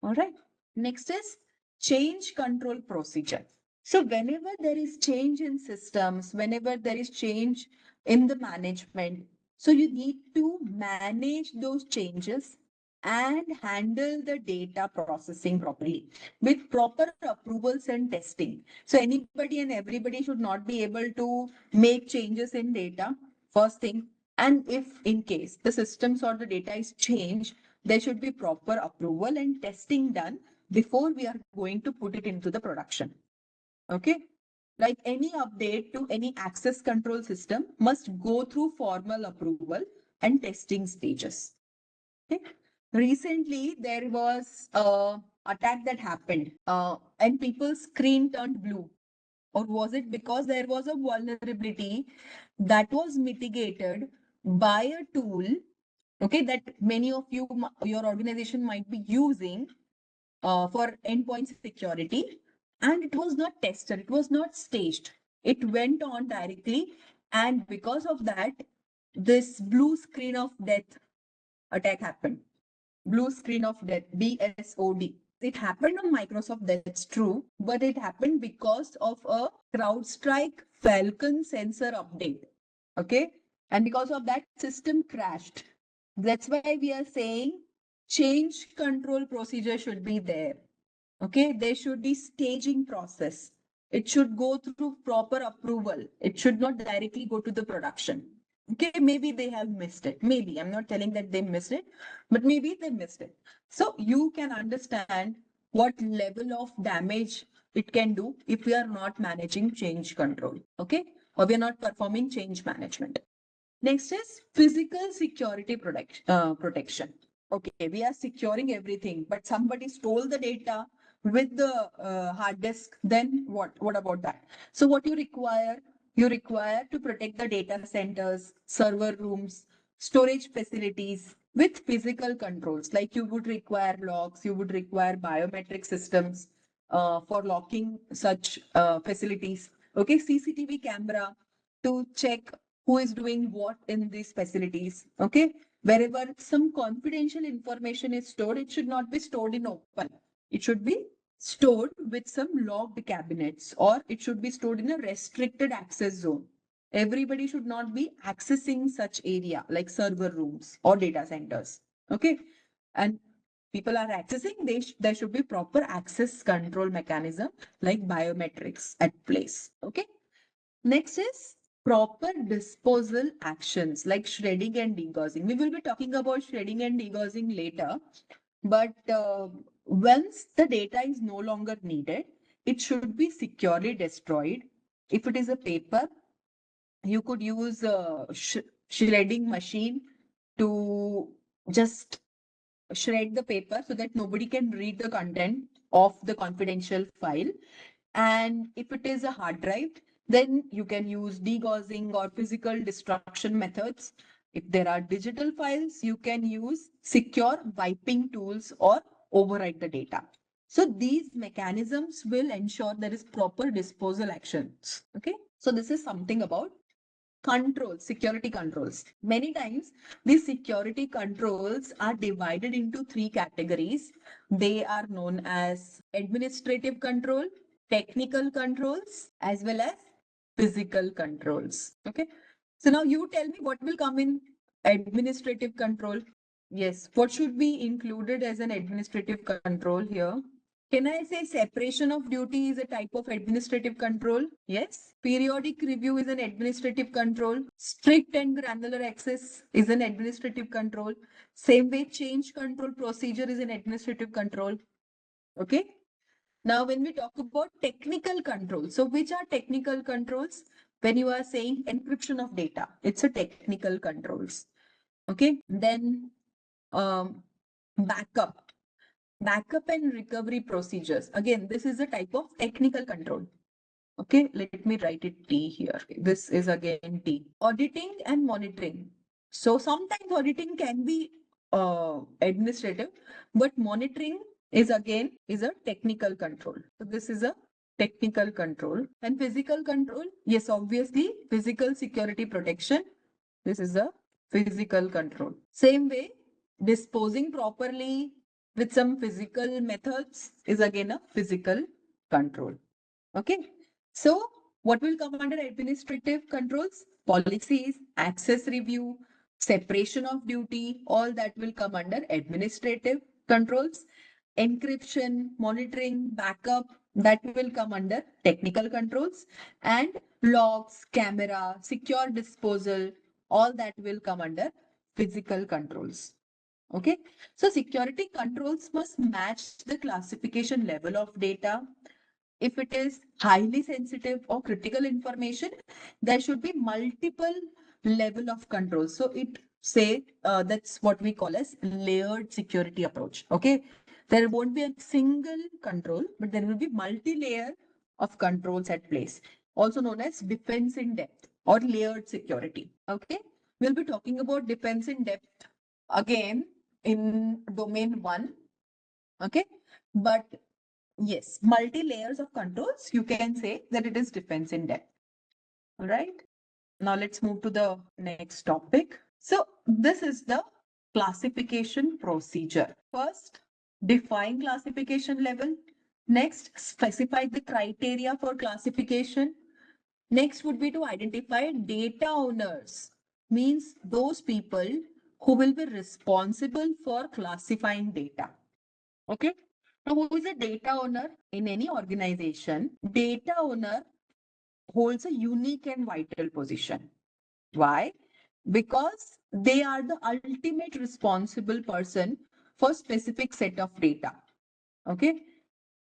Speaker 3: All right. Next is change control procedure. So whenever there is change in systems, whenever there is change in the management, so you need to manage those changes and handle the data processing properly with proper approvals and testing. So anybody and everybody should not be able to make changes in data, first thing. And if in case the systems or the data is changed, there should be proper approval and testing done before we are going to put it into the production. Okay. Like any update to any access control system must go through formal approval and testing stages. Okay. Recently, there was a attack that happened and people's screen turned blue. Or was it because there was a vulnerability that was mitigated by a tool, okay, that many of you, your organization might be using for endpoint security, and it was not tested, it was not staged, it went on directly, and because of that, this blue screen of death attack happened. Blue screen of death, BSOD. It happened on Microsoft, that's true, but it happened because of a CrowdStrike Falcon sensor update. Okay. And because of that, system crashed. That's why we are saying change control procedure should be there. Okay. There should be staging process. It should go through proper approval. It should not directly go to the production. Okay, maybe they have missed it. Maybe, I'm not telling that they missed it, but maybe they missed it. So you can understand what level of damage it can do if we are not managing change control. Okay, or we are not performing change management. Next is physical security protection. Okay, we are securing everything, but somebody stole the data with the hard disk. Then what? What about that? So what you require? You require to protect the data centers, server rooms, storage facilities, with physical controls. Like you would require locks, you would require biometric systems for locking such facilities. Okay, CCTV camera to check who is doing what in these facilities. Okay, wherever some confidential information is stored, it should not be stored in open. It should be stored with some locked cabinets, or it should be stored in a restricted access zone. Everybody should not be accessing such area like server rooms or data centers. Okay, and people are accessing, there should be proper access control mechanism like biometrics at place. Okay, next is proper disposal actions like shredding and degaussing. We will be talking about shredding and degaussing later, but once the data is no longer needed, it should be securely destroyed. If it is a paper, you could use a shredding machine to just shred the paper so that nobody can read the content of the confidential file. And if it is a hard drive, then you can use degaussing or physical destruction methods. If there are digital files, you can use secure wiping tools or overwrite the data. So these mechanisms will ensure there is proper disposal actions. Okay. So this is something about controls, security controls. Many times, these security controls are divided into three categories. They are known as administrative control, technical controls, as well as physical controls. Okay. So now you tell me what will come in administrative control. Yes, what should be included as an administrative control here? Can I say separation of duty is a type of administrative control? Yes. Periodic review is an administrative control. Strict and granular access is an administrative control. Same way, change control procedure is an administrative control. Okay. Now, when we talk about technical controls, so which are technical controls? When you are saying encryption of data, it's a technical controls. Okay. Then um, backup. Backup and recovery procedures. Again, this is a type of technical control. Okay, let me write it T here. This is again T. Auditing and monitoring. So sometimes auditing can be administrative, but monitoring is again is a technical control. So this is a technical control. And physical control, yes, obviously physical security protection. This is a physical control. Same way, disposing properly with some physical methods is again a physical control. Okay. So what will come under administrative controls? Policies, access review, separation of duty, all that will come under administrative controls. Encryption, monitoring, backup, that will come under technical controls. And logs, camera, secure disposal, all that will come under physical controls. Okay, so security controls must match the classification level of data. If it is highly sensitive or critical information, there should be multiple level of control. So it say that's what we call as layered security approach. Okay, there won't be a single control, but there will be multi-layer of controls at place, also known as defense in depth or layered security. Okay, we'll be talking about defense in depth again in domain 1. Okay, but yes, multi layers of controls, you can say that it is defense in depth. All right. Now let's move to the next topic. So this is the classification procedure. First, define classification level. Next, specify the criteria for classification. Next would be to identify data owners, means those people who will be responsible for classifying data. Okay. Now, who is a data owner in any organization? Data owner holds a unique and vital position. Why? Because they are the ultimate responsible person for specific set of data. Okay.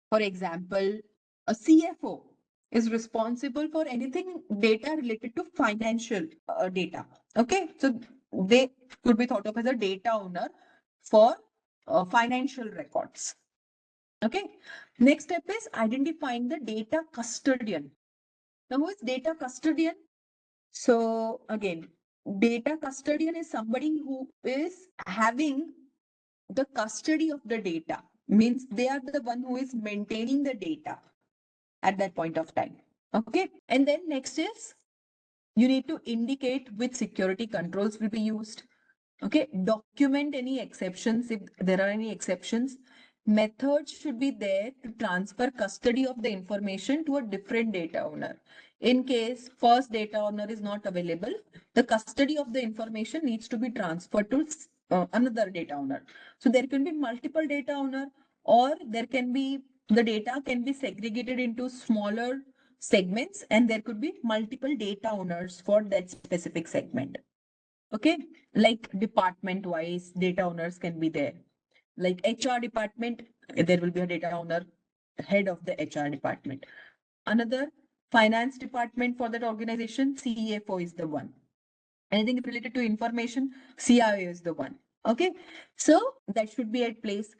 Speaker 3: For example, a CFO is responsible for anything data related to financial data. Okay. So they could be thought of as a data owner for financial records. Okay. Next step is identifying the data custodian. Now, who is data custodian? So again, data custodian is somebody who is having the custody of the data, means they are the one who is maintaining the data at that point of time. Okay. And then next is you need to indicate which security controls will be used. Okay. Document any exceptions if there are any exceptions. Methods should be there to transfer custody of the information to a different data owner. In case first data owner is not available, the custody of the information needs to be transferred to another data owner. So there can be multiple data owner, or there can be the data can be segregated into smaller segments, and there could be multiple data owners for that specific segment. Okay, like department wise data owners can be there. Like HR department, there will be a data owner, head of the HR department. Another finance department for that organization, CFO is the one. Anything related to information, CIO is the one. Okay, so that should be at place.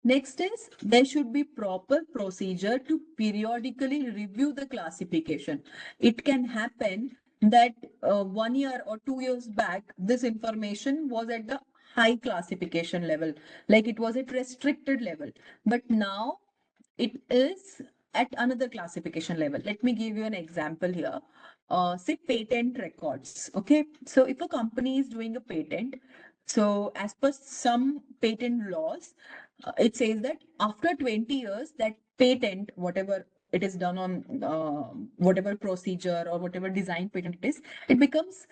Speaker 3: Next is there should be proper procedure to periodically review the classification. It can happen that 1 year or 2 years back, this information was at the high classification level, like it was at restricted level, but now it is at another classification level. Let me give you an example here. Say patent records. Okay, so if a company is doing a patent, so as per some patent laws, it says that after 20 years, that patent, whatever it is done on whatever procedure or whatever design patent it is, it becomes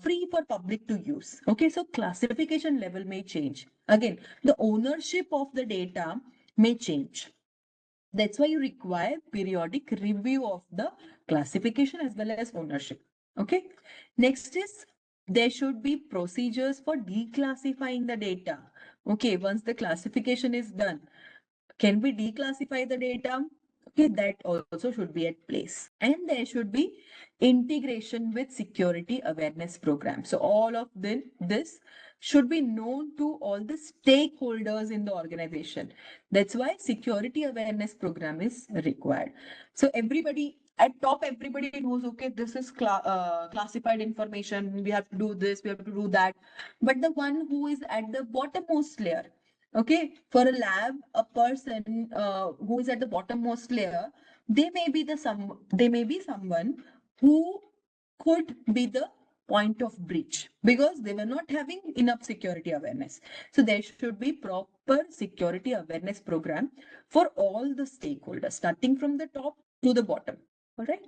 Speaker 3: free for public to use. Okay, so classification level may change. Again, the ownership of the data may change. That's why you require periodic review of the classification as well as ownership. Okay. Next is there should be procedures for declassifying the data. Okay. Once the classification is done, can we declassify the data? Okay, that also should be at place. And there should be integration with security awareness program. So all of this should be known to all the stakeholders in the organization. That's why security awareness program is required. So everybody at top, everybody knows, okay, this is classified information. We have to do this, we have to do that. But the one who is at the bottommost layer, okay, for a lab, a person who is at the bottommost layer, they may be someone who could be the point of breach because they were not having enough security awareness. So there should be proper security awareness program for all the stakeholders, starting from the top to the bottom. All right.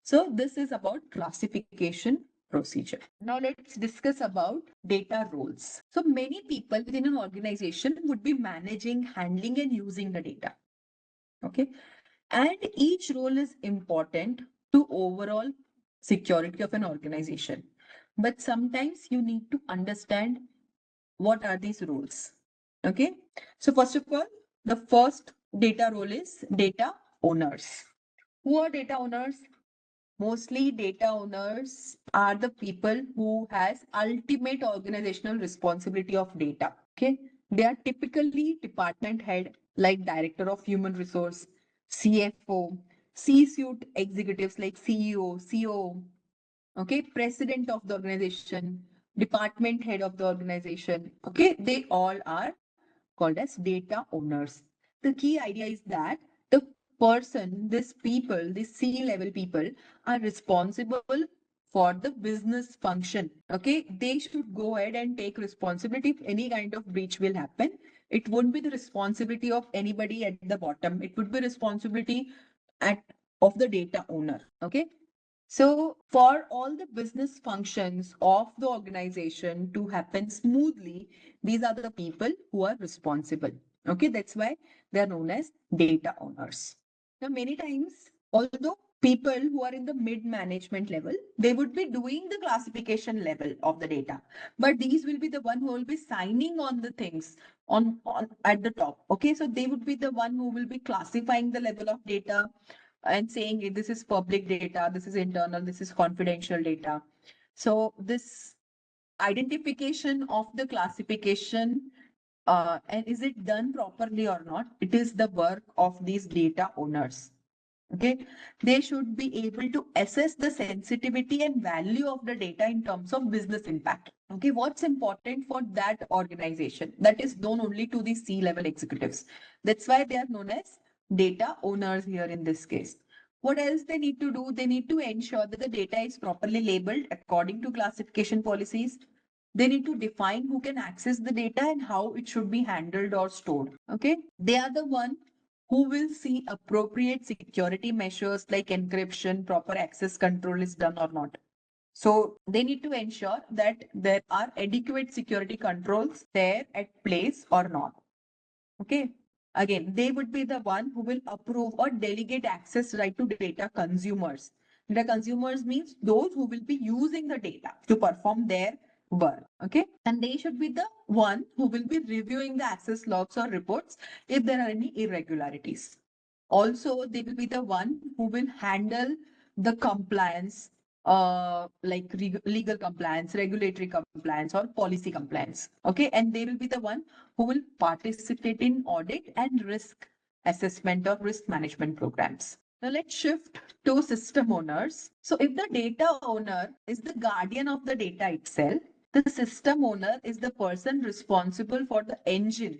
Speaker 3: So this is about classification procedure. Now let's discuss about data roles. So many people within an organization would be managing, handling, and using the data. Okay. And each role is important to overall security of an organization. But sometimes you need to understand what are these roles. Okay. So first of all, the first data role is data owners. Who are data owners? Mostly data owners are the people who has ultimate organizational responsibility of data. Okay. They are typically department head like director of human resource, CFO, C-suite executives like CEO, COO, okay, president of the organization, department head of the organization. Okay. They all are called as data owners. The key idea is that the person, these people, these C-level people are responsible for the business function. Okay, they should go ahead and take responsibility if any kind of breach will happen. It won't be the responsibility of anybody at the bottom. It would be responsibility at of the data owner. Okay. So, for all the business functions of the organization to happen smoothly, these are the people who are responsible. Okay, that's why they are known as data owners. Now, many times, although people who are in the mid management level, they would be doing the classification level of the data, but these will be the one who will be signing on the things on at the top. Okay, so they would be the one who will be classifying the level of data and saying this is public data, this is internal, this is confidential data. So this identification of the classification and is it done properly or not, it is the work of these data owners. Okay, they should be able to assess the sensitivity and value of the data in terms of business impact. Okay, what's important for that organization? That is known only to the C-level executives. That's why they are known as data owners here in this case. What else they need to do? They need to ensure that the data is properly labeled according to classification policies. They need to define who can access the data and how it should be handled or stored. Okay, they are the one who will see appropriate security measures like encryption, proper access control is done or not. So they need to ensure that there are adequate security controls there at place or not. Okay. Again, they would be the one who will approve or delegate access right to data consumers. Data consumers means those who will be using the data to perform their work. Okay. And they should be the one who will be reviewing the access logs or reports if there are any irregularities. Also, they will be the one who will handle the compliance, like legal compliance, regulatory compliance, or policy compliance. Okay. And they will be the one who will participate in audit and risk assessment or risk management programs. Now let's shift to system owners. So if the data owner is the guardian of the data itself, the system owner is the person responsible for the engine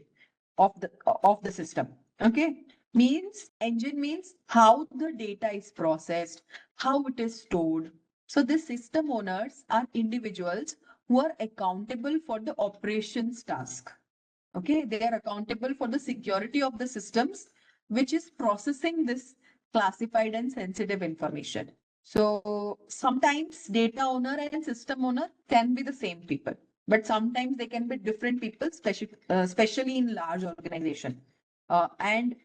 Speaker 3: of the system. Okay. Means engine means how the data is processed, how it is stored. So the system owners are individuals who are accountable for the operations task. Okay, they are accountable for the security of the systems, which is processing this classified and sensitive information. So sometimes data owner and system owner can be the same people, but sometimes they can be different people, especially in large organization. And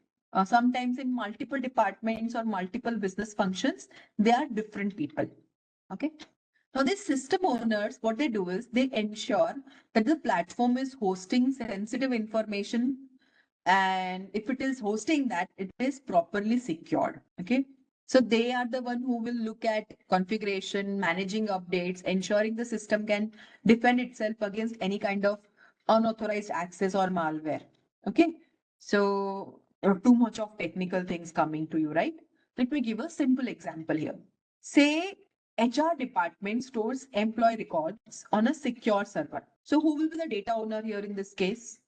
Speaker 3: sometimes in multiple departments or multiple business functions, they are different people. Okay. Now, these system owners, what they do is they ensure that the platform is hosting sensitive information. And if it is hosting that, it is properly secured. Okay. So they are the one who will look at configuration, managing updates, ensuring the system can defend itself against any kind of unauthorized access or malware. Okay. So too much of technical things coming to you, right? Let me give a simple example here. Say HR department stores employee records on a secure server. So who will be the data owner here in this case?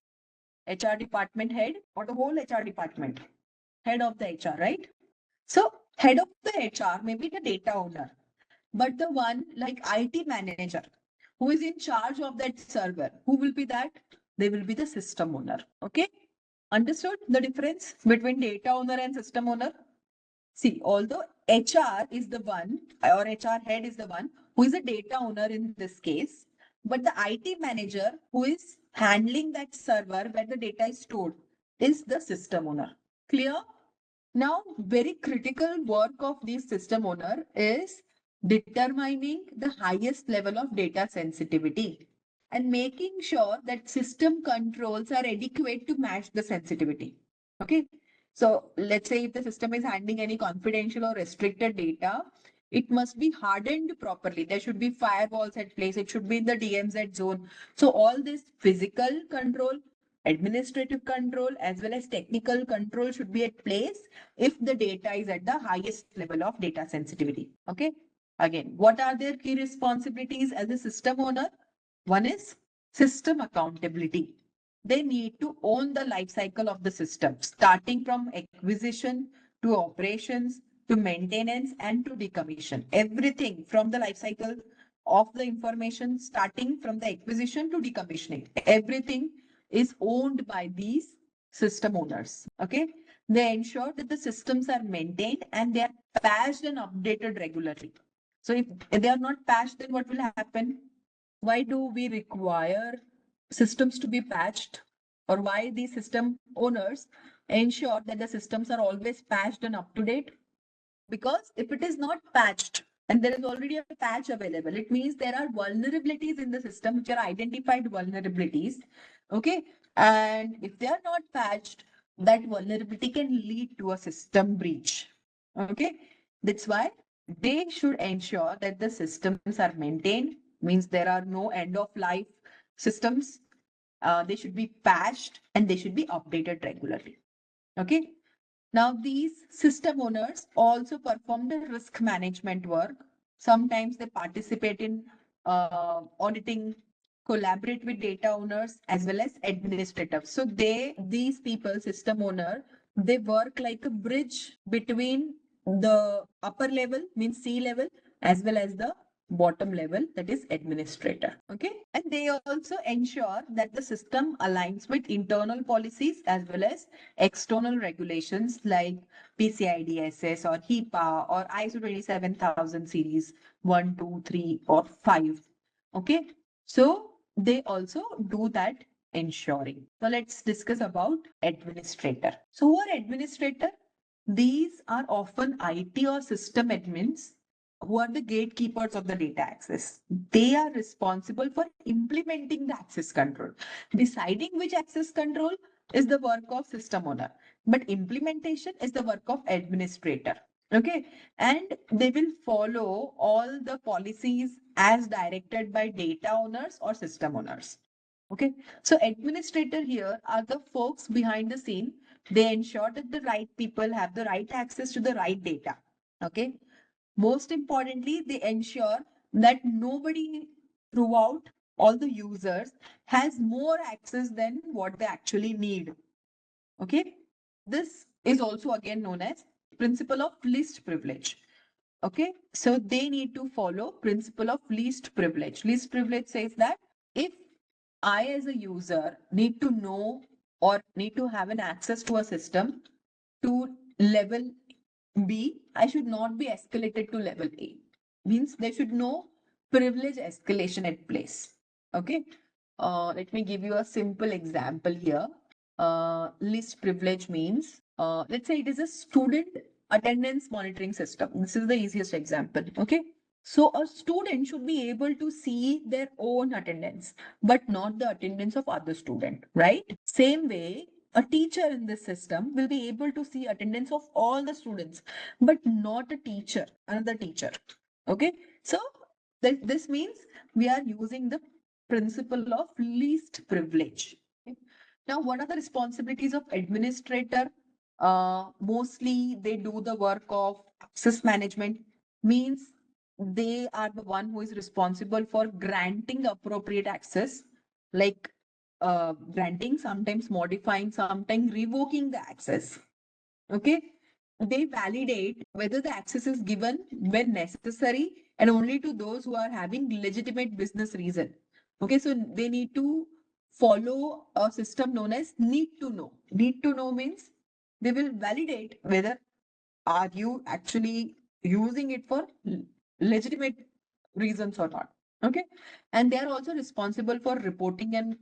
Speaker 3: HR department head or the whole HR department? Head of the HR, right? So head of the HR may be the data owner, but the one like IT manager who is in charge of that server, who will be that? They will be the system owner. Okay. Understood the difference between data owner and system owner? See, although HR is the one, or HR head is the one who is a data owner in this case, but the IT manager who is handling that server where the data is stored is the system owner. Clear? Now, very critical work of this system owner is determining the highest level of data sensitivity and making sure that system controls are adequate to match the sensitivity. Okay. So let's say if the system is handling any confidential or restricted data, it must be hardened properly. There should be firewalls at place. It should be in the DMZ zone. So all this physical control, administrative control, as well as technical control should be at place if the data is at the highest level of data sensitivity. Okay. Again, what are their key responsibilities as a system owner? One is system accountability. They need to own the life cycle of the system, starting from acquisition to operations to maintenance and to decommission. Everything from the life cycle of the information, starting from the acquisition to decommissioning. Everything is owned by these system owners. Okay. They ensure that the systems are maintained and they are patched and updated regularly. So if they are not patched, then what will happen? Why do we require systems to be patched, or why the system owners ensure that the systems are always patched and up to date? Because if it is not patched and there is already a patch available, it means there are vulnerabilities in the system which are identified vulnerabilities. Okay. And if they are not patched, that vulnerability can lead to a system breach. Okay. That's why they should ensure that the systems are maintained, means there are no end of life systems. They should be patched and they should be updated regularly. Okay. Now, these system owners also perform the risk management work. Sometimes they participate in auditing, collaborate with data owners as well as administrators. So these people, system owner, they work like a bridge between the upper level, means C level, as well as the bottom level, that is administrator. Okay. And they also ensure that the system aligns with internal policies as well as external regulations like PCI DSS or HIPAA or ISO 27000 series 1, 2, 3, or 5. Okay. So they also do that ensuring. So let's discuss about administrator. So who are administrator? These are often IT or system admins who are the gatekeepers of the data access. They are responsible for implementing the access control. Deciding which access control is the work of system owner, but implementation is the work of administrator. Okay, and they will follow all the policies as directed by data owners or system owners. Okay, so administrator here are the folks behind the scene. They ensure that the right people have the right access to the right data. Okay, most importantly, they ensure that nobody throughout all the users has more access than what they actually need. Okay. This is also again known as principle of least privilege. Okay. So they need to follow principle of least privilege. Least privilege says that if I as a user need to know or need to have an access to a system to level B, I should not be escalated to level A. Means there should no privilege escalation at place. Okay. Let me give you a simple example here. Least privilege means, let's say it is a student attendance monitoring system. This is the easiest example. Okay. So a student should be able to see their own attendance, but not the attendance of other student, right? Same way, a teacher in this system will be able to see attendance of all the students, but not a teacher, another teacher. Okay. So this means we are using the principle of least privilege. Okay? Now, what are the responsibilities of administrator? Mostly they do the work of access management, means they are the one who is responsible for granting appropriate access, like granting, sometimes modifying, sometimes revoking the access. Okay. They validate whether the access is given when necessary and only to those who are having legitimate business reason. Okay. So they need to follow a system known as need to know. Need to know means they will validate whether are you actually using it for legitimate reasons or not. Okay. And they are also responsible for reporting and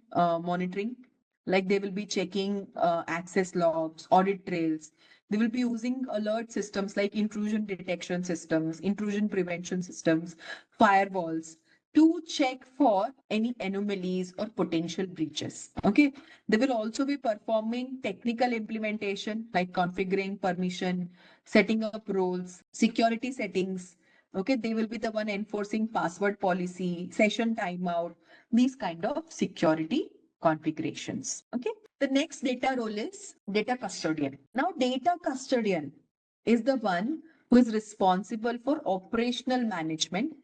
Speaker 3: monitoring. Like they will be checking access logs, audit trails. They will be using alert systems like intrusion detection systems, intrusion prevention systems, firewalls to check for any anomalies or potential breaches. Okay. They will also be performing technical implementation like configuring permission, setting up roles, security settings. Okay, they will be the one enforcing password policy, session timeout, these kind of security configurations. Okay, the next data role is data custodian. Now, data custodian is the one who is responsible for operational management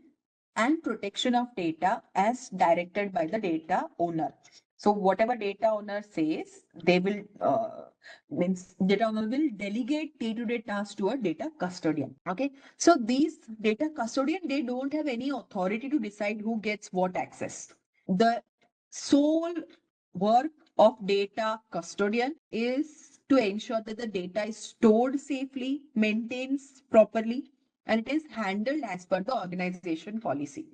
Speaker 3: and protection of data as directed by the data owner. So whatever data owner says, they will means data owner will delegate day-to-day tasks to a data custodian. Okay. So these data custodian, they don't have any authority to decide who gets what access. The sole work of data custodian is to ensure that the data is stored safely, maintained properly, and it is handled as per the organization policy.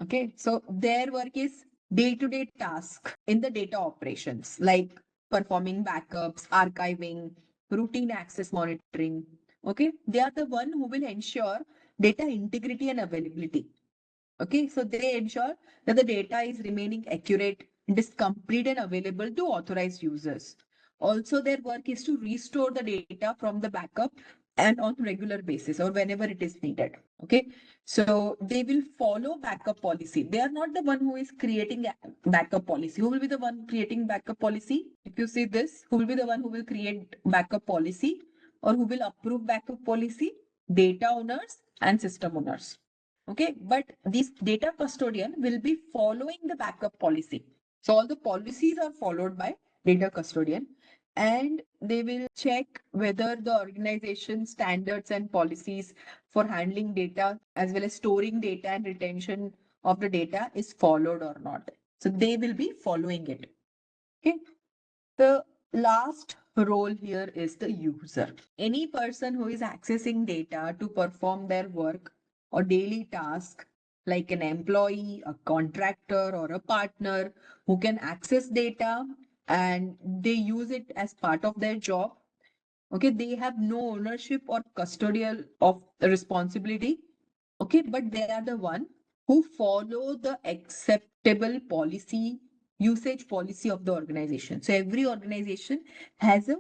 Speaker 3: Okay, so their work is day-to-day task in the data operations, like performing backups, archiving, routine access monitoring. Okay, they are the one who will ensure data integrity and availability. Okay, so they ensure that the data is remaining accurate, it is complete and available to authorized users. Also, their work is to restore the data from the backup and on regular basis or whenever it is needed. Okay, so they will follow backup policy. They are not the one who is creating a backup policy. Who will be the one creating backup policy? If you see this, who will be the one who will create backup policy? or who will approve backup policy? Data owners and system owners. Okay, but these data custodian will be following the backup policy. So all the policies are followed by data custodian, and they will check whether the organization standards and policies for handling data as well as storing data and retention of the data is followed or not. So they will be following it. Okay. The last role here is the user. Any person who is accessing data to perform their work or daily task, like an employee, a contractor, or a partner who can access data and they use it as part of their job. Okay, they have no ownership or custodial of the responsibility. Okay, but they are the one who follow the acceptable policy, usage policy of the organization. So every organization has a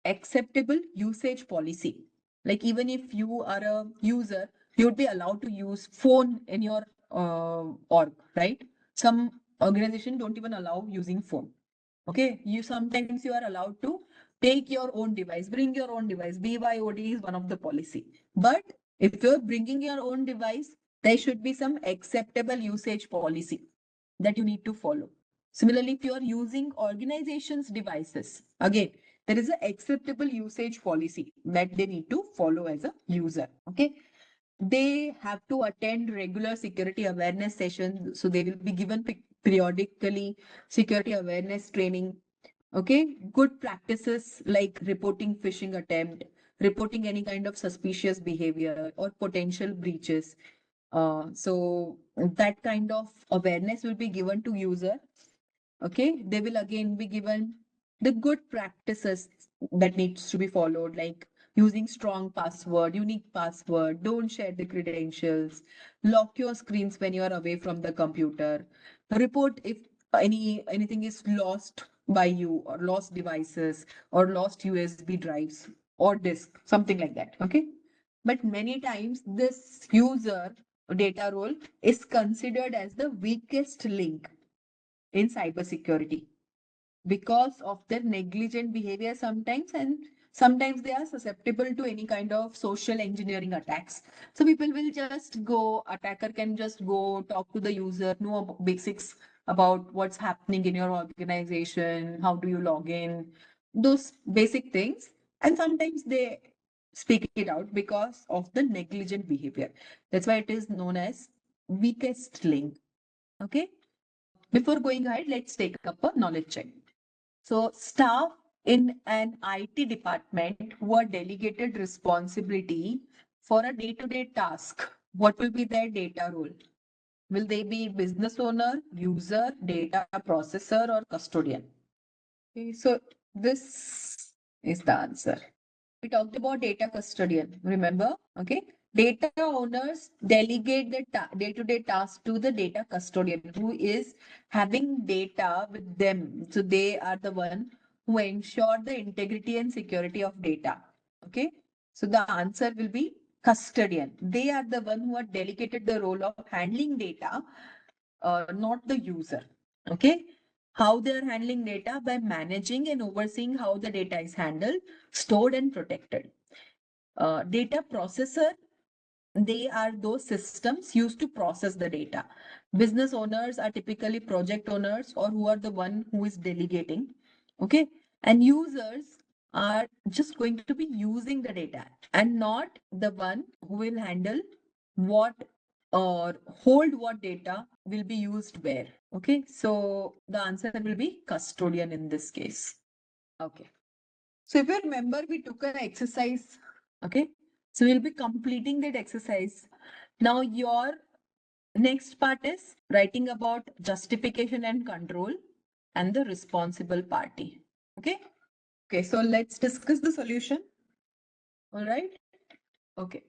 Speaker 3: acceptable usage policy. Like even if you are a user, you would be allowed to use phone in your org, right? Some organization don't even allow using phone. Okay, you sometimes you are allowed to take your own device, bring your own device. BYOD is one of the policy. But if you're bringing your own device, there should be some acceptable usage policy that you need to follow. Similarly, if you are using organizations' devices, again, there is an acceptable usage policy that they need to follow as a user. Okay. They have to attend regular security awareness sessions. So they will be given periodically security awareness training. Okay. Good practices like reporting phishing attempt, reporting any kind of suspicious behavior or potential breaches. So that kind of awareness will be given to user. Okay, they will again be given the good practices that needs to be followed, like using strong password, unique password, don't share the credentials, lock your screens when you are away from the computer, report if anything is lost by you or lost devices or lost USB drives or disk, something like that. Okay, but many times this user data role is considered as the weakest link in cybersecurity because of their negligent behavior sometimes, and sometimes they are susceptible to any kind of social engineering attacks. So people will just go, attacker can just go talk to the user, know basics about what's happening in your organization, how do you log in, those basic things, and sometimes they speak it out because of the negligent behavior. That's why it is known as weakest link. Okay, before going ahead, let's take up a knowledge check. So staff in an IT department who are delegated responsibility for a day-to-day task, what will be their data role? Will they be business owner, user, data processor, or custodian? Okay, so this is the answer. We talked about data custodian, remember? Okay. Data owners delegate the day-to-day task to the data custodian who is having data with them. So they are the one who ensure the integrity and security of data. Okay. So the answer will be custodian. They are the one who are delegated the role of handling data, not the user. Okay. How they are handling data? By managing and overseeing how the data is handled, stored, and protected. Data processor, they are those systems used to process the data. Business owners are typically project owners or who are the one who is delegating. Okay. And users are just going to be using the data and not the one who will handle what or hold what data will be used where. Okay. So the answer will be custodian in this case. Okay. So if you remember, we took an exercise. Okay. So we'll be completing that exercise. Now your next part is writing about justification and control and the responsible party. Okay. Okay. So let's discuss the solution. All right. Okay.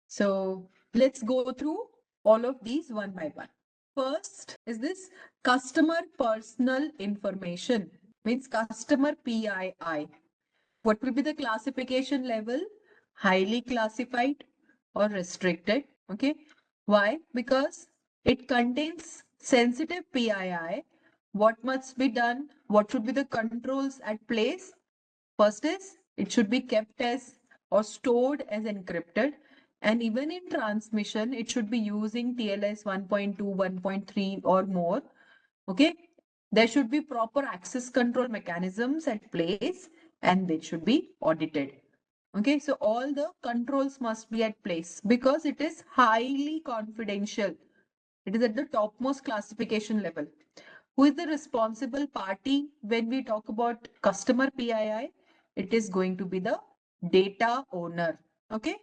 Speaker 3: So let's go through all of these one by one. First is this customer personal information, means customer PII. What will be the classification level? Highly classified or restricted. Okay. Why? Because it contains sensitive PII. What must be done? What should be the controls at place? First is It should be kept as or stored as encrypted. And even in transmission, it should be using TLS 1.2, 1.3 or more. Okay. There should be proper access control mechanisms at place and they should be audited. Okay, so all the controls must be at place because it is highly confidential. It is at the topmost classification level. Who is the responsible party when we talk about customer PII? It is going to be the data owner. Okay.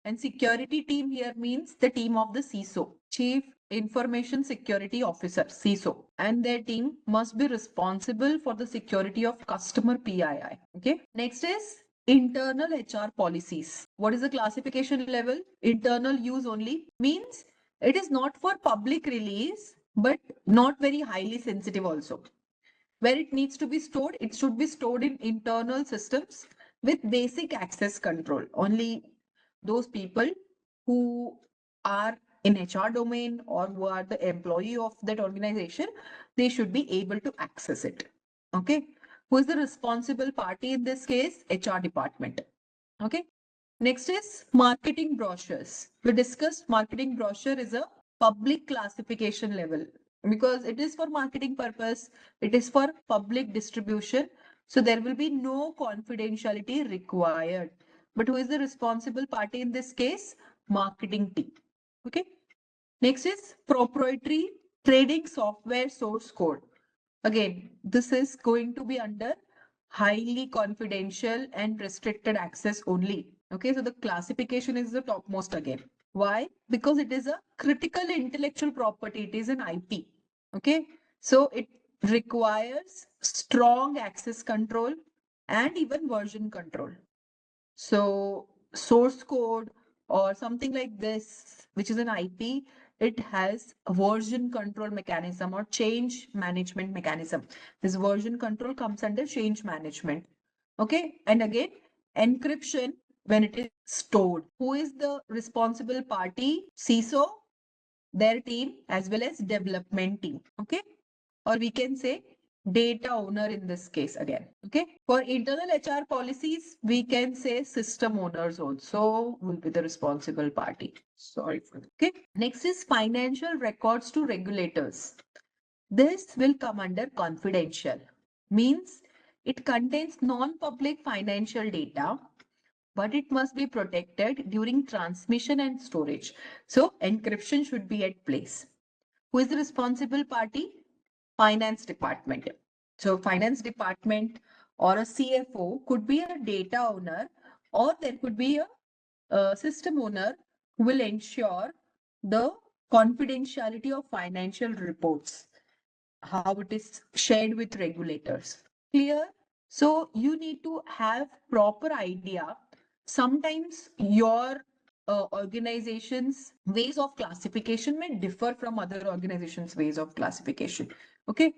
Speaker 3: And security team here means the team of the CISO, Chief Information Security Officer, CISO, and their team must be responsible for the security of customer PII. Okay. Next is internal HR policies. What is the classification level? Internal use only means it is not for public release, but not very highly sensitive also. Where it needs to be stored, it should be stored in internal systems with basic access control. Only those people who are in HR domain or who are the employee of that organization, they should be able to access it. Okay. Who is the responsible party in this case? HR department. Okay. Next is marketing brochures. We discussed marketing brochure is a public classification level because it is for marketing purpose. It is for public distribution. So there will be no confidentiality required. But who is the responsible party in this case? Marketing team. Okay. Next is proprietary trading software source code. Again, this is going to be under highly confidential and restricted access only. Okay, so the classification is the topmost again. Why? Because it is a critical intellectual property. It is an IP. Okay, so it requires strong access control and even version control. So source code or something like this, which is an IP, it has a version control mechanism or change management mechanism. This version control comes under change management. Okay. And again, encryption when it is stored. Who is the responsible party? CISO, their team, as well as development team. Okay. Or we can say data owner in this case again. Okay. For internal HR policies, we can say system owners also will be the responsible party. Sorry for that. Okay. Next is financial records to regulators. This will come under confidential. Means it contains non-public financial data, but it must be protected during transmission and storage. So encryption should be at place. Who is the responsible party? Finance department. So finance department or a CFO could be a data owner or there could be a system owner who will ensure the confidentiality of financial reports, how it is shared with regulators. Clear? So you need to have proper idea. Sometimes your organization's ways of classification may differ from other organizations' ways of classification. Okay.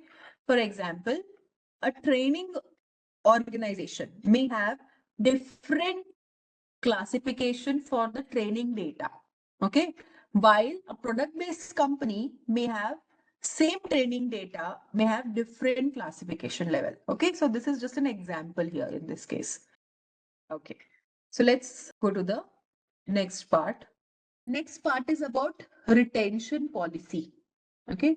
Speaker 3: For example, a training organization may have different classification for the training data. Okay. While a product-based company may have same training data, may have different classification level. Okay. So this is just an example here in this case. Okay. So let's go to the next part. Next part is about retention policy. Okay.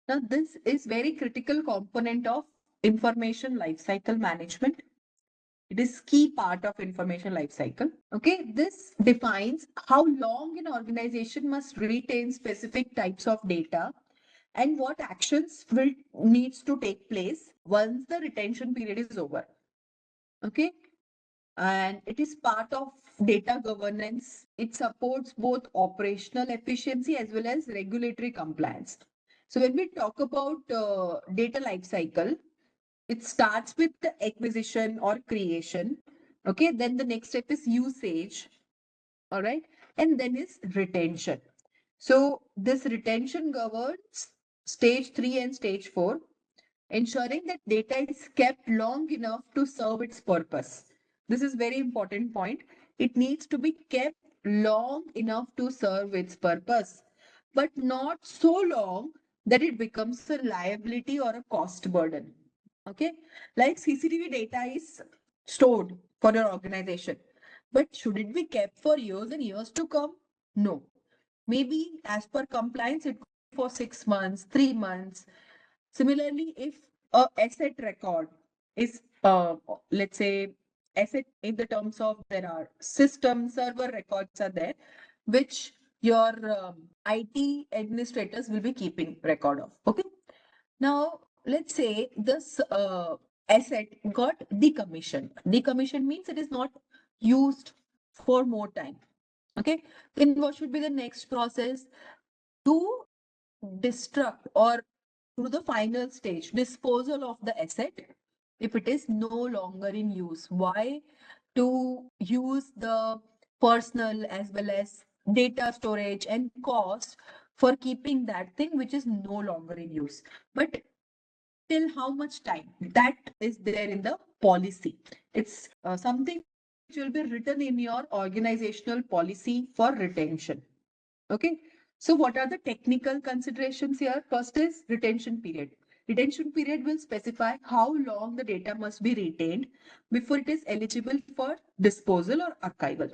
Speaker 3: Now this is very critical component of information lifecycle management. It is key part of information lifecycle. Okay, this defines how long an organization must retain specific types of data and what actions will needs to take place once the retention period is over. Okay, and it is part of data governance. It supports both operational efficiency as well as regulatory compliance. So when we talk about data lifecycle, it starts with the acquisition or creation. Okay, then the next step is usage. All right, and then is retention. So this retention governs stage 3 and stage 4, ensuring that data is kept long enough to serve its purpose. This is very important point. It needs to be kept long enough to serve its purpose, but not so long that it becomes a liability or a cost burden. Okay, like CCTV data is stored for your organization. But should it be kept for years and years to come? No. Maybe as per compliance, it could be for 6 months, 3 months. Similarly, if a asset record is, let's say, asset in the terms of there are system server records are there, which your IT administrators will be keeping record of. Okay. Now, let's say this asset got decommissioned. Decommissioned means it is not used for more time. Okay. Then what should be the next process? To destruct or to the final stage, disposal of the asset if it is no longer in use. Why? To use the personal as well as data storage and cost for keeping that thing which is no longer in use. But till how much time? That is there in the policy. It's something which will be written in your organizational policy for retention. Okay. So what are the technical considerations here? First is retention period. Retention period will specify how long the data must be retained before it is eligible for disposal or archival.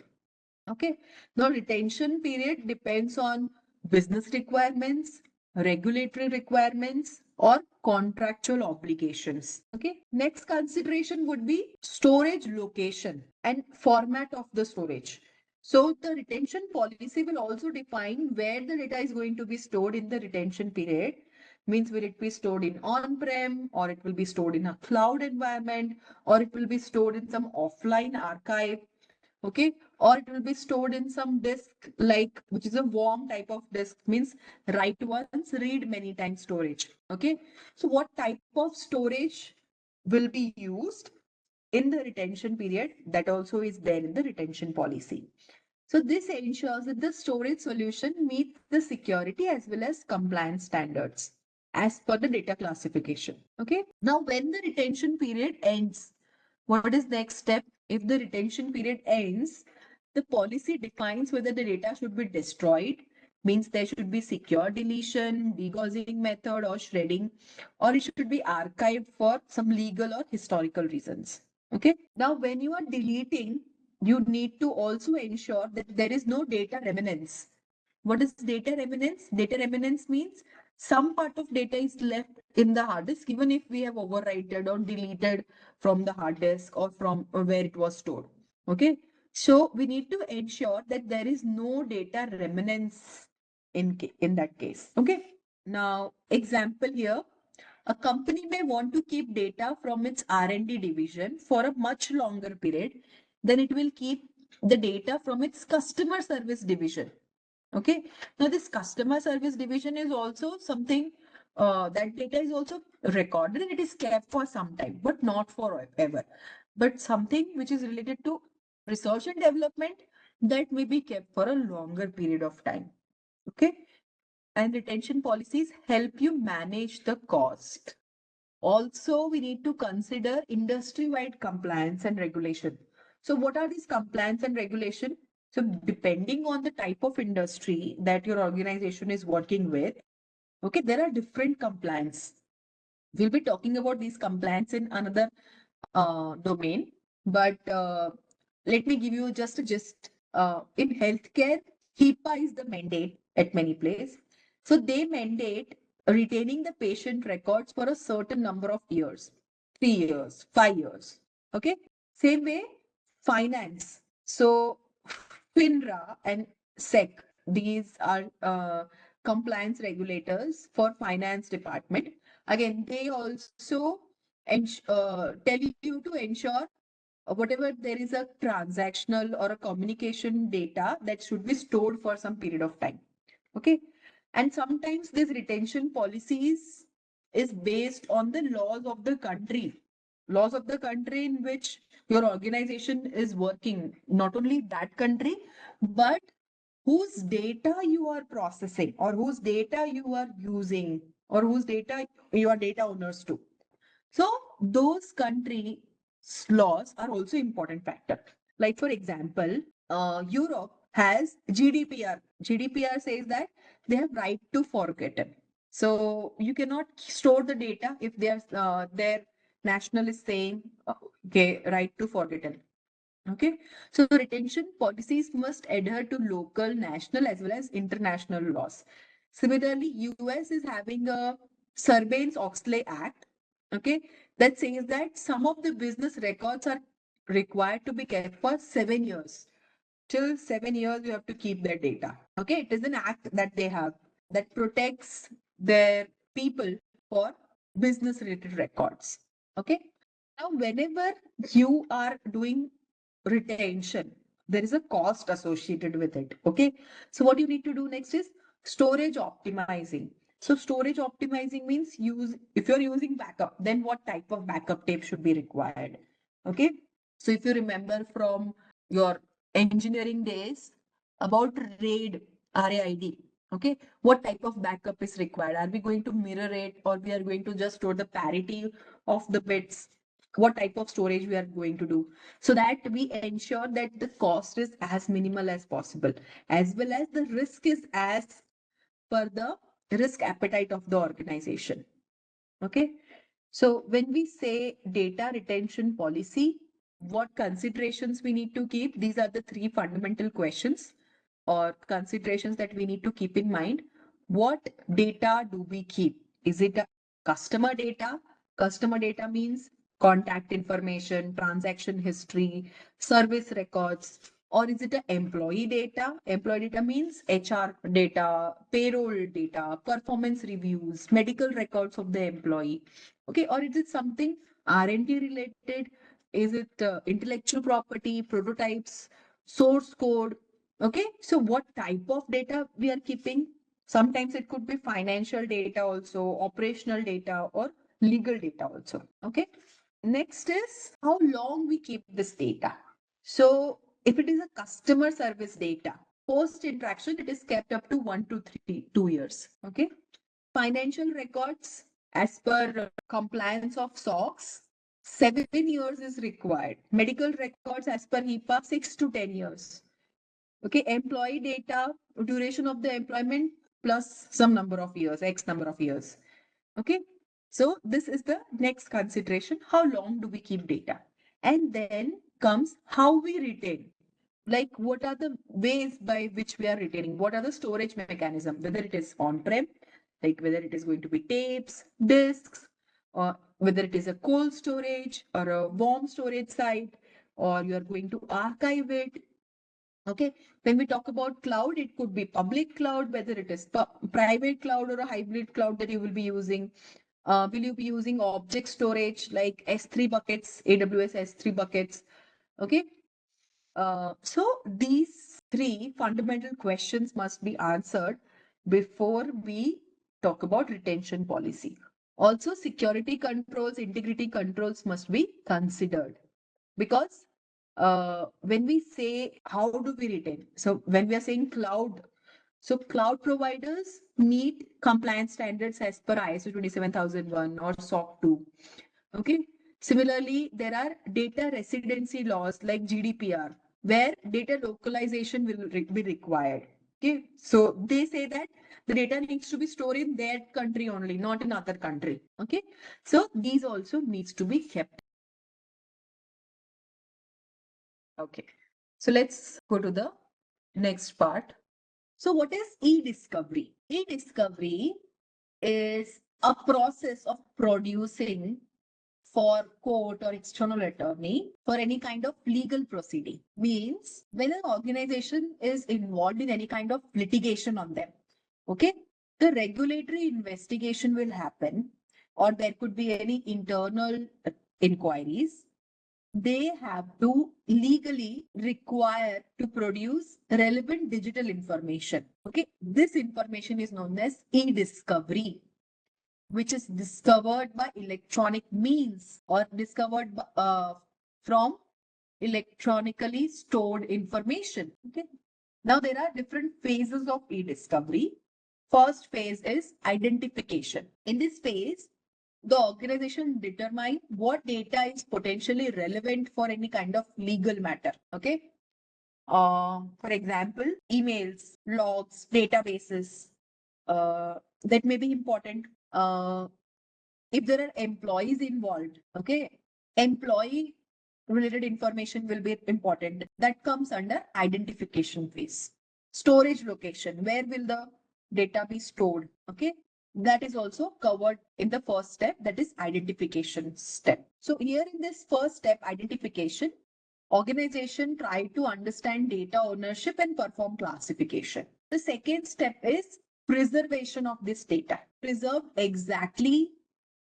Speaker 3: Okay. Now, retention period depends on business requirements, regulatory requirements, or contractual obligations. Okay. Next consideration would be storage location and format of the storage. So, the retention policy will also define where the data is going to be stored in the retention period. Means will it be stored in on-prem, or it will be stored in a cloud environment, or it will be stored in some offline archive. Okay, or it will be stored in some disk, like, which is a warm type of disk, means write once, read many times storage. Okay, so what type of storage will be used in the retention period, that also is there in the retention policy. So this ensures that the storage solution meets the security as well as compliance standards as per the data classification. Okay, now when the retention period ends, what is next step? If the retention period ends, the policy defines whether the data should be destroyed, means there should be secure deletion, degaussing method, or shredding, or it should be archived for some legal or historical reasons. Okay. Now, when you are deleting, you need to also ensure that there is no data remnants. What is data remnants? Data remnants means some part of data is left in the hard disk, even if we have overwritten or deleted from the hard disk or from where it was stored. Okay. So we need to ensure that there is no data remnants in that case. Okay. Now, example here, a company may want to keep data from its R&D division for a much longer period than it will keep the data from its customer service division. Okay. Now, this customer service division is also something that data is also recorded and it is kept for some time, but not forever. But something which is related to research and development that may be kept for a longer period of time. Okay. And retention policies help you manage the cost. Also, we need to consider industry-wide compliance and regulation. So what are these compliance and regulation? So depending on the type of industry that your organization is working with, okay, there are different compliance. We'll be talking about these compliance in another domain, but let me give you just a gist. In healthcare, HIPAA is the mandate at many places. So they mandate retaining the patient records for a certain number of years, 3 years, 5 years. Okay. Same way, finance. So FINRA and SEC, these are compliance regulators for finance department. Again, they also tell you to ensure whatever there is a transactional or a communication data that should be stored for some period of time. Okay. And sometimes this retention policies is based on the laws of the country in which your organization is working. Not only that country, but whose data you are processing or whose data you are using or whose data you are data owners to. So those country laws are also important factor. Like for example, Europe has GDPR. GDPR says that they have right to forgotten. So you cannot store the data if their national is saying okay, right to forgotten. Okay, so retention policies must adhere to local, national, as well as international laws. Similarly, US is having a Sarbanes-Oxley Act, okay, that says that some of the business records are required to be kept for 7 years. Till 7 years, you have to keep their data. Okay, it is an act that they have that protects their people for business related records. Okay, now whenever you are doing retention, there is a cost associated with it. Okay, so what you need to do next is storage optimizing. So storage optimizing means use, if you're using backup, then what type of backup tape should be required. Okay, so if you remember from your engineering days about RAID, RAID, okay, what type of backup is required? Are we going to mirror it, or we are going to just store the parity of the bits? What type of storage we are going to do, so that we ensure that the cost is as minimal as possible, as well as the risk is as per the risk appetite of the organization. Okay, so when we say data retention policy, what considerations we need to keep? These are the three fundamental questions or considerations that we need to keep in mind. What data do we keep? Is it a customer data? Customer data means contact information, transaction history, service records, or is it a employee data? Employee data means HR data, payroll data, performance reviews, medical records of the employee. Okay, or is it something R&D related? Is it intellectual property, prototypes, source code? Okay, so what type of data we are keeping? Sometimes it could be financial data also, operational data, or legal data also. Okay, next is how long we keep this data. So if it is a customer service data, post interaction, it is kept up to 1 to 2 years. Okay, financial records as per compliance of SOX, 7 years is required. Medical records as per HIPAA, 6 to 10 years. Okay, employee data, duration of the employment plus some number of years, X number of years. Okay, so this is the next consideration. How long do we keep data? And then comes how we retain. Like, what are the ways by which we are retaining? What are the storage mechanism? Whether it is on-prem, like whether it is going to be tapes, disks, or whether it is a cold storage or a warm storage site, or you are going to archive it. Okay, when we talk about cloud, it could be public cloud, whether it is private cloud or a hybrid cloud that you will be using. Will you be using object storage like S3 buckets, AWS S3 buckets? Okay, so these three fundamental questions must be answered before we talk about retention policy. Also, security controls, integrity controls must be considered, because when we say how do we retain, so when we are saying cloud, so cloud providers meet compliance standards as per ISO 27001 or SOC 2. Okay, similarly there are data residency laws like GDPR, where data localization will be required. Okay, so they say that the data needs to be stored in their country only, not in other country. Okay, so these also needs to be kept. Okay, so let's go to the next part. So what is e-discovery? E-discovery is a process of producing for court or external attorney for any kind of legal proceeding. Means when an organization is involved in any kind of litigation on them, okay, the regulatory investigation will happen, or there could be any internal inquiries. They have to legally require to produce relevant digital information. Okay, this information is known as e-discovery, which is discovered by electronic means or discovered from electronically stored information. Okay, now there are different phases of e-discovery. First phase is identification. In this phase, the organization determine what data is potentially relevant for any kind of legal matter. Okay, for example, emails, logs, databases, that may be important. If there are employees involved, okay, employee related information will be important. That comes under identification phase. Storage location, where will the data be stored? Okay, that is also covered in the first step, that is identification step. So here in this first step, identification, organization try to understand data ownership and perform classification. The second step is preservation of this data. Preserve exactly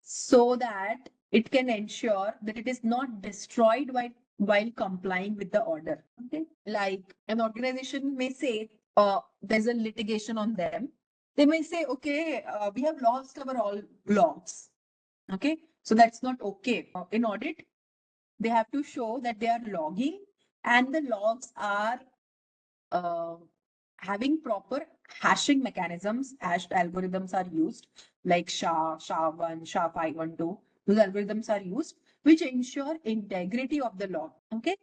Speaker 3: so that it can ensure that it is not destroyed while complying with the order. Okay, like an organization may say there's a litigation on them. They may say, okay, we have lost our all logs. Okay, so that's not okay. In audit, they have to show that they are logging and the logs are uh, having proper hashing mechanisms. Hashed algorithms are used, like SHA-1, SHA-512. Those algorithms are used, which ensure integrity of the log. Okay.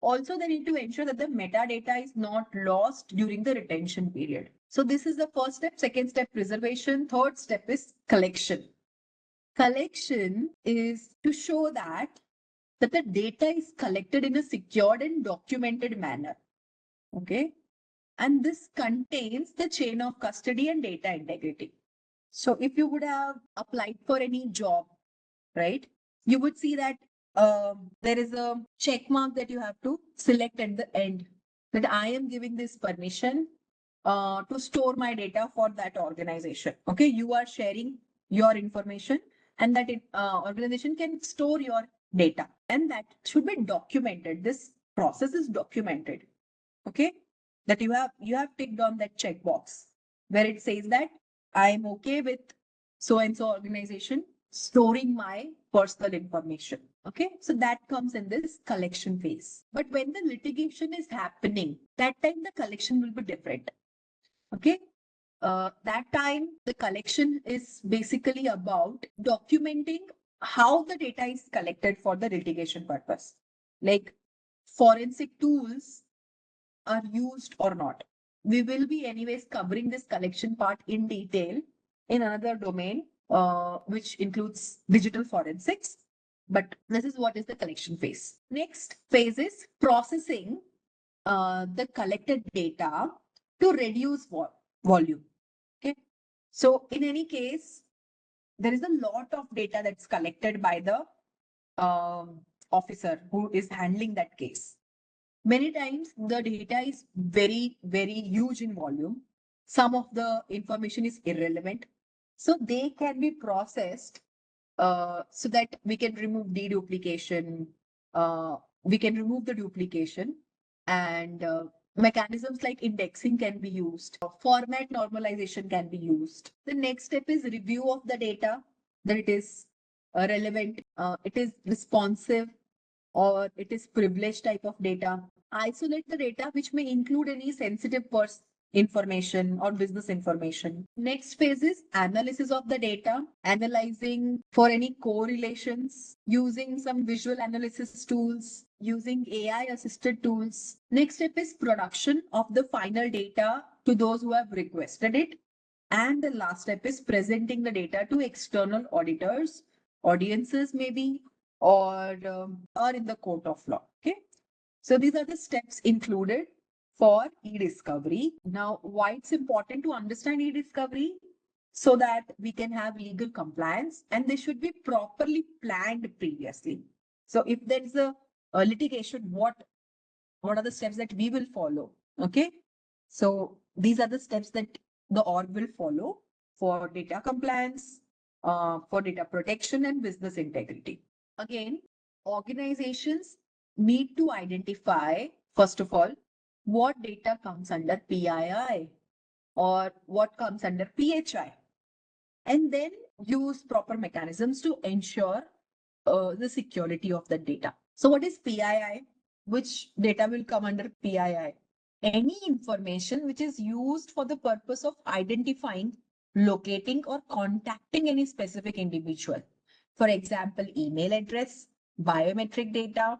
Speaker 3: Also, they need to ensure that the metadata is not lost during the retention period. So this is the first step. Second step, preservation. Third step is collection. Collection is to show that the data is collected in a secured and documented manner. Okay. And this contains the chain of custody and data integrity. So if you would have applied for any job, right, you would see that there is a check mark that you have to select at the end, that I am giving this permission to store my data for that organization. Okay, you are sharing your information and that organization can store your data, and that should be documented. This process is documented. Okay, that you have ticked on that checkbox where it says that I am okay with so and so organization storing my personal information. Okay, so that comes in this collection phase. But when the litigation is happening, that time the collection will be different. Okay, that time the collection is basically about documenting how the data is collected for the litigation purpose, like forensic tools are used or not. We will be anyways covering this collection part in detail in another domain, which includes digital forensics. But this is what is the collection phase. Next phase is processing the collected data to reduce volume. Okay. So in any case, there is a lot of data that's collected by the officer who is handling that case. Many times the data is very, very huge in volume. Some of the information is irrelevant. So they can be processed so that we can remove deduplication. We can remove the duplication, and mechanisms like indexing can be used. Format normalization can be used. The next step is review of the data, that it is relevant, it is responsive, or it is privileged type of data. Isolate the data which may include any sensitive information or business information. Next phase is analysis of the data, analyzing for any correlations, using some visual analysis tools, using AI assisted tools. Next step is production of the final data to those who have requested it. And the last step is presenting the data to external auditors, audiences maybe, or in the court of law. Okay. So these are the steps included for e-discovery. Now, why it's important to understand e-discovery? So that we can have legal compliance, and they should be properly planned previously. So if there is a litigation, what are the steps that we will follow? Okay. So these are the steps that the org will follow for data compliance, for data protection and business integrity. Again, organizations need to identify, first of all, what data comes under PII or what comes under PHI, and then use proper mechanisms to ensure the security of the data. So what is PII? Which data will come under PII? Any information which is used for the purpose of identifying, locating, or contacting any specific individual. For example, email address, biometric data,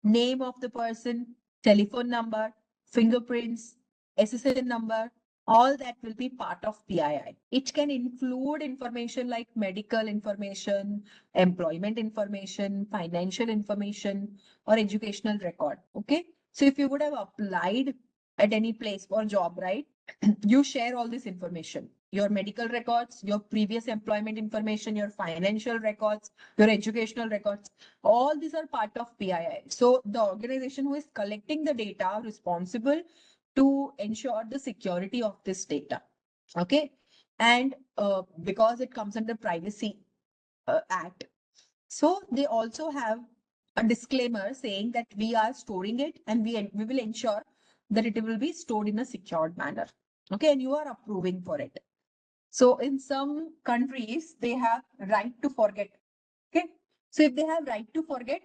Speaker 3: name of the person, telephone number, fingerprints, SSN number, all that will be part of PII. It can include information like medical information, employment information, financial information, or educational record. Okay. So if you would have applied at any place for job, right? You share all this information, your medical records, your previous employment information, your financial records, your educational records. All these are part of PII. So the organization who is collecting the data are responsible to ensure the security of this data. Okay. And because it comes under Privacy Act, so they also have a disclaimer saying that we are storing it and we will ensure that it will be stored in a secured manner. Okay. And you are approving for it. So in some countries, they have right to forget. Okay. So if they have right to forget,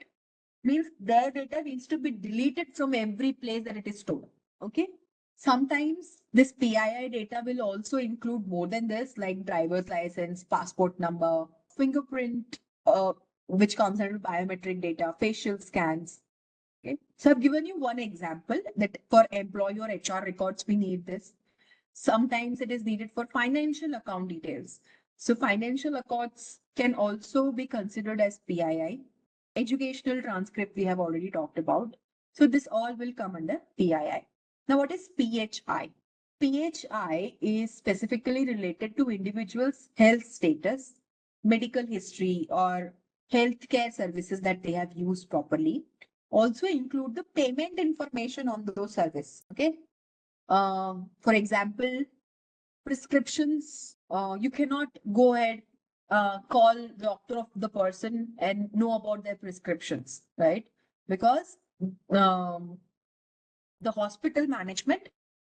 Speaker 3: means their data needs to be deleted from every place that it is stored. Okay. Sometimes this PII data will also include more than this, like driver's license, passport number, fingerprint, which comes under biometric data, facial scans. Okay. So I've given you one example that for employee or HR records, we need this. Sometimes it is needed for financial account details. So financial accounts can also be considered as PII. Educational transcript we have already talked about. So this all will come under PII. Now what is PHI? PHI is specifically related to individuals' health status, medical history, or healthcare services that they have used properly. Also include the payment information on those services. Okay. For example, prescriptions, you cannot go ahead, call the doctor of the person and know about their prescriptions, right? Because um, the hospital management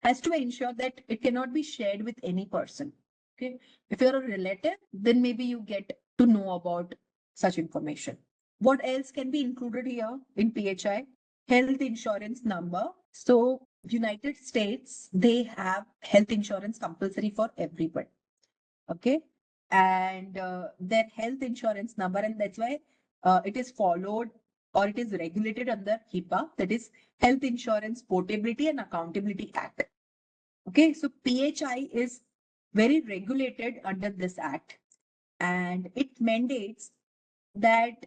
Speaker 3: has to ensure that it cannot be shared with any person. Okay. If you're a relative, then maybe you get to know about such information. What else can be included here in PHI? Health insurance number. So United States, they have health insurance compulsory for everyone. Okay. And their health insurance number, and that's why it is followed or it is regulated under HIPAA, that is Health Insurance Portability and Accountability Act. Okay, so PHI is very regulated under this act, and it mandates that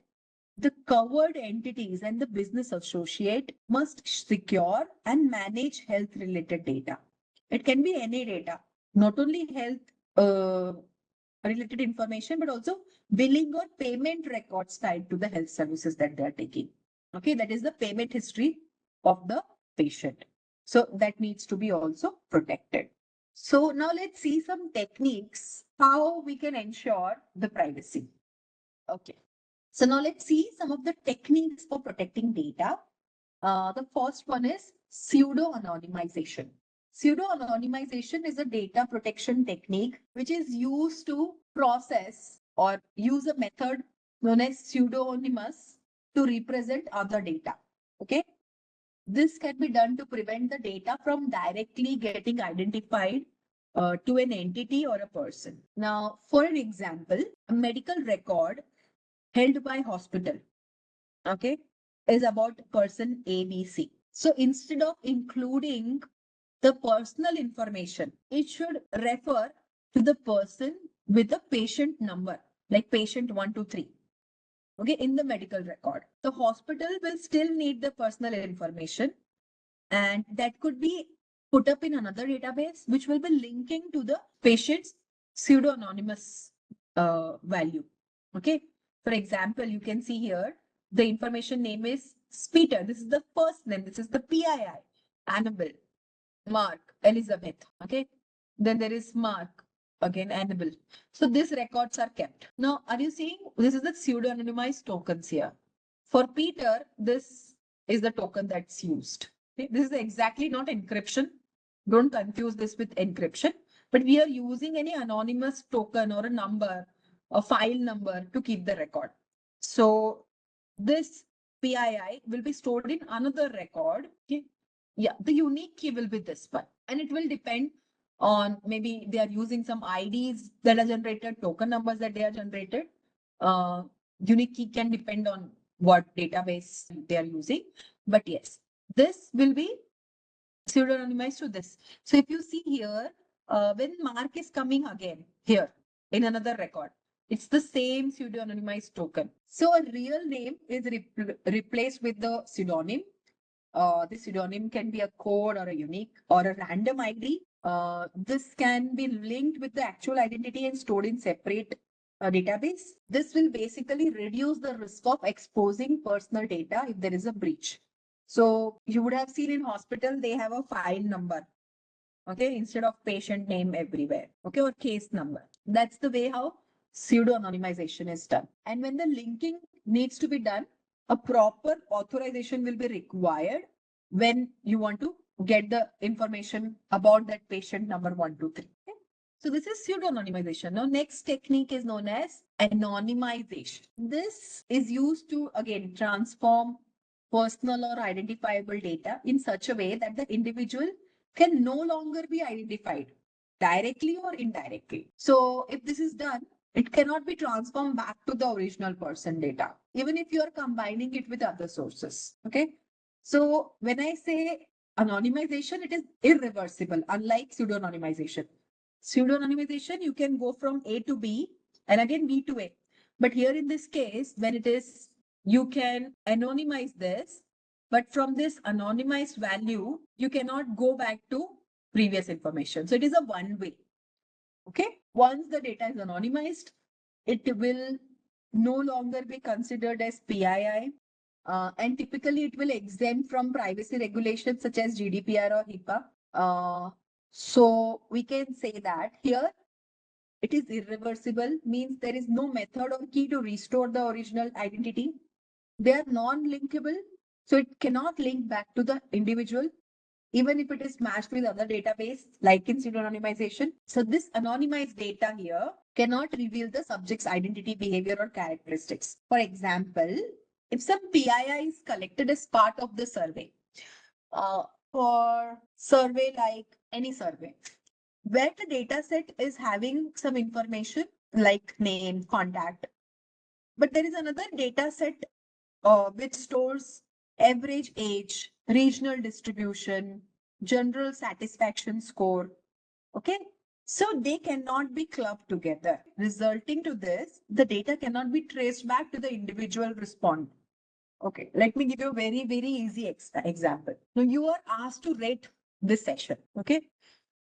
Speaker 3: the covered entities and the business associate must secure and manage health related data. It can be any data, not only health related information, but also billing or payment records tied to the health services that they are taking. Okay, that is the payment history of the patient. So that needs to be also protected. So now let's see some techniques how we can ensure the privacy. Okay. So now let's see some of the techniques for protecting data. The first one is pseudo-anonymization. Pseudo-anonymization is a data protection technique which is used to process or use a method known as pseudonymous to represent other data. Okay. This can be done to prevent the data from directly getting identified to an entity or a person. Now, for an example, a medical record held by hospital, okay, is about person ABC. So instead of including the personal information, it should refer to the person with the patient number, like patient 123. Okay, in the medical record. The hospital will still need the personal information, and that could be put up in another database, which will be linking to the patient's pseudo-anonymous value. Okay. For example, you can see here, the information name is Peter. This is the first name. This is the PII. Annabelle, Mark, Elizabeth. Okay. Then there is Mark, again Annabelle. So these records are kept. Now, are you seeing this is the pseudo-anonymized tokens here? For Peter, this is the token that's used. Okay? This is exactly not encryption. Don't confuse this with encryption. But we are using any anonymous token or a number, a file number to keep the record. So this PII will be stored in another record. Okay? Yeah, the unique key will be this one. And it will depend on maybe they are using some IDs that are generated, token numbers that they are generated. Unique key can depend on what database they are using. But yes, this will be pseudonymized to this. So if you see here, when mark is coming again here in another record, it's the same pseudo-anonymized token. So a real name is replaced with the pseudonym. The pseudonym can be a code or a unique or a random ID. This can be linked with the actual identity and stored in separate database. This will basically reduce the risk of exposing personal data if there is a breach. So you would have seen in hospital, they have a file number, okay, instead of patient name everywhere, okay, or case number. That's the way how pseudo-anonymization is done. And when the linking needs to be done, a proper authorization will be required when you want to get the information about that patient number 123. Okay? So this is pseudo-anonymization. Now, next technique is known as anonymization. This is used to, again, transform personal or identifiable data in such a way that the individual can no longer be identified directly or indirectly. So if this is done, it cannot be transformed back to the original person data, even if you are combining it with other sources. Okay. So when I say anonymization, it is irreversible, unlike pseudo-anonymization. Pseudo-anonymization, you can go from A to B and again B to A. But here in this case, when it is, you can anonymize this, but from this anonymized value, you cannot go back to previous information. So it is a one way. Okay. Once the data is anonymized, it will no longer be considered as PII. And typically it will exempt from privacy regulations such as GDPR or HIPAA. So we can say that here it is irreversible, means there is no method or key to restore the original identity. They are non-linkable, so it cannot link back to the individual, even if it is matched with other database, like in pseudo-anonymization. So this anonymized data here cannot reveal the subject's identity, behavior, or characteristics. For example, if some PII is collected as part of the survey, uh, for survey like any survey, where the data set is having some information like name, contact, but there is another data set which stores average age, regional distribution, general satisfaction score. Okay. So they cannot be clubbed together. Resulting to this, the data cannot be traced back to the individual respondent. Okay. Let me give you a very, very easy example. Now you are asked to rate this session. Okay.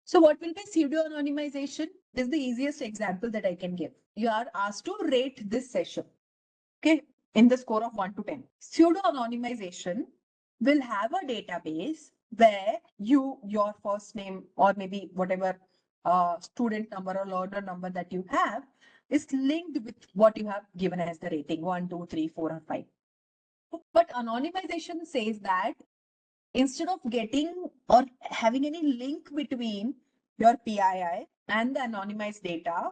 Speaker 3: So what will be pseudo-anonymization? This is the easiest example that I can give. You are asked to rate this session. Okay, in the score of 1 to 10. Pseudo-anonymization will have a database where your first name or maybe whatever student number or learner number that you have is linked with what you have given as the rating 1, 2, 3, 4, or 5. But anonymization says that instead of getting or having any link between your PII and the anonymized data,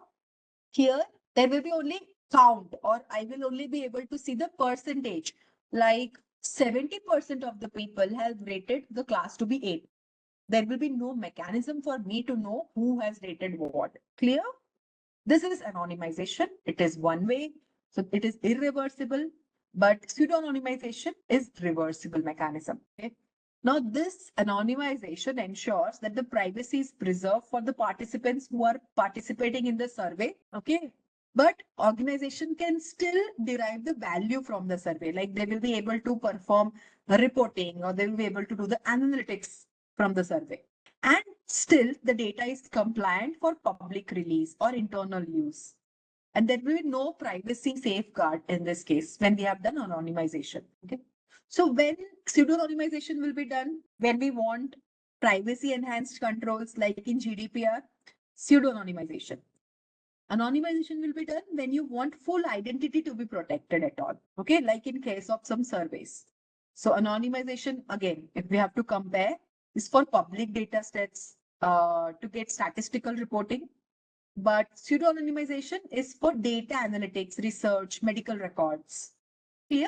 Speaker 3: here there will be only count, or I will only be able to see the percentage. Like 70% of the people have rated the class to be 8. There will be no mechanism for me to know who has rated what. Clear? This is anonymization. It is one way. So it is irreversible, but pseudo-anonymization is reversible mechanism. Okay? Now, this anonymization ensures that the privacy is preserved for the participants who are participating in the survey. Okay. But organization can still derive the value from the survey. Like they will be able to perform reporting or they will be able to do the analytics from the survey. And still the data is compliant for public release or internal use. And there will be no privacy safeguard in this case when we have done anonymization. Okay. So when pseudo-anonymization will be done, when we want privacy enhanced controls like in GDPR, pseudo-anonymization. Anonymization will be done when you want full identity to be protected at all. Okay, like in case of some surveys. So anonymization, again, if we have to compare, is for public data sets to get statistical reporting. But pseudo-anonymization is for data analytics, research, medical records. Clear?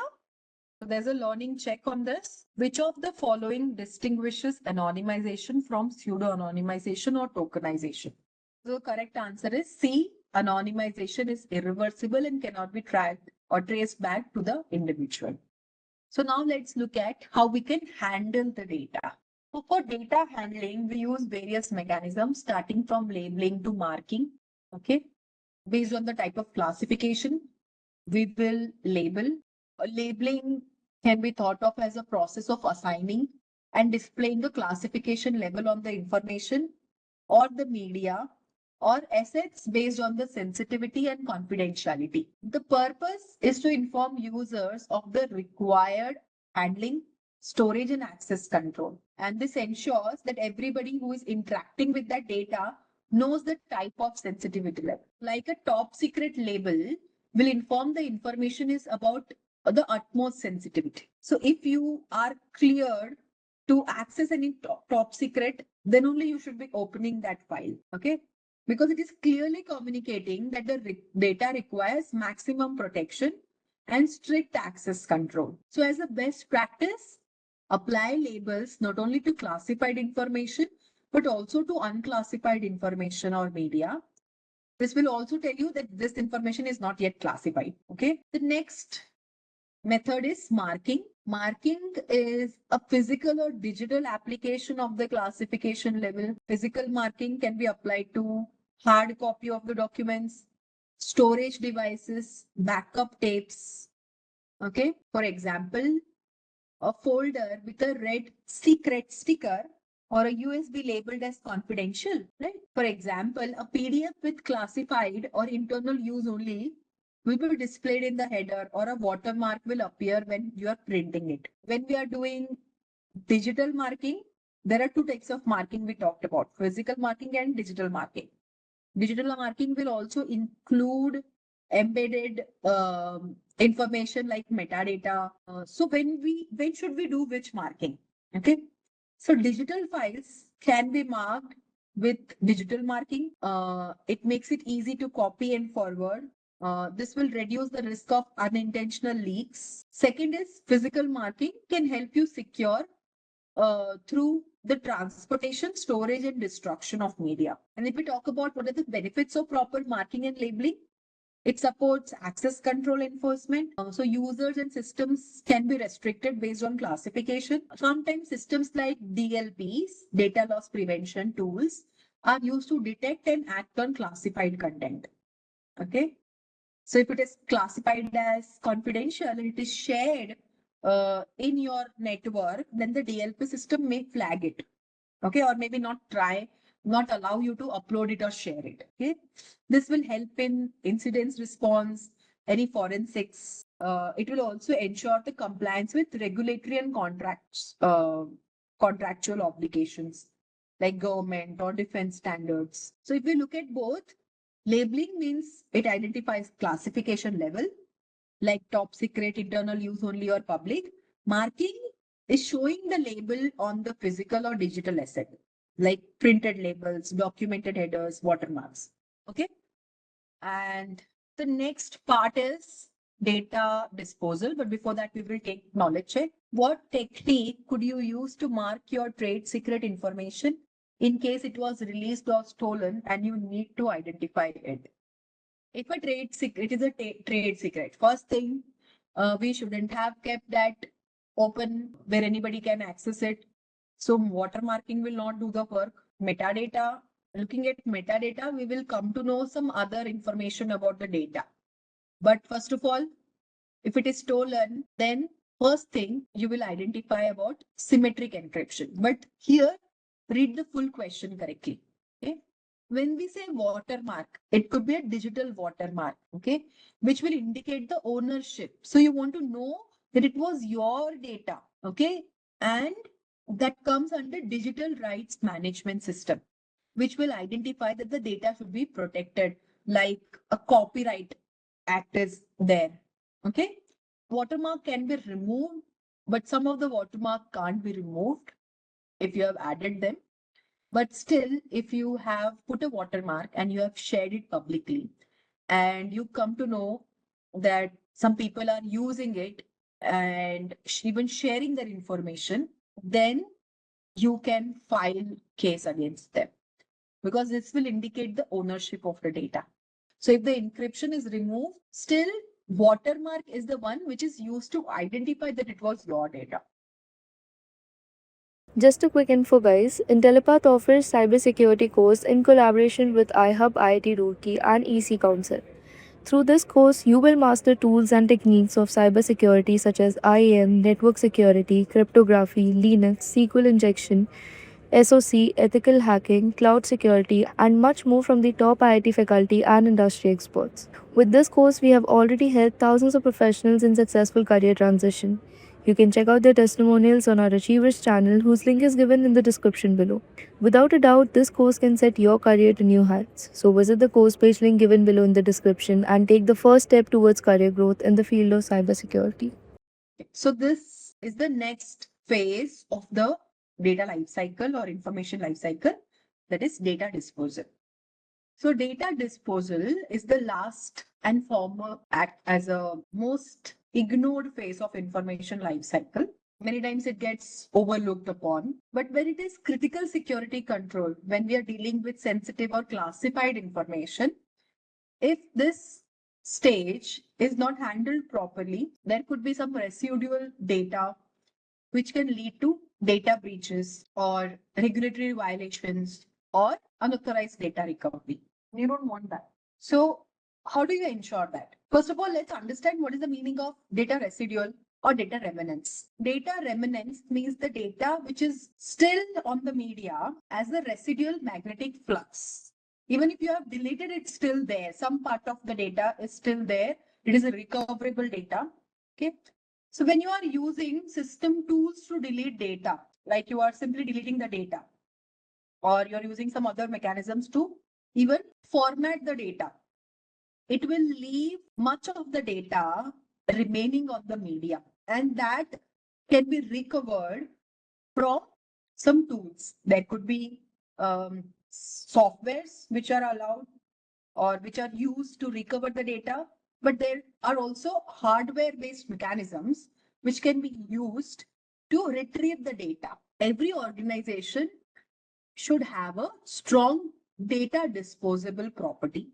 Speaker 3: So there's a learning check on this. Which of the following distinguishes anonymization from pseudo-anonymization or tokenization? So the correct answer is C. Anonymization is irreversible and cannot be tracked or traced back to the individual. So now let's look at how we can handle the data. So for data handling, we use various mechanisms starting from labeling to marking. Okay. Based on the type of classification, we will label. Labeling can be thought of as a process of assigning and displaying a classification level on the information or the media or assets based on the sensitivity and confidentiality. The purpose is to inform users of the required handling, storage, and access control. And this ensures that everybody who is interacting with that data knows the type of sensitivity level. Like a top secret label will inform the information is about the utmost sensitivity. So if you are cleared to access any top secret, then only you should be opening that file. Okay. Because it is clearly communicating that the data requires maximum protection and strict access control. So as a best practice, apply labels not only to classified information, but also to unclassified information or media. This will also tell you that this information is not yet classified. Okay. The next method is marking. Marking is a physical or digital application of the classification level. Physical marking can be applied to hard copy of the documents, storage devices, backup tapes. Okay. For example, a folder with a red secret sticker or a USB labeled as confidential, right? For example, a PDF with classified or internal use only will be displayed in the header, or a watermark will appear when you are printing it. When we are doing digital marking, there are two types of marking we talked about: physical marking and digital marking. Digital marking will also include embedded information like metadata. So when should we do which marking? Okay. So digital files can be marked with digital marking. It makes it easy to copy and forward. This will reduce the risk of unintentional leaks. Second is physical marking can help you secure through the transportation, storage, and destruction of media. And if we talk about what are the benefits of proper marking and labeling, it supports access control enforcement. So users and systems can be restricted based on classification. Sometimes systems like DLPs, data loss prevention tools, are used to detect and act on classified content. Okay. So if it is classified as confidential and it is shared in your network, then the DLP system may flag it. Okay. Or maybe not allow you to upload it or share it. Okay. This will help in incidents response, any forensics. It will also ensure the compliance with regulatory and contractual obligations like government or defense standards. So if we look at both, labeling means it identifies classification level, like top secret, internal use only, or public. Marking is showing the label on the physical or digital asset, like printed labels, documented headers, watermarks. Okay. And the next part is data disposal. But before that, we will take knowledge check. What technique could you use to mark your trade secret information in case it was released or stolen and you need to identify it? If a trade secret is a trade secret, first thing, we shouldn't have kept that open where anybody can access it. So watermarking will not do the work. Metadata, looking at metadata, we will come to know some other information about the data. But first of all, if it is stolen, then first thing you will identify about symmetric encryption. But here, read the full question correctly. Okay. When we say watermark, it could be a digital watermark, okay, which will indicate the ownership. So you want to know that it was your data, okay, and that comes under digital rights management system, which will identify that the data should be protected, like a copyright act is there. Okay. Watermark can be removed, but some of the watermark can't be removed if you have added them. But still, if you have put a watermark and you have shared it publicly, and you come to know that some people are using it and even sharing their information, then you can file case against them, because this will indicate the ownership of the data. So if the encryption is removed, still watermark is the one which is used to identify that it was your data.
Speaker 2: Just a quick info, guys. Intellipaat offers cybersecurity course in collaboration with iHub IIT Roorkee and EC Council. Through this course, you will master tools and techniques of cybersecurity such as IAM, network security, cryptography, Linux, SQL injection, SOC, ethical hacking, cloud security, and much more from the top IIT faculty and industry experts. With this course, we have already helped thousands of professionals in successful career transition. You can check out their testimonials on our Achievers channel, whose link is given in the description below. Without a doubt, this course can set your career to new heights. So visit the course page link given below in the description and take the first step towards career growth in the field of cybersecurity.
Speaker 3: So this is the next phase of the data lifecycle or information lifecycle, that is data disposal. So data disposal is the last and former act as a most ignored phase of information lifecycle. Many times it gets overlooked upon, but when it is critical security control, when we are dealing with sensitive or classified information, if this stage is not handled properly, there could be some residual data which can lead to data breaches or regulatory violations or unauthorized data recovery. You don't want that. So how do you ensure that? First of all, let's understand what is the meaning of data residual or data remnants. Data remnants means the data which is still on the media as a residual magnetic flux. Even if you have deleted, it's still there. Some part of the data is still there. It is a recoverable data. Okay. So when you are using system tools to delete data, like you are simply deleting the data, or you're using some other mechanisms to even format the data, it will leave much of the data remaining on the media, and that can be recovered from some tools. There could be softwares which are allowed or which are used to recover the data, but there are also hardware based mechanisms which can be used to retrieve the data. Every organization should have a strong data disposable property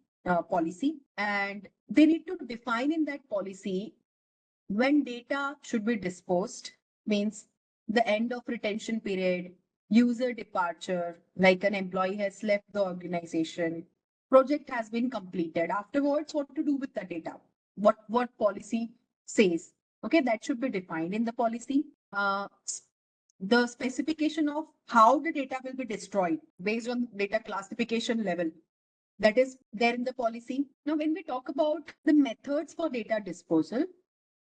Speaker 3: policy, and they need to define in that policy when data should be disposed, means the end of retention period, user departure, like an employee has left the organization, project has been completed. Afterwards, what to do with the data? What policy says? Okay, that should be defined in the policy. The specification of how the data will be destroyed based on data classification level, that is there in the policy. Now, when we talk about the methods for data disposal,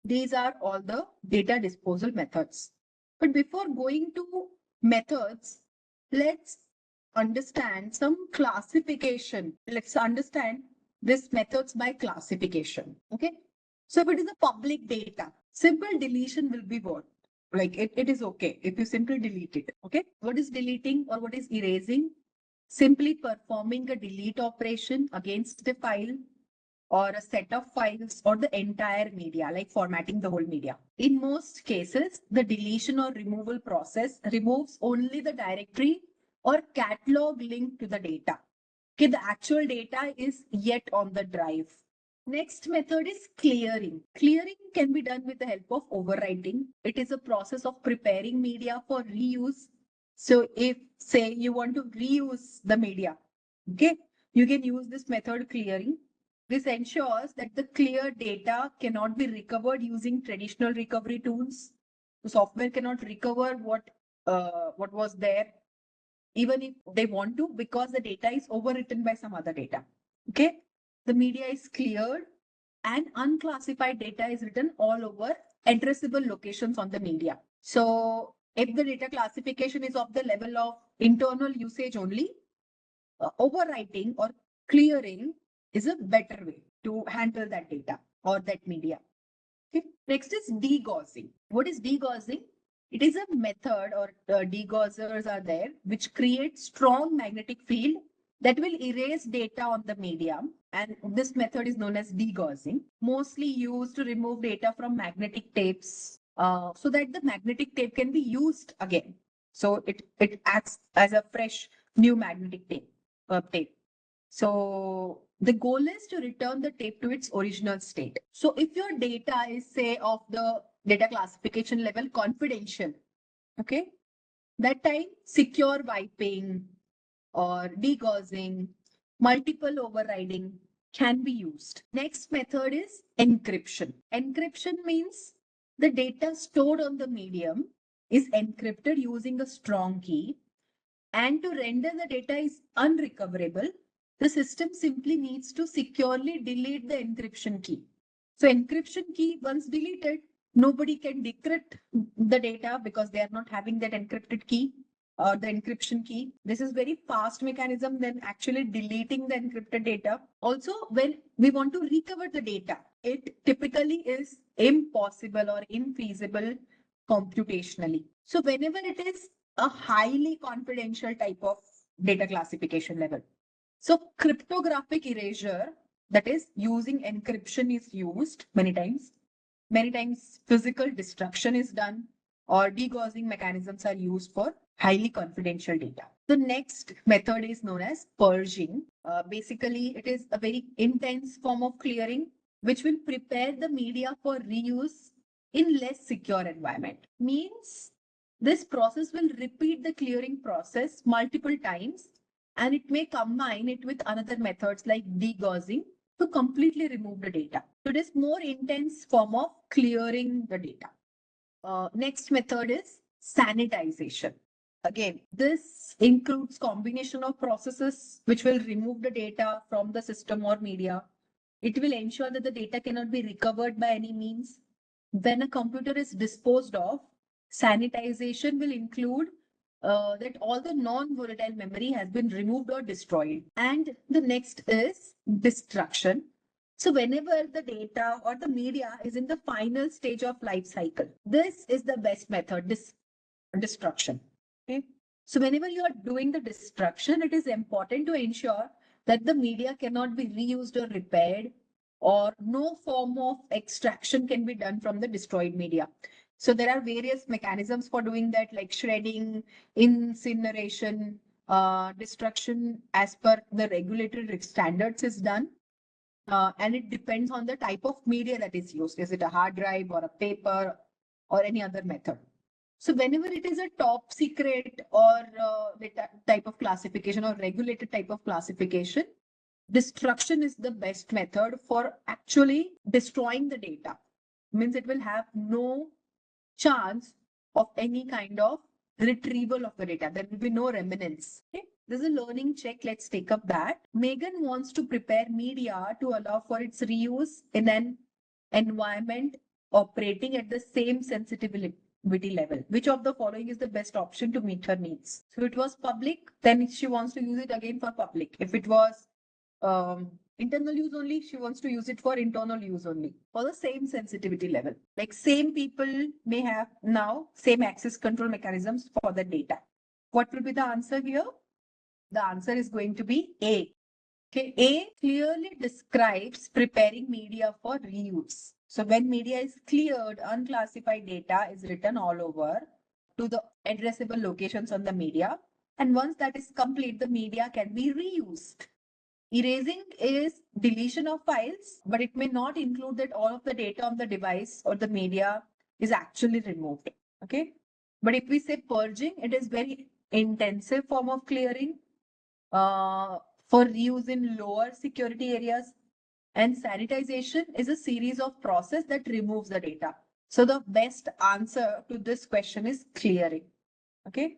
Speaker 3: these are all the data disposal methods. But before going to methods, let's understand some classification. Let's understand this methods by classification. Okay. So if it is a public data, simple deletion will be what? Like it is okay if you simply delete it. Okay. What is deleting or what is erasing? Simply performing a delete operation against the file or a set of files or the entire media, like formatting the whole media. In most cases, the deletion or removal process removes only the directory or catalog linked to the data. Okay, the actual data is yet on the drive. Next method is clearing. Clearing can be done with the help of overwriting. It is a process of preparing media for reuse. So if, say, you want to reuse the media, okay, you can use this method clearing. This ensures that the clear data cannot be recovered using traditional recovery tools. The software cannot recover what was there, even if they want to, because the data is overwritten by some other data. Okay, the media is cleared and unclassified data is written all over addressable locations on the media. So if the data classification is of the level of internal usage only, overwriting or clearing is a better way to handle that data or that media. Okay. Next is degaussing. What is degaussing? It is a method, or degaussers are there, which create strong magnetic field that will erase data on the medium. And this method is known as degaussing, mostly used to remove data from magnetic tapes so that the magnetic tape can be used again. So it acts as a fresh new magnetic tape. So the goal is to return the tape to its original state. So if your data is, say, of the data classification level confidential, okay, That time, secure wiping or degaussing, multiple overriding can be used. Next method is encryption. Encryption means the data stored on the medium is encrypted using a strong key, and to render the data is unrecoverable, the system simply needs to securely delete the encryption key. So encryption key once deleted, nobody can decrypt the data because they are not having that encrypted key or the encryption key. This is very fast mechanism than actually deleting the encrypted data. Also, when we want to recover the data, it typically is impossible or infeasible computationally. So whenever it is a highly confidential type of data classification level. So cryptographic erasure, that is using encryption, is used many times. Many times physical destruction is done or degaussing mechanisms are used for highly confidential data. The next method is known as purging. Basically, it is a very intense form of clearing which will prepare the media for reuse in less secure environment. Means this process will repeat the clearing process multiple times, and it may combine it with another methods like degaussing to completely remove the data. So it is more intense form of clearing the data. Next method is sanitization. Again, this includes combination of processes which will remove the data from the system or media. It will ensure that the data cannot be recovered by any means. When a computer is disposed of, sanitization will include that all the non-volatile memory has been removed or destroyed. And the next is destruction. So whenever the data or the media is in the final stage of life cycle, this is the best method, destruction. Okay. So whenever you are doing the destruction, it is important to ensure that the media cannot be reused or repaired, or no form of extraction can be done from the destroyed media. So there are various mechanisms for doing that, like shredding, incineration, destruction as per the regulatory standards is done. And it depends on the type of media that is used. Is it a hard drive or a paper or any other method? So whenever it is a top secret or type of classification or regulated type of classification, destruction is the best method for actually destroying the data. Means it will have no chance of any kind of retrieval of the data. There will be no remnants. Okay? There's a learning check. Let's take up that. Megan wants to prepare media to allow for its reuse in an environment operating at the same sensitivity level. Which of the following is the best option to meet her needs? So it was public, then she wants to use it again for public. If it was internal use only, she wants to use it for internal use only for the same sensitivity level. Like same people may have now same access control mechanisms for the data. What will be the answer here? The answer is going to be A. Okay, A clearly describes preparing media for reuse. So when media is cleared, unclassified data is written all over to the addressable locations on the media. And once that is complete, the media can be reused. Erasing is deletion of files, but it may not include that all of the data on the device or the media is actually removed. Okay. But if we say purging, it is very intensive form of clearing for reuse in lower security areas. And sanitization is a series of process that removes the data. So the best answer to this question is clearing. Okay.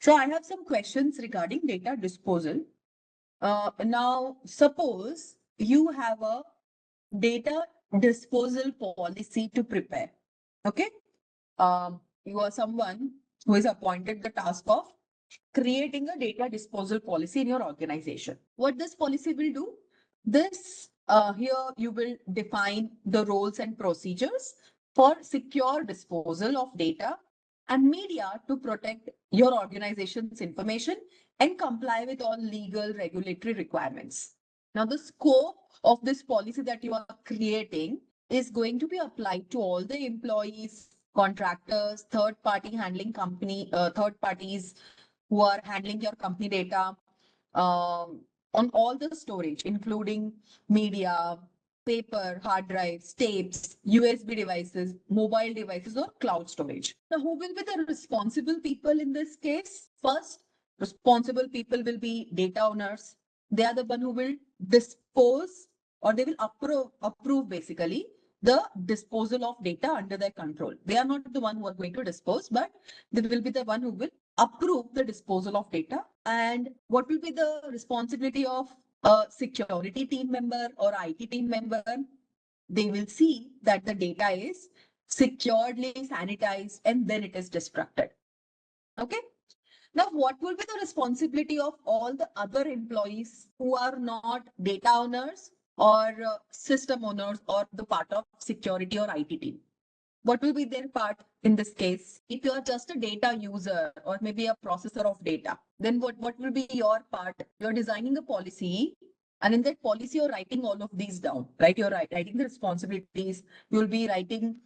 Speaker 3: So I have some questions regarding data disposal. Now, suppose you have a data disposal policy to prepare. Okay. You are someone who is appointed the task of creating a data disposal policy in your organization. What this policy will do? This here you will define the roles and procedures for secure disposal of data and media to protect your organization's information and comply with all legal regulatory requirements. Now, the scope of this policy that you are creating is going to be applied to all the employees, contractors, third party handling company, third parties who are handling your company data, on all the storage, including media, paper, hard drives, tapes, USB devices, mobile devices, or cloud storage. Now, who will be the responsible people in this case? First, responsible people will be data owners. They are the one who will dispose, or they will approve basically the disposal of data under their control. They are not the one who are going to dispose, but they will be the one who will approve the disposal of data. And what will be the responsibility of a security team member or IT team member? They will see that the data is securely sanitized and then it is destructed. Okay. Now, what will be the responsibility of all the other employees who are not data owners or system owners or the part of security or IT team? What will be their part in this case? If you are just a data user or maybe a processor of data, then what will be your part? You're designing a policy, and in that policy, you're writing all of these down, right? You're writing the responsibilities. You'll be writing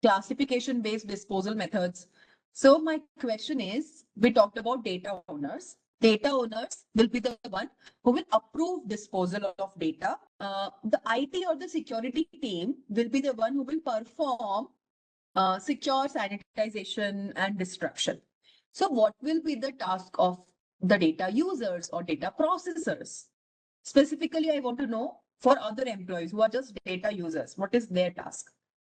Speaker 3: classification-based disposal methods. So my question is, we talked about data owners. Data owners will be the one who will approve disposal of data. The IT or the security team will be the one who will perform secure sanitization and destruction. So what will be the task of the data users or data processors? Specifically, I want to know for other employees who are just data users, what is their task?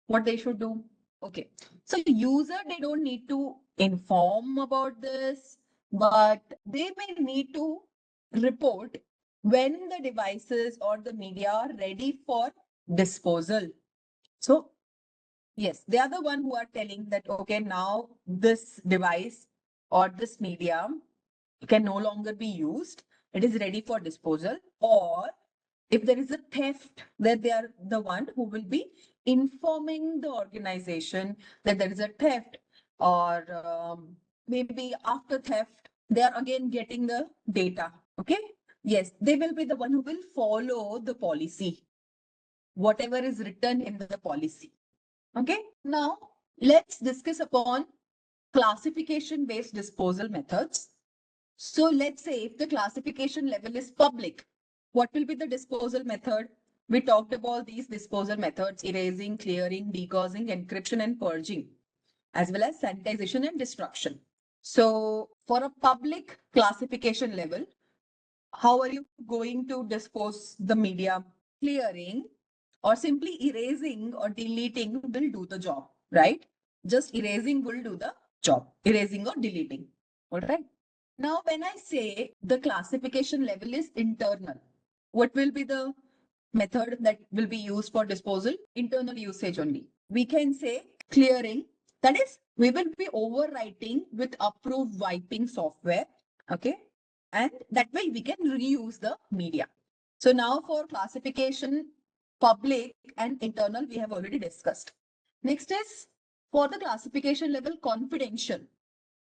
Speaker 3: What they should do? Okay. So user, they don't need to inform about this, but they may need to report when the devices or the media are ready for disposal. So yes, they are the one who are telling that, okay, now this device or this media can no longer be used. It is ready for disposal. Or if there is a theft, that they are the one who will be informing the organization that there is a theft, or maybe after theft, they are again getting the data. Okay. Yes, they will be the one who will follow the policy, whatever is written in the policy. Okay. Now let's discuss upon classification based disposal methods. So let's say if the classification level is public, what will be the disposal method? We talked about these disposal methods: erasing, clearing, degaussing, encryption, and purging, as well as sanitization and destruction. So for a public classification level, how are you going to dispose the media? Clearing or simply erasing or deleting will do the job, right? Just erasing will do the job, erasing or deleting. All right. Now, when I say the classification level is internal, what will be the method that will be used for disposal? Internal usage only. We can say clearing. That is, we will be overwriting with approved wiping software. Okay. And that way we can reuse the media. So now for classification, public and internal, we have already discussed. Next is for the classification level, confidential.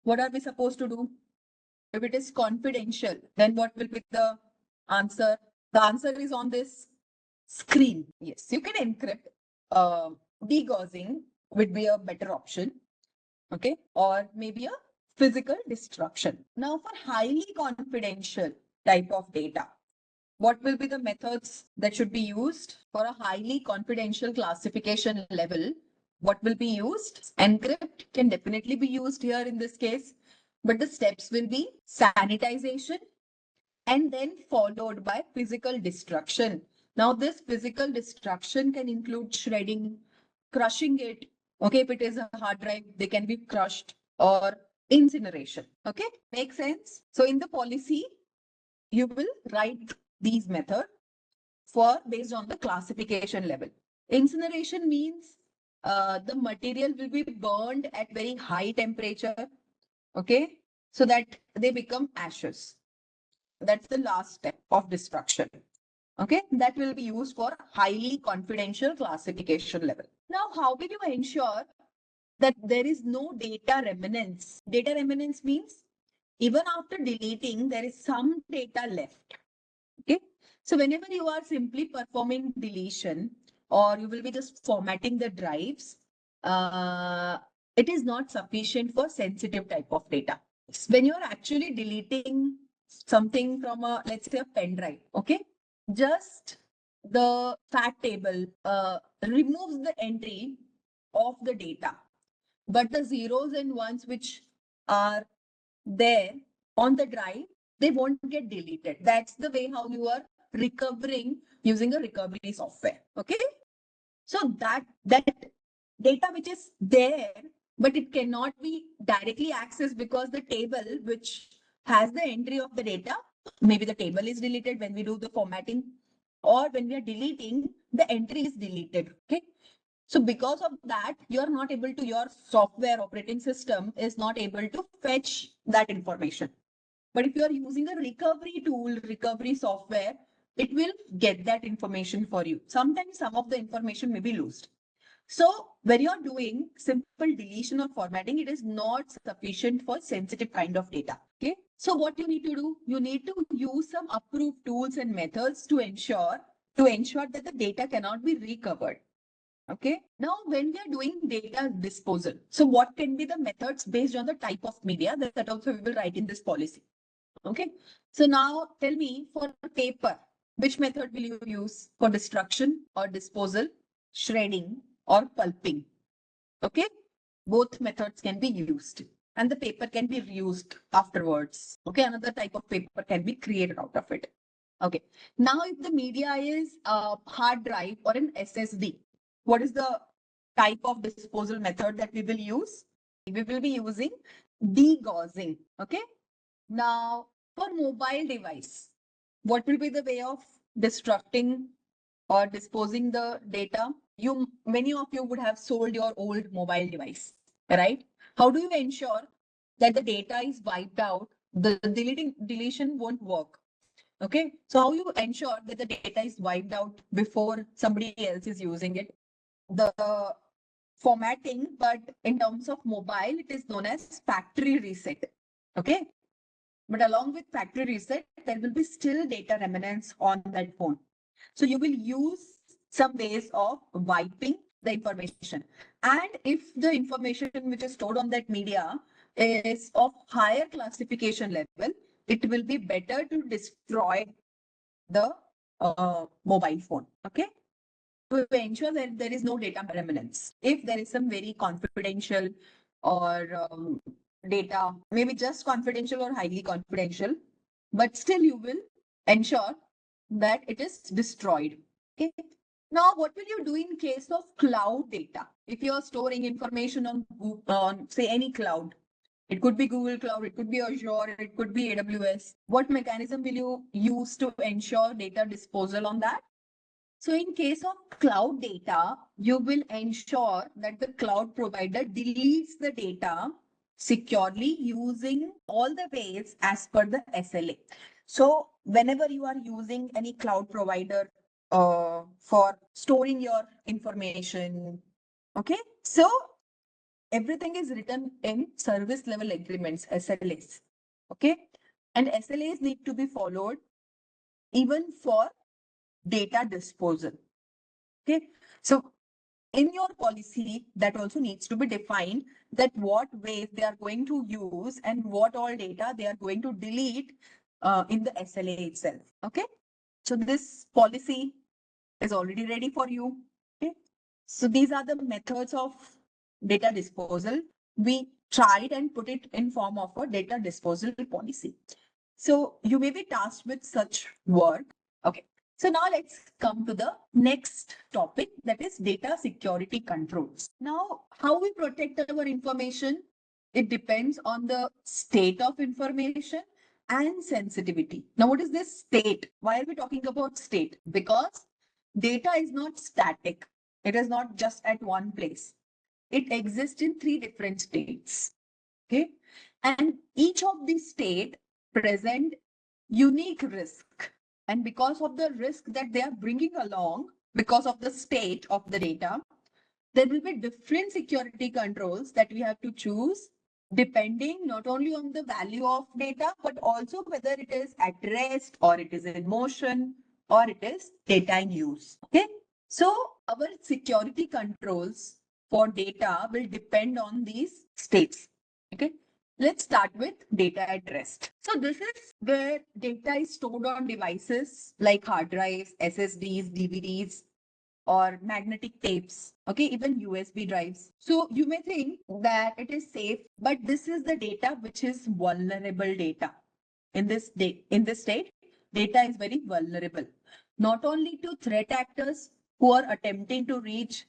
Speaker 3: What are we supposed to do? If it is confidential, then what will be the answer? The answer is on this screen. Yes, you can encrypt. Degaussing would be a better option. Okay. Or maybe a physical destruction. Now for highly confidential type of data, what will be the methods that should be used for a highly confidential classification level? What will be used? Encrypt can definitely be used here in this case, but the steps will be sanitization and then followed by physical destruction. Now, this physical destruction can include shredding, crushing it. Okay, if it is a hard drive, they can be crushed, or incineration. Okay, makes sense? So in the policy, you will write these methods for based on the classification level. Incineration means the material will be burned at very high temperature, okay, so that they become ashes. That's the last step of destruction. Okay, that will be used for highly confidential classification level. Now, how will you ensure that there is no data remnants? Data remnants means even after deleting, there is some data left. Okay. So whenever you are simply performing deletion or you will be just formatting the drives, it is not sufficient for sensitive type of data. When you are actually deleting something from a, let's say, a pen drive, okay, just the fact table removes the entry of the data, but the zeros and ones which are there on the drive, they won't get deleted. That's the way how you are recovering using a recovery software. Okay. So that data which is there, but it cannot be directly accessed because the table which has the entry of the data, maybe the table is deleted when we do the formatting, or when we are deleting, the entry is deleted. Okay. So because of that, you are not able to, your software operating system is not able to fetch that information. But if you are using a recovery tool, recovery software, it will get that information for you. Sometimes some of the information may be lost. So when you're doing simple deletion or formatting, it is not sufficient for sensitive kind of data. Okay. So what you need to do, you need to use some approved tools and methods to ensure that the data cannot be recovered. Okay. Now, when we are doing data disposal, so what can be the methods based on the type of media that also we will write in this policy. Okay. So now tell me, for paper, which method will you use for destruction or disposal, shredding or pulping? Okay. Both methods can be used and the paper can be reused afterwards. Okay. Another type of paper can be created out of it. Okay. Now, if the media is a hard drive or an SSD, what is the type of disposal method that we will use? We will be using degaussing. Okay. Now, for mobile device, what will be the way of destructing or disposing the data? Many of you would have sold your old mobile device, right? How do you ensure that the data is wiped out? The deletion won't work. Okay. So how you ensure that the data is wiped out before somebody else is using it? The formatting, but in terms of mobile, it is known as factory reset. Okay. But along with factory reset, there will be still data remnants on that phone. So you will use some ways of wiping the information. And if the information which is stored on that media is of higher classification level, it will be better to destroy the mobile phone. Okay. To ensure that there is no data remnants. If there is some very confidential or data, maybe just confidential or highly confidential, but still you will ensure that it is destroyed. Okay. Now, what will you do in case of cloud data? If you are storing information on say any cloud, it could be Google Cloud, it could be Azure, it could be AWS. What mechanism will you use to ensure data disposal on that? So in case of cloud data, you will ensure that the cloud provider deletes the data securely using all the ways as per the SLA. So whenever you are using any cloud provider for storing your information, okay, so everything is written in service level agreements, SLAs, okay, and SLAs need to be followed even for data disposal. Okay. So in your policy, that also needs to be defined, that what ways they are going to use and what all data they are going to delete in the SLA itself. Okay. So this policy is already ready for you. Okay. So these are the methods of data disposal. We tried and put it in form of a data disposal policy. So you may be tasked with such work. Okay. So now let's come to the next topic, that is data security controls. Now, how we protect our information, it depends on the state of information and sensitivity. Now, what is this state? Why are we talking about state? Because data is not static. It is not just at one place. It exists in three different states. Okay. And each of these state present unique risk. And because of the risk that they are bringing along, because of the state of the data, there will be different security controls that we have to choose depending not only on the value of data, but also whether it is at rest or it is in motion or it is data in use. Okay. So our security controls for data will depend on these states. Okay. let's start with data at rest. So this is where data is stored on devices like hard drives, SSDs, DVDs, or magnetic tapes, okay, even USB drives. So you may think that it is safe, but this is the data which is vulnerable data. In this state, data is very vulnerable, not only to threat actors who are attempting to reach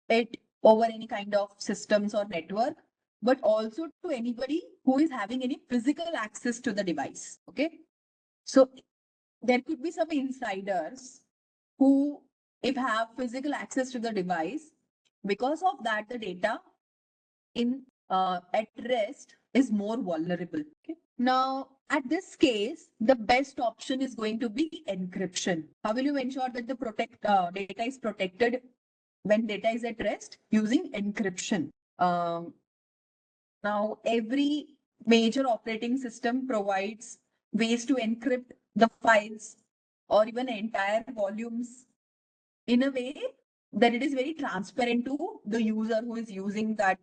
Speaker 3: it over any kind of systems or network, but also to anybody who is having any physical access to the device. Okay. So there could be some insiders who, if have physical access to the device, because of that, the data in at rest is more vulnerable. Okay. Now, at this case, the best option is going to be encryption. How will you ensure that the data is protected when data is at rest? Using encryption. Um, Now, every major operating system provides ways to encrypt the files or even entire volumes in a way that it is very transparent to the user who is using that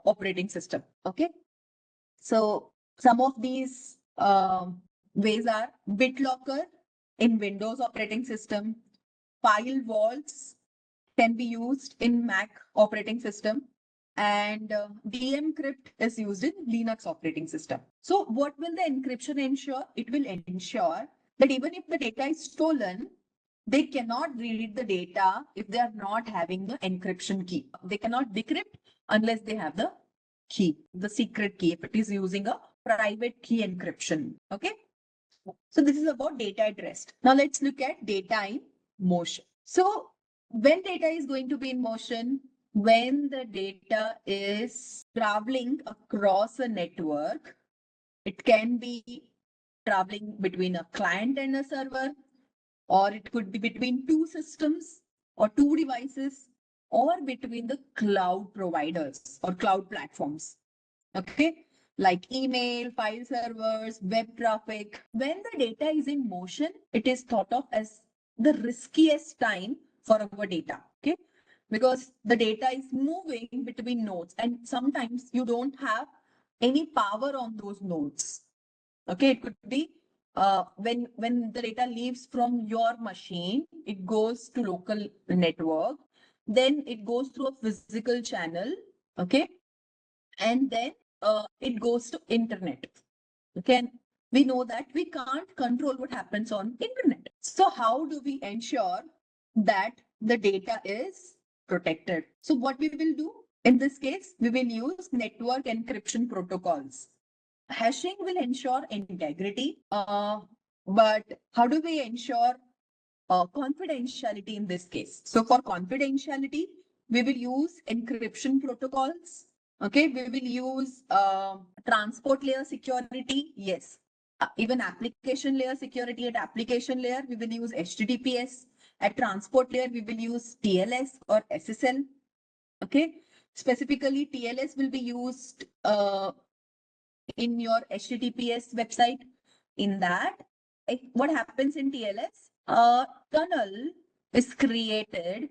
Speaker 3: operating system. Okay. So some of these ways are BitLocker in Windows operating system, file vaults can be used in Mac operating system, and DMCrypt is used in Linux operating system. So what will the encryption ensure? It will ensure that even if the data is stolen, they cannot read the data if they are not having the encryption key. They cannot decrypt unless they have the key, the secret key, if it is using a private key encryption. Okay. So this is about data at rest. Now let's look at data in motion. So when data is going to be in motion, when the data is traveling across a network, it can be traveling between a client and a server, or it could be between two systems or two devices, or between the cloud providers or cloud platforms. Okay, like email, file servers, web traffic. When the data is in motion, it is thought of as the riskiest time for our data. Okay, because the data is moving between nodes, and sometimes you don't have any power on those nodes. Okay, it could be when the data leaves from your machine, it goes to local network, then it goes through a physical channel. Okay, and then it goes to internet. Okay, and we know that we can't control what happens on internet. So how do we ensure that the data is protected? So what we will do in this case, we will use network encryption protocols. Hashing will ensure integrity, but how do we ensure confidentiality in this case? So for confidentiality, we will use encryption protocols. Okay, we will use transport layer security. Yes. Even application layer security. At application layer, we will use HTTPS. At transport layer, we will use TLS or SSL. Okay. Specifically, TLS will be used in your HTTPS website. In that, what happens in TLS? A tunnel is created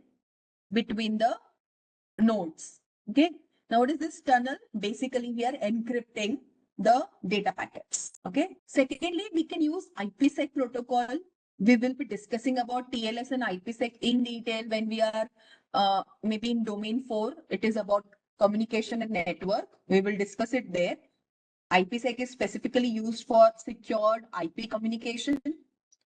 Speaker 3: between the nodes. Okay. Now, what is this tunnel? Basically, we are encrypting the data packets. Okay. Secondly, we can use IPsec protocol. We will be discussing about TLS and IPsec in detail when we are maybe in domain 4. It is about communication and network. We will discuss it there. IPsec is specifically used for secured IP communication.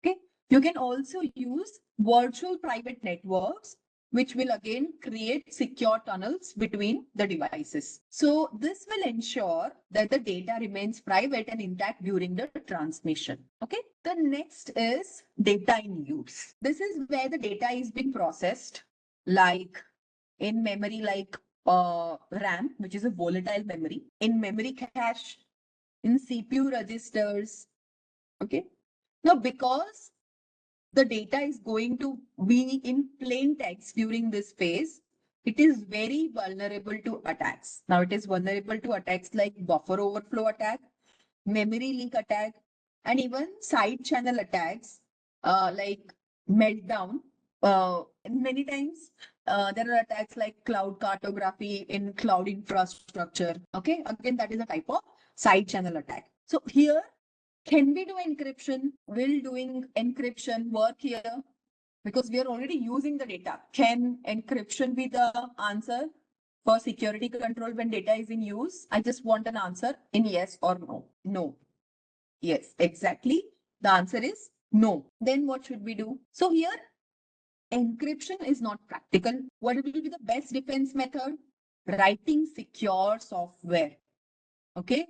Speaker 3: Okay. You can also use virtual private networks, which will again create secure tunnels between the devices. So this will ensure that the data remains private and intact during the transmission. Okay. The next is data in use. This is where the data is being processed, like in memory, like RAM, which is a volatile memory, in memory cache, in CPU registers. Okay. Now, because the data is going to be in plain text during this phase, it is very vulnerable to attacks. Now, it is vulnerable to attacks like buffer overflow attack, memory leak attack, and even side channel attacks like meltdown Many times there are attacks like cloud cartography in cloud infrastructure. Okay, again, that is a type of side channel attack. So here, can we do encryption? Will doing encryption work here? Because we are already using the data. Can encryption be the answer for security control when data is in use? I just want an answer in yes or no. No. Yes, exactly. The answer is no. Then what should we do? So here, encryption is not practical. What will be the best defense method? Writing secure software. Okay.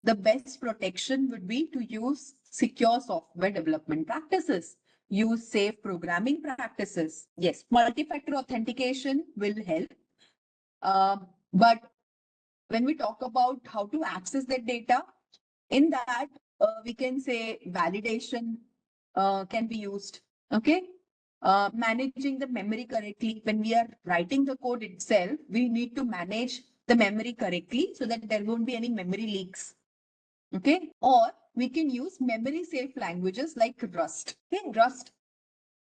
Speaker 3: The best protection would be to use secure software development practices. Use safe programming practices. Yes, multi-factor authentication will help. But when we talk about how to access that data, in that we can say validation can be used. Okay. Managing the memory correctly. When we are writing the code itself, we need to manage the memory correctly so that there won't be any memory leaks. Okay. Or we can use memory safe languages like Rust. Okay. Rust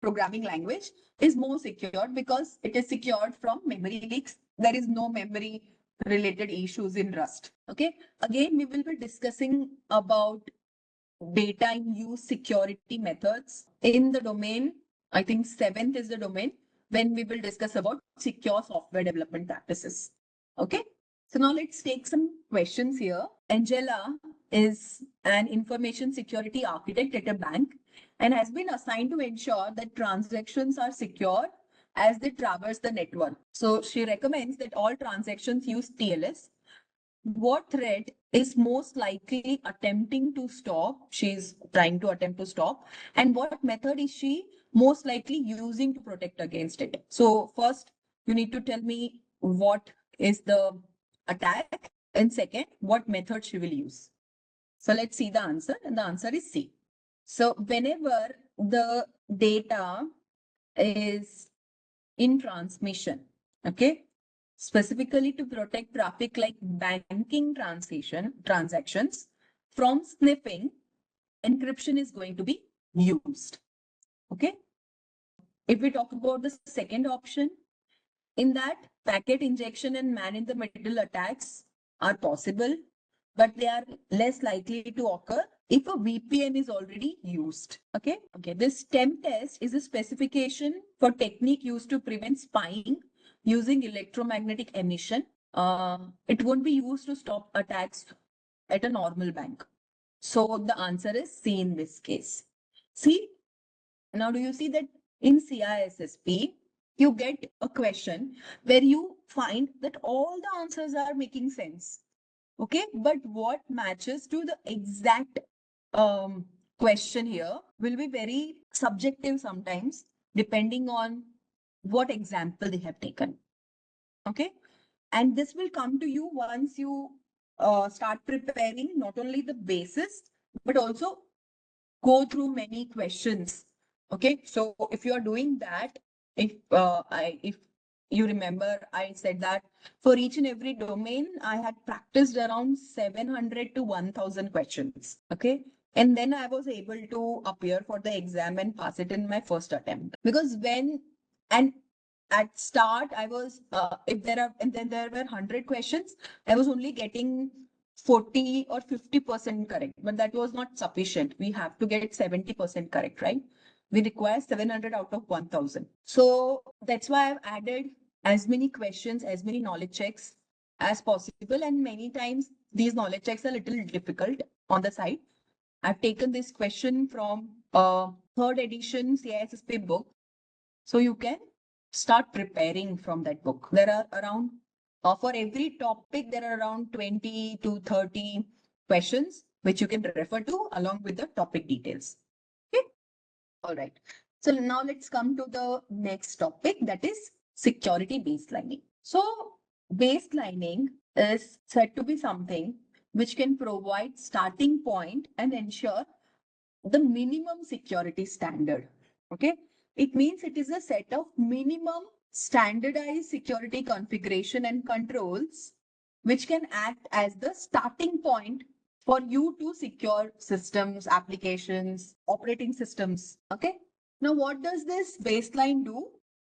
Speaker 3: programming language is more secured because it is secured from memory leaks. There is no memory related issues in Rust. Okay. Again, we will be discussing about data in use security methods in the domain. I think 7th is the domain when we will discuss about secure software development practices. Okay. So now let's take some questions here. Angela is an information security architect at a bank and has been assigned to ensure that transactions are secure as they traverse the network. So she recommends that all transactions use TLS. What threat is most likely attempting to stop? She's trying to attempt to stop. And what method is she most likely using to protect against it? So first, you need to tell me what is the attack, and second, what method she will use. So let's see the answer, and the answer is C. So whenever the data is in transmission, okay, specifically to protect traffic like banking transactions from sniffing, encryption is going to be used. Okay. If we talk about the second option, in that packet injection and man in the middle attacks are possible, but they are less likely to occur if a VPN is already used. Okay. Okay. This STEM test is a specification for technique used to prevent spying using electromagnetic emission. It won't be used to stop attacks at a normal bank. So the answer is C in this case. See, now do you see that in CISSP, you get a question where you find that all the answers are making sense. Okay, but what matches to the exact question here will be very subjective sometimes, depending on what example they have taken. Okay, and this will come to you once you start preparing not only the basis, but also go through many questions. Okay, so if you are doing that, if you remember, I said that for each and every domain, I had practiced around 700 to 1000 questions. Okay, and then I was able to appear for the exam and pass it in my first attempt. Because when and at start, I was if there are and then there were 100 questions, I was only getting 40 or 50% correct, but that was not sufficient. We have to get 70% correct, right? We require 700 out of 1000. So that's why I've added as many questions, as many knowledge checks as possible. And many times these knowledge checks are a little difficult on the side. I've taken this question from third edition CISSP book. So you can start preparing from that book. There are around, for every topic, there are around 20 to 30 questions, which you can refer to along with the topic details. Okay. All right. So now let's come to the next topic, that is security baselining. So baselining is said to be something which can provide starting point and ensure the minimum security standard. Okay. It means it is a set of minimum standardized security configuration and controls which can act as the starting point for you to secure systems, applications, operating systems. Okay. Now, what does this baseline do?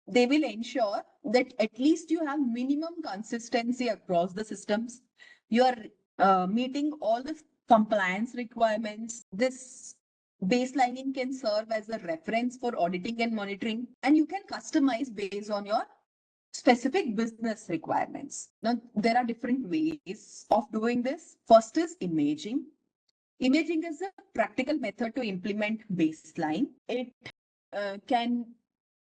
Speaker 3: They will ensure that at least you have minimum consistency across the systems. You are meeting all the compliance requirements. This baselining can serve as a reference for auditing and monitoring, and you can customize based on your specific business requirements. Now, there are different ways of doing this. First is imaging. Imaging is a practical method to implement baseline. It can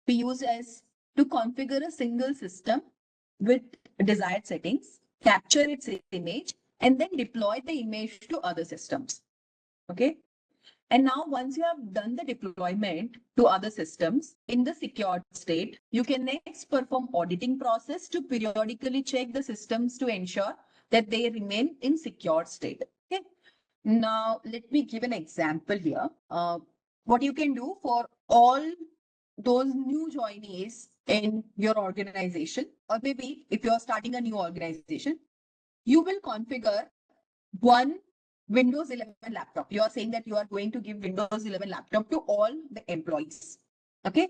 Speaker 3: be used as to configure a single system with desired settings, capture its image, and then deploy the image to other systems. Okay. And now, once you have done the deployment to other systems in the secured state, you can next perform auditing process to periodically check the systems to ensure that they remain in secured state. Okay. Now, let me give an example here. What you can do for all those new joinees in your organization, or maybe if you're starting a new organization, you will configure one Windows 11 laptop. You are saying that you are going to give Windows 11 laptop to all the employees. Okay.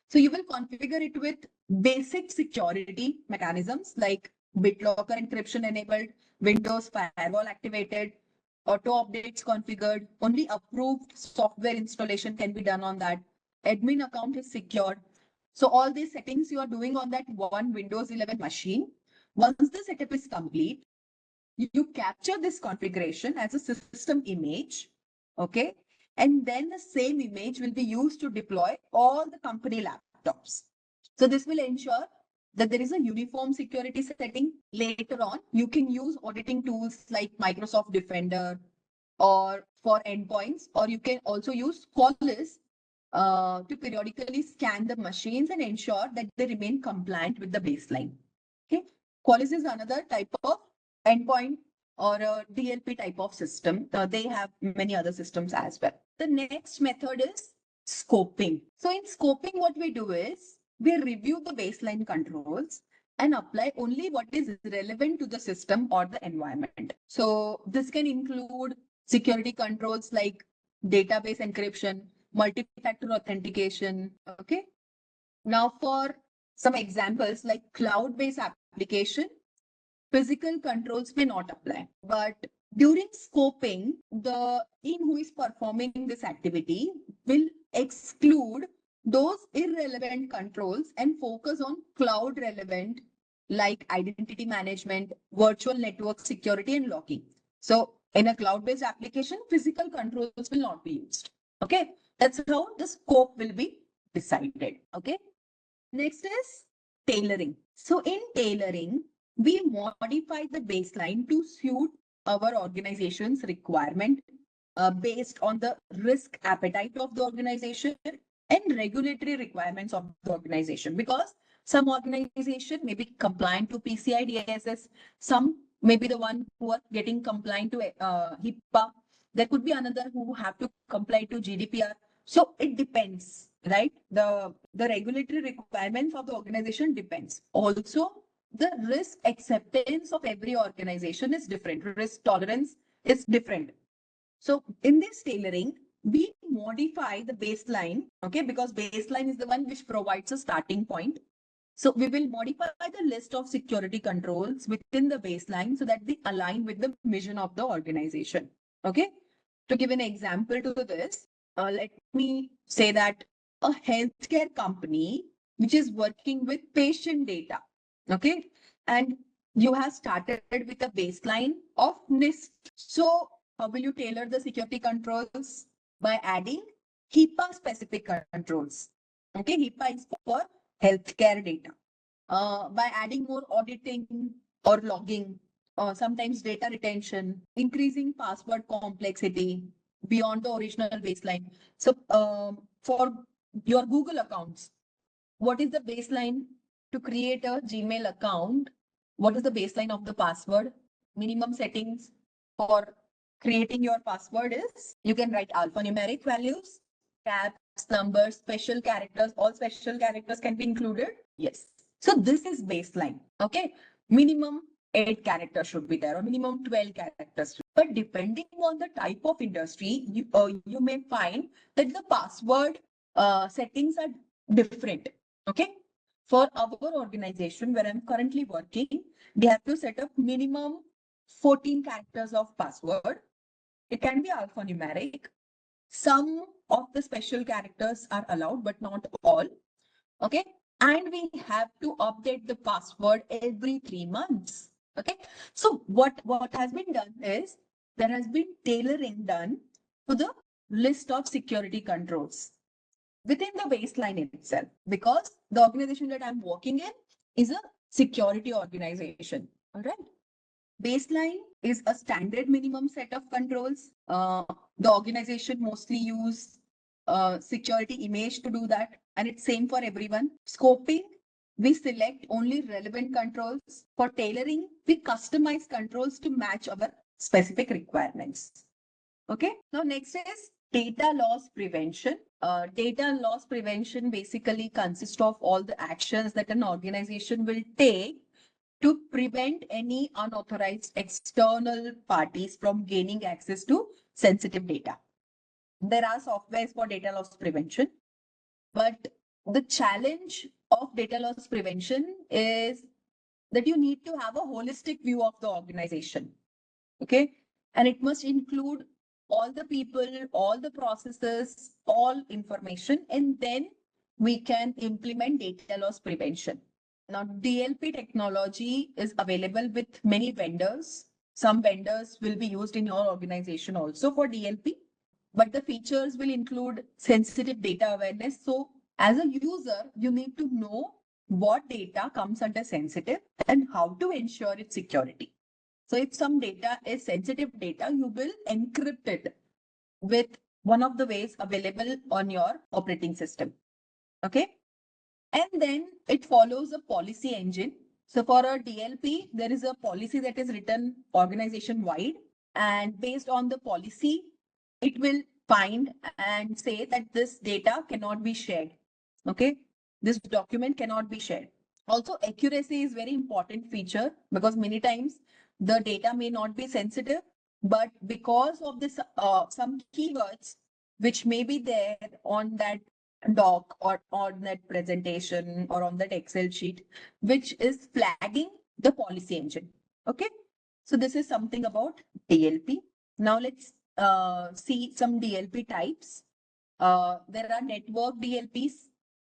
Speaker 3: So you will configure it with basic security mechanisms like BitLocker encryption enabled, Windows firewall activated, auto updates configured, only approved software installation can be done on that. Admin account is secured. So all these settings you are doing on that one Windows 11 machine. Once the setup is complete, you capture this configuration as a system image, okay? And then the same image will be used to deploy all the company laptops. So this will ensure that there is a uniform security setting. Later on, you can use auditing tools like Microsoft Defender or for endpoints, or you can also use Qualys to periodically scan the machines and ensure that they remain compliant with the baseline. Okay, Qualys is another type of endpoint or a DLP type of system. They have many other systems as well. The next method is scoping. So in scoping, what we do is we review the baseline controls and apply only what is relevant to the system or the environment. So this can include security controls like database encryption, multi-factor authentication. Okay. Now for some examples like cloud-based application, physical controls may not apply. But during scoping, the team who is performing this activity will exclude those irrelevant controls and focus on cloud relevant like identity management, virtual network security, and logging. So in a cloud-based application, physical controls will not be used. Okay, that's how the scope will be decided. Okay, next is tailoring. So in tailoring, we modify the baseline to suit our organization's requirement based on the risk appetite of the organization and regulatory requirements of the organization. Because some organization may be compliant to PCI DSS, some may be the one who are getting compliant to HIPAA. There could be another who have to comply to GDPR. So it depends, right? The regulatory requirements of the organization depends. Also, the risk acceptance of every organization is different. Risk tolerance is different. So in this tailoring, we modify the baseline, okay, because baseline is the one which provides a starting point. So we will modify the list of security controls within the baseline so that they align with the mission of the organization. Okay. To give an example to this, let me say that a healthcare company which is working with patient data, okay, and you have started with a baseline of NIST. So how will you tailor the security controls? By adding HIPAA specific controls. Okay, HIPAA is for healthcare data. By adding more auditing or logging, sometimes data retention, increasing password complexity beyond the original baseline. So for your Google accounts, what is the baseline to create a Gmail account? What is the baseline of the password? Minimum settings for creating your password is you can write alphanumeric values, caps, numbers, special characters. All special characters can be included. Yes. So this is baseline. Okay. Minimum 8 characters should be there or minimum 12 characters. But depending on the type of industry, you may find that the password settings are different. Okay. For our organization where I'm currently working, they have to set up minimum 14 characters of password. It can be alphanumeric. Some of the special characters are allowed, but not all. Okay. And we have to update the password every 3 months. Okay. So what has been done is there has been tailoring done to the list of security controls within the baseline itself, because the organization that I'm working in is a security organization. All right. Baseline is a standard minimum set of controls. The organization mostly use security image to do that, and it's same for everyone. Scoping, we select only relevant controls. For tailoring, we customize controls to match our specific requirements. Okay. Now next is data loss prevention. Data loss prevention basically consists of all the actions that an organization will take to prevent any unauthorized external parties from gaining access to sensitive data. There are softwares for data loss prevention, but the challenge of data loss prevention is that you need to have a holistic view of the organization. Okay. And it must include all the people, all the processes, all information, and then we can implement data loss prevention. Now, DLP technology is available with many vendors. Some vendors will be used in your organization also for DLP, but the features will include sensitive data awareness. So, as a user, you need to know what data comes under sensitive and how to ensure its security. So, if some data is sensitive data, you will encrypt it with one of the ways available on your operating system. Okay. And then it follows a policy engine. So for a DLP, there is a policy that is written organization wide. And based on the policy, it will find and say that this data cannot be shared. Okay. This document cannot be shared. Also, accuracy is very important feature, because many times the data may not be sensitive, but because of this, some keywords which may be there on that doc or on that presentation or on that Excel sheet, which is flagging the policy engine. Okay. So this is something about DLP. Now let's see some DLP types. There are network DLPs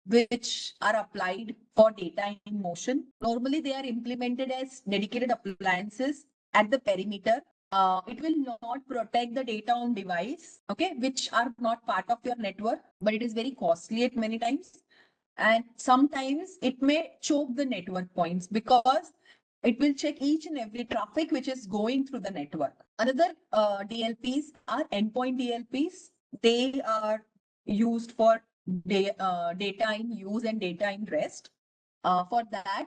Speaker 3: which are applied for data in motion. Normally, they are implemented as dedicated appliances at the perimeter. It will not protect the data on device, okay, which are not part of your network, but it is very costly at many times. And sometimes it may choke the network points, because it will check each and every traffic which is going through the network. Another DLPs are endpoint DLPs. They are used for data in use and data in rest. For that,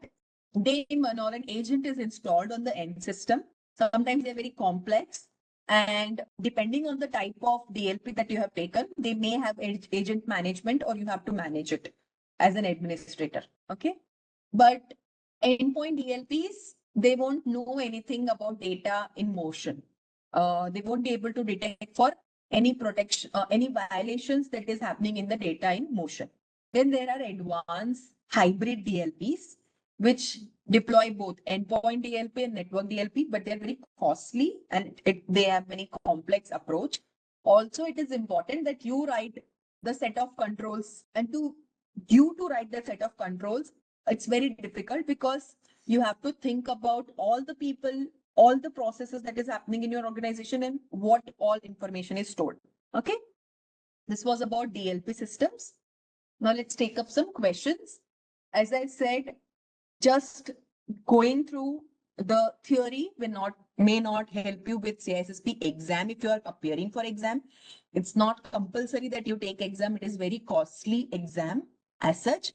Speaker 3: daemon or an agent is installed on the end system. Sometimes they're very complex. And depending on the type of DLP that you have taken, they may have agent management, or you have to manage it as an administrator. Okay. But endpoint DLPs, they won't know anything about data in motion. They won't be able to detect for any protection, any violations that is happening in the data in motion. Then there are advanced hybrid DLPs, which deploy both endpoint DLP and network DLP, but they're very costly, and they have many complex approach. Also, it is important that you write the set of controls, and to write the set of controls, it's very difficult, because you have to think about all the people, all the processes that is happening in your organization, and what all information is stored. Okay. This was about DLP systems. Now let's take up some questions. As I said, just going through the theory may not help you with CISSP exam. If you are appearing for exam, it's not compulsory that you take exam. It is very costly exam as such.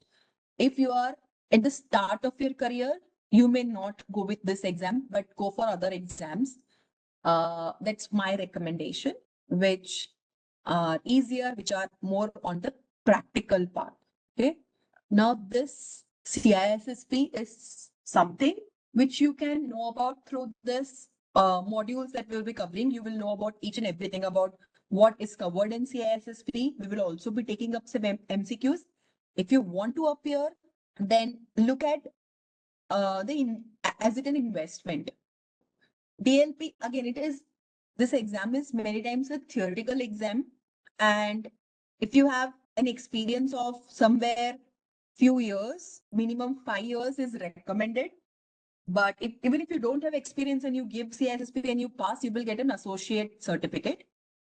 Speaker 3: If you are at the start of your career, you may not go with this exam, but go for other exams. That's my recommendation, which are easier, which are more on the practical part. Okay. Now this CISSP is something which you can know about through this modules that we'll be covering. You will know about each and everything about what is covered in CISSP. We will also be taking up some MCQs. If you want to appear, then look at as it an investment. DLP, again, this exam is many times a theoretical exam. And if you have an experience of somewhere few years, minimum 5 years is recommended. But even if you don't have experience and you give CISSP and you pass, you will get an associate certificate.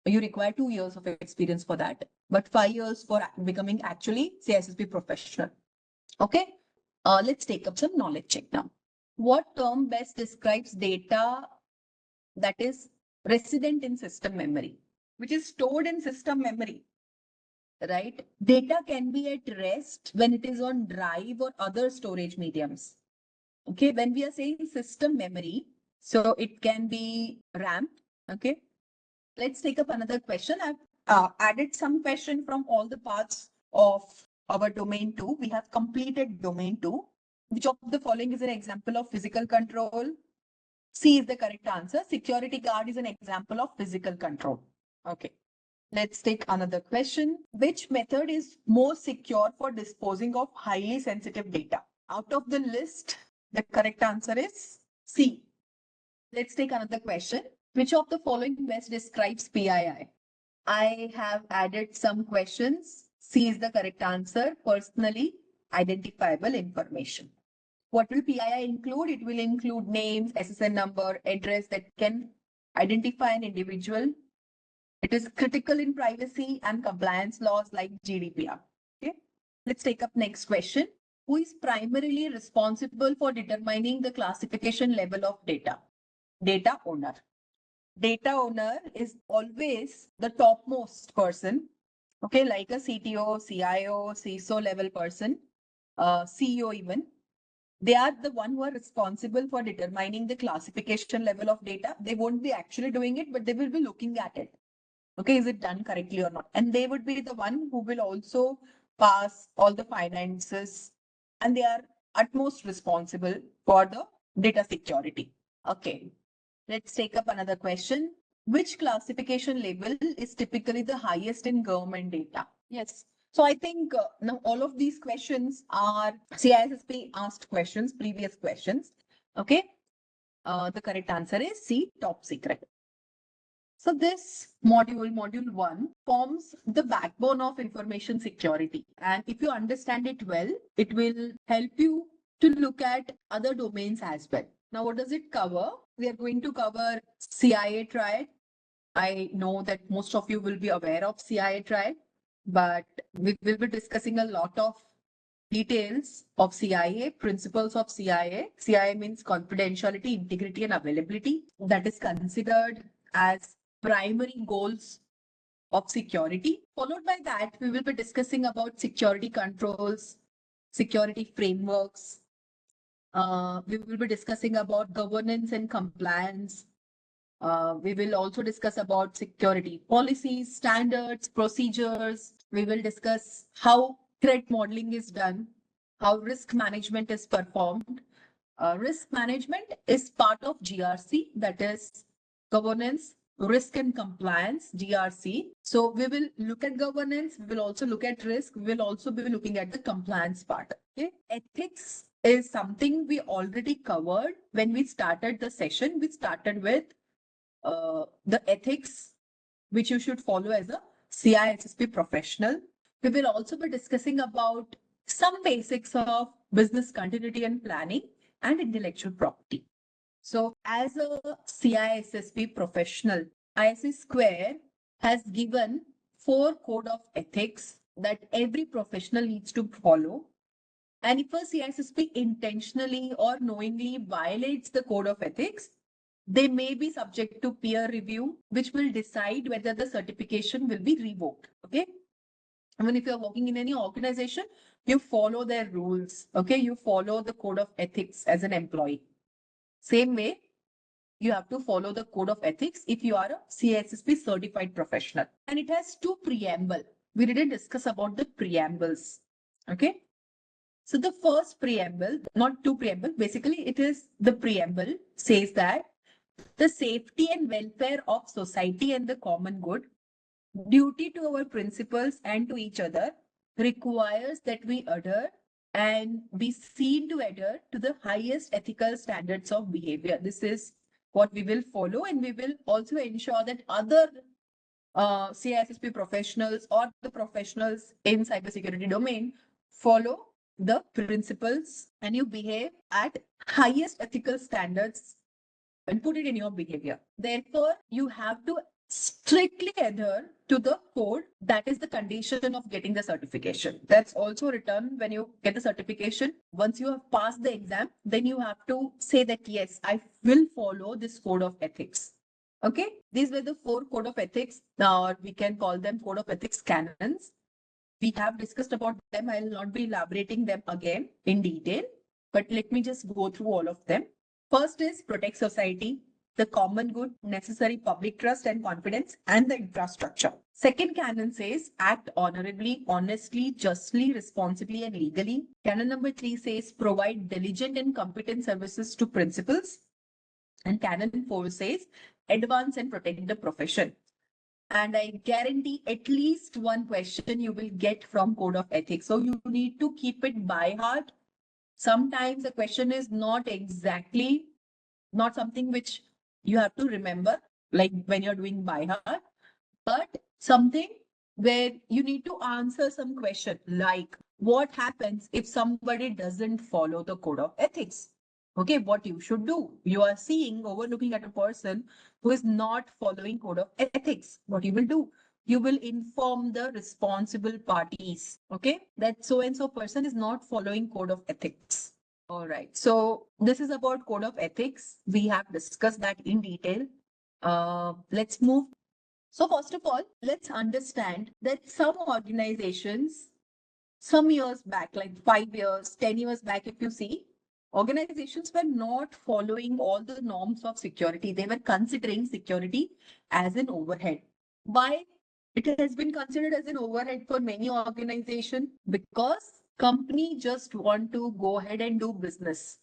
Speaker 3: You require 2 years of experience for that, but 5 years for becoming actually CISSP professional. Okay, let's take up some knowledge check now. What term best describes data that is resident in system memory, which is stored in system memory, right? Data can be at rest when it is on drive or other storage mediums. Okay, when we are saying system memory, so it can be RAM. Okay, let's take up another question. I've added some question from all the parts of our domain 2. We have completed domain 2. Which of the following is an example of physical control? C is the correct answer. Security guard is an example of physical control. Okay. Let's take another question. Which method is more secure for disposing of highly sensitive data? Out of the list, the correct answer is C. Let's take another question. Which of the following best describes PII? I have added some questions. C is the correct answer. Personally identifiable information. What will PII include? It will include names, SSN number, address that can identify an individual. It is critical in privacy and compliance laws like GDPR. Okay. Let's take up next question. Who is primarily responsible for determining the classification level of data? Data owner. Data owner is always the topmost person. Okay, like a CTO, CIO, CISO level person, CEO even. They are the one who are responsible for determining the classification level of data. They won't be actually doing it, but they will be looking at it. Okay, is it done correctly or not? And they would be the one who will also pass all the finances, and they are utmost responsible for the data security. Okay, let's take up another question. Which classification level is typically the highest in government data? Yes. So I think now all of these questions are CISSP asked questions, previous questions. Okay. The correct answer is C, top secret. So this module 1, forms the backbone of information security. And if you understand it well, it will help you to look at other domains as well. Now, what does it cover? We are going to cover CIA Triad. I know that most of you will be aware of CIA Triad, but we will be discussing a lot of details of CIA, principles of CIA. CIA means confidentiality, integrity, and availability. That is considered as primary goals of security. Followed by that, we will be discussing about security controls, security frameworks. We will be discussing about governance and compliance. We will also discuss about security policies, standards, procedures. We will discuss how threat modeling is done, how risk management is performed. Risk management is part of GRC, that is governance, risk and compliance, GRC. So we will look at governance, we will also look at risk, we will also be looking at the compliance part. Okay. Ethics is something we already covered when we started the session. We started with the ethics which you should follow as a CISSP professional. We will also be discussing about some basics of business continuity and planning and intellectual property. So as a CISSP professional, ISC Square has given 4 code of ethics that every professional needs to follow. And if a CISSP intentionally or knowingly violates the code of ethics, they may be subject to peer review, which will decide whether the certification will be revoked. Okay. I mean, if you're working in any organization, you follow their rules. Okay. You follow the code of ethics as an employee. Same way, you have to follow the code of ethics if you are a CISSP certified professional. And it has 2 preamble. We didn't discuss about the preambles. Okay. So the first preamble, not 2 preamble, basically it is the preamble says that the safety and welfare of society and the common good duty to our principals and to each other requires that we adhere and be seen to adhere to the highest ethical standards of behavior. This is what we will follow, and we will also ensure that other CISSP professionals or the professionals in cybersecurity domain follow the principles and you behave at highest ethical standards and put it in your behavior. Therefore, you have to strictly adhere to the code. That is the condition of getting the certification. That's also written when you get the certification. Once you have passed the exam, then you have to say that, yes, I will follow this code of ethics. Okay, these were the 4 code of ethics. Now we can call them code of ethics canons. We have discussed about them. I'll not be elaborating them again in detail, but let me just go through all of them. First is protect society, the common good, necessary public trust and confidence, and the infrastructure. Second canon says act honorably, honestly, justly, responsibly, and legally. Canon number 3 says provide diligent and competent services to principals. And canon 4 says advance and protect the profession. And I guarantee at least one question you will get from code of ethics. So you need to keep it by heart. Sometimes the question is not exactly, not something which you have to remember, like when you're doing by heart, but something where you need to answer some question like what happens if somebody doesn't follow the code of ethics? Okay, what you should do. You are seeing, overlooking at a person who is not following code of ethics. What you will do? You will inform the responsible parties, okay, that so and so person is not following code of ethics. All right. So this is about code of ethics. We have discussed that in detail. Let's move. So first of all, let's understand that some organizations, some years back, like 5 years, 10 years back, if you see, organizations were not following all the norms of security. They were considering security as an overhead. Why? It has been considered as an overhead for many organizations because company just want to go ahead and do business.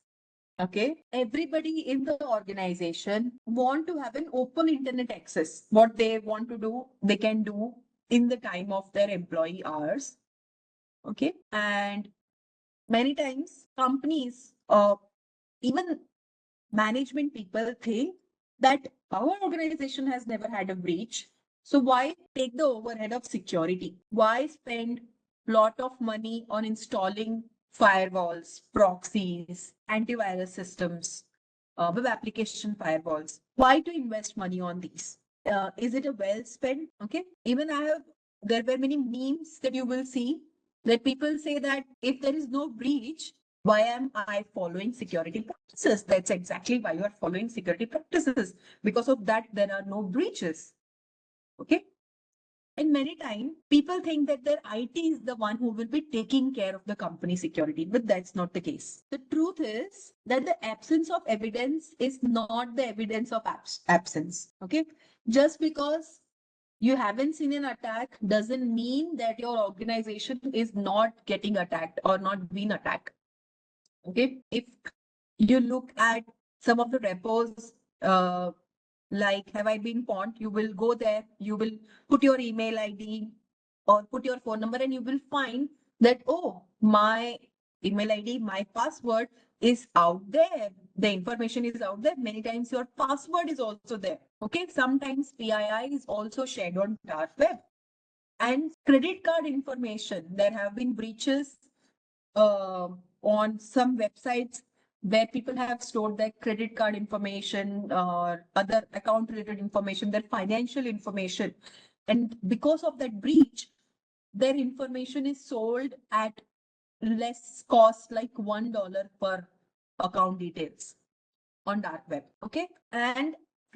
Speaker 3: Okay, everybody in the organization want to have an open internet access. What they want to do, they can do in the time of their employee hours. Okay, and many times companies, even management people think that our organization has never had a breach. So why take the overhead of security? Why spend lot of money on installing firewalls, proxies, antivirus systems, web application firewalls? Why to invest money on these? Is it a well spent? Okay. Even there were many memes that you will see that people say that if there is no breach, why am I following security practices? That's exactly why you are following security practices. Because of that, there are no breaches. Okay. And many times people think that their IT is the one who will be taking care of the company security, but that's not the case. The truth is that the absence of evidence is not the evidence of absence. Okay. Just because you haven't seen an attack doesn't mean that your organization is not getting attacked or not being attacked. Okay. If you look at some of the repos, like have I been pawned, you will go there, you will put your email ID or put your phone number, and you will find that, oh, my email ID, my password is out there. The information is out there. Many times your password is also there. Okay. Sometimes PII is also shared on dark web. And credit card information. There have been breaches on some websites where people have stored their credit card information or other account related information, their financial information. And because of that breach, their information is sold at less cost, like $1 per account details on dark web. Okay. And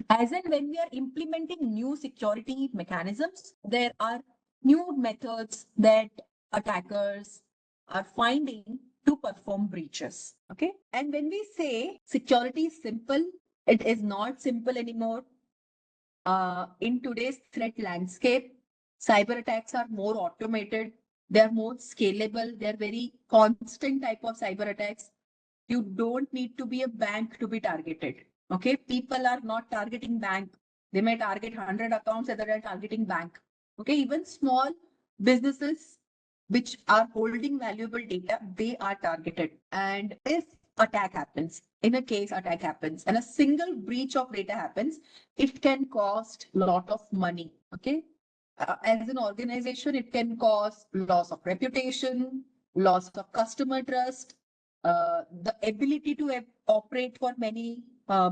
Speaker 3: as and when we are implementing new security mechanisms, there are new methods that attackers are finding to perform breaches. Okay. And when we say security is simple, it is not simple anymore. In today's threat landscape, cyber attacks are more automated, they are more scalable, they are very constant type of cyber attacks. You don't need to be a bank to be targeted. Okay. People are not targeting bank. They may target 100 accounts, other are targeting bank. Okay, even small businesses which are holding valuable data, they are targeted. And if attack happens, in a case attack happens and a single breach of data happens, it can cost a lot of money. Okay. As an organization, it can cause loss of reputation, loss of customer trust, the ability to operate for many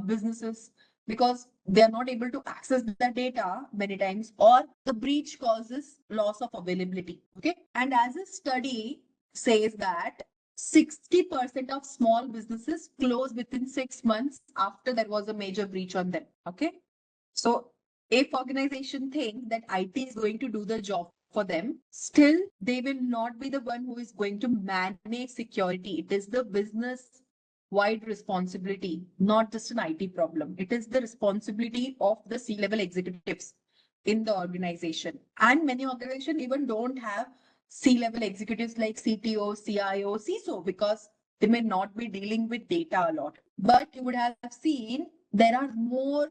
Speaker 3: businesses because they are not able to access the data many times, or the breach causes loss of availability. Okay. And as a study says that 60% of small businesses close within 6 months after there was a major breach on them. Okay. So if organization think that IT is going to do the job for them, still they will not be the one who is going to manage security. It is the business wide responsibility, not just an IT problem. It is the responsibility of the C-level executives in the organization. And many organizations even don't have C-level executives like CTO, CIO, CISO because they may not be dealing with data a lot. But you would have seen there are more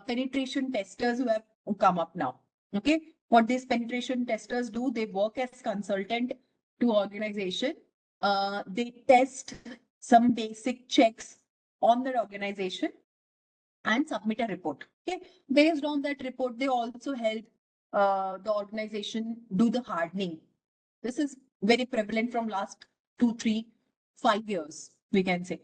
Speaker 3: penetration testers who have come up now. Okay, what these penetration testers do, they work as consultant to organization. They test some basic checks on their organization and submit a report. Okay, based on that report, they also help the organization do the hardening. This is very prevalent from last 2, 3, 5 years, we can say.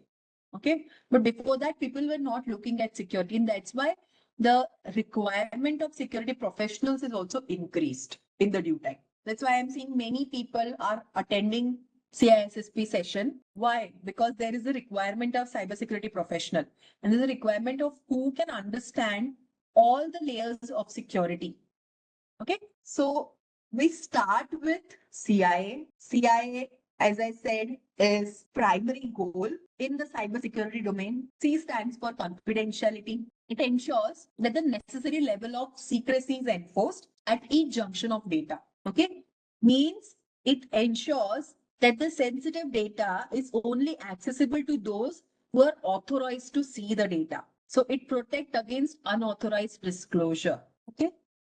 Speaker 3: Okay, but before that, people were not looking at security, and that's why the requirement of security professionals is also increased in the due time. That's why I'm seeing many people are attending CISSP session. Why? Because there is a requirement of cybersecurity professional, and there's a requirement of who can understand all the layers of security. Okay, so we start with CIA. CIA, as I said, is primary goal in the cybersecurity domain. C stands for confidentiality. It ensures that the necessary level of secrecy is enforced at each junction of data. Okay, means it ensures that the sensitive data is only accessible to those who are authorized to see the data. So it protects against unauthorized disclosure. Okay.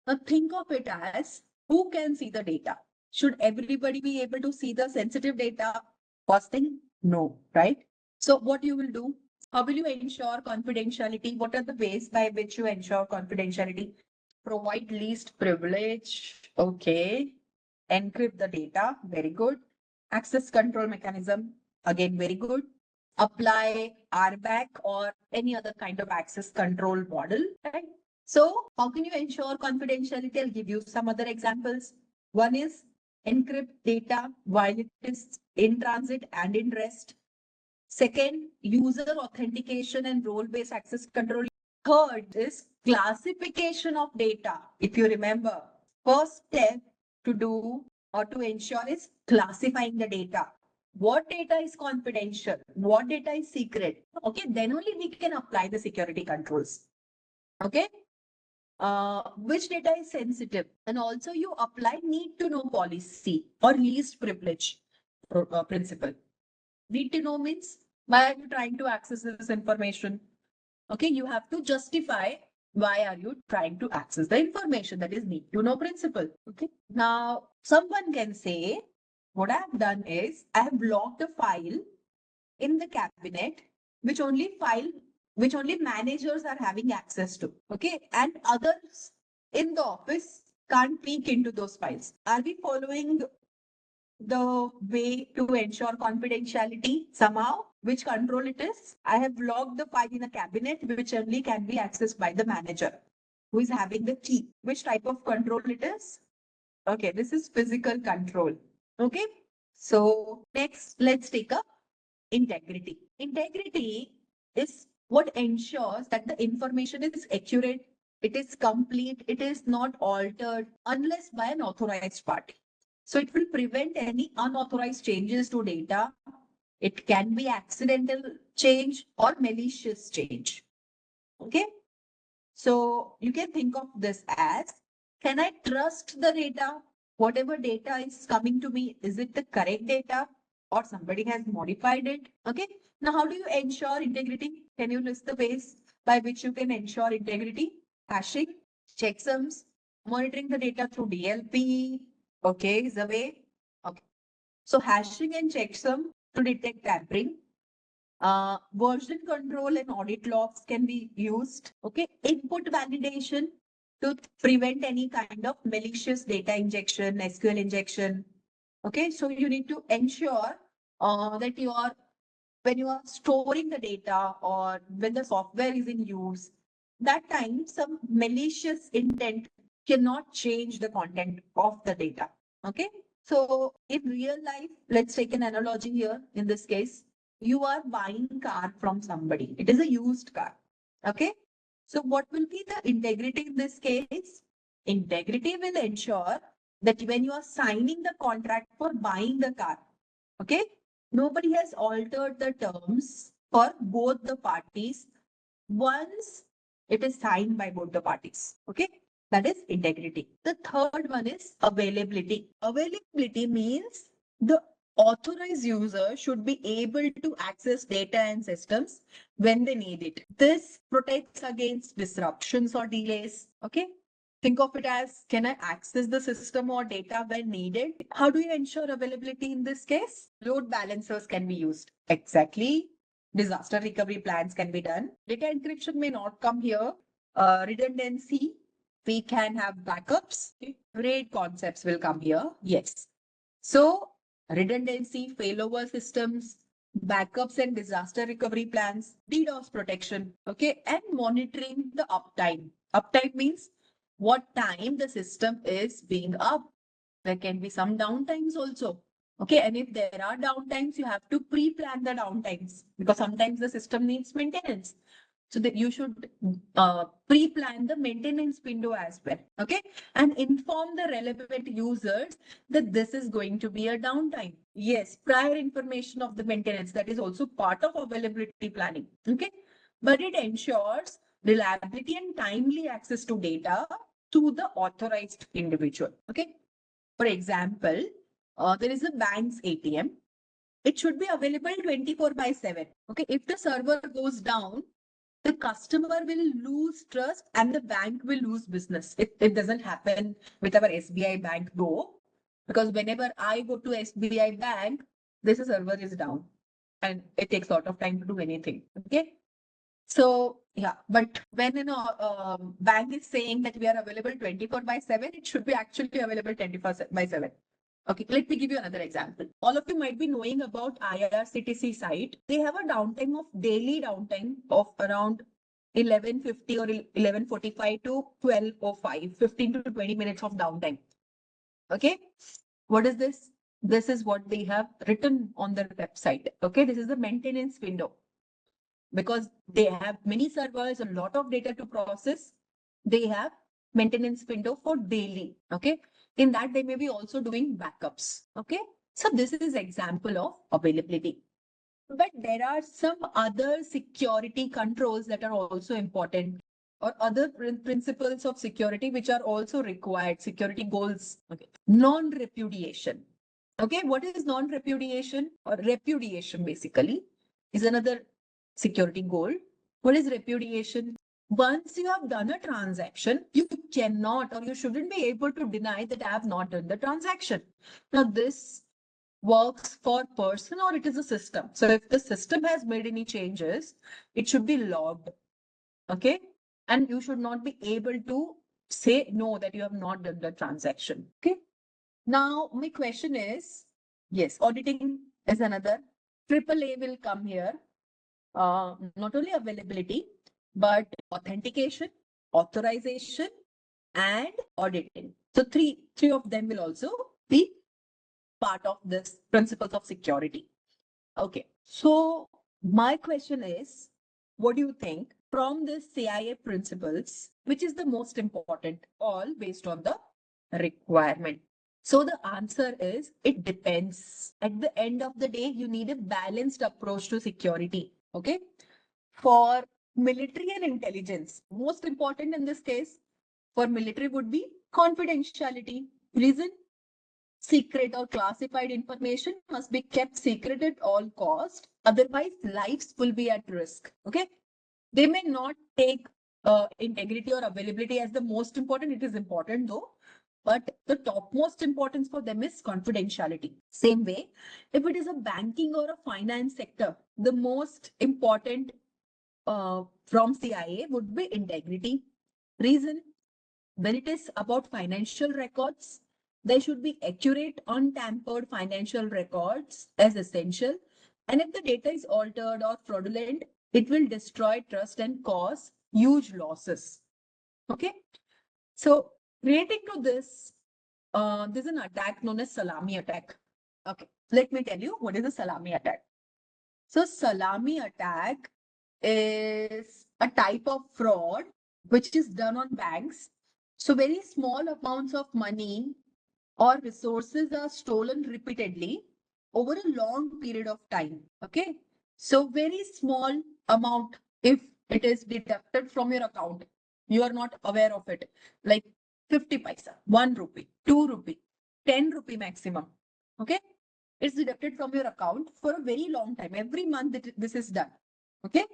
Speaker 3: Now think of it as who can see the data? Should everybody be able to see the sensitive data? First thing, no, right? So what you will do? How will you ensure confidentiality? What are the ways by which you ensure confidentiality? Provide least privilege. Okay. Encrypt the data. Very good. Access control mechanism. Again, very good. Apply RBAC or any other kind of access control model, right? So how can you ensure confidentiality? I'll give you some other examples. One is encrypt data while it is in transit and in rest. Second, user authentication and role-based access control. Third is classification of data. If you remember, first step to do or to ensure is classifying the data. What data is confidential? What data is secret? Okay, then only we can apply the security controls. Okay, which data is sensitive, and also you apply need to know policy or least privilege principle. Need to know means why are you trying to access this information? Okay, you have to justify why are you trying to access the information. That is need to know principle. Okay, now someone can say what I have done is I have locked a file in the cabinet which only managers are having access to. Okay, and others in the office can't peek into those files. Are we following the way to ensure confidentiality somehow? Which control it is? I have locked the file in a cabinet which only can be accessed by the manager who is having the key. Which type of control it is? Okay, this is physical control. Okay, so next let's take up integrity. Integrity is what ensures that the information is accurate, it is complete, it is not altered unless by an authorized party. So it will prevent any unauthorized changes to data. It can be accidental change or malicious change. Okay. So you can think of this as, can I trust the data? Whatever data is coming to me, is it the correct data or somebody has modified it? Okay. Now, how do you ensure integrity? Can you list the ways by which you can ensure integrity? Hashing, checksums, Monitoring the data through DLP, okay, is the way. Okay. So hashing and checksum to detect tampering. Version control and audit logs can be used. Okay. Input validation to prevent any kind of malicious data injection, SQL injection. Okay. So you need to ensure that when you are storing the data or when the software is in use, that time some malicious intent cannot change the content of the data. Okay. So in real life, let's take an analogy here. In this case, you are buying car from somebody. It is a used car. Okay. So what will be the integrity in this case? Integrity will ensure that when you are signing the contract for buying the car, okay, nobody has altered the terms for both the parties once it is signed by both the parties. Okay, that is integrity. The third one is availability. Availability means the authorized user should be able to access data and systems when they need it. This protects against disruptions or delays. Okay. Think of it as, can I access the system or data when needed? How do you ensure availability in this case? Load balancers can be used. Exactly. Disaster recovery plans can be done. Data encryption may not come here. Redundancy, we can have backups. RAID concepts will come here. Yes. So redundancy, failover systems, backups and disaster recovery plans, DDoS protection, okay, and monitoring the uptime. Uptime means what time the system is being up. There can be some downtimes also. Okay, and if there are downtimes, you have to pre-plan the downtimes because sometimes the system needs maintenance. So that you should pre-plan the maintenance window as well. Okay, and inform the relevant users that this is going to be a downtime. Yes, prior information of the maintenance, that is also part of availability planning. Okay, but it ensures reliability and timely access to data to the authorized individual. Okay, for example, there is a bank's ATM. It should be available 24 by 7. Okay, if the server goes down, the customer will lose trust and the bank will lose business. It doesn't happen with our SBI bank though, because whenever I go to SBI bank, this server is down and it takes a lot of time to do anything. Okay. So yeah, but when bank is saying that we are available 24 by 7, it should be actually available 24 by 7. Okay, let me give you another example. All of you might be knowing about IRCTC site. They have a downtime of daily downtime of around 11:50 or 11:45 to 12:05, 15 to 20 minutes of downtime. Okay, what is this? This is what they have written on their website. Okay, this is the maintenance window because they have many servers, a lot of data to process. They have maintenance window for daily. Okay. In that, they may be also doing backups. Okay. So this is example of availability. But there are some other security controls that are also important or other principles of security which are also required, security goals. Okay. Non-repudiation. Okay, what is non-repudiation or repudiation basically is another security goal. What is repudiation? Once you have done a transaction, you cannot or you shouldn't be able to deny that I have not done the transaction. Now, this works for person or it is a system. So if the system has made any changes, it should be logged. Okay. And you should not be able to say no that you have not done the transaction. Okay. Now, my question is, yes, auditing is another. AAA will come here. Not only availability, but authentication, authorization, and auditing. So three of them will also be part of this principles of security. Okay. So my question is, what do you think from the CIA principles, which is the most important, all based on the requirement? So the answer is it depends. At the end of the day, you need a balanced approach to security. Okay. For military and intelligence, most important in this case for military would be confidentiality. Reason? Secret or classified information must be kept secret at all cost. Otherwise, lives will be at risk. Okay. They may not take integrity or availability as the most important. It is important though, but the topmost importance for them is confidentiality. Same way, if it is a banking or a finance sector, the most important from CIA would be integrity. Reason, when it is about financial records, they should be accurate, untampered financial records as essential. And if the data is altered or fraudulent, it will destroy trust and cause huge losses. Okay. So relating to this, there's an attack known as salami attack. Okay. Let me tell you what is a salami attack. So salami attack is a type of fraud which is done on banks. So very small amounts of money or resources are stolen repeatedly over a long period of time. Okay. So very small amount, if it is deducted from your account, you are not aware of it. Like 50 paisa, 1 rupee, 2 rupee, 10 rupee maximum. Okay. It's deducted from your account for a very long time. Every month this is done. Okay.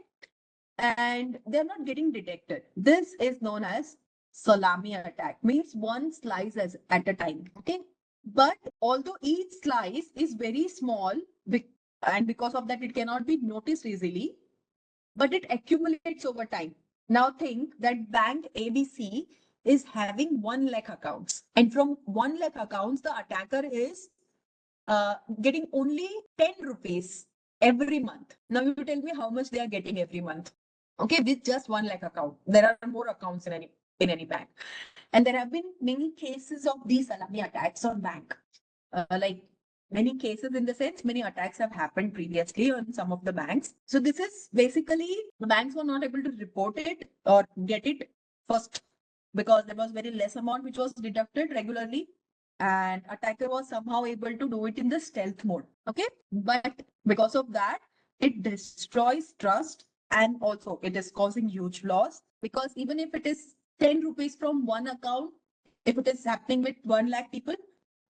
Speaker 3: And they're not getting detected. This is known as salami attack, means one slice at a time. Okay. But although each slice is very small, and because of that, it cannot be noticed easily, but it accumulates over time. Now think that bank ABC is having 1 lakh accounts, and from 1 lakh accounts, the attacker is getting only 10 rupees every month. Now you tell me how much they are getting every month. Okay, with just 1 lakh account. There are more accounts in any bank. And there have been many cases of these salami attacks on bank. Like many cases in the sense, many attacks have happened previously on some of the banks. So this is basically the banks were not able to report it or get it first because there was very less amount which was deducted regularly, and attacker was somehow able to do it in the stealth mode. Okay, but because of that, it destroys trust, and also it is causing huge loss, because even if it is 10 rupees from one account, if it is happening with 1 lakh people,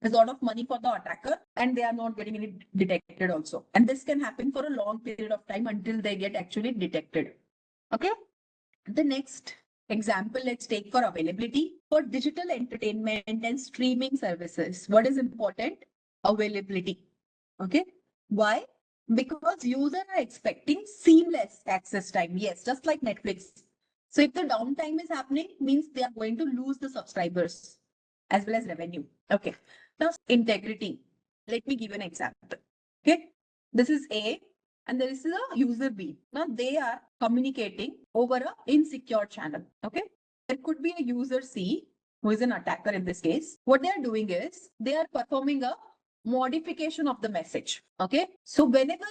Speaker 3: there's a lot of money for the attacker, and they are not getting any detected also. And this can happen for a long period of time until they get actually detected. Okay. The next example, let's take for availability. For digital entertainment and streaming services, what is important? Availability. Okay. Why? Because users are expecting seamless access time. Yes, just like Netflix. So if the downtime is happening, means they are going to lose the subscribers as well as revenue. Okay. Now, integrity. Let me give you an example. Okay. This is A and there is a user B. Now they are communicating over a insecure channel. Okay. There could be a user C who is an attacker in this case. What they are doing is they are performing a modification of the message. Okay. So whenever,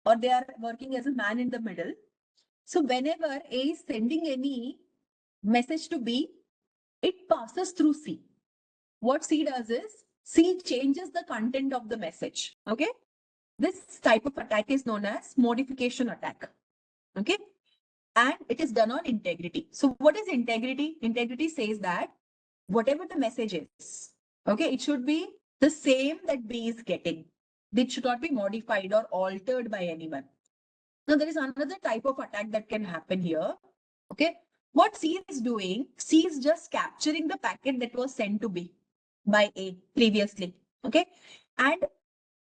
Speaker 3: or they are working as a man in the middle. So whenever A is sending any message to B, it passes through C. What C does is C changes the content of the message. Okay. This type of attack is known as modification attack. Okay. And it is done on integrity. So what is integrity? Integrity says that whatever the message is, okay, it should be the same that B is getting. It should not be modified or altered by anyone. Now there is another type of attack that can happen here. Okay. What C is doing, C is just capturing the packet that was sent to B by A previously. Okay. And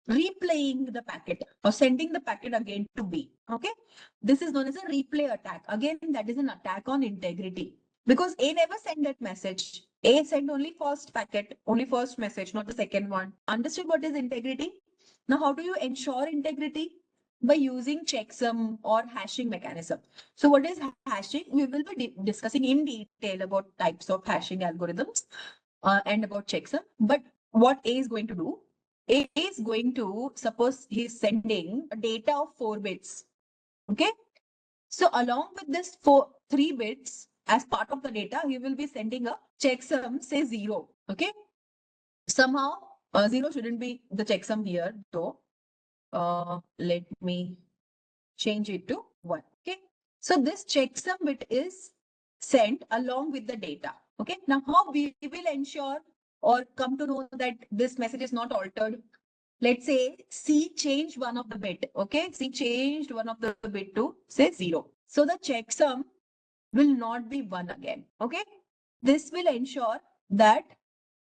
Speaker 3: replaying the packet or sending the packet again to B. Okay. This is known as a replay attack. Again, that is an attack on integrity because A never sent that message. A sent only first packet, only first message, not the second one. Understood what is integrity? Now, how do you ensure integrity? By using checksum or hashing mechanism. So what is hashing? We will be discussing in detail about types of hashing algorithms and about checksum. But what A is going to do? A is going to, suppose he's sending a data of 4 bits. Okay. So along with this 3 bits as part of the data, he will be sending a checksum, say 0. Okay. Somehow 0 shouldn't be the checksum here though. Let me change it to 1. Okay. So this checksum bit is sent along with the data. Okay. Now how we will ensure or come to know that this message is not altered? Let's say C changed one of the bit. Okay. C changed one of the bit to say 0. So the checksum will not be won again. Okay. This will ensure that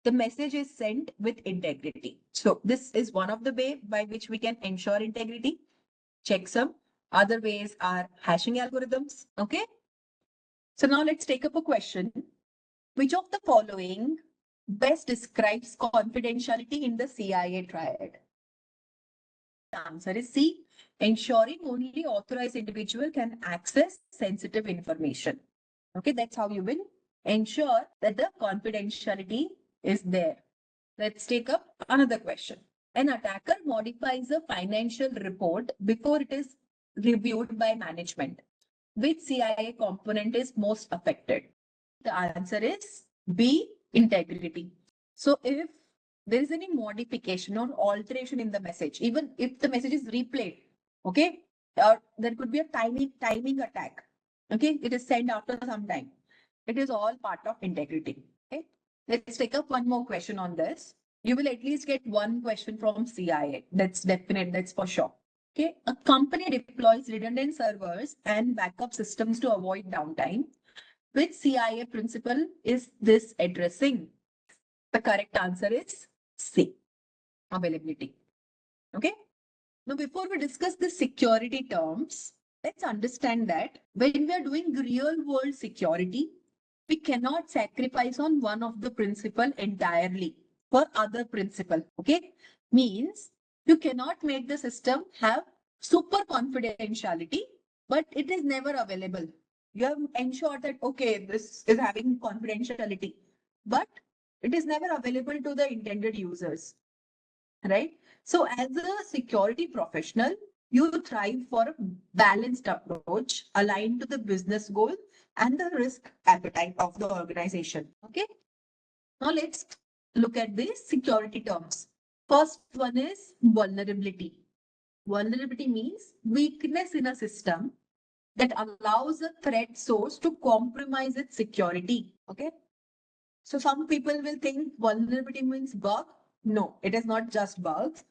Speaker 3: the message is sent with integrity. So this is one of the way by which we can ensure integrity. Checksum. Other ways are hashing algorithms. Okay. So now let's take up a question. Which of the following best describes confidentiality in the CIA triad? The answer is C. Ensuring only authorized individual can access sensitive information. Okay, that's how you will ensure that the confidentiality is there. Let's take up another question. An attacker modifies a financial report before it is reviewed by management. Which CIA component is most affected? The answer is B, integrity. So if there is any modification or alteration in the message, even if the message is replayed, okay, or there could be a timing attack. Okay, it is sent after some time. It is all part of integrity. Okay, let's take up one more question on this. You will at least get one question from CIA. That's definite. That's for sure. Okay, a company deploys redundant servers and backup systems to avoid downtime. Which CIA principle is this addressing? The correct answer is C, availability. Okay. Now, before we discuss the security terms, let's understand that when we are doing real world security, we cannot sacrifice on one of the principle entirely for other principle. Okay. Means you cannot make the system have super confidentiality, but it is never available. You have ensured that, okay, this is having confidentiality, but it is never available to the intended users, right? So as a security professional, you thrive for a balanced approach aligned to the business goal and the risk appetite of the organization. Okay. Now let's look at the security terms. First one is vulnerability. Vulnerability means weakness in a system that allows a threat source to compromise its security. Okay. So some people will think vulnerability means bug. No, it is not just bugs.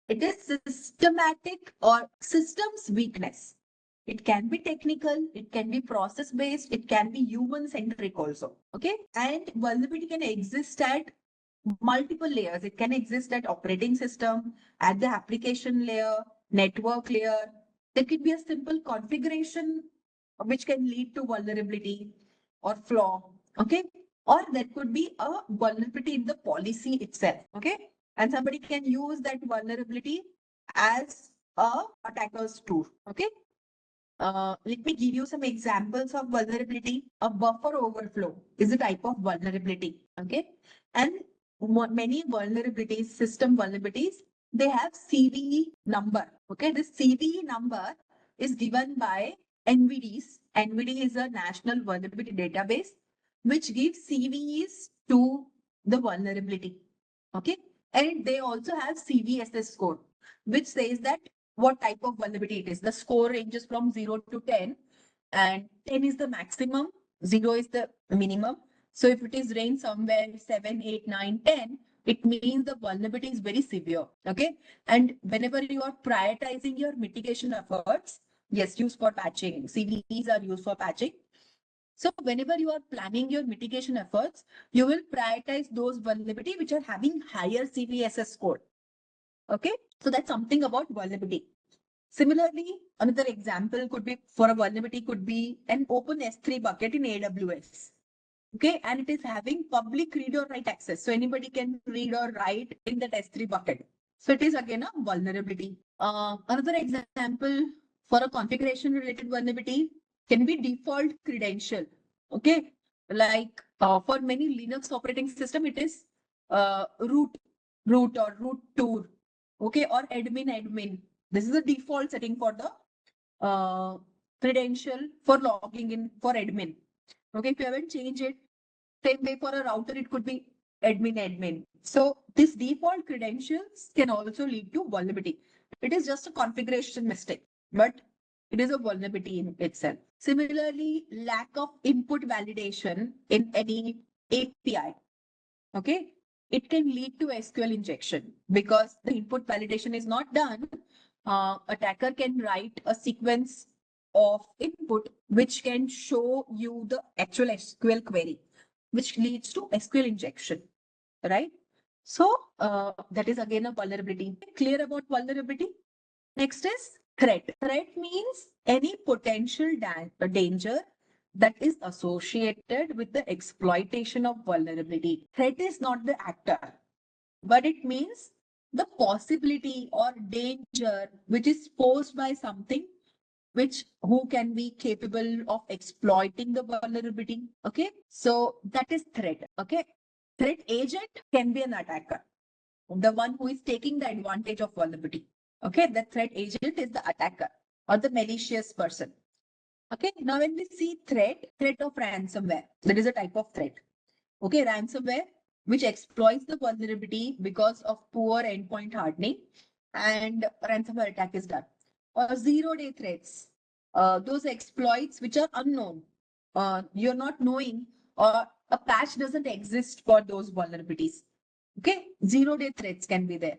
Speaker 3: It is systematic or systems weakness. It can be technical, it can be process based, it can be human centric also. Okay. And vulnerability can exist at multiple layers. It can exist at operating system, at the application layer, network layer. There could be a simple configuration which can lead to vulnerability or flaw. Okay. Or there could be a vulnerability in the policy itself. Okay. And somebody can use that vulnerability as a attacker's tool. Okay. Let me give you some examples of vulnerability. A buffer overflow is a type of vulnerability. Okay. And many vulnerabilities, system vulnerabilities, they have CVE number. Okay. This CVE number is given by NVDs. NVD is a national vulnerability database, which gives CVEs to the vulnerability. Okay. And they also have CVSS score, which says that what type of vulnerability it is. The score ranges from 0 to 10, and 10 is the maximum, 0 is the minimum. So if it is range somewhere 7, 8, 9, 10, it means the vulnerability is very severe. Okay. And whenever you are prioritizing your mitigation efforts, yes, used for patching. CVEs are used for patching. So whenever you are planning your mitigation efforts, you will prioritize those vulnerability which are having higher CVSS score. Okay. So that's something about vulnerability. Similarly, another example could be for a vulnerability could be an open S3 bucket in AWS. Okay. And it is having public read or write access. So anybody can read or write in that S3 bucket. So it is again a vulnerability. Another example for a configuration related vulnerability can be default credential. Okay. Like for many Linux operating system, it is root or root tour. Okay. Or admin. This is the default setting for the credential for logging in for admin. Okay. If you haven't changed it, same way for a router, it could be admin. So this default credentials can also lead to vulnerability. It is just a configuration mistake, but it is a vulnerability in itself. Similarly, lack of input validation in any API. Okay. It can lead to SQL injection because the input validation is not done. Attacker can write a sequence of input which can show you the actual SQL query, which leads to SQL injection, right? So that is again a vulnerability. Clear about vulnerability? Next is threat. Threat means any potential danger that is associated with the exploitation of vulnerability. Threat is not the actor, but it means the possibility or danger which is posed by something which who can be capable of exploiting the vulnerability. Okay, so that is threat. Okay, threat agent can be an attacker, the one who is taking the advantage of vulnerability. Okay, the threat agent is the attacker or the malicious person. Okay, now when we see threat of ransomware, that is a type of threat. Okay, ransomware which exploits the vulnerability because of poor endpoint hardening and ransomware attack is done. Or zero-day threats, those exploits which are unknown, you're not knowing, or a patch doesn't exist for those vulnerabilities. Okay, zero-day threats can be there.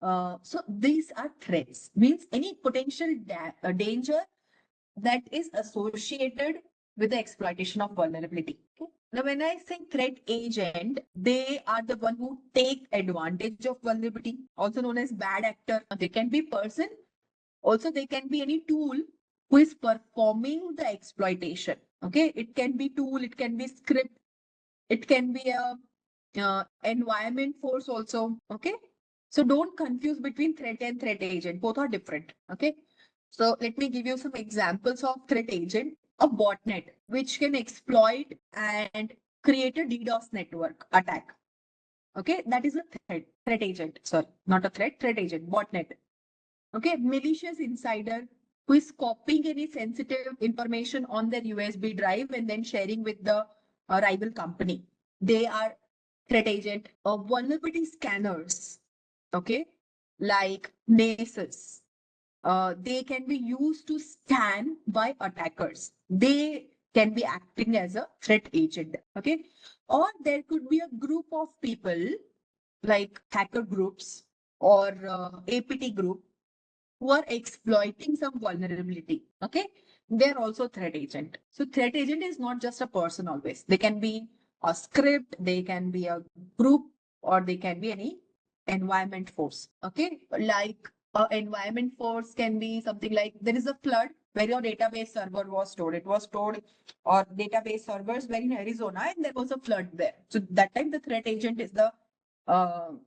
Speaker 3: So these are threats, means any potential danger that is associated with the exploitation of vulnerability. Okay? Now, when I say threat agent, they are the one who take advantage of vulnerability, also known as bad actor. They can be person, also they can be any tool who is performing the exploitation. Okay, it can be tool, it can be script, it can be a environment force also. Okay, so don't confuse between threat and threat agent. Both are different. Okay, so let me give you some examples of threat agent. A botnet which can exploit and create a DDoS network attack. Okay, that is a threat agent. Sorry, not a threat agent. Botnet. Okay, malicious insider who is copying any sensitive information on their USB drive and then sharing with the rival company. They are threat agent. Vulnerability scanners, okay, like NASES. They can be used to scan by attackers. They can be acting as a threat agent, okay? Or there could be a group of people like hacker groups or APT group who are exploiting some vulnerability. Okay, they're also threat agent. So threat agent is not just a person always. They can be a script, they can be a group, or they can be any environment force. Okay, like environment force can be something like there is a flood where your database server was stored. It was stored, or database servers were in Arizona and there was a flood there. So that time the threat agent is the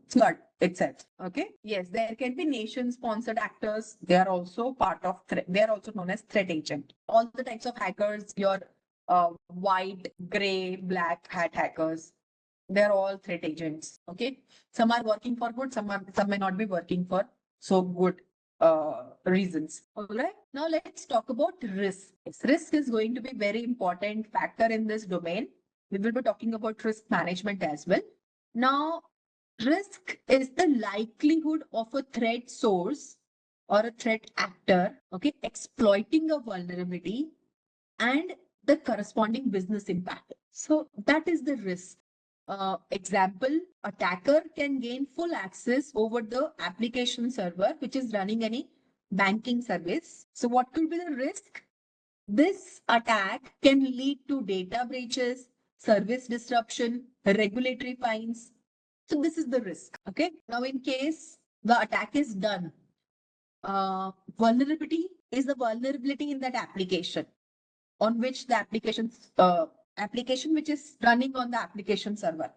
Speaker 3: flood itself. Okay. Yes, there can be nation-sponsored actors. They are also part of threat. They are also known as threat agent. All the types of hackers, your white, gray, black hat hackers, they're all threat agents. Okay. Some are working for good. Some may not be working for so good reasons. All right. Now let's talk about risk. Yes, risk is going to be very important factor in this domain. We will be talking about risk management as well. Now, risk is the likelihood of a threat source or a threat actor, okay, exploiting a vulnerability and the corresponding business impact. So that is the risk. Example, attacker can gain full access over the application server, which is running any banking service. So what could be the risk? This attack can lead to data breaches, service disruption, regulatory fines. So this is the risk. Okay. Now, in case the attack is done, vulnerability is the vulnerability in that application on which the application which is running on the application server.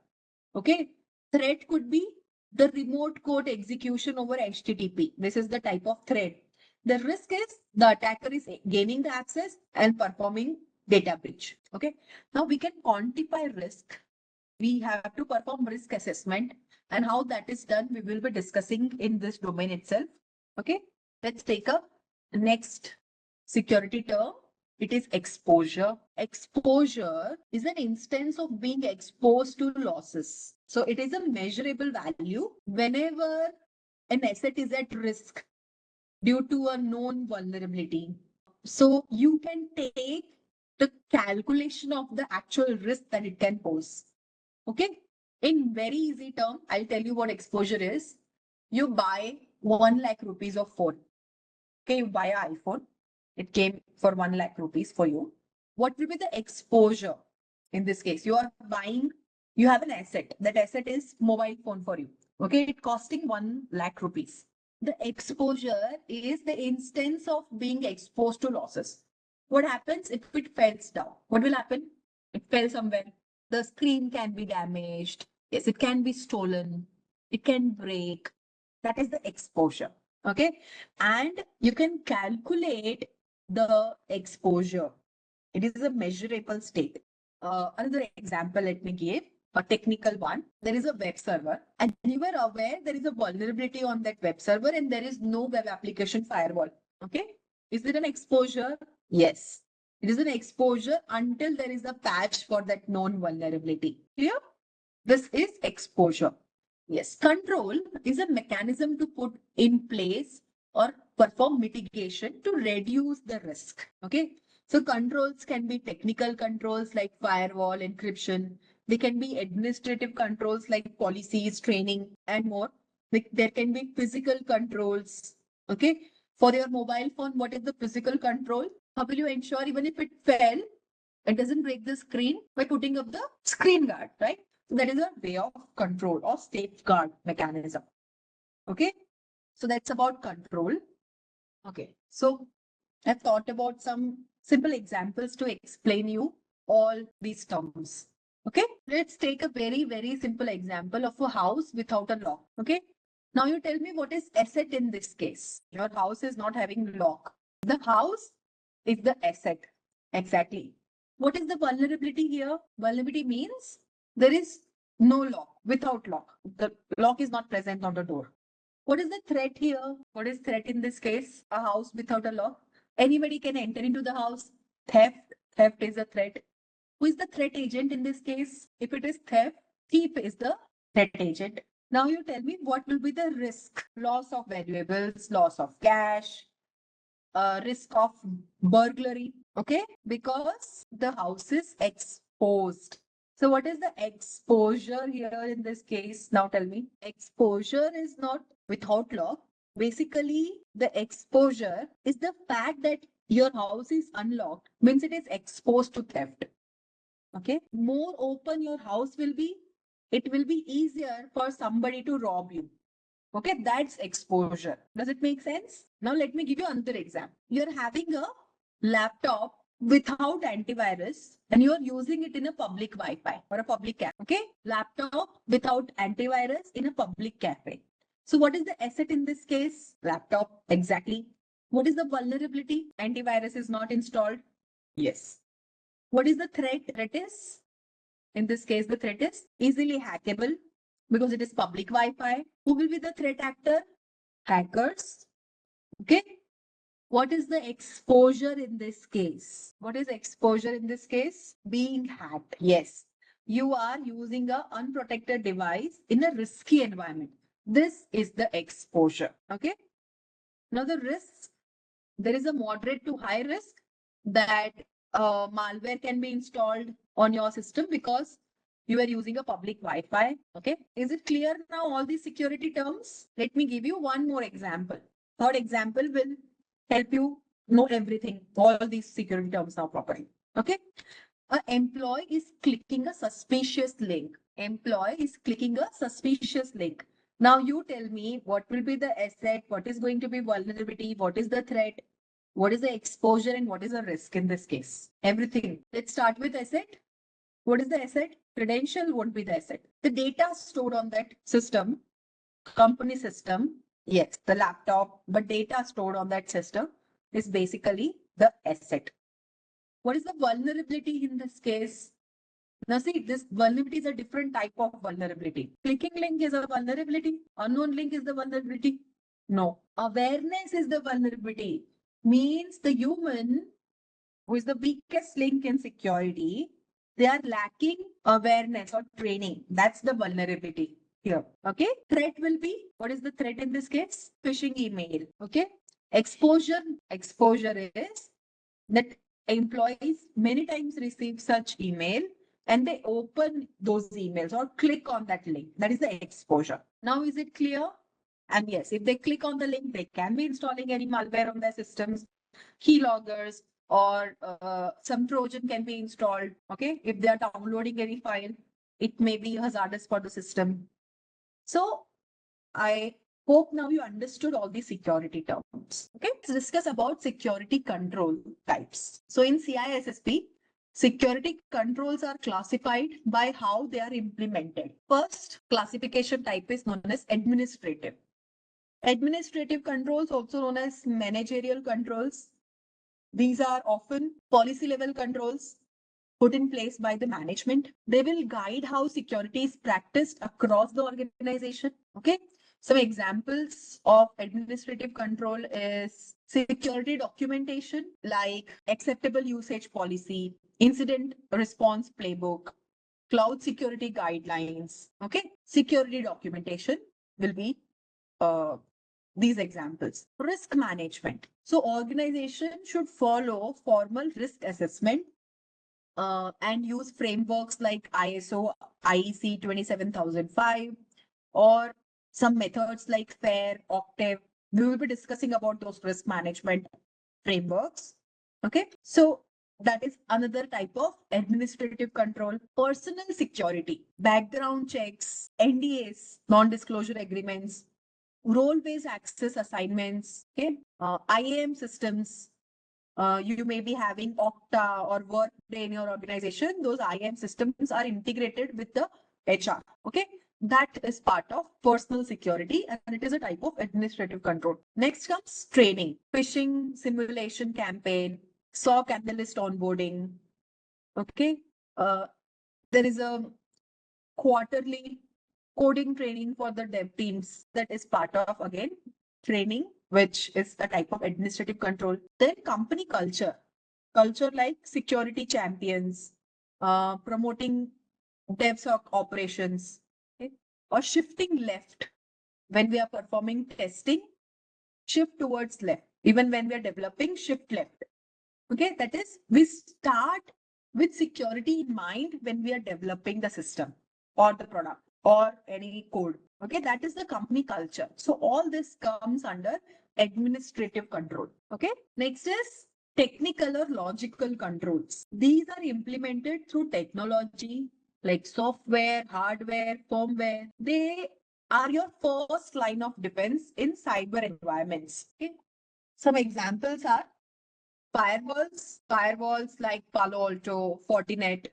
Speaker 3: Okay. Threat could be the remote code execution over HTTP. This is the type of threat. The risk is the attacker is gaining the access and performing data breach. Okay. Now we can quantify risk. We have to perform risk assessment, and how that is done, we will be discussing in this domain itself. Okay. Let's take a next security term. It is exposure. Exposure is an instance of being exposed to losses. So it is a measurable value whenever an asset is at risk due to a known vulnerability. So you can take the calculation of the actual risk that it can pose. Okay. In very easy term, I'll tell you what exposure is. You buy 1 lakh rupees of phone. Okay, you buy an iPhone. It came for 1 lakh rupees for you. What will be the exposure? In this case, you are buying, you have an asset. That asset is mobile phone for you. Okay, it costing 1 lakh rupees. The exposure is the instance of being exposed to losses. What happens if it falls down? What will happen? It fell somewhere. The screen can be damaged. Yes, it can be stolen. It can break. That is the exposure. Okay. And you can calculate the exposure. It is a measurable state. Another example, let me give a technical one. There is a web server, and you were aware there is a vulnerability on that web server, and there is no web application firewall. Okay. Is it an exposure? Yes. It is an exposure until there is a patch for that known vulnerability. Clear? This is exposure. Yes. Control is a mechanism to put in place or perform mitigation to reduce the risk. Okay. So controls can be technical controls like firewall, encryption. They can be administrative controls like policies, training, and more. There can be physical controls. Okay. For your mobile phone, what is the physical control? How will you ensure even if it fell, it doesn't break the screen? By putting up the screen guard, right? So that is a way of control or safeguard mechanism. Okay. So that's about control. Okay. So I've thought about some simple examples to explain you all these terms. Okay. Let's take a very, very simple example of a house without a lock. Okay. Now you tell me what is asset in this case. Your house is not having lock. The house is the asset. Exactly. What is the vulnerability here? Vulnerability means there is no lock, without lock. The lock is not present on the door. What is the threat here? What is threat in this case? A house without a lock. Anybody can enter into the house. Theft. Theft is a threat. Who is the threat agent in this case? If it is theft, thief is the threat agent. Now you tell me what will be the risk? Loss of valuables, loss of cash, risk of burglary. Okay, because the house is exposed. So what is the exposure here in this case? Now tell me. Exposure is not without lock. Basically, the exposure is the fact that your house is unlocked, means it is exposed to theft. Okay. More open your house will be, it will be easier for somebody to rob you. Okay, that's exposure. Does it make sense? Now let me give you another example. You're having a laptop without antivirus and you're using it in a public Wi-Fi or a public cafe. Okay, laptop without antivirus in a public cafe. So what is the asset in this case? Laptop, exactly. What is the vulnerability? Antivirus is not installed. Yes. What is the threat? Threat is, in this case, the threat is easily hackable because it is public Wi-Fi. Who will be the threat actor? Hackers. Okay. What is the exposure in this case? What is exposure in this case? Being hacked. Yes. You are using an unprotected device in a risky environment. This is the exposure. Okay. Now the risks, there is a moderate to high risk that malware can be installed on your system because you are using a public Wi-Fi. Okay. Is it clear now all these security terms? Let me give you one more example. Third example will help you know everything, all these security terms now properly. Okay. An employee is clicking a suspicious link. Employee is clicking a suspicious link. Now you tell me what will be the asset, what is going to be vulnerability, what is the threat, what is the exposure, and what is the risk in this case? Everything. Let's start with asset. What is the asset? Credential won't be the asset. The data stored on that system, company system, yes, the laptop, but data stored on that system is basically the asset. What is the vulnerability in this case? Now see, this vulnerability is a different type of vulnerability. Clicking link is a vulnerability. Unknown link is the vulnerability. No. Awareness is the vulnerability. Means the human who is the weakest link in security, they are lacking awareness or training. That's the vulnerability here. Okay. Threat will be, what is the threat in this case? Phishing email. Okay. Exposure is that employees many times receive such email and they open those emails or click on that link. That is the exposure. Now, is it clear? And yes, if they click on the link, they can be installing any malware on their systems. keyloggers, or some Trojan can be installed. Okay, if they are downloading any file, it may be hazardous for the system. So I hope now you understood all the security terms. Okay, let's discuss about security control types. So in CISSP, security controls are classified by how they are implemented. First classification type is known as administrative. Administrative controls, also known as managerial controls. These are often policy level controls put in place by the management. They will guide how security is practiced across the organization. Okay. Some examples of administrative control is security documentation like acceptable usage policy, incident response playbook, cloud security guidelines. Okay. Security documentation will be uh, these examples. Risk management. So organization should follow formal risk assessment and use frameworks like ISO, IEC 27005, or some methods like FAIR, Octave. We will be discussing about those risk management frameworks. Okay, so that is another type of administrative control. Personal security, background checks, NDAs, non-disclosure agreements, role-based access assignments, okay, IAM systems. You may be having Okta or Workday in your organization. Those IAM systems are integrated with the HR. Okay, that is part of personal security and it is a type of administrative control. Next comes training, phishing simulation campaign, SOC analyst onboarding. Okay, uh, there is a quarterly coding training for the dev teams that is part of again training, which is a type of administrative control. Then company culture like security champions, promoting DevSoc operations, okay? Or shifting left when we are performing testing, shift towards left. Even when we are developing, shift left. Okay, that is, we start with security in mind when we are developing the system or the product or any code. Okay, that is the company culture. So all this comes under administrative control. Okay, next is technical or logical controls. These are implemented through technology like software, hardware, firmware. They are your first line of defense in cyber environments. Okay, some examples are firewalls like Palo Alto, Fortinet.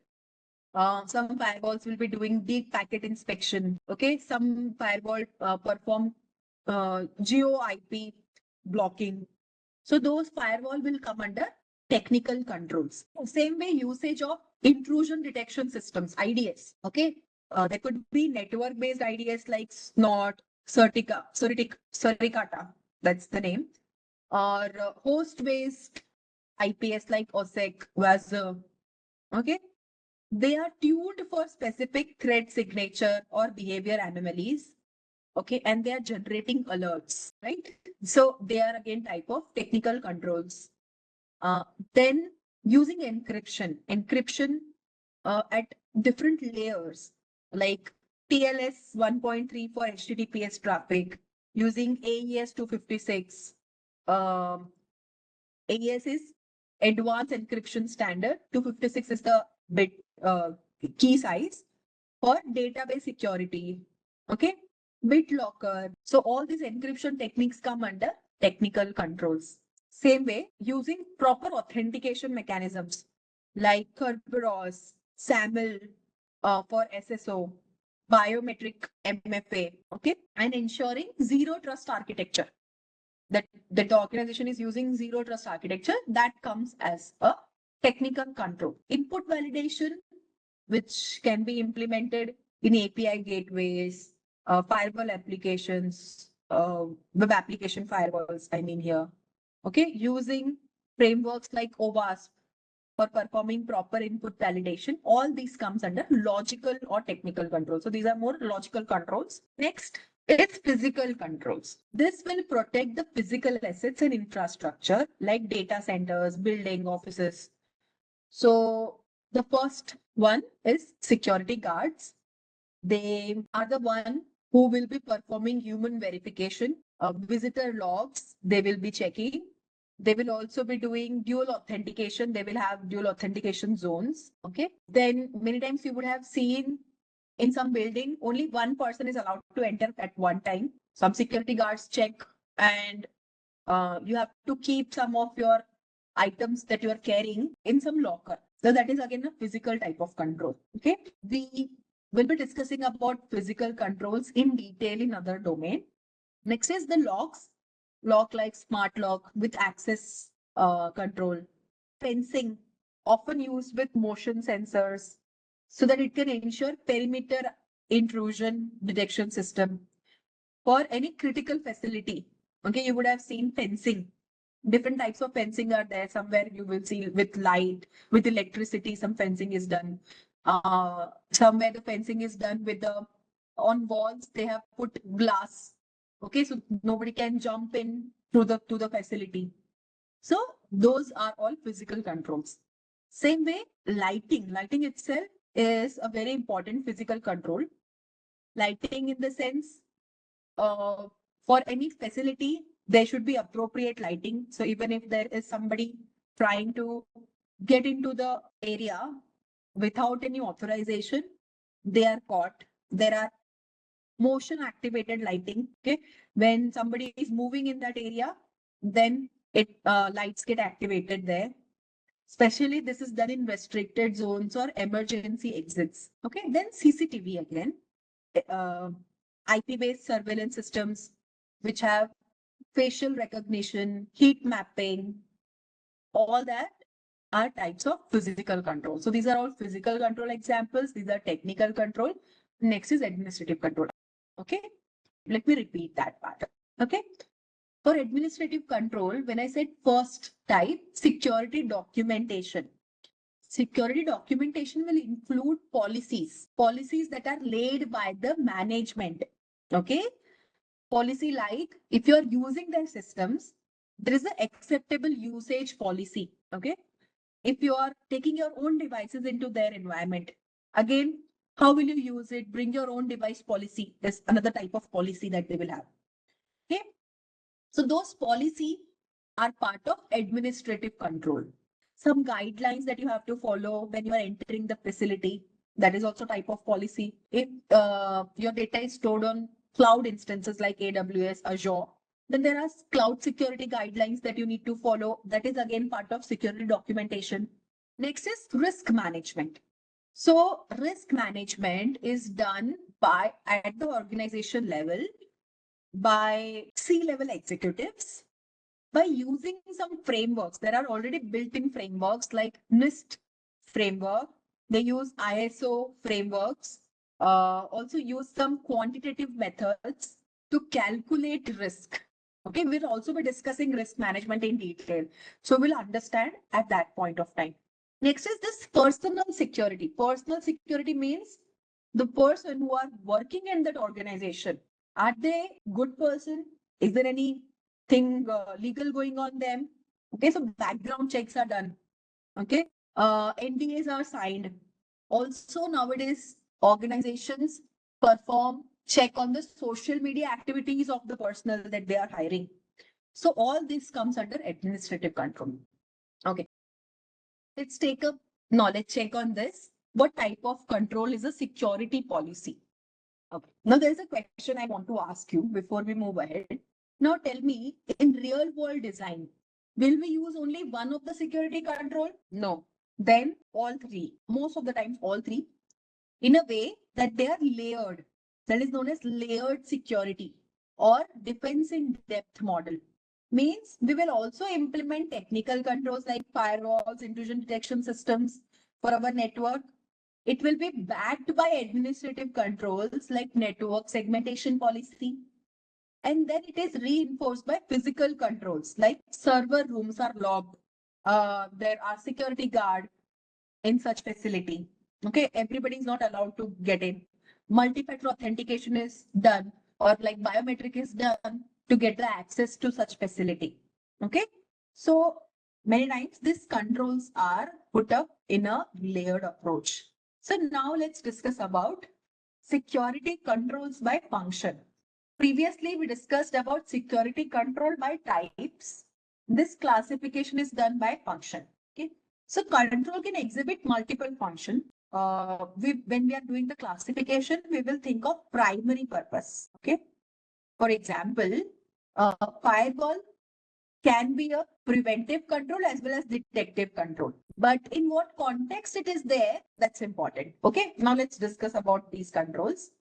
Speaker 3: Some firewalls will be doing deep packet inspection. Okay, some firewall perform geo IP blocking. So those firewall will come under technical controls. Same way, usage of intrusion detection systems, IDS. Okay, there could be network-based IDS like Snort, Suricata. That's the name. Or host-based IPS like OSEC, WASR. Okay, they are tuned for specific threat signature or behavior anomalies. Okay, and they are generating alerts, right? So they are again type of technical controls. Then using encryption at different layers like TLS 1.3 for HTTPS traffic, using AES 256. Um, AES is Advanced Encryption Standard. 256 is the bit key size for database security. Okay, BitLocker. So all these encryption techniques come under technical controls. Same way, using proper authentication mechanisms like Kerberos, SAML for SSO, biometric MFA, okay, and ensuring zero trust architecture that the organization is using zero trust architecture, that comes as a technical control. Input validation, which can be implemented in API gateways, firewall applications, web application firewalls, I mean here. Okay, using frameworks like OWASP for performing proper input validation. All these comes under logical or technical control. So these are more logical controls. Next, it's physical controls. This will protect the physical assets and infrastructure like data centers, building, offices. So the first one is security guards. They are the one who will be performing human verification, visitor logs, they will be checking, They will also be doing dual authentication. They will have dual authentication zones. Okay. Then many times you would have seen in some building, only one person is allowed to enter at one time. Some security guards check, and you have to keep some of your items that you are carrying in some locker. So that is again a physical type of control. Okay. We will be discussing about physical controls in detail in other domain. Next is the locks. Lock like smart lock with access control. Fencing, often used with motion sensors so that it can ensure perimeter intrusion detection system for any critical facility. Okay, you would have seen fencing. Different types of fencing are there. Somewhere you will see with light, with electricity, some fencing is done. Somewhere the fencing is done with the on walls, they have put glass. Okay, so nobody can jump in through the to the facility. So those are all physical controls. Same way, lighting. Lighting itself is a very important physical control. Lighting in the sense, uh, for any facility, there should be appropriate lighting. So even if there is somebody trying to get into the area without any authorization, they are caught. There are motion activated lighting. Okay. When somebody is moving in that area, then lights get activated there. Especially this is done in restricted zones or emergency exits. Okay. Then CCTV again, uh, IP-based surveillance systems, which have facial recognition, heat mapping, all that are types of physical control. So these are all physical control examples. These are technical control. Next is administrative control. Okay. Let me repeat that part. Okay. For administrative control, when I said first type, security documentation. Security documentation will include policies that are laid by the management. Okay. Policy like if you're using their systems, there is an acceptable usage policy. Okay. If you are taking your own devices into their environment, again, how will you use it? Bring your own device policy is another type of policy that they will have. Okay. So those policy are part of administrative control. Some guidelines that you have to follow when you are entering the facility, that is also type of policy. If your data is stored on cloud instances like AWS, Azure, then there are cloud security guidelines that you need to follow. That is again part of security documentation. Next is risk management. So risk management is done by at the organization level by C-level executives by using some frameworks. There are already built-in frameworks like NIST framework. They use ISO frameworks. Also use some quantitative methods to calculate risk. Okay, we'll also be discussing risk management in detail. So we'll understand at that point of time. Next is this personal security. Personal security means the person who are working in that organization. Are they good person? Is there anything legal going on them? Okay, so background checks are done. Okay, NDAs are signed. Also nowadays, organizations perform check on the social media activities of the personnel that they are hiring. So all this comes under administrative control. Okay, let's take a knowledge check on this. What type of control is a security policy? Okay. Now there's a question I want to ask you before we move ahead. Now tell me, in real world design, will we use only one of the security control? No. Then all three. Most of the times all three. In a way that they are layered. That is known as layered security or defense in depth model. Means we will also implement technical controls like firewalls, intrusion detection systems for our network. It will be backed by administrative controls like network segmentation policy. And then it is reinforced by physical controls like server rooms are locked. There are security guard in such facility. Okay, everybody is not allowed to get in. Multi-factor authentication is done or like biometric is done to get the access to such facility. Okay, so many times these controls are put up in a layered approach. So now let's discuss about security controls by function. Previously, we discussed about security control by types. This classification is done by function. Okay. So control can exhibit multiple function. When we are doing the classification, we will think of primary purpose. Okay. For example, firewall can be a preventive control as well as detective control. But in what context it is there, that's important. Okay, now let's discuss about these controls.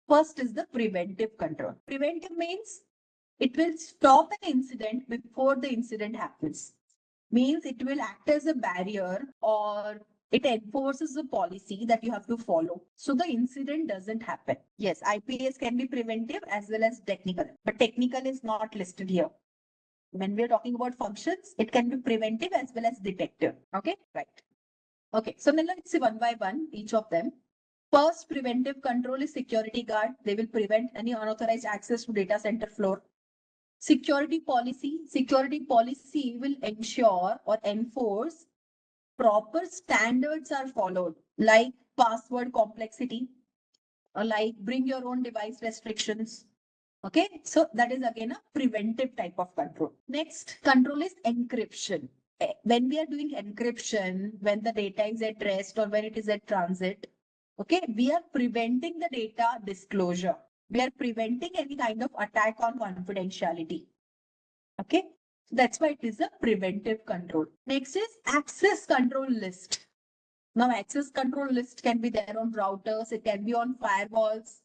Speaker 3: First is the preventive control. Preventive means it will stop an incident before the incident happens. Means it will act as a barrier or it enforces a policy that you have to follow. So the incident doesn't happen. Yes, IPS can be preventive as well as technical, but technical is not listed here. When we are talking about functions, it can be preventive as well as detective. Okay, right. Okay, so now let's see one by one, each of them. First, preventive control is security guard. They will prevent any unauthorized access to data center floor. Security policy will ensure or enforce proper standards are followed, like password complexity, or like bring your own device restrictions. Okay, so that is again a preventive type of control. Next control is encryption. When we are doing encryption, when the data is at rest or when it is at transit, okay, we are preventing the data disclosure. We are preventing any kind of attack on confidentiality. Okay, that's why it is a preventive control. Next is access control list. Now, access control list can be there on routers, it can be on firewalls,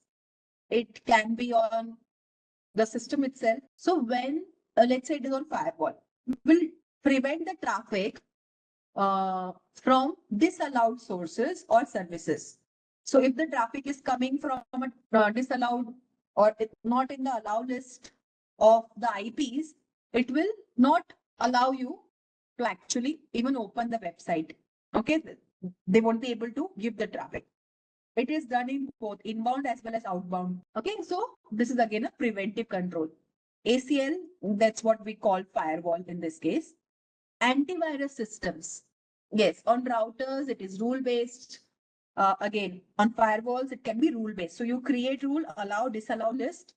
Speaker 3: it can be on the system itself. So when, let's say it is on firewall, will prevent the traffic from disallowed sources or services. So if the traffic is coming from a disallowed or not in the allow list of the IPs, it will not allow you to actually even open the website. Okay, they won't be able to give the traffic. It is done in both inbound as well as outbound. Okay, so this is again a preventive control. ACL, that's what we call firewall in this case. Antivirus systems. Yes, on routers, it is rule based. Again, on firewalls, it can be rule based. So you create rule, allow, disallow list.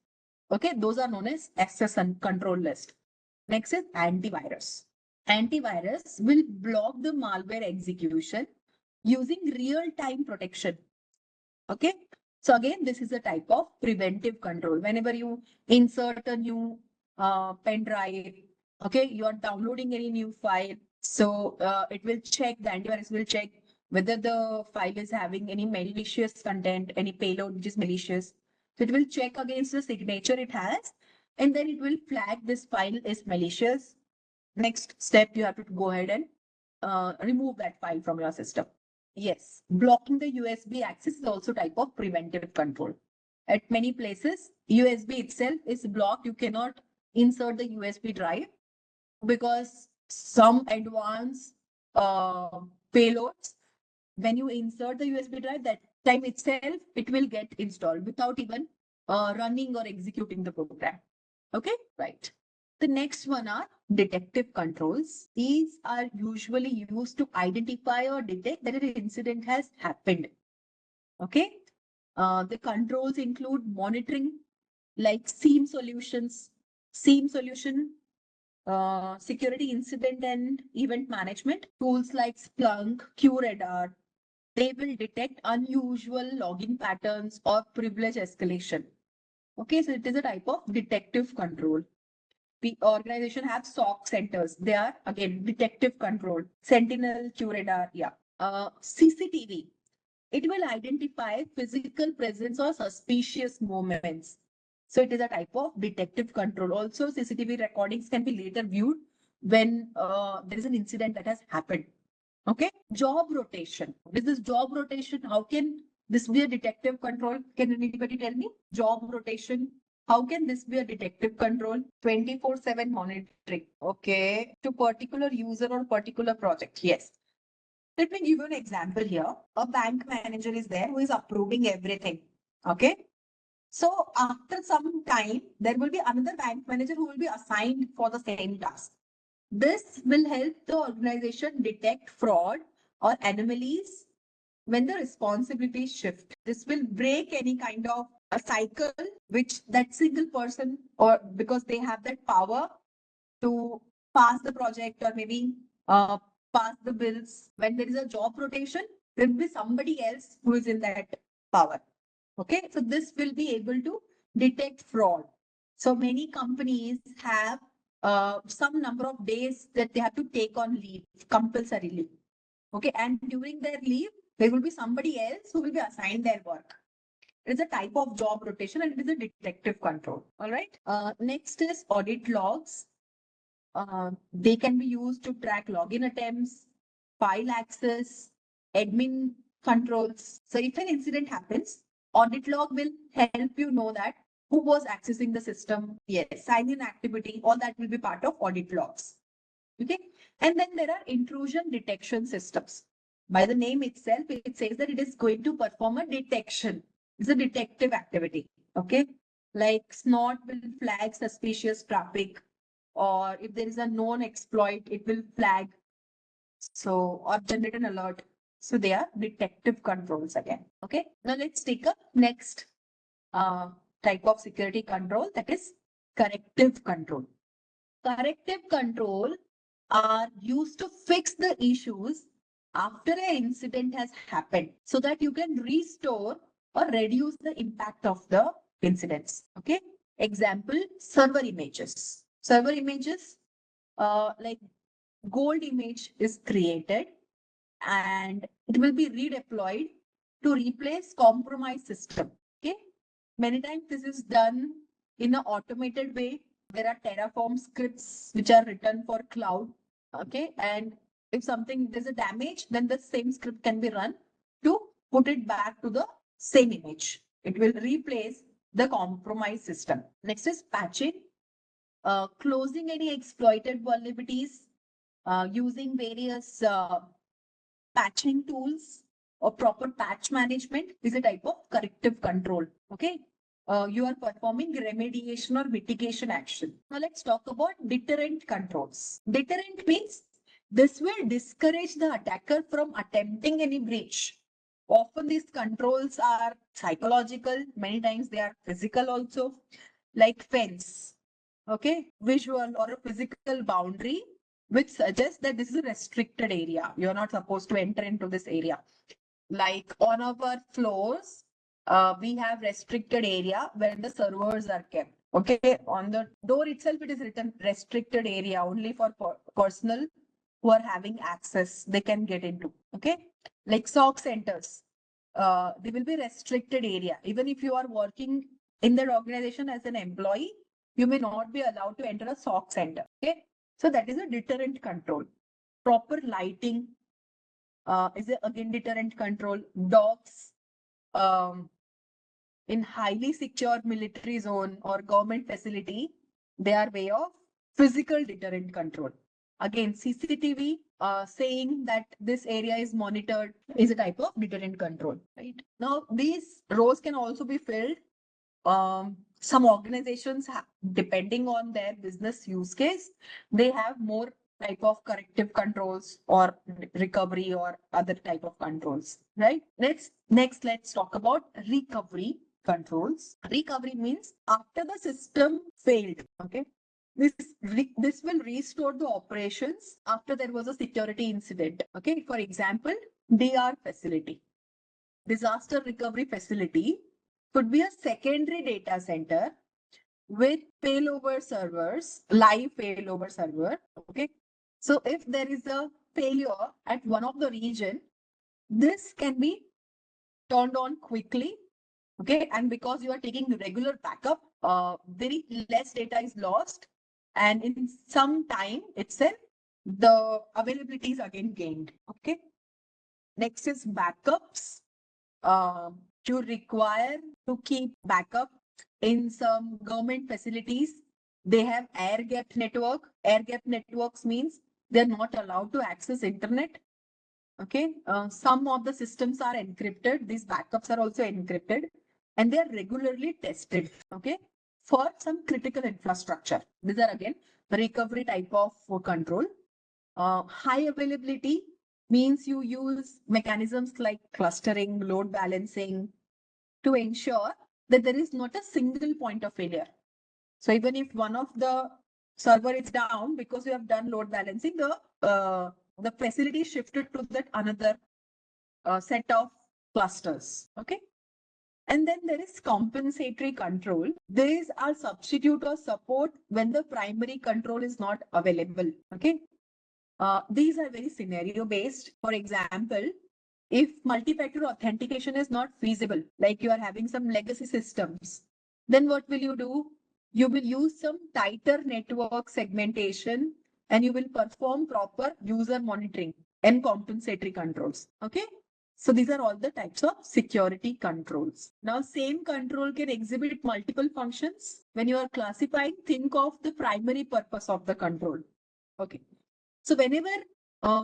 Speaker 3: Okay, those are known as access and control list. Next is antivirus. Antivirus will block the malware execution using real time protection. Okay, so again, this is a type of preventive control. Whenever you insert a new pen drive, okay, you are downloading any new file, so it will check, the antivirus will check whether the file is having any malicious content, any payload which is malicious. So it will check against the signature it has, and then it will flag this file is malicious. Next step, you have to go ahead and remove that file from your system. Yes, blocking the USB access is also type of preventive control. At many places, USB itself is blocked. You cannot insert the USB drive because some advanced payloads, when you insert the USB drive, that time itself, it will get installed without even running or executing the program. Okay, right. The next one are detective controls. These are usually used to identify or detect that an incident has happened. Okay. The controls include monitoring like SIEM solutions, SIEM solution, security incident and event management, tools like Splunk, QRadar. They will detect unusual login patterns or privilege escalation. Okay, so it is a type of detective control. The organization have SOC centers. They are again detective control. Sentinel, QRadar, yeah. CCTV. It will identify physical presence or suspicious movements. So it is a type of detective control. Also, CCTV recordings can be later viewed when there is an incident that has happened. Okay. Job rotation. What is this job rotation? How can this be a detective control? Can anybody tell me? Job rotation. How can this be a detective control? 24/7 monitoring. Okay. To particular user or particular project. Yes. Let me give you an example here. A bank manager is there who is approving everything. Okay. So after some time, there will be another bank manager who will be assigned for the same task. This will help the organization detect fraud or anomalies when the responsibilities shift. This will break any kind of a cycle which that single person, or because they have that power to pass the project or maybe pass the bills. When there is a job rotation, there will be somebody else who is in that power. Okay, so this will be able to detect fraud. So many companies have some number of days that they have to take on leave, compulsory leave. Okay, and during their leave, there will be somebody else who will be assigned their work. It's a type of job rotation and it is a detective control. All right. Next is audit logs. They can be used to track login attempts, file access, admin controls. So if an incident happens, audit log will help you know that who was accessing the system. Yes, sign in activity, all that will be part of audit logs. Okay. And then there are intrusion detection systems. By the name itself, it says that it is going to perform a detection. It's a detective activity. Okay. Like Snort will flag suspicious traffic, or if there is a known exploit, it will flag. So, or generate an alert. So they are detective controls again. Okay. Now let's take a next uh, type of security control, that is corrective control. Corrective control are used to fix the issues after an incident has happened so that you can restore or reduce the impact of the incidents. Okay. Example, server images. Server images, like gold image is created and it will be redeployed to replace compromised system. Okay. Many times this is done in an automated way. There are Terraform scripts which are written for cloud. Okay. And if something, there's a damage, then the same script can be run to put it back to the same image. It will replace the compromised system. Next is patching, closing any exploited vulnerabilities, using various patching tools or proper patch management is a type of corrective control. Okay. You are performing remediation or mitigation action. Now let's talk about deterrent controls. Deterrent means this will discourage the attacker from attempting any breach. Often these controls are psychological, many times they are physical also, like fence. Okay, visual or a physical boundary which suggests that this is a restricted area. You're not supposed to enter into this area. Like on our floors, we have restricted area where the servers are kept. Okay, on the door itself, it is written restricted area only for personal who are having access, they can get into. Okay, like SOC centers, they will be restricted area. Even if you are working in that organization as an employee, you may not be allowed to enter a SOC center. Okay, so that is a deterrent control. Proper lighting is again deterrent control. Dogs in highly secure military zone or government facility, they are way of physical deterrent control. Again, CCTV saying that this area is monitored is a type of deterrent control. Right now, these roles can also be filled. Some organizations, depending on their business use case, they have more type of corrective controls or recovery or other type of controls, right? Next, let's talk about recovery controls. Recovery means after the system failed, okay? This will restore the operations after there was a security incident. Okay, for example, DR facility, disaster recovery facility could be a secondary data center with failover servers, live failover server. Okay. So if there is a failure at one of the region, this can be turned on quickly. Okay. And because you are taking regular backup, very less data is lost. And in some time itself, the availability is again gained. Okay. Next is backups. You require to keep backup in some government facilities. They have air gap network. Air gap networks means they're not allowed to access internet. Okay. Some of the systems are encrypted. These backups are also encrypted and they are regularly tested. Okay. For some critical infrastructure. These are again recovery type of control. High availability means you use mechanisms like clustering, load balancing to ensure that there is not a single point of failure. So even if one of the server is down because you have done load balancing, the facility shifted to that another set of clusters. Okay. And then there is compensatory control. These are substitute or support when the primary control is not available. Okay. These are very scenario based. For example, if multi-factor authentication is not feasible, like you are having some legacy systems, then what will you do? You will use some tighter network segmentation and you will perform proper user monitoring and compensatory controls. Okay. So these are all the types of security controls. Now, same control can exhibit multiple functions. When you are classifying, think of the primary purpose of the control. Okay. So whenever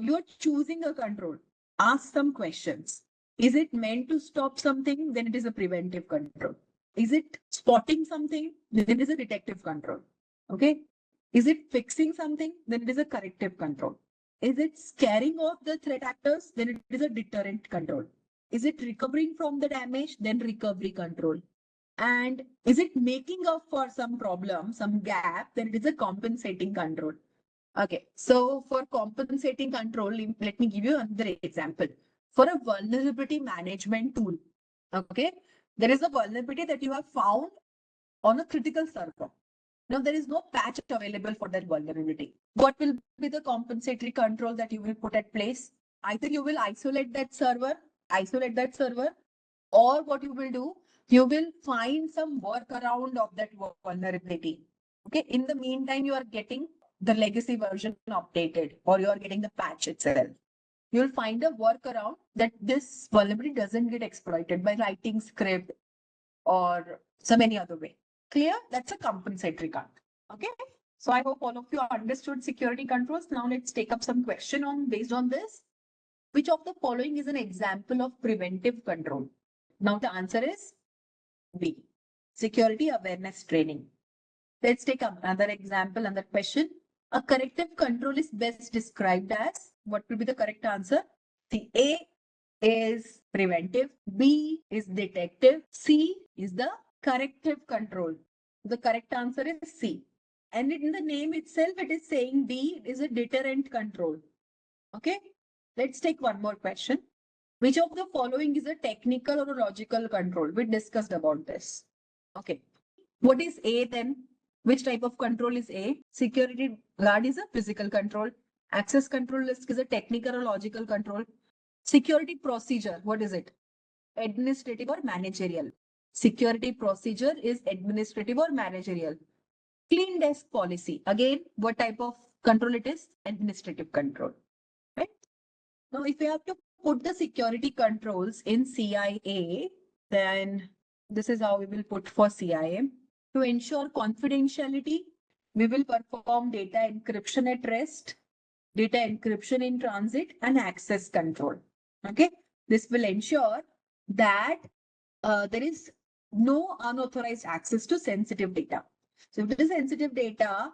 Speaker 3: you're choosing a control, ask some questions. Is it meant to stop something? Then it is a preventive control. Is it spotting something? Then it is a detective control. Okay. Is it fixing something? Then it is a corrective control. Is it scaring off the threat actors? Then it is a deterrent control. Is it recovering from the damage? Then recovery control. And is it making up for some problem, some gap? Then it is a compensating control. Okay, so for compensating control, let me give you another example. For a vulnerability management tool, okay, there is a vulnerability that you have found on a critical server. Now, there is no patch available for that vulnerability. What will be the compensatory control that you will put at place? Either you will isolate that server, or what you will do, you will find some workaround of that vulnerability. Okay, in the meantime, you are getting the legacy version updated or you are getting the patch itself. You'll find a workaround that this vulnerability doesn't get exploited by writing script or some any other way. Clear? That's a compensatory control. Okay. So I hope all of you understood security controls. Now let's take up some question on based on this. Which of the following is an example of preventive control? Now the answer is B. Security awareness training. Let's take another example, another question. A corrective control is best described as, what will be the correct answer? The A is preventive, B is detective, C is the corrective control. The correct answer is C. And in the name itself, it is saying D is a deterrent control. Okay, let's take one more question. Which of the following is a technical or a logical control? We discussed about this. Okay, what is A then? Which type of control is A? Security guard is a physical control. Access control list is a technical or logical control. Security procedure, what is it? Administrative or managerial? Security procedure is administrative or managerial. Clean desk policy, again, what type of control it is? Administrative control. Right? Now, if we have to put the security controls in CIA, then this is how we will put for CIA. To ensure confidentiality, we will perform data encryption at rest, data encryption in transit, and access control. Okay, this will ensure that there is no unauthorized access to sensitive data. So if it is sensitive data,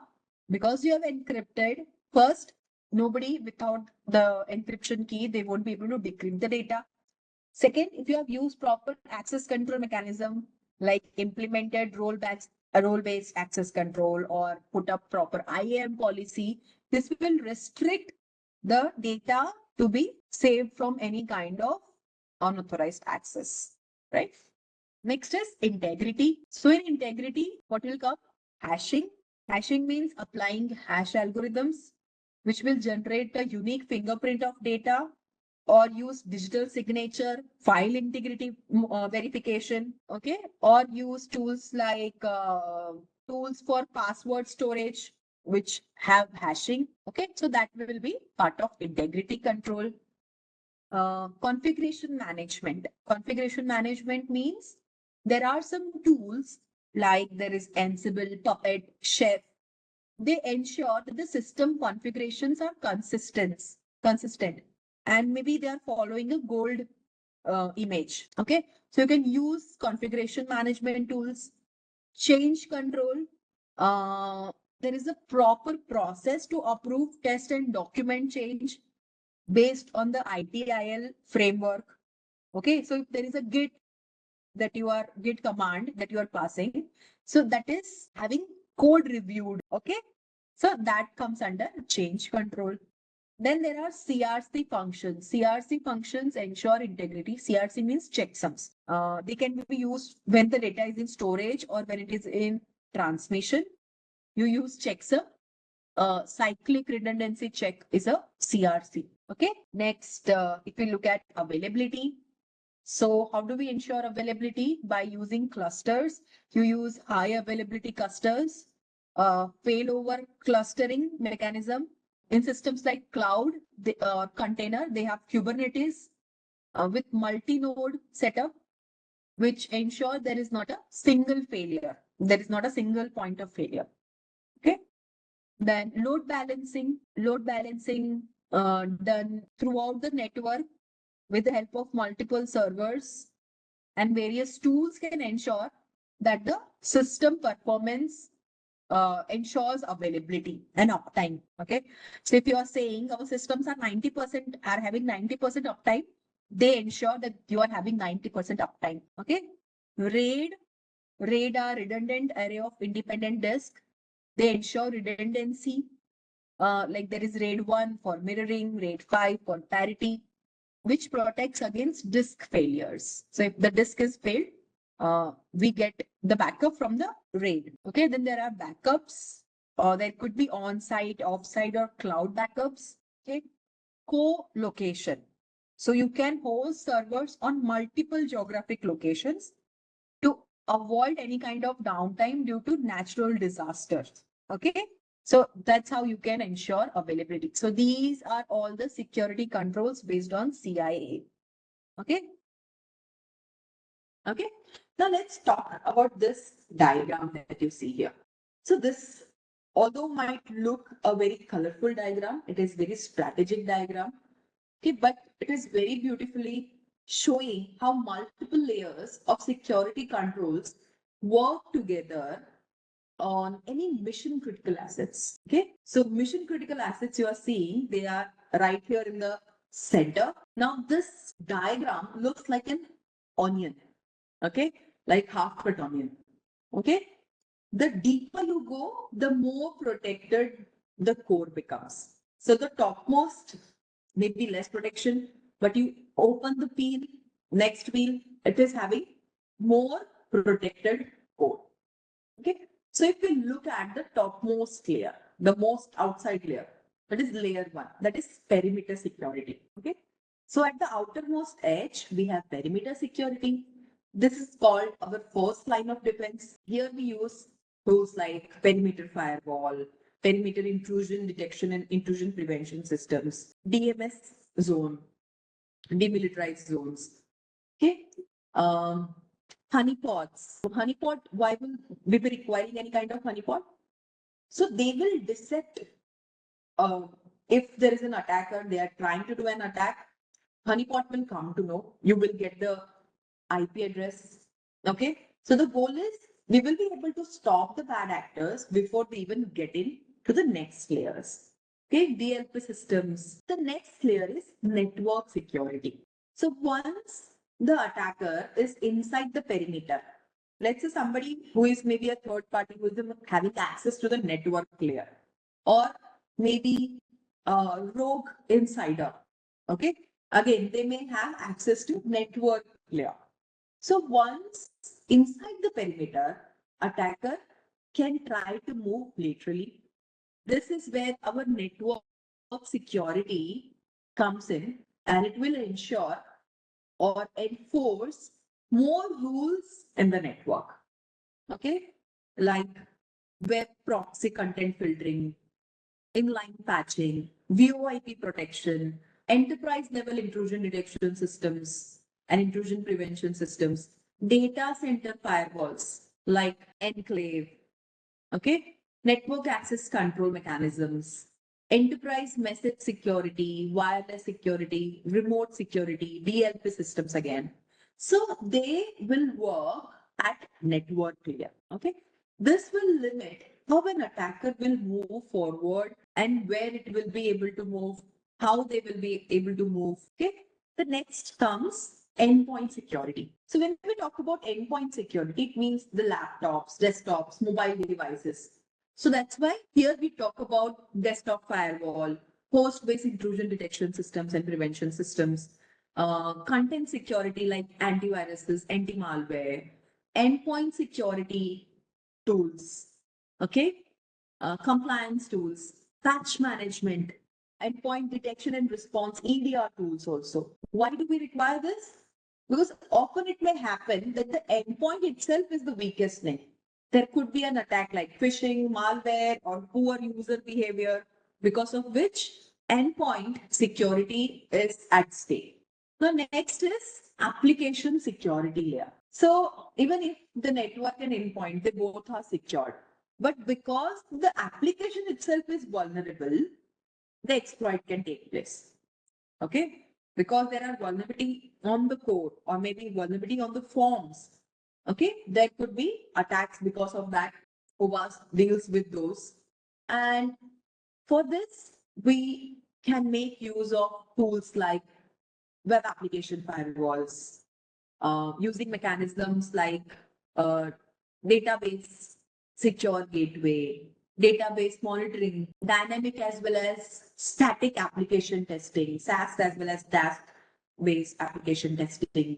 Speaker 3: because you have encrypted, first, nobody without the encryption key, they won't be able to decrypt the data. Second, if you have used proper access control mechanism, like implemented role-based access control or put up proper IAM policy, this will restrict the data to be saved from any kind of unauthorized access, right? Next is integrity. So in integrity, what will come? Hashing. Hashing means applying hash algorithms, which will generate a unique fingerprint of data or use digital signature, file integrity verification, okay? Or use tools like tools for password storage, which have hashing, okay? So that will be part of integrity control. Configuration management. Configuration management means there are some tools like there is Ansible, Puppet, Chef. They ensure that the system configurations are consistent, and maybe they are following a gold image. Okay, so you can use configuration management tools, change control. There is a proper process to approve, test, and document change based on the ITIL framework. Okay, so if there is a Git command that you are passing, so that is having code reviewed. Okay, So that comes under change control. Then there are CRC functions. CRC functions ensure integrity. CRC means checksums. They can be used when the data is in storage or when it is in transmission. You use checksum. Cyclic redundancy check is a CRC. Okay. Next, if we look at availability. So how do we ensure availability? By using clusters. You use high availability clusters, failover clustering mechanism. In systems like cloud, container, they have Kubernetes with multi-node setup, which ensure there is not a single failure. There is not a single point of failure. Okay. Then load balancing done throughout the network with the help of multiple servers and various tools can ensure that the system performance ensures availability and uptime. Okay. So if you are saying our systems are 90% are having 90% uptime, they ensure that you are having 90% uptime. Okay. RAID are redundant array of independent disk. They ensure redundancy. Like there is RAID 1 for mirroring, RAID 5 for parity, which protects against disk failures. So if the disk is failed, we get the backup from the RAID. Okay, then there are backups, or there could be on-site, off-site, or cloud backups. Okay, co-location. So you can host servers on multiple geographic locations to avoid any kind of downtime due to natural disasters. Okay. So that's how you can ensure availability. So these are all the security controls based on CIA. Okay. Okay. Now let's talk about this diagram that you see here. So this, although might look a very colorful diagram, it is very strategic diagram. Okay, but it is very beautifully showing how multiple layers of security controls work together on any mission critical assets. Okay, so mission critical assets you are seeing, they are right here in the center. Now this diagram looks like an onion. Okay, like half cut onion. Okay, the deeper you go, the more protected the core becomes. So the topmost maybe less protection, but you open the peel, next peel, it is having more protected core. Okay. So if we look at the topmost layer, the most outside layer, that is layer 1, that is perimeter security. Okay. So at the outermost edge, we have perimeter security. This is called our first line of defense. Here we use tools like perimeter firewall, perimeter intrusion detection and intrusion prevention systems, DMS zone, demilitarized zones. Okay. Honeypots. Honeypot, why will we be requiring any kind of honeypot? So they will dissect uh, if there is an attacker, they are trying to do an attack, honeypot will come to know. You will get the IP address. Okay. So the goal is we will be able to stop the bad actors before they even get in to the next layers. Okay. DLP systems. The next layer is network security. So once the attacker is inside the perimeter, let's say somebody who is maybe a third party who is having access to the network layer, or maybe a rogue insider. Okay. Again, they may have access to network layer. So once inside the perimeter, attacker can try to move laterally. This is where our network security comes in, and it will ensure or enforce more rules in the network. Okay, like web proxy content filtering, inline patching, VoIP protection, enterprise level intrusion detection systems and intrusion prevention systems, data center firewalls like enclave, okay, network access control mechanisms, enterprise message security, wireless security, remote security, DLP systems again. So they will work at network layer. Okay. This will limit how an attacker will move forward and where it will be able to move, how they will be able to move. Okay. The next comes endpoint security. So when we talk about endpoint security, it means the laptops, desktops, mobile devices. So that's why here we talk about desktop firewall, host-based intrusion detection systems and prevention systems, content security like antiviruses, anti-malware, endpoint security tools, okay, compliance tools, patch management, endpoint detection and response, EDR tools also. Why do we require this? Because often it may happen that the endpoint itself is the weakest link. There could be an attack like phishing, malware, or poor user behavior, because of which endpoint security is at stake. The next is application security layer. So even if the network and endpoint, they both are secured, but because the application itself is vulnerable, the exploit can take place. Okay? Because there are vulnerability on the code or maybe vulnerability on the forms. Okay? There could be attacks because of that. OWASP deals with those. And for this, we can make use of tools like web application firewalls, using mechanisms like uh, database secure gateway, database monitoring, dynamic as well as static application testing, SAS as well as DAST based application testing,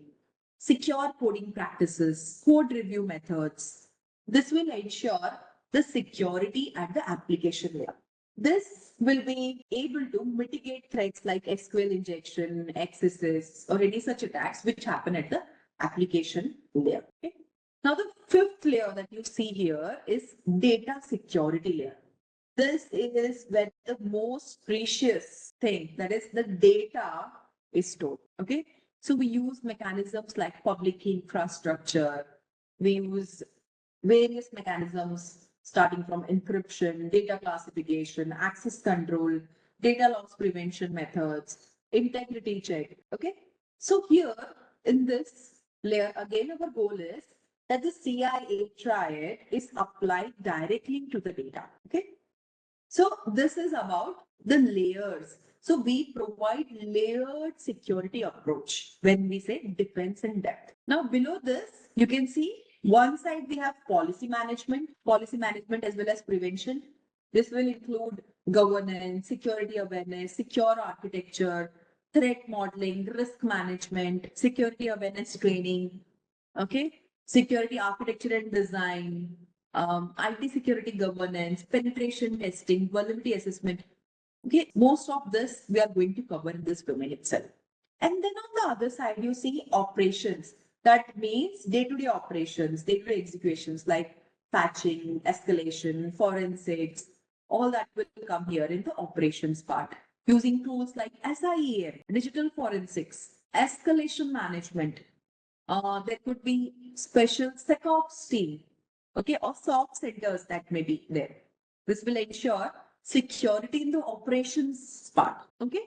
Speaker 3: secure coding practices, code review methods. This will ensure the security at the application layer. This will be able to mitigate threats like SQL injection, excesses, or any such attacks which happen at the application layer. Okay? Now, the fifth layer that you see here is data security layer. This is where the most precious thing, that is the data, is stored. Okay. So we use mechanisms like public key infrastructure. We use various mechanisms starting from encryption, data classification, access control, data loss prevention methods, integrity check. Okay. So here in this layer, again, our goal is that the CIA triad is applied directly to the data. Okay. So this is about the layers. So we provide layered security approach when we say defense in depth. Now below this, you can see one side we have policy management as well as prevention. This will include governance, security awareness, secure architecture, threat modeling, risk management, security awareness training, okay, security architecture and design, IT security governance, penetration testing, vulnerability assessment. Okay, most of this we are going to cover in this domain itself. And then on the other side, you see operations. That means day-to-day operations, day-to-day executions like patching, escalation, forensics, all that will come here in the operations part. Using tools like SIEM, digital forensics, escalation management. There could be special SecOps team, okay, or SOC centers that may be there. This will ensure security in the operations part, okay.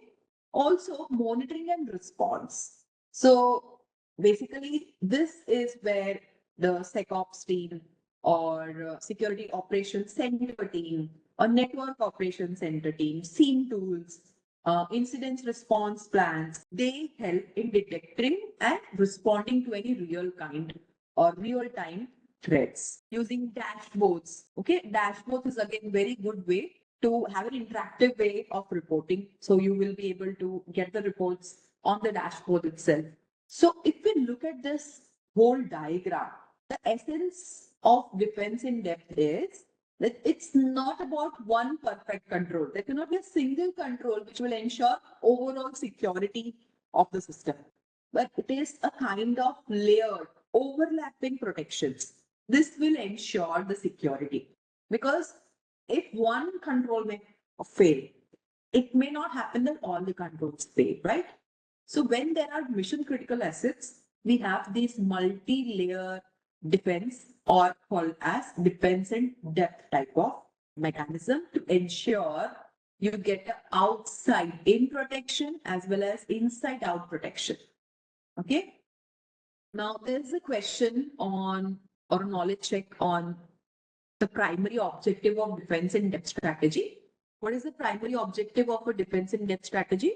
Speaker 3: Also, monitoring and response. So basically, this is where the SecOps team or security operations center team or network operations center team, SIEM tools, incident response plans, they help in detecting and responding to any real kind or real time threats using dashboards. Okay, dashboards is again very good way to have an interactive way of reporting. So you will be able to get the reports on the dashboard itself. So if we look at this whole diagram, the essence of defense in depth is that it's not about one perfect control. There cannot be a single control which will ensure overall security of the system. But it is a kind of layered, overlapping protections. This will ensure the security. Because if one control may fail, it may not happen that all the controls fail, right? So when there are mission critical assets, we have these multi-layer defense or called as defense in depth type of mechanism to ensure you get outside in protection as well as inside out protection. Okay. Now there's a question on or a knowledge check on the primary objective of defense in depth strategy. What is the primary objective of a defense in depth strategy?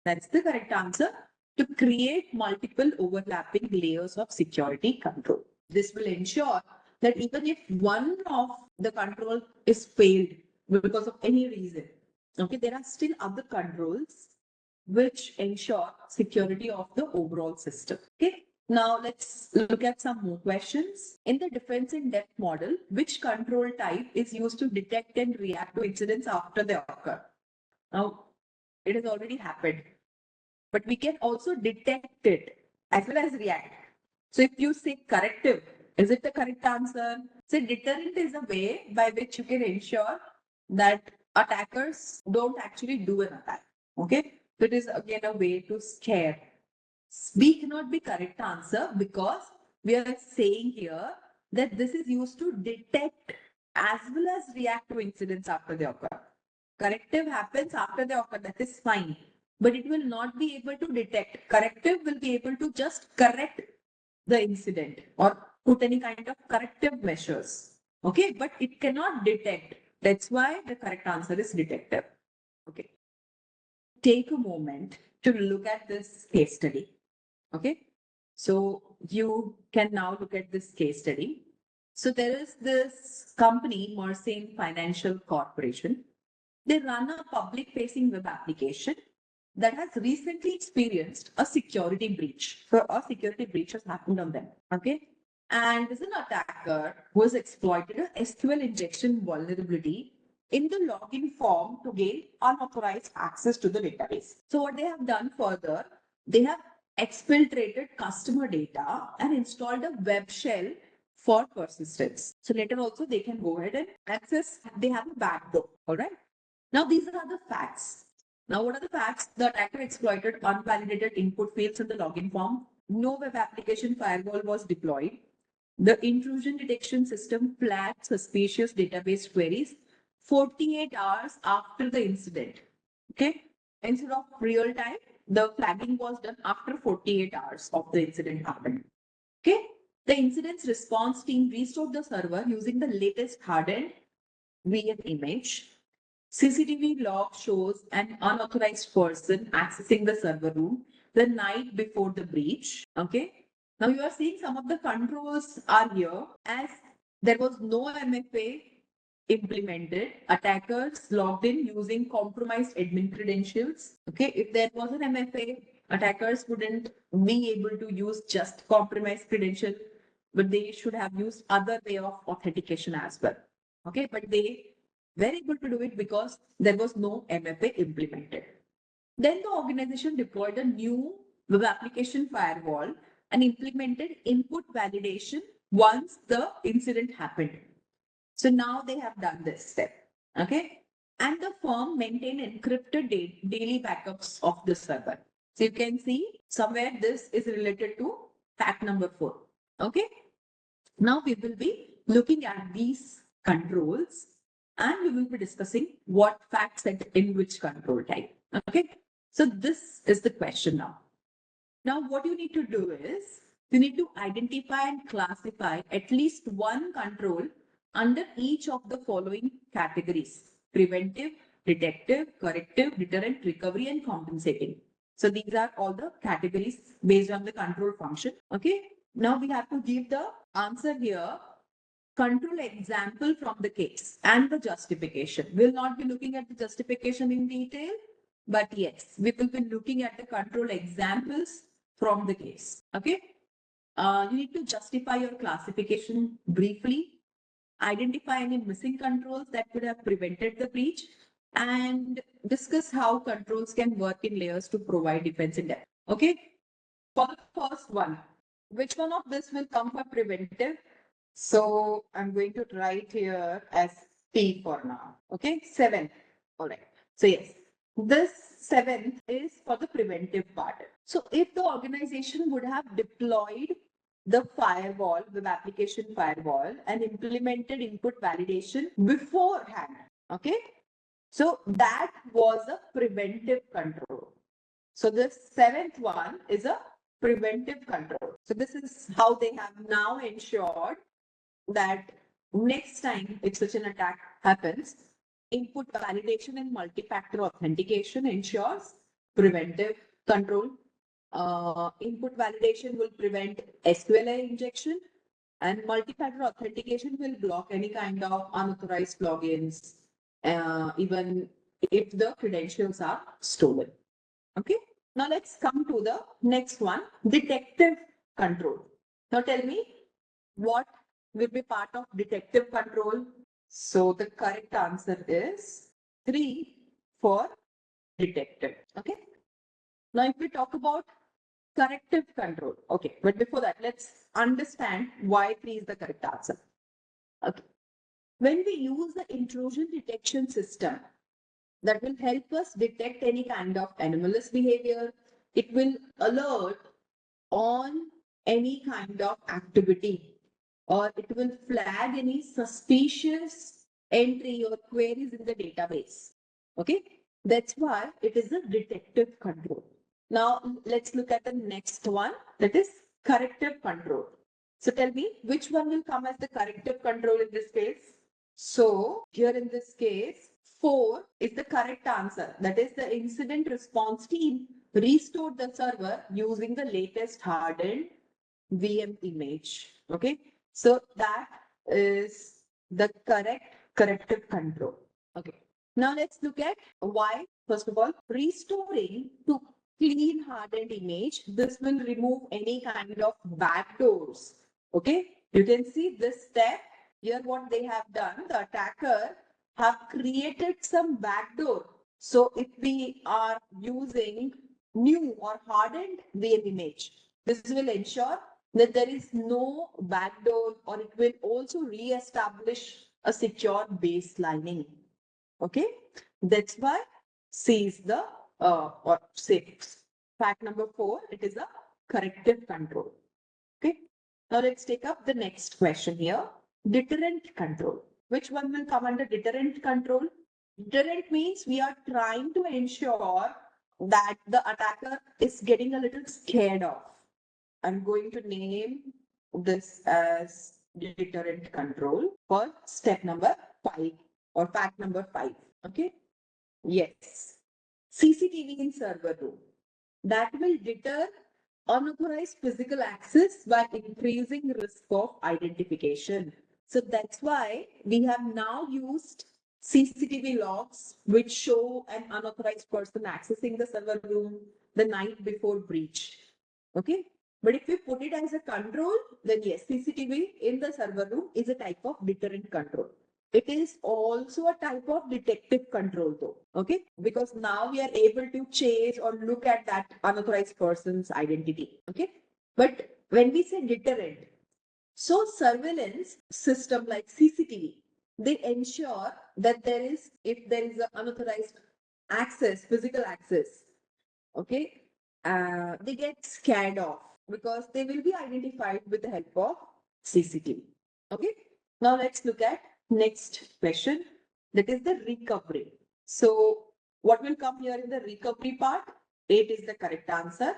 Speaker 3: That's the correct answer. To create multiple overlapping layers of security control. This will ensure that even if one of the control is failed because of any reason, okay, there are still other controls which ensure security of the overall system. Okay. Now let's look at some more questions. In the difference in depth model, which control type is used to detect and react to incidents after they occur? Now, it has already happened, but we can also detect it as well as react. So if you say corrective, is it the correct answer? So deterrent is a way by which you can ensure that attackers don't actually do an attack. Okay. So it is again a way to scare. B cannot be correct answer because we are saying here that this is used to detect as well as react to incidents after they occur. Corrective happens after they occur, that is fine, but it will not be able to detect. Corrective will be able to just correct the incident or put any kind of corrective measures. Okay, but it cannot detect. That's why the correct answer is detective. Okay. Take a moment to look at this case study. Okay. So you can now look at this case study. So there is this company, Mersenne Financial Corporation. They run a public facing web application that has recently experienced a security breach. So a security breach has happened on them. Okay. And there's an attacker who has exploited a SQL injection vulnerability in the login form to gain unauthorized access to the database. So what they have done further, they have exfiltrated customer data and installed a web shell for persistence. So later also they can go ahead and access, they have a backdoor. All right. Now these are the facts. Now what are the facts? The attacker exploited unvalidated input fields in the login form. No web application firewall was deployed. The intrusion detection system flagged suspicious database queries 48 hours after the incident. Okay. Instead of real time, the flagging was done after 48 hours of the incident happened. Okay. The incident's response team restored the server using the latest hardened VM image. CCTV log shows an unauthorized person accessing the server room the night before the breach. Okay. Now you are seeing some of the controls are here as there was no MFA implemented. Attackers logged in using compromised admin credentials. Okay. If there was an MFA, attackers wouldn't be able to use just compromised credential, but they should have used other way of authentication as well. Okay. But they were able to do it because there was no MFA implemented. Then the organization deployed a new web application firewall and implemented input validation once the incident happened. So now they have done this step. Okay. And the firm maintained encrypted daily backups of the server. So you can see somewhere this is related to fact number 4. Okay. Now we will be looking at these controls and we will be discussing what facts set in which control type. Okay. So this is the question now. Now what you need to do is you need to identify and classify at least one control under each of the following categories: preventive, detective, corrective, deterrent, recovery, and compensating. So these are all the categories based on the control function. Okay. Now we have to give the answer here, control example from the case and the justification. We'll not be looking at the justification in detail, but yes, we will be looking at the control examples from the case. Okay. You need to justify your classification briefly, identify any missing controls that could have prevented the breach, and discuss how controls can work in layers to provide defense in depth. Okay. For the first one, which one of this will come for preventive? So I'm going to write here as P for now. Okay, 7. All right. So yes, this 7th is for the preventive part. So if the organization would have deployed the firewall, the application firewall, and implemented input validation beforehand, okay, so that was a preventive control. So this 7th one is a preventive control. So this is how they have now ensured that next time if such an attack happens, input validation and multi-factor authentication ensures preventive control. Input validation will prevent SQLI injection And multi-factor authentication will block any kind of unauthorized logins, even if the credentials are stolen. Okay. Now let's come to the next one, detective control. Now tell me what will be part of detective control. So the correct answer is 3 for detective. Okay. Now if we talk about corrective control. Okay. But before that, let's understand why 3 is the correct answer. Okay. When we use the intrusion detection system, that will help us detect any kind of anomalous behavior. It will alert on any kind of activity, or it will flag any suspicious entry or queries in the database. Okay, that's why it is a detective control. Now let's look at the next one, that is corrective control. So tell me which one will come as the corrective control in this case. So here in this case, 4 is the correct answer. That is, the incident response team restored the server using the latest hardened VM image. Okay. So that is the correct corrective control. Okay. Now let's look at why. First of all, restoring to clean hardened image. This will remove any kind of backdoors. Okay. You can see this step here. What they have done, the attacker have created some backdoor. So if we are using new or hardened VM image, this will ensure that there is no backdoor, or it will also re-establish a secure baselining. Okay, that's why C is the or say fact number 4. It is a corrective control. Okay, now let's take up the next question here. Deterrent control. Which one will come under deterrent control? Deterrent means we are trying to ensure that the attacker is getting a little scared off. I'm going to name this as deterrent control for step number 5 or fact number 5. Okay. Yes. CCTV in server room. That will deter unauthorized physical access by increasing risk of identification. So that's why we have now used CCTV logs which show an unauthorized person accessing the server room the night before breach. Okay. But if we put it as a control, then yes, CCTV in the server room is a type of deterrent control. It is also a type of detective control though, okay? Because now we are able to chase or look at that unauthorized person's identity, okay? But when we say deterrent, so surveillance system like CCTV, they ensure that if there is an unauthorized access, physical access, okay, they get scared off because they will be identified with the help of CCTV. Okay. Now let's look at next question. That is the recovery. So what will come here in the recovery part? 8 is the correct answer.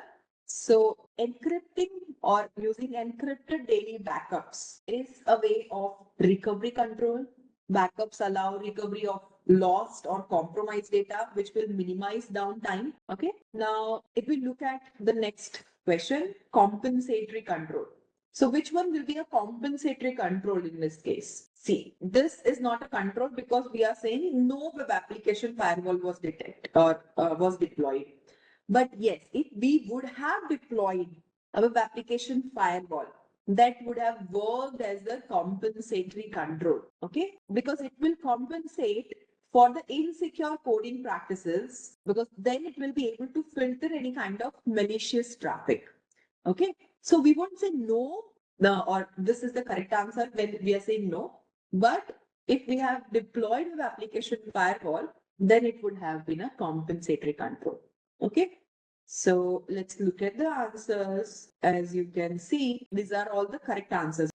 Speaker 3: So encrypting or using encrypted daily backups is a way of recovery control. Backups allow recovery of lost or compromised data, which will minimize downtime. Okay. Now, if we look at the next question, compensatory control. So which one will be a compensatory control in this case? See, this is not a control because we are saying no web application firewall was detected or was deployed. But yes, if we would have deployed a web application firewall, that would have worked as a compensatory control, okay? Because it will compensate for the insecure coding practices, because then it will be able to filter any kind of malicious traffic, okay? So we won't say no, or this is the correct answer when we are saying no, but if we have deployed an application firewall, then it would have been a compensatory control, okay? So let's look at the answers. As you can see, these are all the correct answers.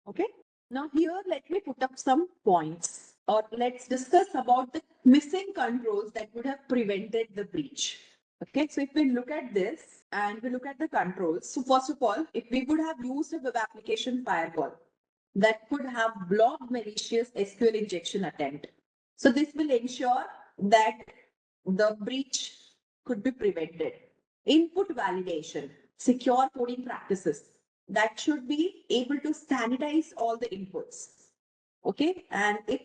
Speaker 3: Okay. Now here, let me put up some points, or let's discuss about the missing controls that would have prevented the breach. Okay. So if we look at this and we look at the controls. So first of all, if we would have used a web application firewall that could have blocked malicious SQL injection attempt. So this will ensure that the breach could be prevented. Input validation, secure coding practices. that should be able to sanitize all the inputs. Okay, and if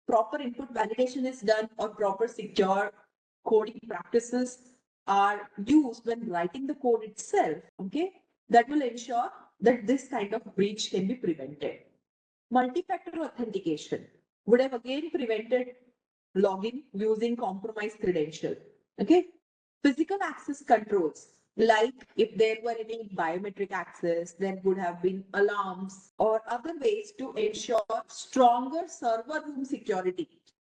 Speaker 3: proper input validation is done or proper secure coding practices are used when writing the code itself, okay, that will ensure that this kind of breach can be prevented. Multi-factor authentication would have again prevented login using compromised credential. Okay. Physical access controls, like if there were any biometric access, there would have been alarms or other ways to ensure stronger server room security.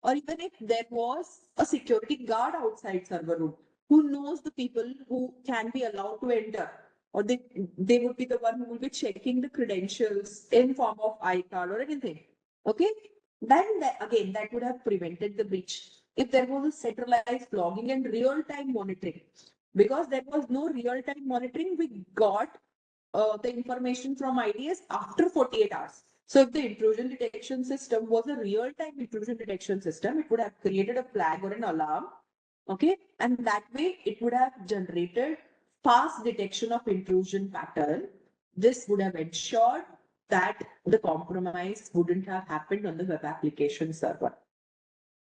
Speaker 3: Or even if there was a security guard outside server room who knows the people who can be allowed to enter, or they would be the one who will be checking the credentials in form of iCard or anything. Okay, then again that would have prevented the breach if there was a centralized logging and real-time monitoring. Because there was no real-time monitoring, we got the information from IDS after 48 hours. So if the intrusion detection system was a real-time intrusion detection system, it would have created a flag or an alarm. Okay, and that way it would have generated fast detection of intrusion pattern. This would have ensured that the compromise wouldn't have happened on the web application server.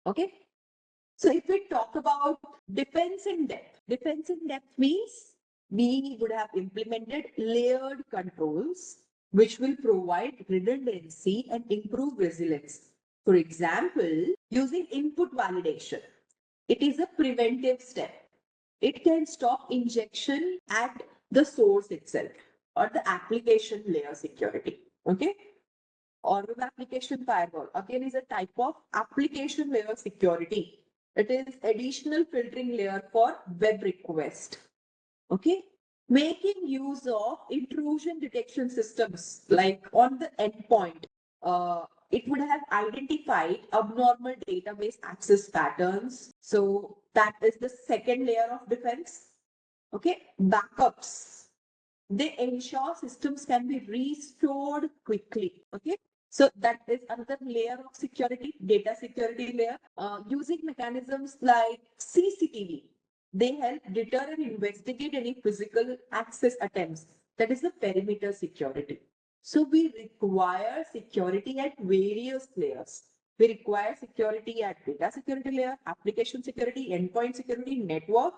Speaker 3: Okay. So if we talk about defense in depth means we would have implemented layered controls which will provide redundancy and improve resilience. For example, using input validation, it is a preventive step. It can stop injection at the source itself or the application layer security. Okay. Or web application firewall again is a type of application layer security. It is additional filtering layer for web request. Okay. Making use of intrusion detection systems like on the endpoint, it would have identified abnormal database access patterns. So that is the second layer of defense. Okay. Backups, they ensure systems can be restored quickly. Okay. So that is another layer of security, data security layer. Using mechanisms like CCTV, they help deter and investigate any physical access attempts. That is the perimeter security. So we require security at various layers. We require security at data security layer, application security, endpoint security, network.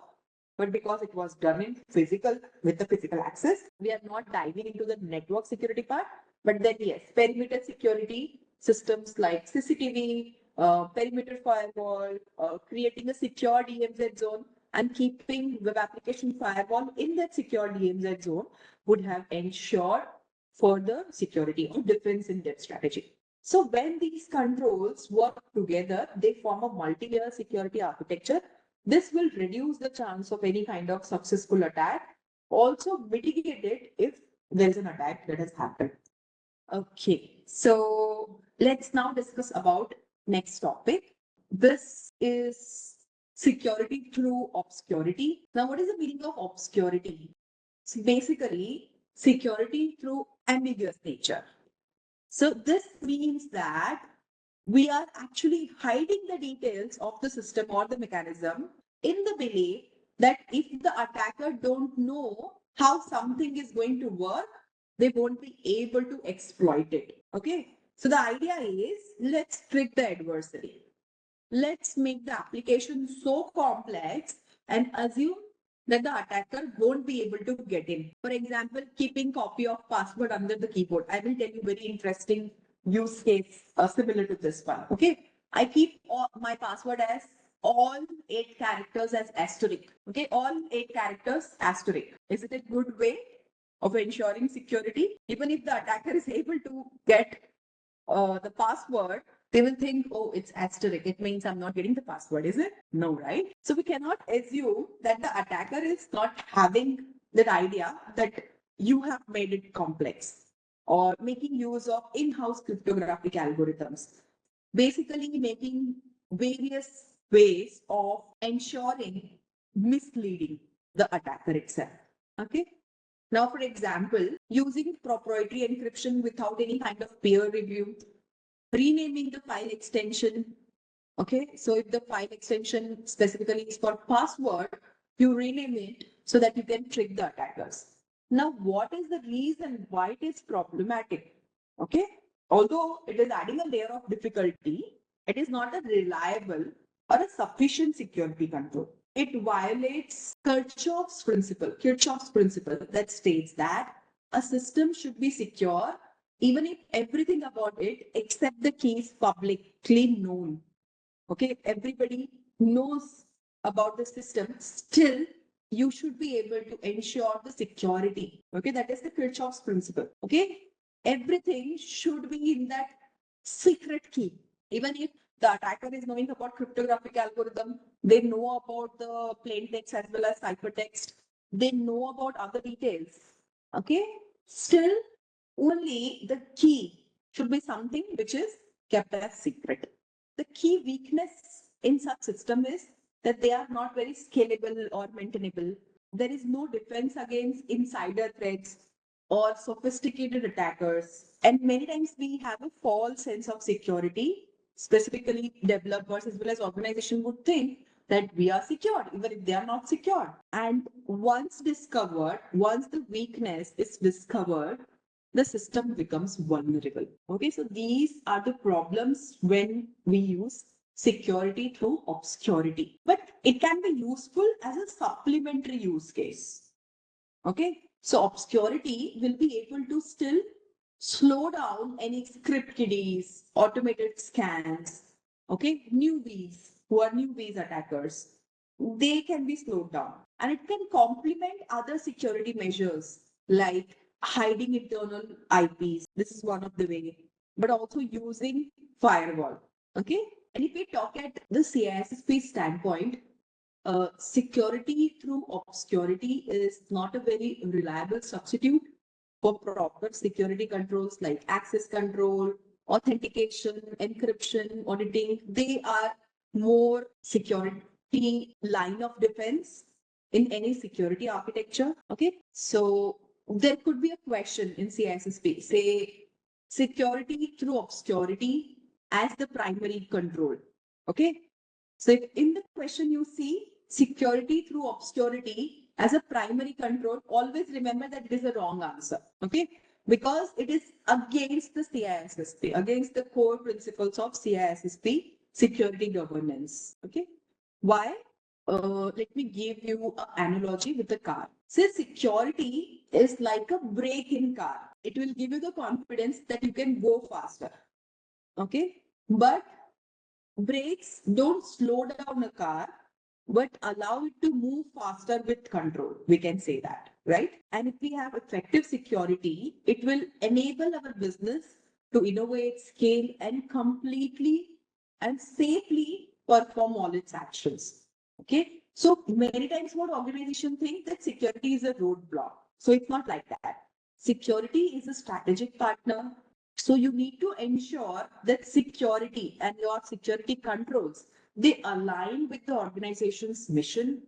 Speaker 3: But because it was done in physical with the physical access, we are not diving into the network security part. But then yes, perimeter security systems like CCTV, perimeter firewall, creating a secure DMZ zone and keeping web application firewall in that secure DMZ zone would have ensured further security or defense in depth strategy. So when these controls work together, they form a multi-layer security architecture. This will reduce the chance of any kind of successful attack, also mitigate it if there's an attack that has happened. Okay, so let's now discuss about next topic. This is security through obscurity. Now, what is the meaning of obscurity? So basically, security through ambiguous nature. So this means that we are actually hiding the details of the system or the mechanism in the belief that if the attacker don't know how something is going to work, they won't be able to exploit it. Okay. So the idea is let's trick the adversary. Let's make the application so complex and assume that the attacker won't be able to get in. For example, keeping copy of password under the keyboard. I will tell you very interesting use case similar to this one. Okay, I keep my password as all 8 characters as asterisk. Okay, all 8 characters asterisk. Is it a good way of ensuring security? Even if the attacker is able to get the password, they will think, oh, it's asterisk. It means I'm not getting the password, is it? No, right? So we cannot assume that the attacker is not having that idea that you have made it complex or making use of in-house cryptographic algorithms. Basically making various ways of ensuring misleading the attacker itself. Okay. Now, for example, using proprietary encryption without any kind of peer review, renaming the file extension. Okay, so if the file extension specifically is for password, you rename it so that you can trick the attackers. Now, what is the reason why it is problematic? Okay. Although it is adding a layer of difficulty, it is not a reliable or a sufficient security control. It violates Kirchhoff's principle that states that a system should be secure even if everything about it except the key is publicly known. Okay, everybody knows about the system. Still, you should be able to ensure the security. Okay, that is the Kirchhoff's principle. Okay, everything should be in that secret key. Even if the attacker is knowing about cryptographic algorithm, they know about the plain text as well as ciphertext, they know about other details. Okay, still, only the key should be something which is kept as secret. The key weakness in such system is that they are not very scalable or maintainable. There is no defense against insider threats or sophisticated attackers. And many times we have a false sense of security. Specifically, developers as well as organization would think that we are secured, even if they are not secured. And once the weakness is discovered, the system becomes vulnerable. Okay, so these are the problems when we use security through obscurity. But it can be useful as a supplementary use case. Okay, so obscurity will be able to still slow down any script kiddies, automated scans, okay, who are newbies attackers. They can be slowed down and it can complement other security measures like hiding internal IPs. This is one of the way, but also using firewall. Okay, and if we talk at the CISSP standpoint, security through obscurity is not a very reliable substitute for proper security controls like access control, authentication, encryption, auditing. They are more security line of defense in any security architecture. Okay, so there could be a question in CISSP, say security through obscurity as the primary control. Okay, so if in the question you see security through obscurity as a primary control, always remember that it is a wrong answer. Okay, because it is against the CISSP, against the core principles of CISSP security governance. Okay, why? Let me give you an analogy with the car. Say security is like a brake in car. It will give you the confidence that you can go faster. Okay, but brakes don't slow down a car, but allow it to move faster with control. We can say that, right? And if we have effective security, it will enable our business to innovate, scale, and completely and safely perform all its actions. Okay. So many times what organizations think that security is a roadblock. So it's not like that. Security is a strategic partner. So you need to ensure that security and your security controls, they align with the organization's mission,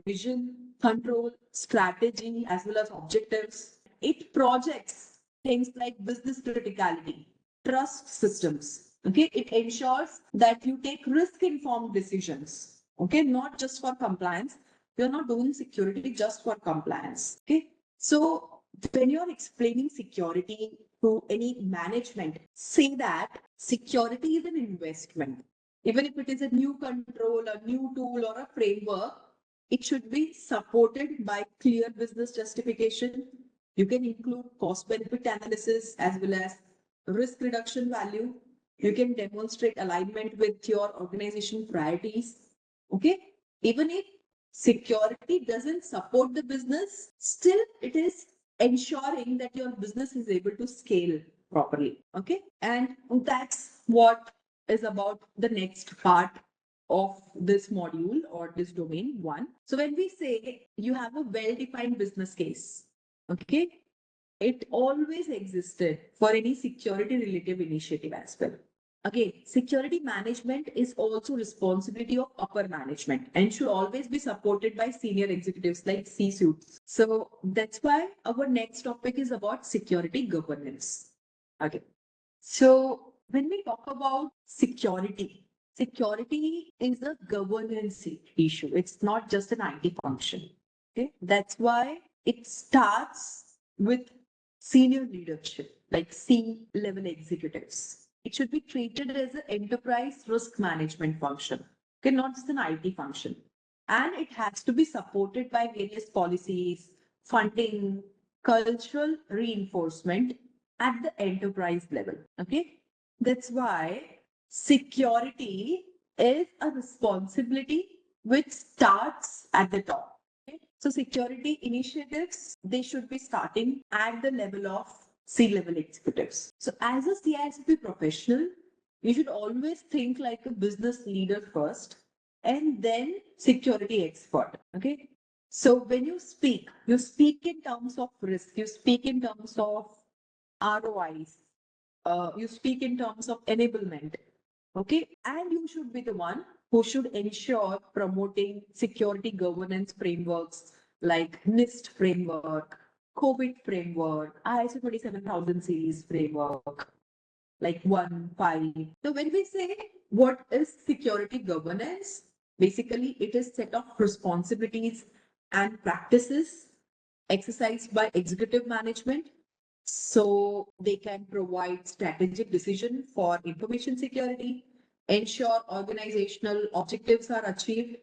Speaker 3: vision, control, strategy, as well as objectives. It projects things like business criticality, trust systems. Okay, it ensures that you take risk-informed decisions. Okay, not just for compliance. You're not doing security just for compliance. Okay, so when you're explaining security to any management, say that security is an investment. Even if it is a new control, a new tool, or a framework, it should be supported by clear business justification. You can include cost benefit analysis as well as risk reduction value. You can demonstrate alignment with your organization priorities. Okay. Even if security doesn't support the business, still it is ensuring that your business is able to scale properly. Okay. And that's what is about the next part of this module or this domain one. So when we say you have a well-defined business case, okay, it always existed for any security related initiative as well. Again, security management is also responsibility of upper management and should always be supported by senior executives like C-suites. So that's why our next topic is about security governance. Okay. So when we talk about security, security is a governance issue. It's not just an IT function. Okay. That's why it starts with senior leadership, like C-level executives. It should be treated as an enterprise risk management function, okay, not just an IT function. And it has to be supported by various policies, funding, cultural reinforcement at the enterprise level. Okay. That's why security is a responsibility which starts at the top. Okay? So security initiatives, they should be starting at the level of C-level executives. So as a CISP professional, you should always think like a business leader first and then security expert. Okay. So when you speak in terms of risk, you speak in terms of ROIs, you speak in terms of enablement. Okay. And you should be the one who should ensure promoting security governance frameworks like NIST framework, COVID framework, ISO 27000 series framework, like 1, 5. So when we say what is security governance, basically it is set of responsibilities and practices exercised by executive management so they can provide strategic decision for information security, ensure organizational objectives are achieved,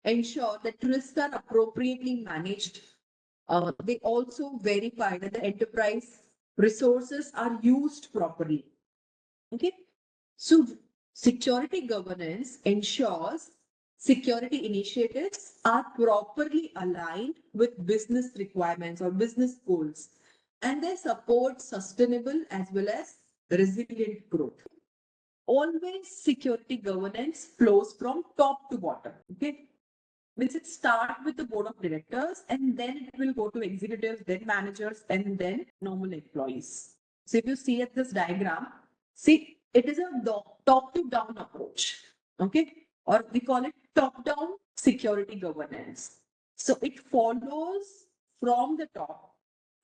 Speaker 3: ensure that risks are appropriately managed. They also verify that the enterprise resources are used properly. Okay. So security governance ensures security initiatives are properly aligned with business requirements or business goals, and they support sustainable as well as resilient growth. Always security governance flows from top to bottom. Okay. Means it start with the board of directors and then it will go to executives, then managers, and then normal employees. So if you see at this diagram, see it is a top to down approach. Okay. Or we call it top down security governance. So it follows from the top,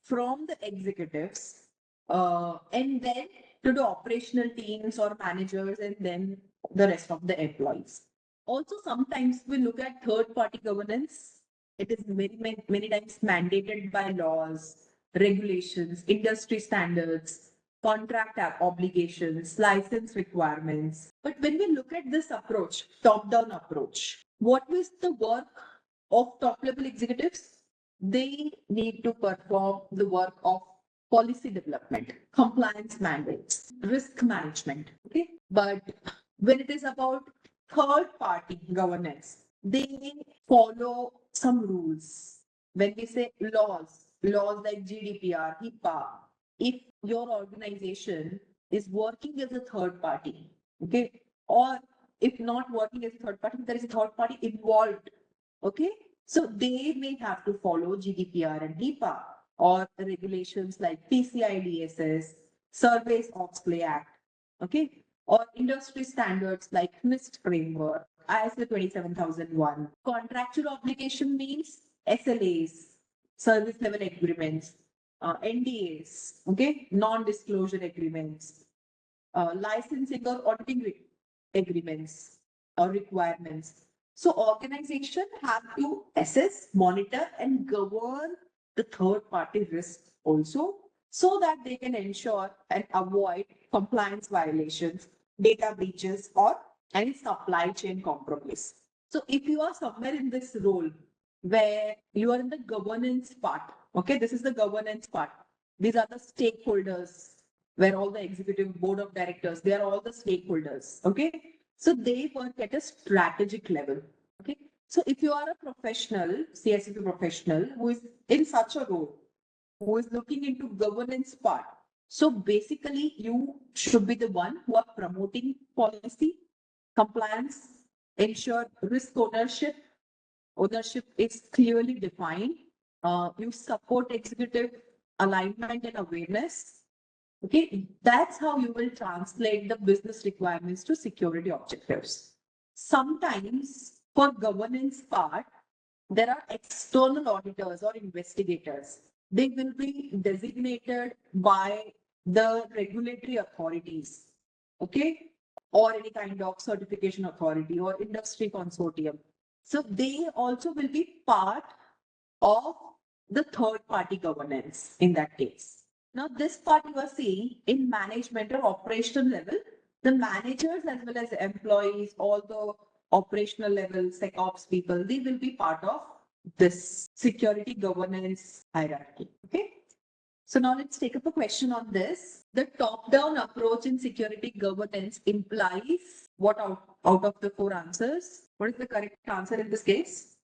Speaker 3: from the executives, and then to the operational teams or managers, and then the rest of the employees. Also, sometimes we look at third party governance. It is many times mandated by laws, regulations, industry standards, contract obligations, license requirements. But when we look at this approach, top down approach, what is the work of top level executives? They need to perform the work of policy development, compliance mandates, risk management. Okay. But when it is about third party governance, they follow some rules. When we say laws like GDPR, HIPAA, if your organization is working as a third party, okay, or if not working as a third party, there is a third party involved, okay, so they may have to follow GDPR and HIPAA or regulations like PCI DSS, Surveys Oxley Act, okay, or industry standards like NIST framework, ISO 27001. Contractual obligation means SLAs, service level agreements, NDAs, okay, non-disclosure agreements, licensing or auditing agreements or requirements. So organization have to assess, monitor, and govern the third party risk also so that they can ensure and avoid compliance violations, data breaches, or any supply chain compromise. So if you are somewhere in this role where you are in the governance part, okay, this is the governance part. These are the stakeholders where all the executive board of directors, they are all the stakeholders. Okay. So they work at a strategic level. Okay. So if you are a professional, CSP professional who is in such a role, who is looking into governance part, so basically you should be the one who are promoting policy, compliance, ensure risk ownership. Ownership is clearly defined. You support executive alignment and awareness. Okay, that's how you will translate the business requirements to security objectives. Sometimes for governance part, there are external auditors or investigators. They will be designated by the regulatory authorities, okay, or any kind of certification authority or industry consortium. So they also will be part of the third party governance in that case. Now, this part you are seeing in management or operational level, the managers as well as employees, all the operational level, SecOps people, they will be part of this security governance hierarchy. Okay. So now let's take up a question on this. The top-down approach in security governance implies what out of the four answers? What is the correct answer in this case?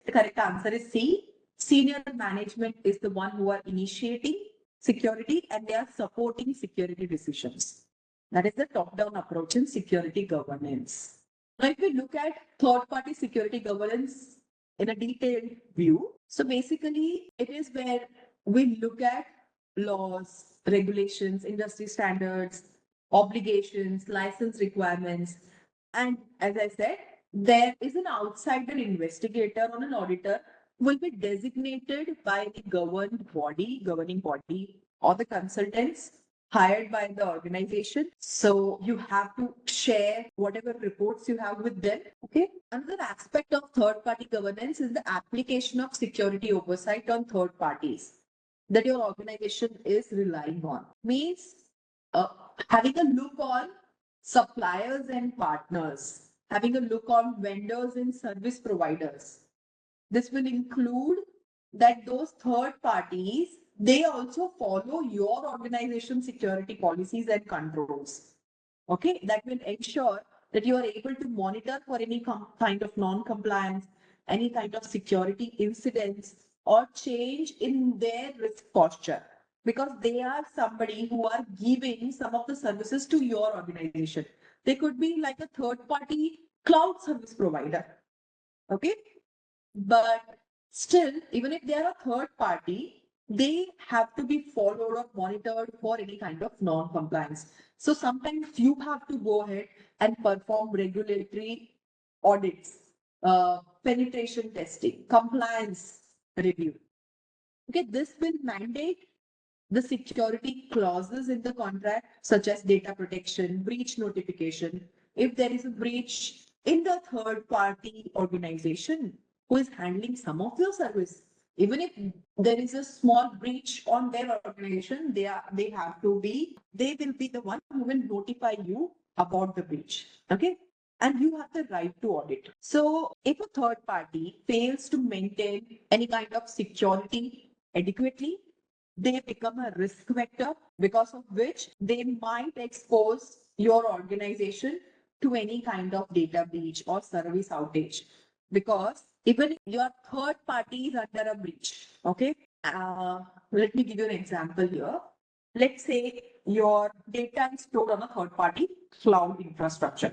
Speaker 3: The correct answer is C. Senior management is the one who are initiating security and they are supporting security decisions. That is the top-down approach in security governance. Now, if we look at third-party security governance in a detailed view, so basically it is where we look at laws, regulations, industry standards, obligations, license requirements, and as I said, there is an outsider investigator or an auditor who will be designated by the governing body, or the consultants hired by the organization. So you have to share whatever reports you have with them. Okay. Another aspect of third party governance is the application of security oversight on third parties that your organization is relying on. Means uh, having a look on suppliers and partners, having a look on vendors and service providers. This will include that those third parties, they also follow your organization security policies and controls. Okay, that will ensure that you are able to monitor for any kind of non-compliance, any kind of security incidents or change in their risk posture, because they are somebody who are giving some of the services to your organization. They could be like a third party cloud service provider. Okay. But still, even if they are a third party, they have to be followed or monitored for any kind of non-compliance. So sometimes you have to go ahead and perform regulatory audits, penetration testing, compliance review. Okay, this will mandate the security clauses in the contract, such as data protection, breach notification. If there is a breach in the third party organization who is handling some of your service, even if there is a small breach on their organization, they will be the one who will notify you about the breach. Okay. And you have the right to audit. So if a third party fails to maintain any kind of security adequately, they become a risk vector, because of which they might expose your organization to any kind of data breach or service outage. Because even your third party is under a breach. Okay. Let me give you an example here. Let's say your data is stored on a third party cloud infrastructure,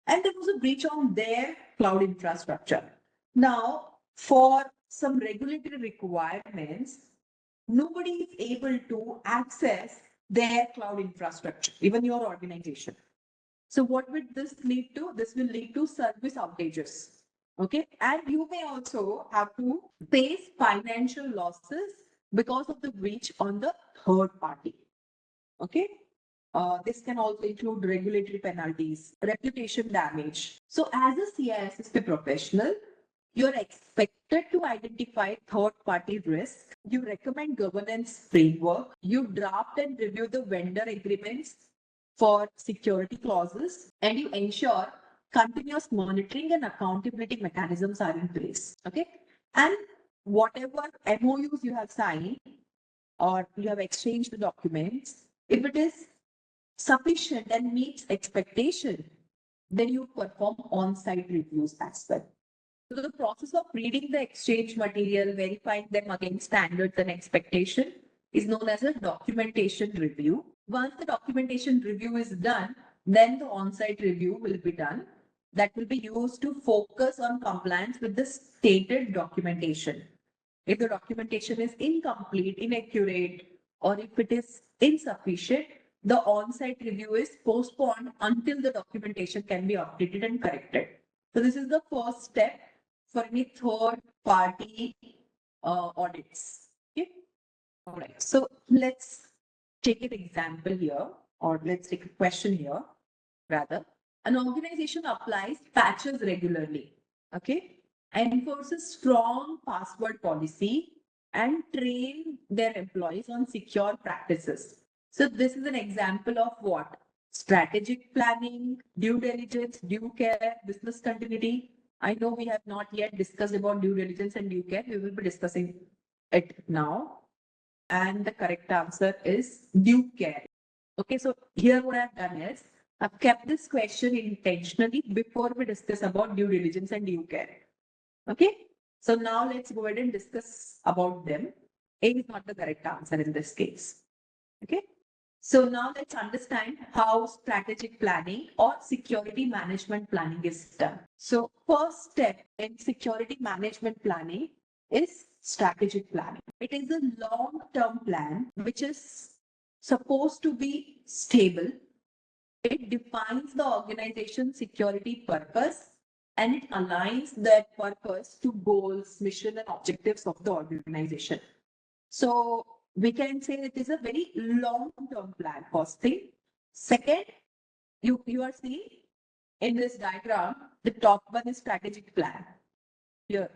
Speaker 3: and there was a breach on their cloud infrastructure. Now, for some regulatory requirements, nobody is able to access their cloud infrastructure, even your organization. So what will this lead to? This will lead to service outages. Okay. And you may also have to face financial losses because of the breach on the third party. Okay. This can also include regulatory penalties, reputation damage. So as a CISSP professional, you're expected to identify third-party risk. You recommend governance framework. You draft and review the vendor agreements for security clauses, and you ensure continuous monitoring and accountability mechanisms are in place. Okay. And whatever MOUs you have signed or you have exchanged the documents, if it is sufficient and meets expectation, then you perform on-site reviews as well. So the process of reading the exchange material, verifying them against standards and expectation is known as a documentation review. Once the documentation review is done, then the on-site review will be done. That will be used to focus on compliance with the stated documentation. If the documentation is incomplete, inaccurate, or if it is insufficient, the on-site review is postponed until the documentation can be updated and corrected. So this is the first step for any third party audits. Okay. All right. So let's take an example here, or let's take a question here rather. An organization applies patches regularly. Okay. Enforces strong password policy and train their employees on secure practices. So this is an example of what? Strategic planning, due diligence, due care, business continuity. I know we have not yet discussed about due diligence and due care. We will be discussing it now. And the correct answer is due care. Okay, so here what I've done is I've kept this question intentionally before we discuss about due diligence and due care. Okay, so now let's go ahead and discuss about them. A is not the correct answer in this case. Okay, so now let's understand how strategic planning or security management planning is done. So first step in security management planning is strategic planning. It is a long-term plan which is supposed to be stable. It defines the organization's security purpose and it aligns that purpose to goals, mission, and objectives of the organization. So we can say it is a very long-term plan, first thing. Second, you are seeing in this diagram, the top one is strategic plan. Here,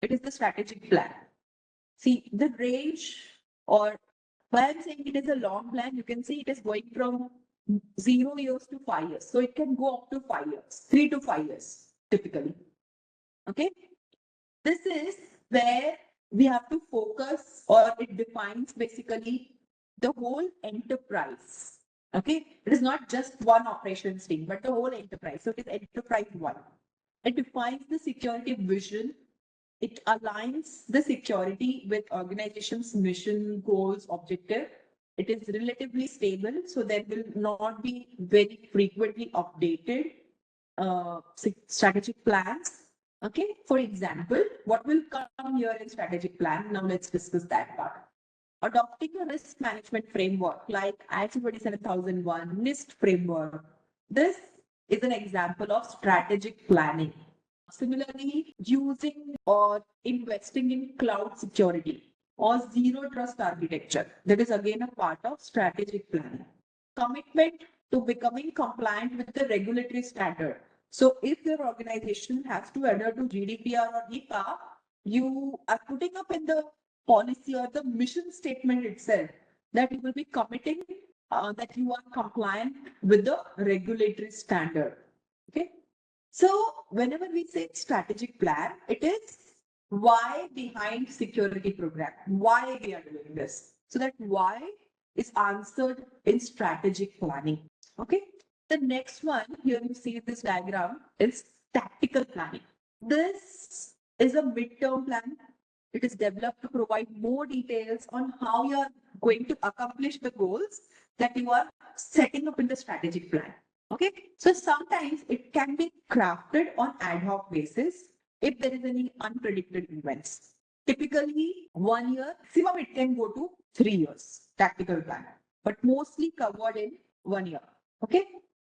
Speaker 3: it is the strategic plan. See, the range or why I'm saying it is a long plan, you can see it is going from 0 years to 5 years. So it can go up to 5 years, 3 to 5 years, typically. Okay. This is where we have to focus, or it defines basically the whole enterprise. Okay. It is not just one operations team, but the whole enterprise. So it is enterprise one. It defines the security vision. It aligns the security with organization's mission, goals, objective. It is relatively stable, so there will not be very frequently updated strategic plans. Okay, for example, what will come here in strategic plan? Now let's discuss that part. Adopting a risk management framework like ISO 27001, NIST framework. This is an example of strategic planning. Similarly, using or investing in cloud security or zero trust architecture. That is again a part of strategic planning. Commitment to becoming compliant with the regulatory standard. So if your organization has to adhere to GDPR or HIPAA, you are putting up in the policy or the mission statement itself that you will be committing that you are compliant with the regulatory standard. Okay. So whenever we say strategic plan, it is why behind security program, why we are doing this. So that why is answered in strategic planning. Okay. The next one here you see this diagram is tactical planning. This is a midterm plan. It is developed to provide more details on how you are going to accomplish the goals that you are setting up in the strategic plan. Okay, so sometimes it can be crafted on ad hoc basis if there is any unpredicted events. Typically 1 year, maximum it can go to 3 years, tactical plan, but mostly covered in 1 year. Okay,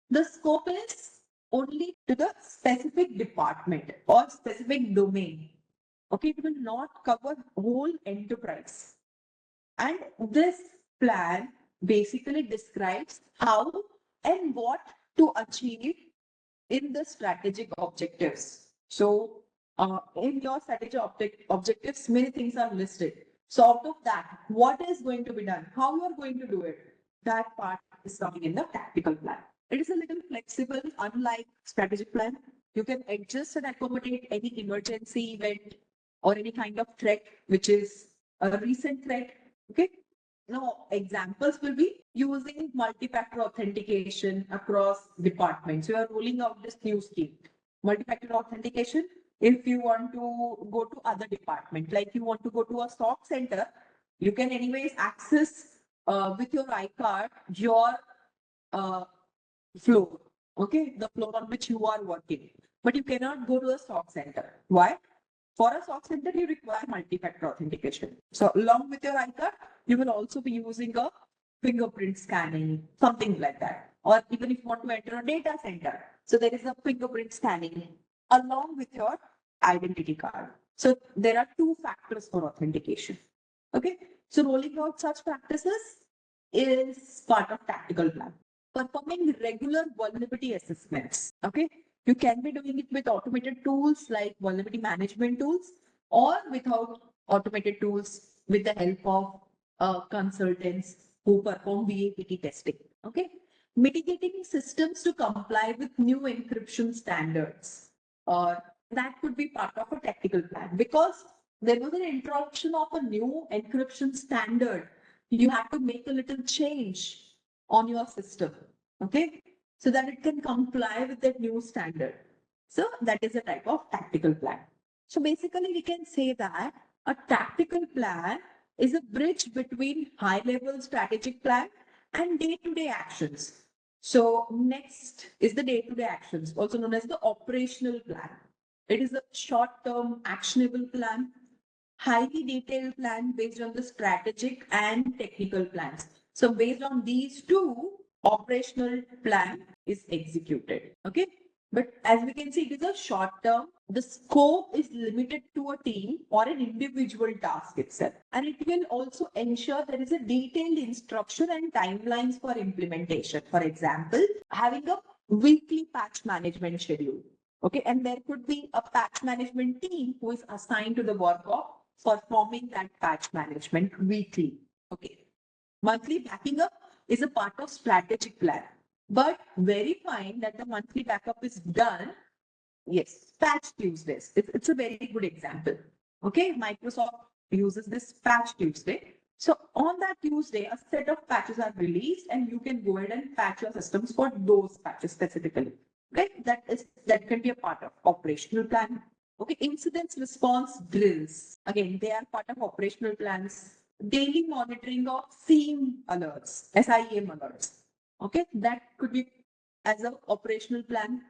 Speaker 3: the scope is only to the specific department or specific domain. Okay, it will not cover whole enterprise. And this plan basically describes how and what to achieve in the strategic objectives. So in your strategic objectives, many things are listed. So out of that, what is going to be done? How you are going to do it? That part is coming in the tactical plan. It is a little flexible, unlike strategic plan. You can adjust and accommodate any emergency event or any kind of threat, which is a recent threat. Okay. Now, examples will be using multi-factor authentication across departments. You are rolling out this new scheme. Multi-factor authentication, if you want to go to other department, like you want to go to a stock center, you can anyways access with your iCard your floor, okay, the floor on which you are working. But you cannot go to a stock center. Why? For a SOC center, you require multi-factor authentication. So along with your iCard, you will also be using a fingerprint scanning, something like that. Or even if you want to enter a data center, so there is a fingerprint scanning along with your identity card. So there are two factors for authentication. Okay. So rolling out such practices is part of tactical plan. Performing regular vulnerability assessments. Okay. You can be doing it with automated tools like vulnerability management tools or without automated tools with the help of consultants who perform VAPT testing. Okay, mitigating systems to comply with new encryption standards, or that could be part of a tactical plan, because there was an introduction of a new encryption standard. You have to make a little change on your system, okay, so that it can comply with that new standard. So that is a type of tactical plan. So basically, we can say that a tactical plan is a bridge between high level strategic plan and day to day actions. So, next is the day to day actions, also known as the operational plan. It is a short term actionable plan, highly detailed plan based on the strategic and technical plans. So, based on these two, operational plan is executed. Okay. But as we can see, it is a short term. The scope is limited to a team or an individual task itself. And it will also ensure there is a detailed instruction and timelines for implementation. For example, having a weekly patch management schedule. Okay. And there could be a patch management team who is assigned to the work of performing that patch management weekly. Okay. Monthly backing up is a part of strategic plan, but verifying that the monthly backup is done. Yes, Patch Tuesdays. It's a very good example. Okay, Microsoft uses this Patch Tuesday. So on that Tuesday, a set of patches are released, and you can go ahead and patch your systems for those patches specifically. Okay, that can be a part of operational plan. Okay, incidents response drills. Again, they are part of operational plans. Daily monitoring of SIEM alerts, SIEM alerts. Okay, that could be as an operational plan.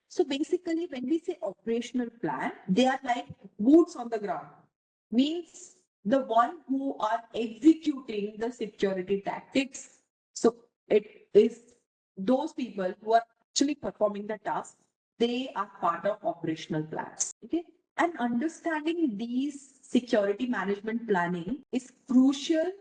Speaker 3: So basically, when we say operational plan, they are like boots on the ground. Means the one who are executing the security tactics. So it is those people who are actually performing the task. They are part of operational plans. Okay. And understanding these security management planning is crucial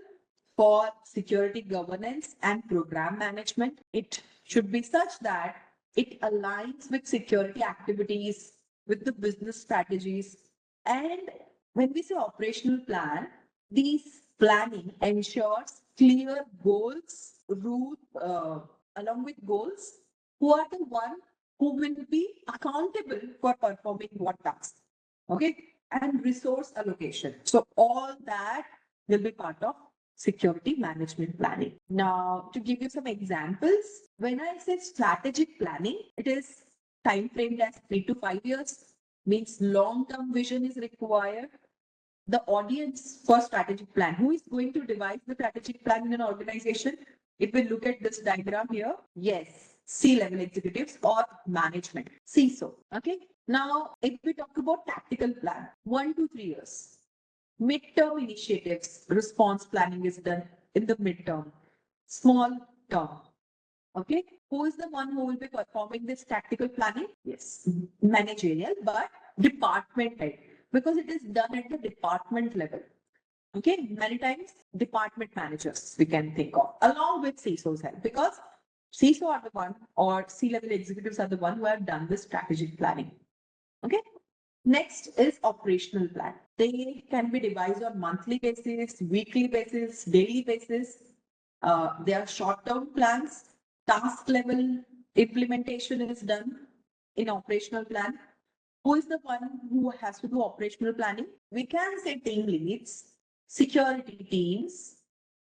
Speaker 3: for security governance and program management. It should be such that it aligns with security activities, with the business strategies. And when we say operational plan, these planning ensures clear goals, along with goals, who are the one who will be accountable for performing what tasks. Okay. And resource allocation. So all that will be part of security management planning. Now, to give you some examples, when I say strategic planning, it is time framed as 3 to 5 years, means long-term vision is required. The audience for strategic plan, who is going to devise the strategic plan in an organization? If we look at this diagram here, yes, C-level executives or management, CISO. Okay. Now, if we talk about tactical plan, 1 to 3 years. Midterm initiatives, response planning is done in the midterm. Small term. Okay. Who is the one who will be performing this tactical planning? Yes, managerial, but department head, because it is done at the department level. Okay. Many times, department managers we can think of, along with CISO's help, because CISO are the one, or C-level executives are the one who have done this strategic planning. Okay. Next is operational plan. They can be devised on monthly basis, weekly basis, daily basis. They are short-term plans. Task level implementation is done in operational plan. Who is the one who has to do operational planning? We can say team leads, security teams,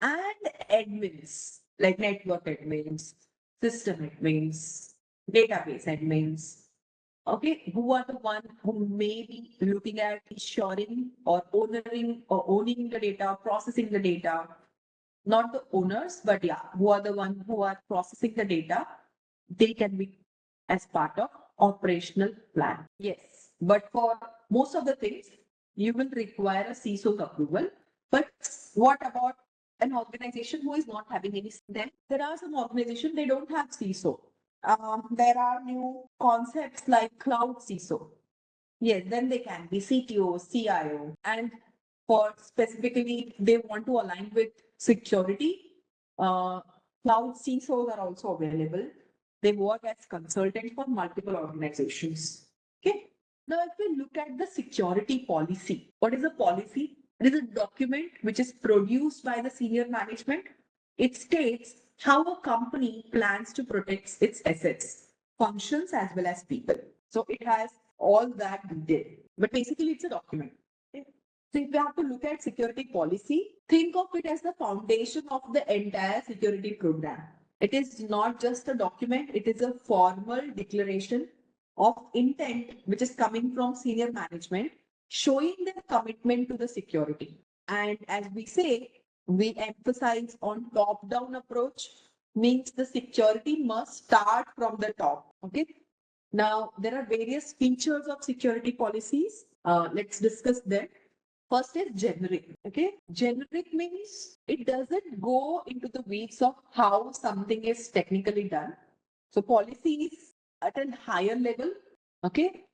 Speaker 3: and admins, like network admins, system admins, database admins. Okay, who are the one who may be looking at ensuring or owning the data, processing the data, not the owners, but yeah, who are the one who are processing the data, they can be as part of operational plan. Yes, but for most of the things, you will require a CISO's approval. But what about an organization who is not having any? Then there are some organizations, they don't have CISO. There are new concepts like cloud CISO. Yes, then they can be CTO, CIO, and for specifically they want to align with security. Cloud CISOs are also available. They work as consultants for multiple organizations. Okay. Now, if we look at the security policy, what is a policy? It is a document which is produced by the senior management. It states how a company plans to protect its assets, functions, as well as people. So it has all that detail. But basically, it's a document. Okay? So if you have to look at security policy, think of it as the foundation of the entire security program. It is not just a document, it is a formal declaration of intent which is coming from senior management showing their commitment to the security. And as we say, we emphasize on top-down approach, means the security must start from the top. Okay. Now, there are various features of security policies. Let's discuss them. First is generic. Okay. Generic means it doesn't go into the weeds of how something is technically done. So policies at a higher level. Okay.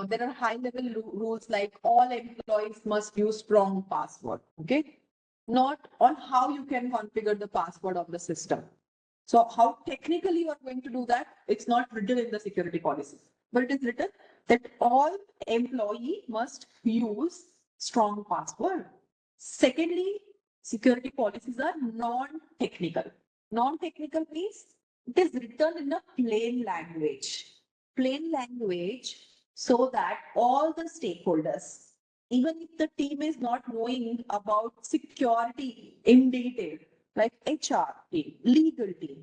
Speaker 3: There are high level rules like all employees must use strong password. Okay. Not on how you can configure the password of the system. So how technically you are going to do that, it's not written in the security policy, but it is written that all employee must use strong password. Secondly, security policies are non-technical. Non-technical means it is written in a plain language. Plain language so that all the stakeholders, even if the team is not knowing about security in detail, like HR team, legal team,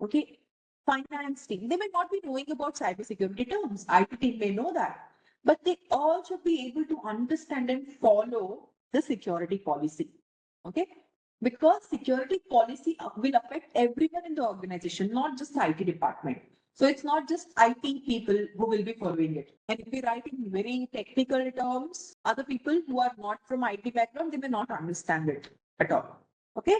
Speaker 3: okay, finance team, they may not be knowing about cybersecurity terms. IT team may know that, but they all should be able to understand and follow the security policy. Okay, because security policy will affect everyone in the organization, not just IT department. So it's not just IT people who will be following it. And if we write in very technical terms, other people who are not from IT background, they may not understand it at all. Okay.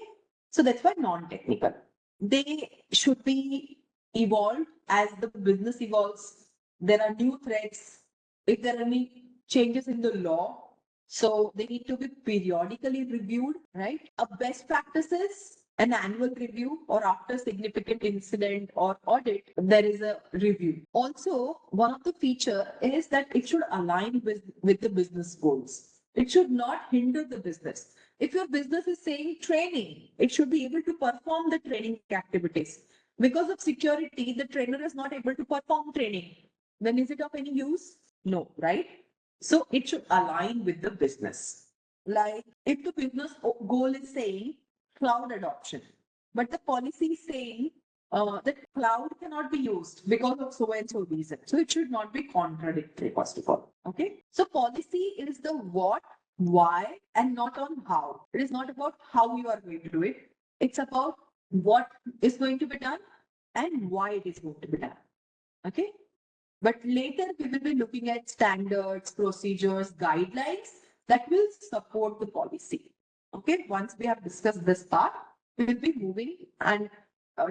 Speaker 3: So that's why non-technical. They should be evolved as the business evolves. There are new threats. If there are any changes in the law, so they need to be periodically reviewed, right? A best practices, an annual review, or after significant incident or audit, there is a review. Also, one of the feature is that it should align with the business goals. It should not hinder the business. If your business is saying training, it should be able to perform the training activities. Because of security, the trainer is not able to perform training. Then is it of any use? No, right? So it should align with the business. Like if the business goal is saying cloud adoption, but the policy is saying that cloud cannot be used because of so and so reason. So it should not be contradictory, first of all. Okay. So policy is the what, why, and not on how. It is not about how you are going to do it. It's about what is going to be done and why it is going to be done. Okay. But later we will be looking at standards, procedures, guidelines that will support the policy. Okay, once we have discussed this part, we will be moving and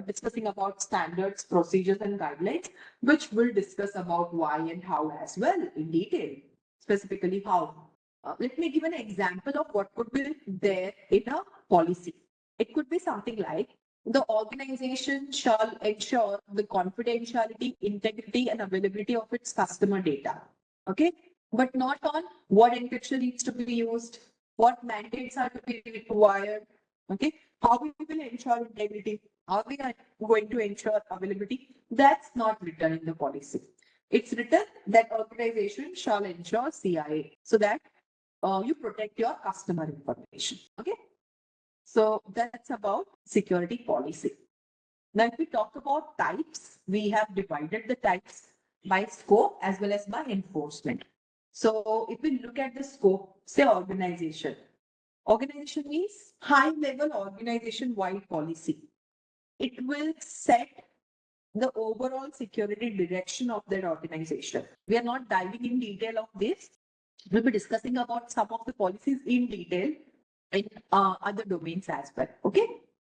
Speaker 3: discussing about standards, procedures, and guidelines, which will discuss about why and how as well in detail, specifically how. Let me give an example of what could be there in a policy. It could be something like the organization shall ensure the confidentiality, integrity, and availability of its customer data. Okay, but not on what encryption needs to be used, what mandates are to be required. Okay, how we will ensure integrity, how we are going to ensure availability. That's not written in the policy. It's written that organization shall ensure CIA so that you protect your customer information. Okay. So that's about security policy. Now, if we talk about types, we have divided the types by scope as well as by enforcement. So if we look at the scope, say organization. Organization means high level organization wide policy. It will set the overall security direction of that organization. We are not diving in detail of this. We'll be discussing about some of the policies in detail in other domains as well. Okay.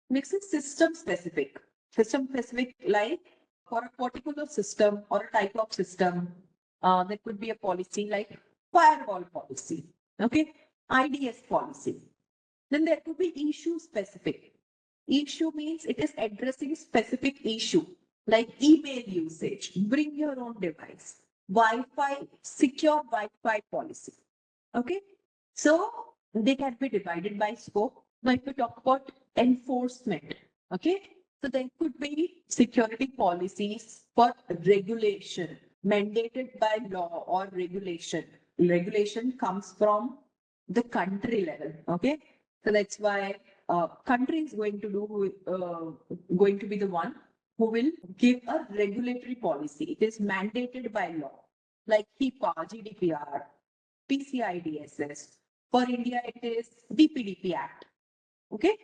Speaker 3: Next is system specific. System specific, like for a particular system or a type of system, there could be a policy like firewall policy. Okay. IDS policy. Then there could be issue specific. Issue means it is addressing specific issue like email usage, bring your own device, Wi-Fi, secure Wi-Fi policy. Okay. So they can be divided by scope. Now, if we talk about enforcement, okay, so there could be security policies for regulation mandated by law or regulation. Regulation comes from the country level, okay. So that's why country is going to be the one who will give a regulatory policy. It is mandated by law, like HIPAA, GDPR, PCI-DSS. For India, it is DPDP Act. Okay.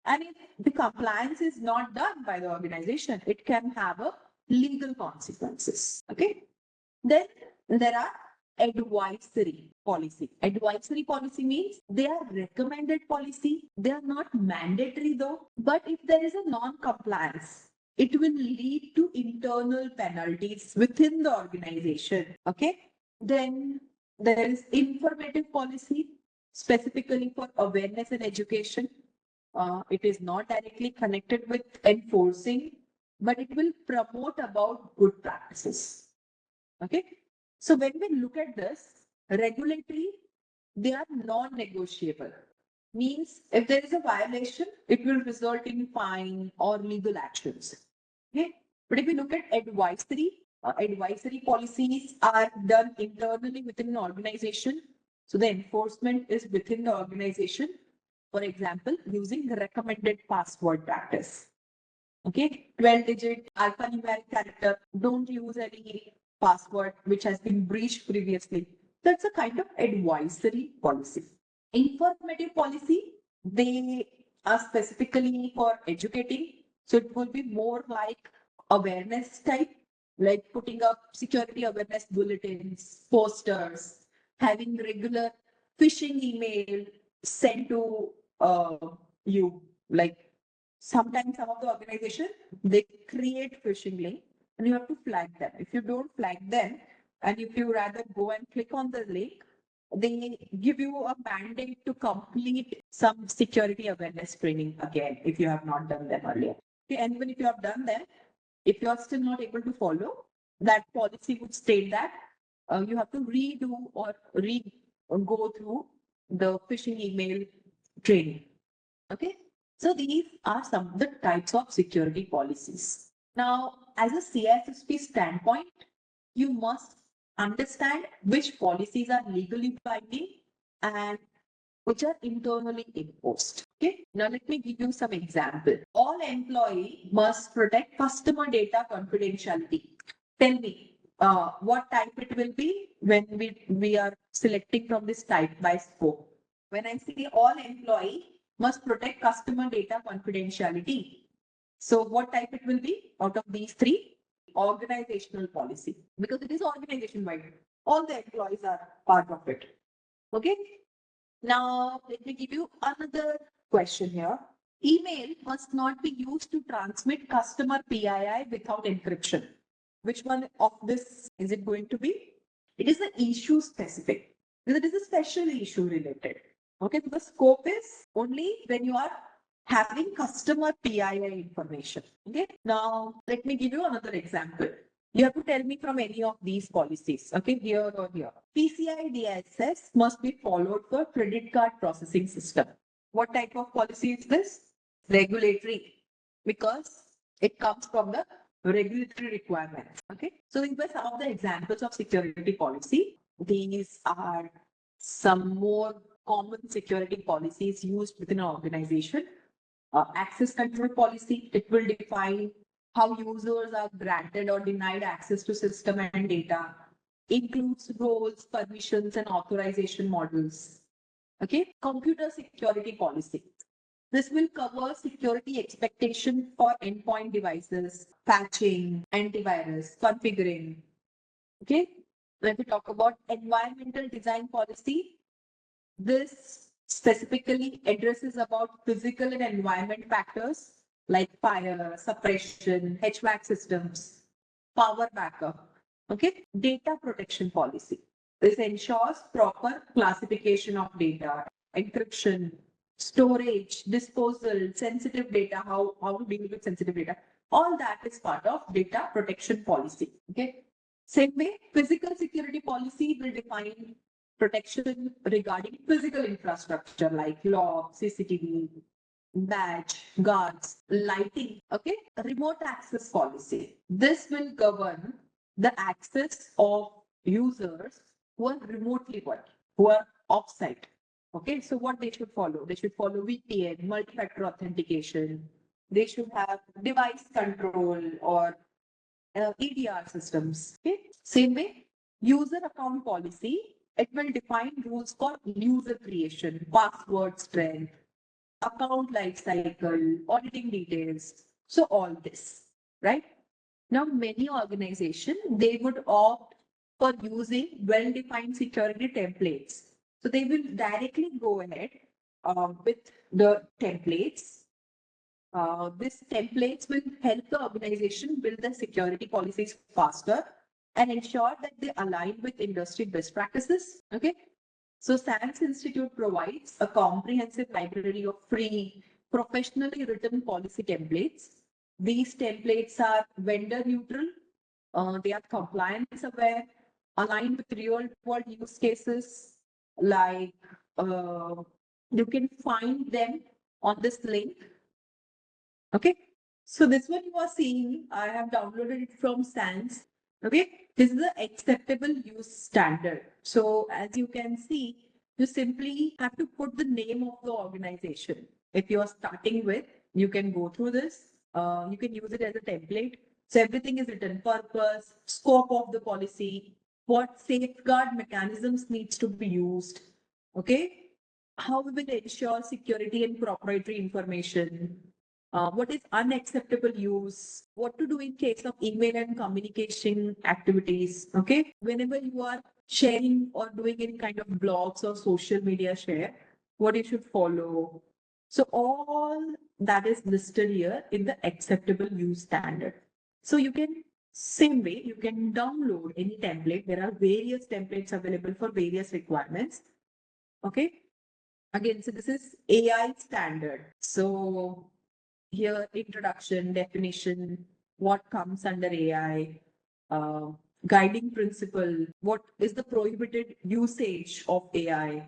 Speaker 3: And if the compliance is not done by the organization, it can have a legal consequences. Okay. Then there are advisory policy. Advisory policy means they are recommended policy. They are not mandatory though. But if there is a non-compliance, it will lead to internal penalties within the organization. Okay. Then there is informative policy, specifically for awareness and education. It is not directly connected with enforcing, but it will promote about good practices. Okay. So when we look at this, regulatory, they are non-negotiable. Means if there is a violation, it will result in fine or legal actions. Okay. But if we look at advisory policies are done internally within an organization. So the enforcement is within the organization. For example, using recommended password practice. Okay, 12-digit alphanumeric character. Don't use any password which has been breached previously. That's a kind of advisory policy. Informative policy, they are specifically for educating. So it will be more like awareness type, like putting up security awareness bulletins, posters, having regular phishing email sent to you. Like sometimes some of the organization, they create phishing link and you have to flag them. If you don't flag them, and if you rather go and click on the link, they give you a mandate to complete some security awareness training again if you have not done them earlier. Okay, and even if you have done them, if you are still not able to follow, that policy would state that you have to redo or go through the phishing email training. Okay, so these are some of the types of security policies. Now, as a CISSP standpoint, you must understand which policies are legally binding and which are internally imposed. Okay. Now let me give you some example. All employee must protect customer data confidentiality. Tell me what type it will be when we are selecting from this type by scope. When I say all employee must protect customer data confidentiality. So what type it will be out of these three? Organizational policy, because it is organization wide. All the employees are part of it. Okay. Now, let me give you another question here. Email must not be used to transmit customer PII without encryption. Which one of this is it going to be? It is the issue specific. Because it is a special issue related. Okay, so the scope is only when you are having customer PII information. Okay, now let me give you another example. You have to tell me from any of these policies, okay, here or here. PCI DSS must be followed for credit card processing system. What type of policy is this? Regulatory, because it comes from the regulatory requirements. Okay, so these were some of the examples of security policy. These are some more common security policies used within an organization. Access control policy, it will define how users are granted or denied access to system and data, includes roles, permissions, and authorization models. Okay, computer security policy. This will cover security expectation for endpoint devices, patching, antivirus, configuring. Okay, when we talk about environmental design policy, this specifically addresses about physical and environment factors like fire, suppression, HVAC systems, power backup. Okay, data protection policy. This ensures proper classification of data, encryption, storage, disposal, sensitive data, how to deal with sensitive data. All that is part of data protection policy. Okay. Same way, physical security policy will define protection regarding physical infrastructure like law, CCTV, badge, guards, lighting, okay? Remote access policy. This will govern the access of users who are remotely working, who are off-site. Okay, so what they should follow? They should follow VPN, multi-factor authentication. They should have device control or EDR systems. Okay, same way, user account policy. It will define rules for user creation, password strength, account life cycle, auditing details. So all this, right? Now, many organizations, they would opt for using well-defined security templates. So they will directly go ahead with the templates. These templates will help the organization build the security policies faster and ensure that they align with industry best practices. Okay. So SANS Institute provides a comprehensive library of free, professionally written policy templates. These templates are vendor neutral, they are compliance aware, aligned with real world use cases. Like you can find them on this link. Okay. So this one you are seeing, I have downloaded it from SANS. Okay. This is the acceptable use standard. So as you can see, you simply have to put the name of the organization. If you are starting with, you can go through this. You can use it as a template. So everything is written: purpose, scope of the policy, what safeguard mechanisms needs to be used. Okay. How we will ensure security and proprietary information, what is unacceptable use, what to do in case of email and communication activities. Okay, whenever you are sharing or doing any kind of blogs or social media share, what you should follow. So all that is listed here in the acceptable use standard. So you can, same way, you can download any template. There are various templates available for various requirements. Okay, again, so this is AI standard. So here, introduction, definition, what comes under AI, guiding principle, what is the prohibited usage of AI,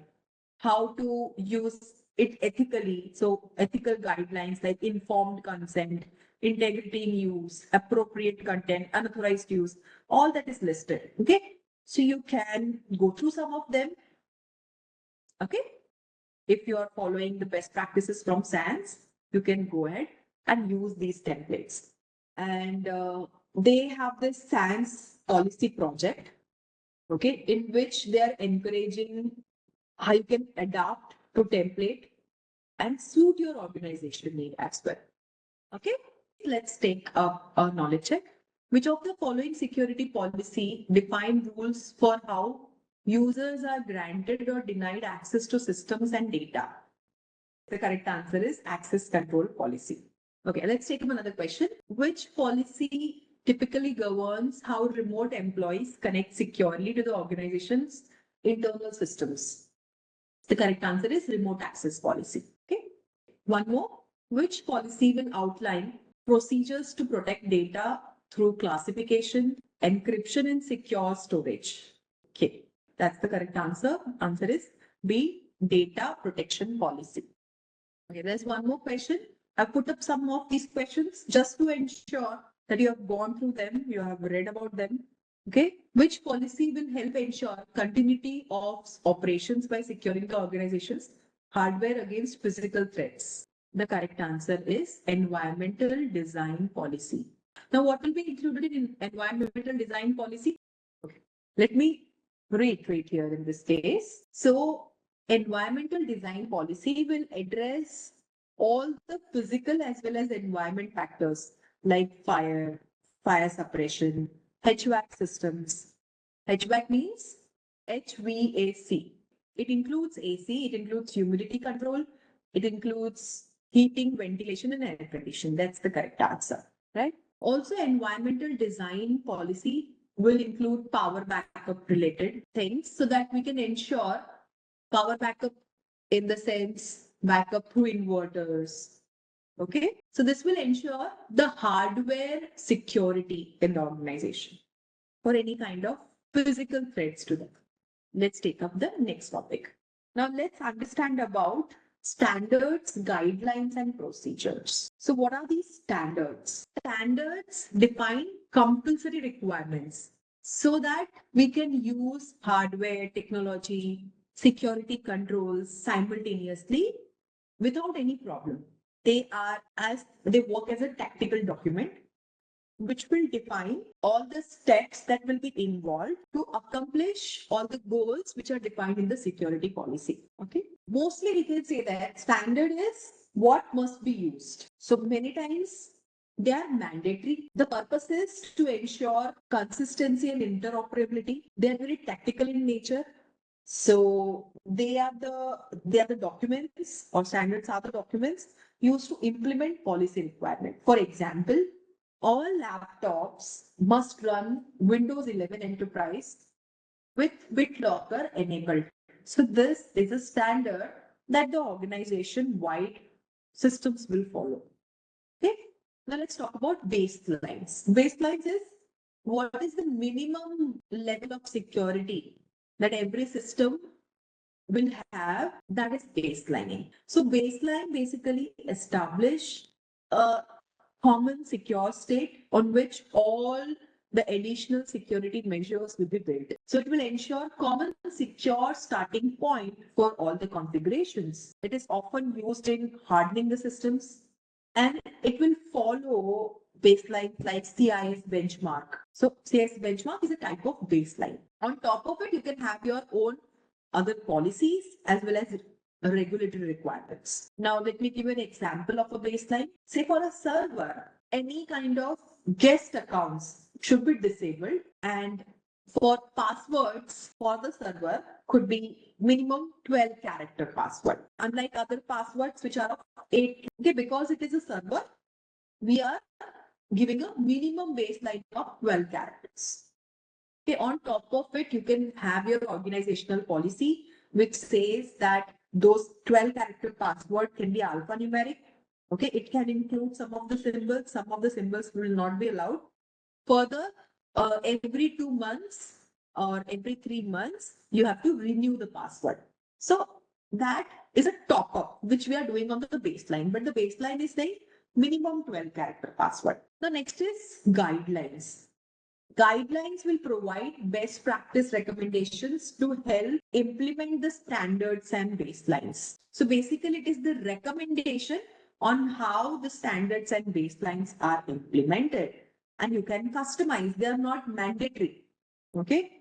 Speaker 3: how to use it ethically. So ethical guidelines like informed consent, integrity in use, appropriate content, unauthorized use, all that is listed. Okay. So you can go through some of them. Okay. If you are following the best practices from SANS, you can go ahead and use these templates. And they have this SANS policy project, okay, in which they are encouraging how you can adapt to template and suit your organization need as well. Okay, let's take up a knowledge check. Which of the following security policy define rules for how users are granted or denied access to systems and data? The correct answer is access control policy. Okay, let's take up another question. Which policy typically governs how remote employees connect securely to the organization's internal systems? The correct answer is remote access policy. Okay. One more. Which policy will outline procedures to protect data through classification, encryption, and secure storage? Okay, that's the correct answer. Answer is B, data protection policy. Okay, there's one more question. I've put up some of these questions just to ensure that you have gone through them, you have read about them. Okay, which policy will help ensure continuity of operations by securing the organization's hardware against physical threats? The correct answer is environmental design policy. Now, what will be included in environmental design policy? Okay, let me reiterate here in this case. So, environmental design policy will address all the physical as well as environment factors like fire, fire suppression, HVAC systems. HVAC means HVAC. It includes AC, it includes humidity control, it includes heating, ventilation, and air conditioning. That's the correct answer, right? Also, environmental design policy will include power backup related things so that we can ensure power backup in the sense backup through inverters. Okay, so this will ensure the hardware security in the organization for any kind of physical threats to them. let's take up the next topic. Now let's understand about standards, guidelines, and procedures. So what are these standards? Standards define compulsory requirements so that we can use hardware, technology, security controls simultaneously without any problem. They work as a tactical document which will define all the steps that will be involved to accomplish all the goals which are defined in the security policy. Okay. Mostly we can say that standard is what must be used. So many times they are mandatory. The purpose is to ensure consistency and interoperability. They are very tactical in nature. So they are the documents, or standards are the documents used to implement policy requirement. For example, all laptops must run Windows 11 Enterprise with BitLocker enabled. So this is a standard that the organization-wide systems will follow. Okay. Now let's talk about baselines. Baselines is what is the minimum level of security that every system will have, that is baselining. So baseline basically establish a common secure state on which all the additional security measures will be built. So it will ensure common secure starting point for all the configurations. It is often used in hardening the systems, and it will follow baselines like CIS benchmark. So CIS benchmark is a type of baseline. On top of it, you can have your own other policies as well as regulatory requirements. Now, let me give you an example of a baseline. Say for a server, any kind of guest accounts should be disabled, and for passwords for the server could be minimum 12 character password. Unlike other passwords which are of 8, okay, because it is a server, we are giving a minimum baseline of 12 characters. Okay, on top of it, you can have your organizational policy, which says that those 12 character password can be alphanumeric. Okay, it can include some of the symbols. Some of the symbols will not be allowed. Further, every 2 months or every 3 months, you have to renew the password. So that is a top up, which we are doing on the baseline. But the baseline is saying minimum 12 character password. The next is guidelines. Guidelines will provide best practice recommendations to help implement the standards and baselines. So basically, it is the recommendation on how the standards and baselines are implemented. And you can customize, they are not mandatory. Okay.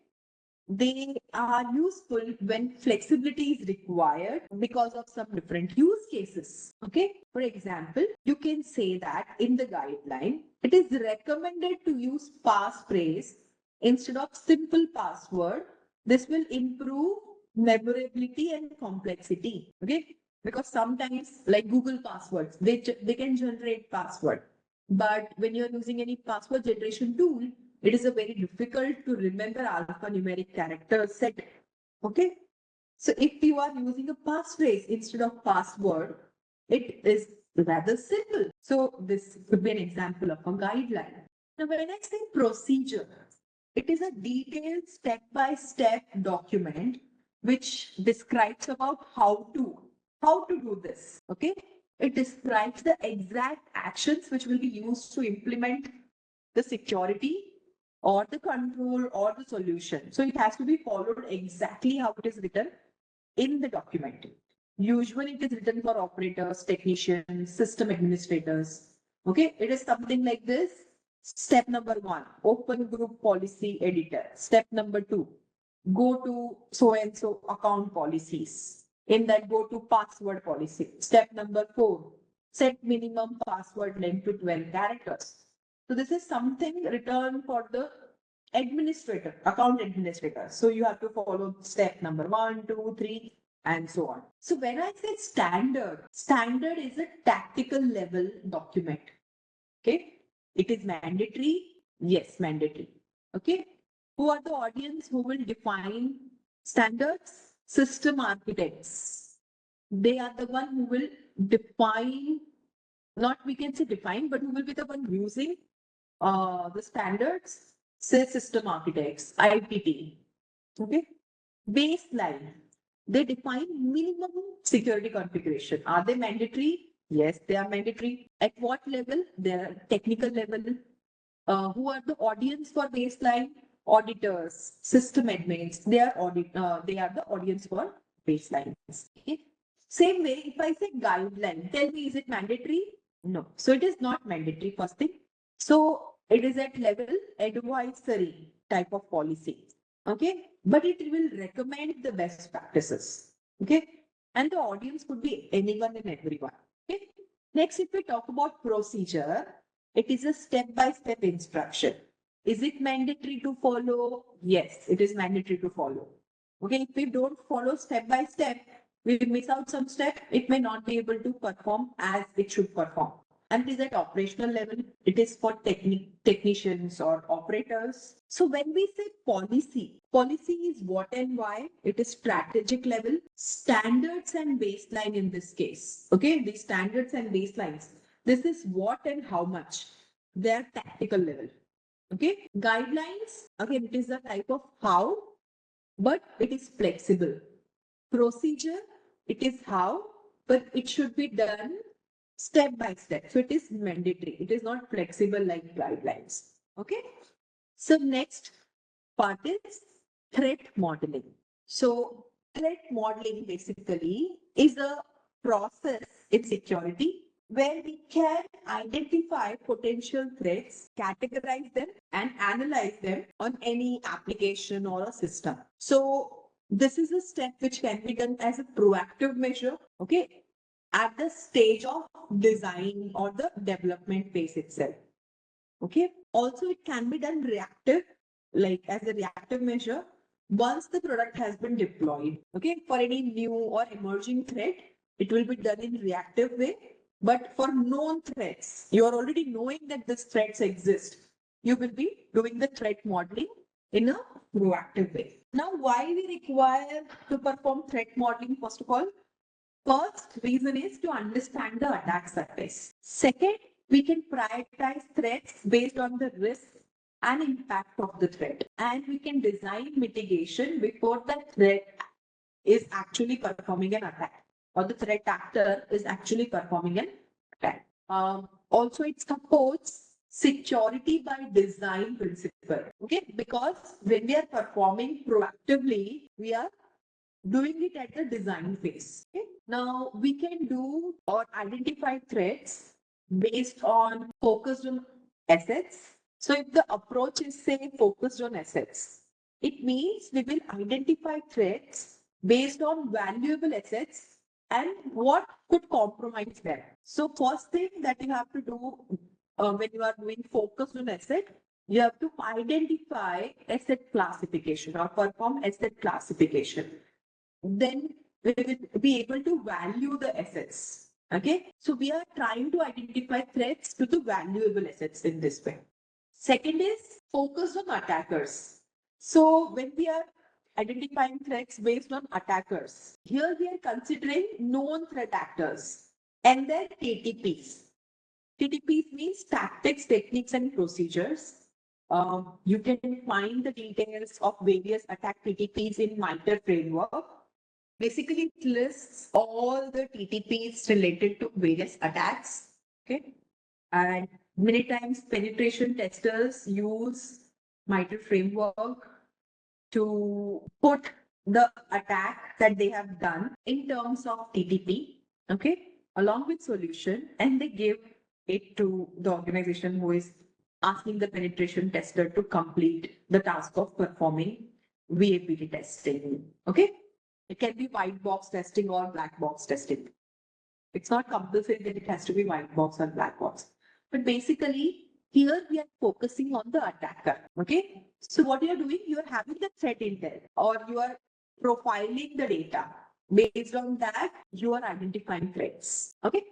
Speaker 3: They are useful when flexibility is required because of some different use cases. Okay. For example, you can say that in the guideline, it is recommended to use passphrase instead of simple password. This will improve memorability and complexity. Okay. Because sometimes, like Google passwords, they can generate password. But when you're using any password generation tool, it is a very difficult to remember alphanumeric character set. Okay. So if you are using a passphrase instead of password, it is rather simple. So this could be an example of a guideline. Now, when I say procedure, it is a detailed step-by-step document which describes about how to do this. Okay. It describes the exact actions which will be used to implement the security or the control or the solution. So it has to be followed exactly how it is written in the document. Usually it is written for operators, technicians, system administrators. Okay, it is something like this. Step number 1, open group policy editor. Step number 2, go to so and so account policies. In that, go to password policy. Step number 4, set minimum password length to 12 characters. So this is something written for the administrator, account administrator. So you have to follow step number 1, 2, 3, and so on. So when I say standard is a tactical level document. Okay. It is mandatory. Yes, mandatory. Okay. Who are the audience who will define standards? System architects. They are the one who will define, not we can say define, but who will be the one using the standards, say system architects, IPT. Okay. Baseline. They define minimum security configuration. Are they mandatory? Yes, they are mandatory. At what level? They are technical level. Who are the audience for baseline? Auditors, system admins. They are the audience for baselines. Okay. Same way, if I say guideline, tell me, is it mandatory? No. So it is not mandatory, first thing. So it is at level advisory type of policy. Okay. But it will recommend the best practices. Okay. And the audience could be anyone and everyone. Okay. Next, if we talk about procedure, it is a step-by-step instruction. Is it mandatory to follow? Yes, it is mandatory to follow. Okay, if we don't follow step by step, we miss out some step, it may not be able to perform as it should perform. And it is at operational level, it is for technicians or operators. So when we say policy is what and why, it is strategic level, standards and baseline in this case. Okay, the standards and baselines. This is what and how much. They are tactical level. Okay, guidelines, again, it is a type of how, but it is flexible. Procedure, it is how, but it should be done step by step. So it is mandatory. It is not flexible like guidelines. Okay. So next part is threat modeling. So threat modeling basically is a process in security where we can identify potential threats, categorize them, and analyze them on any application or a system. So this is a step which can be done as a proactive measure, okay, at the stage of design or the development phase itself. Okay. Also, it can be done reactive, like as a reactive measure once the product has been deployed. Okay. For any new or emerging threat, it will be done in reactive way. But for known threats, you are already knowing that these threats exist. You will be doing the threat modeling in a proactive way. Now, why we require to perform threat modeling, first of all? First reason is to understand the attack surface. Second, we can prioritize threats based on the risk and impact of the threat. And we can design mitigation before the threat is actually performing an attack or the threat actor is actually performing an attack. Also, it supports security by design principle. Okay, because when we are performing proactively, we are doing it at the design phase. Okay? Now we can do or identify threats based on focused on assets. So if the approach is say focused on assets, it means we will identify threats based on valuable assets and what could compromise them. So first thing that you have to do when you are doing focused on asset, you have to identify asset classification or perform asset classification. Then we will be able to value the assets. Okay, so we are trying to identify threats to the valuable assets in this way. Second is focus on attackers. So when we are identifying threats based on attackers, here we are considering known threat actors and their TTPs. TTPs means tactics, techniques, and procedures. You can find the details of various attack TTPs in MITRE framework. Basically, it lists all the TTPs related to various attacks. Okay. And many times penetration testers use MITRE framework to put the attack that they have done in terms of TTP, okay, along with solution, and they give it to the organization who is asking the penetration tester to complete the task of performing VAPT testing. Okay. It can be white box testing or black box testing. It's not compulsory that it has to be white box or black box. But basically, here we are focusing on the attacker. Okay. So what you are doing, you are having the threat intel or you are profiling the data. Based on that, you are identifying threats. Okay.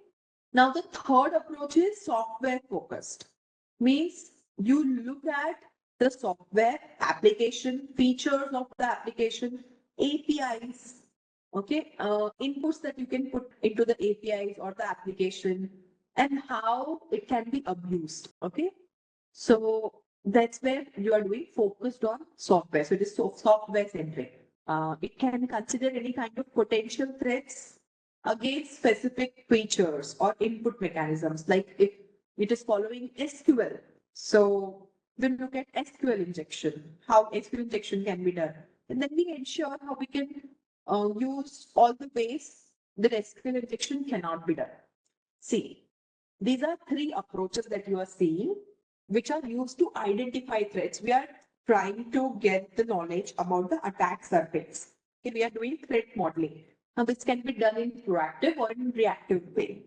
Speaker 3: Now the third approach is software focused. Means you look at the software application, features of the application, APIs, okay, inputs that you can put into the APIs or the application and how it can be abused, okay. So that's where you are doing focused on software. So it is software centric. It can consider any kind of potential threats against specific features or input mechanisms, like if it is following SQL. So we'll look at SQL injection, how SQL injection can be done. And then we ensure how we can use all the ways that SQL injection cannot be done. See, these are three approaches that you are seeing, which are used to identify threats. We are trying to get the knowledge about the attack surface. Okay, we are doing threat modeling. Now, this can be done in proactive or in reactive way.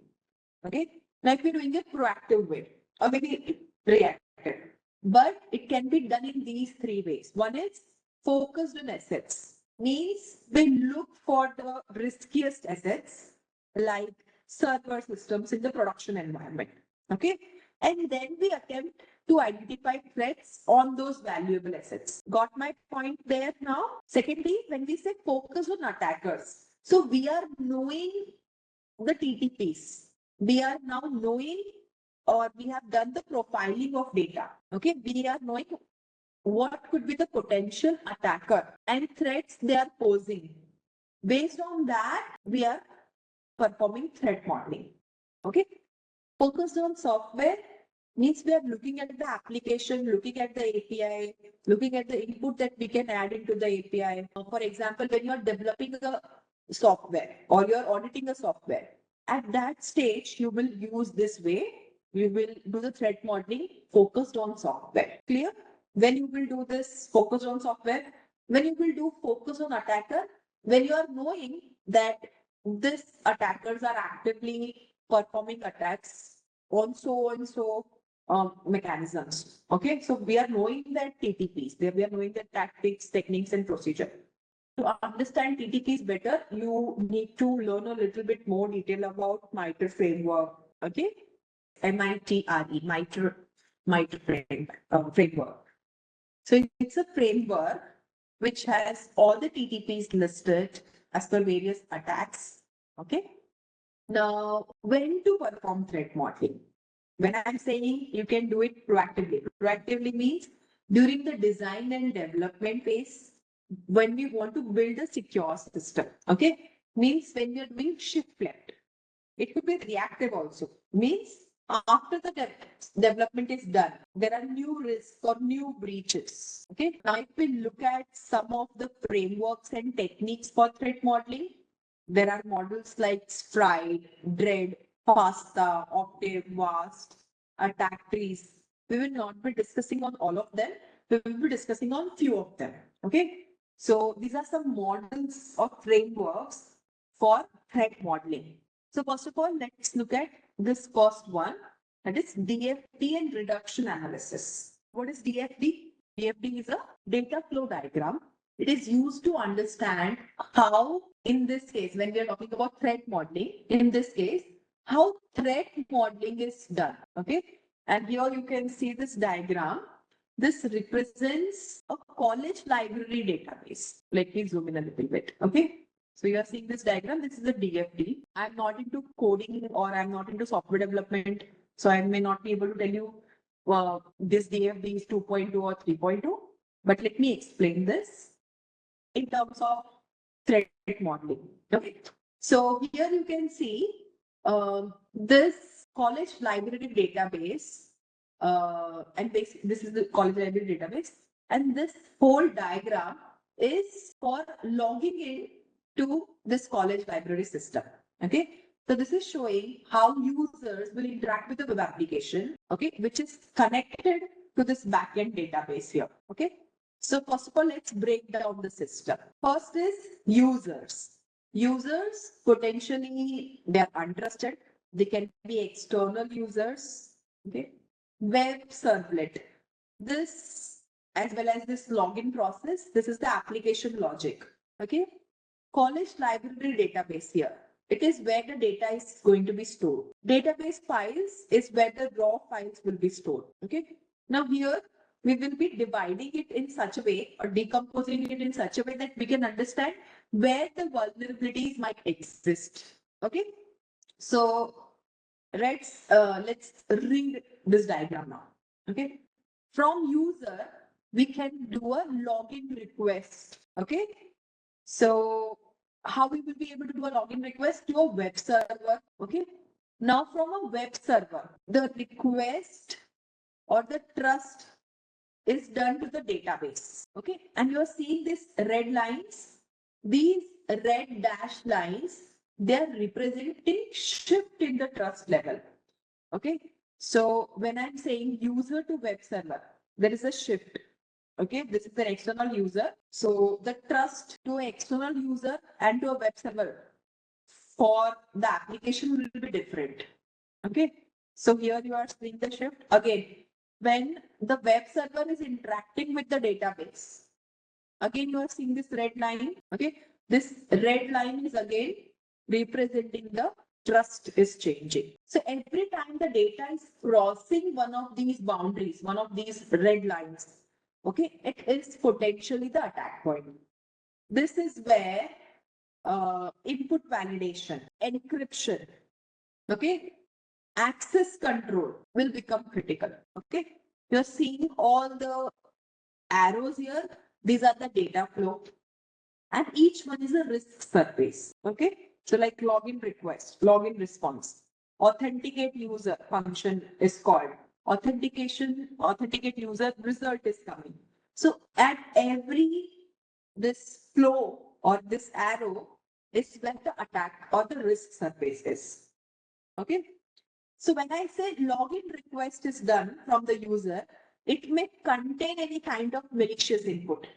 Speaker 3: Okay, now if we're doing a proactive way, or maybe reactive, but it can be done in these three ways. One is focused on assets, means we look for the riskiest assets like server systems in the production environment. Okay, and then we attempt to identify threats on those valuable assets. Got my point there now? Secondly, when we say focus on attackers, so we are knowing the TTPs. We are now knowing, or we have done the profiling of data. Okay, we are knowing what could be the potential attacker and threats they are posing. Based on that, we are performing threat modeling. Okay, focused on software means we are looking at the application, looking at the API, looking at the input that we can add into the API. For example, when you're developing a software or you're auditing a software, at that stage, you will use this way. You will do the threat modeling focused on software. Clear? When you will do this focused on software, when you will do focus on attacker, when you are knowing that these attackers are actively performing attacks on so and so mechanisms. Okay, so we are knowing that TTPs, we are knowing the tactics, techniques, and procedure. To understand TTPs better, you need to learn a little bit more detail about MITRE framework. Okay, MITRE, MITRE framework. So it's a framework which has all the TTPs listed as per various attacks. Okay. Now, when to perform threat modeling? When I'm saying you can do it proactively. Proactively means during the design and development phase, when we want to build a secure system. Okay. Means when you're doing shift left. It could be reactive also. Means after the development is done, there are new risks or new breaches. Okay. Now, if we look at some of the frameworks and techniques for threat modeling, there are models like Stride, Dread, FASTA, Octave, VAST, attack trees. We will not be discussing on all of them. We will be discussing on few of them. Okay. So these are some models or frameworks for threat modeling. So first of all, let's look at this first one, that is DFD and reduction analysis. What is DFD? DFD is a data flow diagram. It is used to understand how, in this case, when we are talking about threat modeling, in this case, how threat modeling is done. Okay. And here you can see this diagram. This represents a college library database. Let me zoom in a little bit. Okay. So you are seeing this diagram. This is a DFD. I'm not into coding or I'm not into software development. So I may not be able to tell you this DFD is 2.2 or 3.2. But let me explain this in terms of threat modeling. Okay. So here you can see this college library database. And basically, this is the college library database. And this whole diagram is for logging in to this college library system. Okay. So this is showing how users will interact with the web application, okay, which is connected to this backend database here. Okay. So first of all, let's break down the system. First is users. Users, potentially, they're untrusted. They can be external users. Okay. Web servlet. This, as well as this login process, this is the application logic. Okay. College library database here. It is where the data is going to be stored. Database files is where the raw files will be stored. Okay. Now here we will be dividing it in such a way or decomposing it in such a way that we can understand where the vulnerabilities might exist. Okay. So let's read this diagram now. Okay. From user, we can do a login request. Okay. So how we will be able to do a login request to a web server? Okay. Now from a web server, the request or the trust is done to the database. Okay. And you are seeing these red lines. These red dashed lines, they are representing shift in the trust level. Okay. So when I'm saying user to web server, there is a shift. Okay, this is an external user. So the trust to an external user and to a web server for the application will be different. Okay, so here you are seeing the shift again. When the web server is interacting with the database, again you are seeing this red line. Okay, this red line is again representing the trust is changing. So every time the data is crossing one of these boundaries, one of these red lines, okay, it is potentially the attack point. This is where input validation, encryption, okay, access control will become critical. Okay, you're seeing all the arrows here. These are the data flow, and each one is a risk surface. Okay, so like login request, login response, authenticate user function is called authenticate user result is coming. So at every this flow or this arrow is where the attack or the risk surface is. Okay, so when I say login request is done from the user, it may contain any kind of malicious input.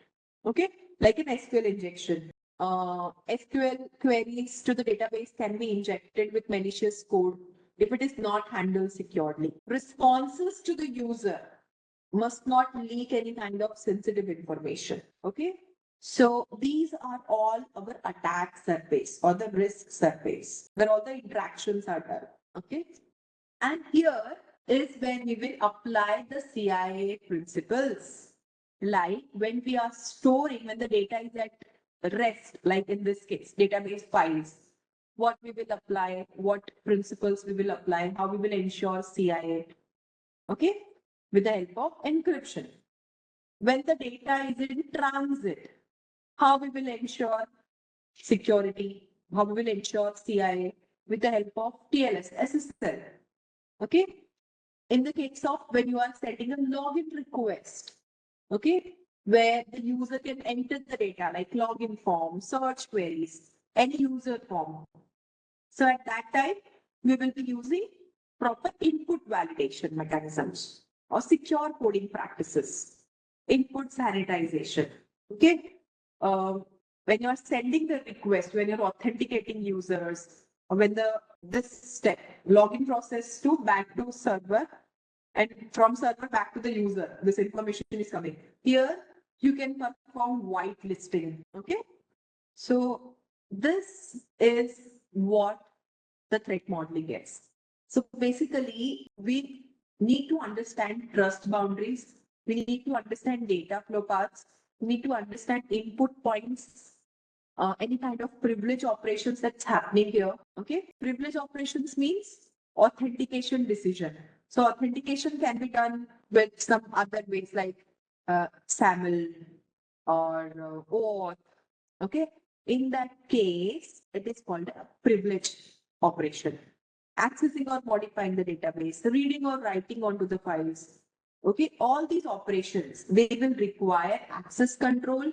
Speaker 3: Okay, like an SQL injection. SQL queries to the database can be injected with malicious code if it is not handled securely. Responses to the user must not leak any kind of sensitive information. Okay, so these are all our attack surface or the risk surface where all the interactions are done. Okay, and here is when we will apply the CIA principles. Like when we are storing, when the data is at rest, like in this case, database files, what we will apply, what principles we will apply, how we will ensure CIA. Okay, with the help of encryption. When the data is in transit, how we will ensure security, how we will ensure CIA with the help of TLS, SSL. Okay, in the case of when you are sending a login request, okay, where the user can enter the data like login form, search queries, any user form. So at that time, we will be using proper input validation mechanisms or secure coding practices, input sanitization. Okay. When you are sending the request, when you're authenticating users, or when this step login process to back to server and from server back to the user, this information is coming. Here you can perform whitelisting. Okay. So this is what the threat modeling is. So basically, we need to understand trust boundaries. We need to understand data flow paths. We need to understand input points, any kind of privilege operations that's happening here. Okay, privilege operations means authentication decision. So authentication can be done with some other ways like SAML or OAuth. Okay, in that case, it is called a privilege operation. Accessing or modifying the database, reading or writing onto the files. Okay, all these operations, they will require access control,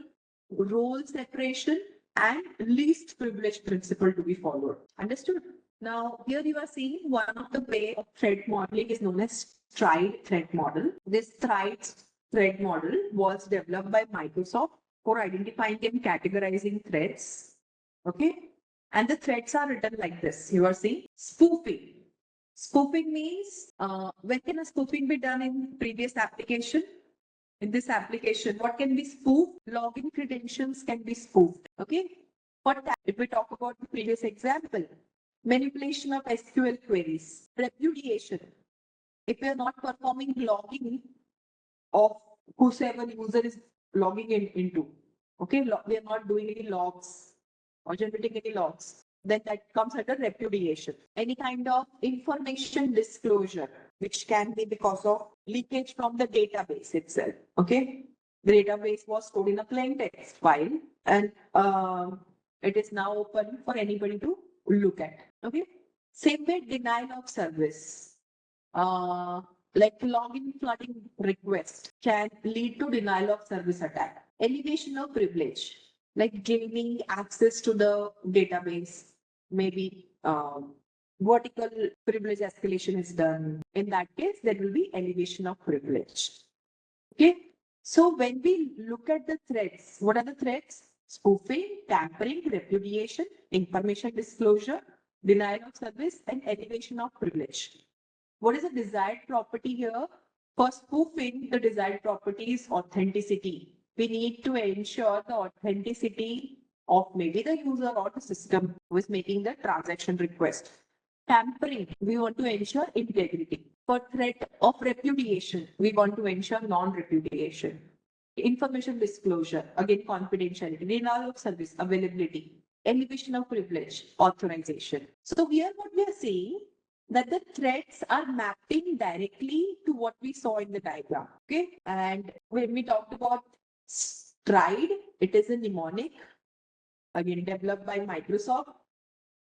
Speaker 3: role separation, and least privilege principle to be followed. Understood? Now, here you are seeing one of the way of threat modeling is known as Triad threat model. This Triad threat model was developed by Microsoft for identifying and categorizing threats. Okay. And the threats are written like this. You are seeing spoofing. Spoofing means when can a spoofing be done in previous application? In this application, what can be spoofed? Login credentials can be spoofed. Okay. What if we talk about the previous example? Manipulation of SQL queries, repudiation. If we are not performing logging of whosoever user is logging into, okay, we are not doing any logs or generating any logs, then that comes under repudiation. Any kind of information disclosure, which can be because of leakage from the database itself, okay, The database was stored in a plain text file, and it is now open for anybody to look at. Okay. Same way, denial of service. Uh, like login flooding request can lead to denial of service attack. Elevation of privilege, like gaining access to the database, maybe vertical privilege escalation is done. In that case, there will be elevation of privilege. Okay. So when we look at the threats, what are the threats? Spoofing, tampering, repudiation, information disclosure, denial of service, and elevation of privilege. What is the desired property here? For spoofing, the desired property is authenticity. We need to ensure the authenticity of maybe the user or the system who is making the transaction request. Tampering, we want to ensure integrity. For threat of repudiation, we want to ensure non-repudiation. Information disclosure, again confidentiality, denial of service, availability, elevation of privilege, authorization. So here what we are saying that the threats are mapping directly to what we saw in the diagram. Okay. And when we talked about Stride, it is a mnemonic, again developed by Microsoft.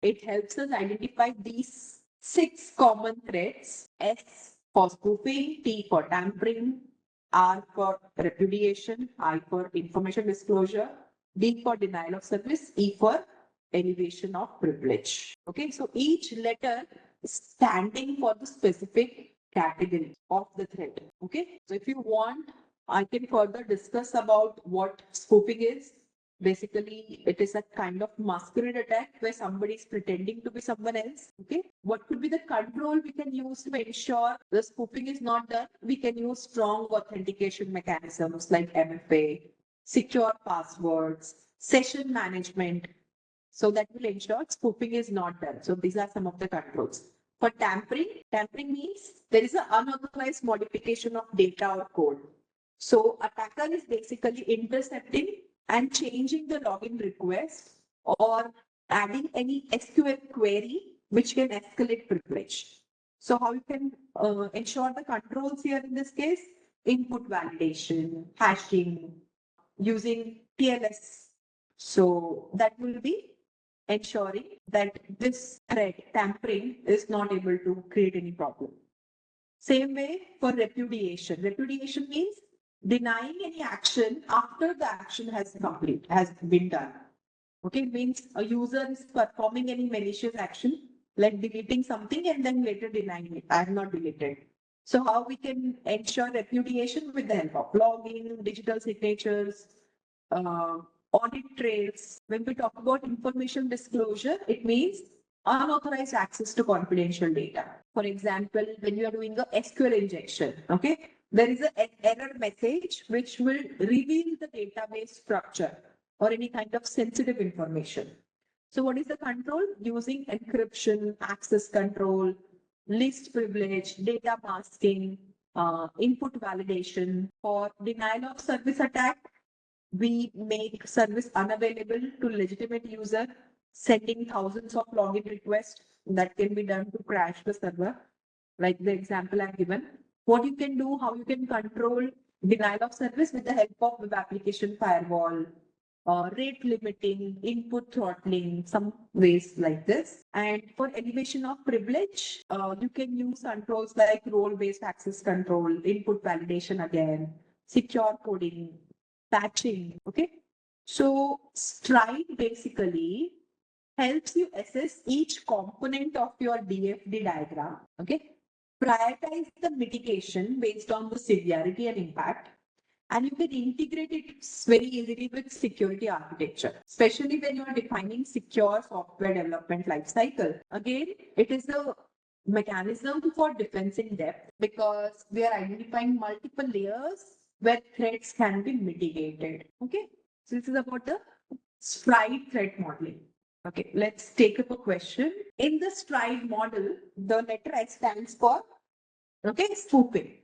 Speaker 3: It helps us identify these 6 common threats: S for spoofing, T for tampering, R for repudiation, I for information disclosure, D for denial of service, E for elevation of privilege. Okay, so each letter is standing for the specific category of the threat. Okay, so if you want, I can further discuss about what spoofing is. Basically, it is a kind of masquerade attack where somebody is pretending to be someone else. Okay. What could be the control we can use to ensure the spoofing is not done? We can use strong authentication mechanisms like MFA, secure passwords, session management. So that will ensure spoofing is not done. So these are some of the controls. For tampering means there is an unauthorized modification of data or code. So attacker is basically intercepting and changing the login request or adding any SQL query which can escalate privilege. So how you can ensure the controls here in this case? Input validation, hashing, using TLS. So that will be ensuring that this threat tampering is not able to create any problem. Same way for repudiation. Repudiation means denying any action after the action has been done. Okay, it means a user is performing any malicious action like deleting something and then later denying it. I have not deleted. So how we can ensure repudiation? With the help of logging, digital signatures, audit trails. When we talk about information disclosure, it means unauthorized access to confidential data. For example, when you are doing a SQL injection, okay, there is an error message which will reveal the database structure or any kind of sensitive information. So what is the control? Using encryption, access control, least privilege, data masking, input validation. For denial of service attack, we make service unavailable to legitimate user, sending thousands of login requests. That can be done to crash the server, like the example I've given. What you can do, how you can control denial of service with the help of web application firewall, rate limiting, input throttling, some ways like this. And for elevation of privilege, you can use controls like role-based access control, input validation again, secure coding, patching. Okay. So Stride basically helps you assess each component of your DFD diagram. Okay. Prioritize the mitigation based on the severity and impact. And you can integrate it very easily with security architecture, especially when you are defining secure software development lifecycle. Again, it is a mechanism for defense in depth because we are identifying multiple layers where threats can be mitigated. Okay, so this is about the Stride threat modeling. Okay, let's take up a question. In the Stride model, the letter S stands for spoofing.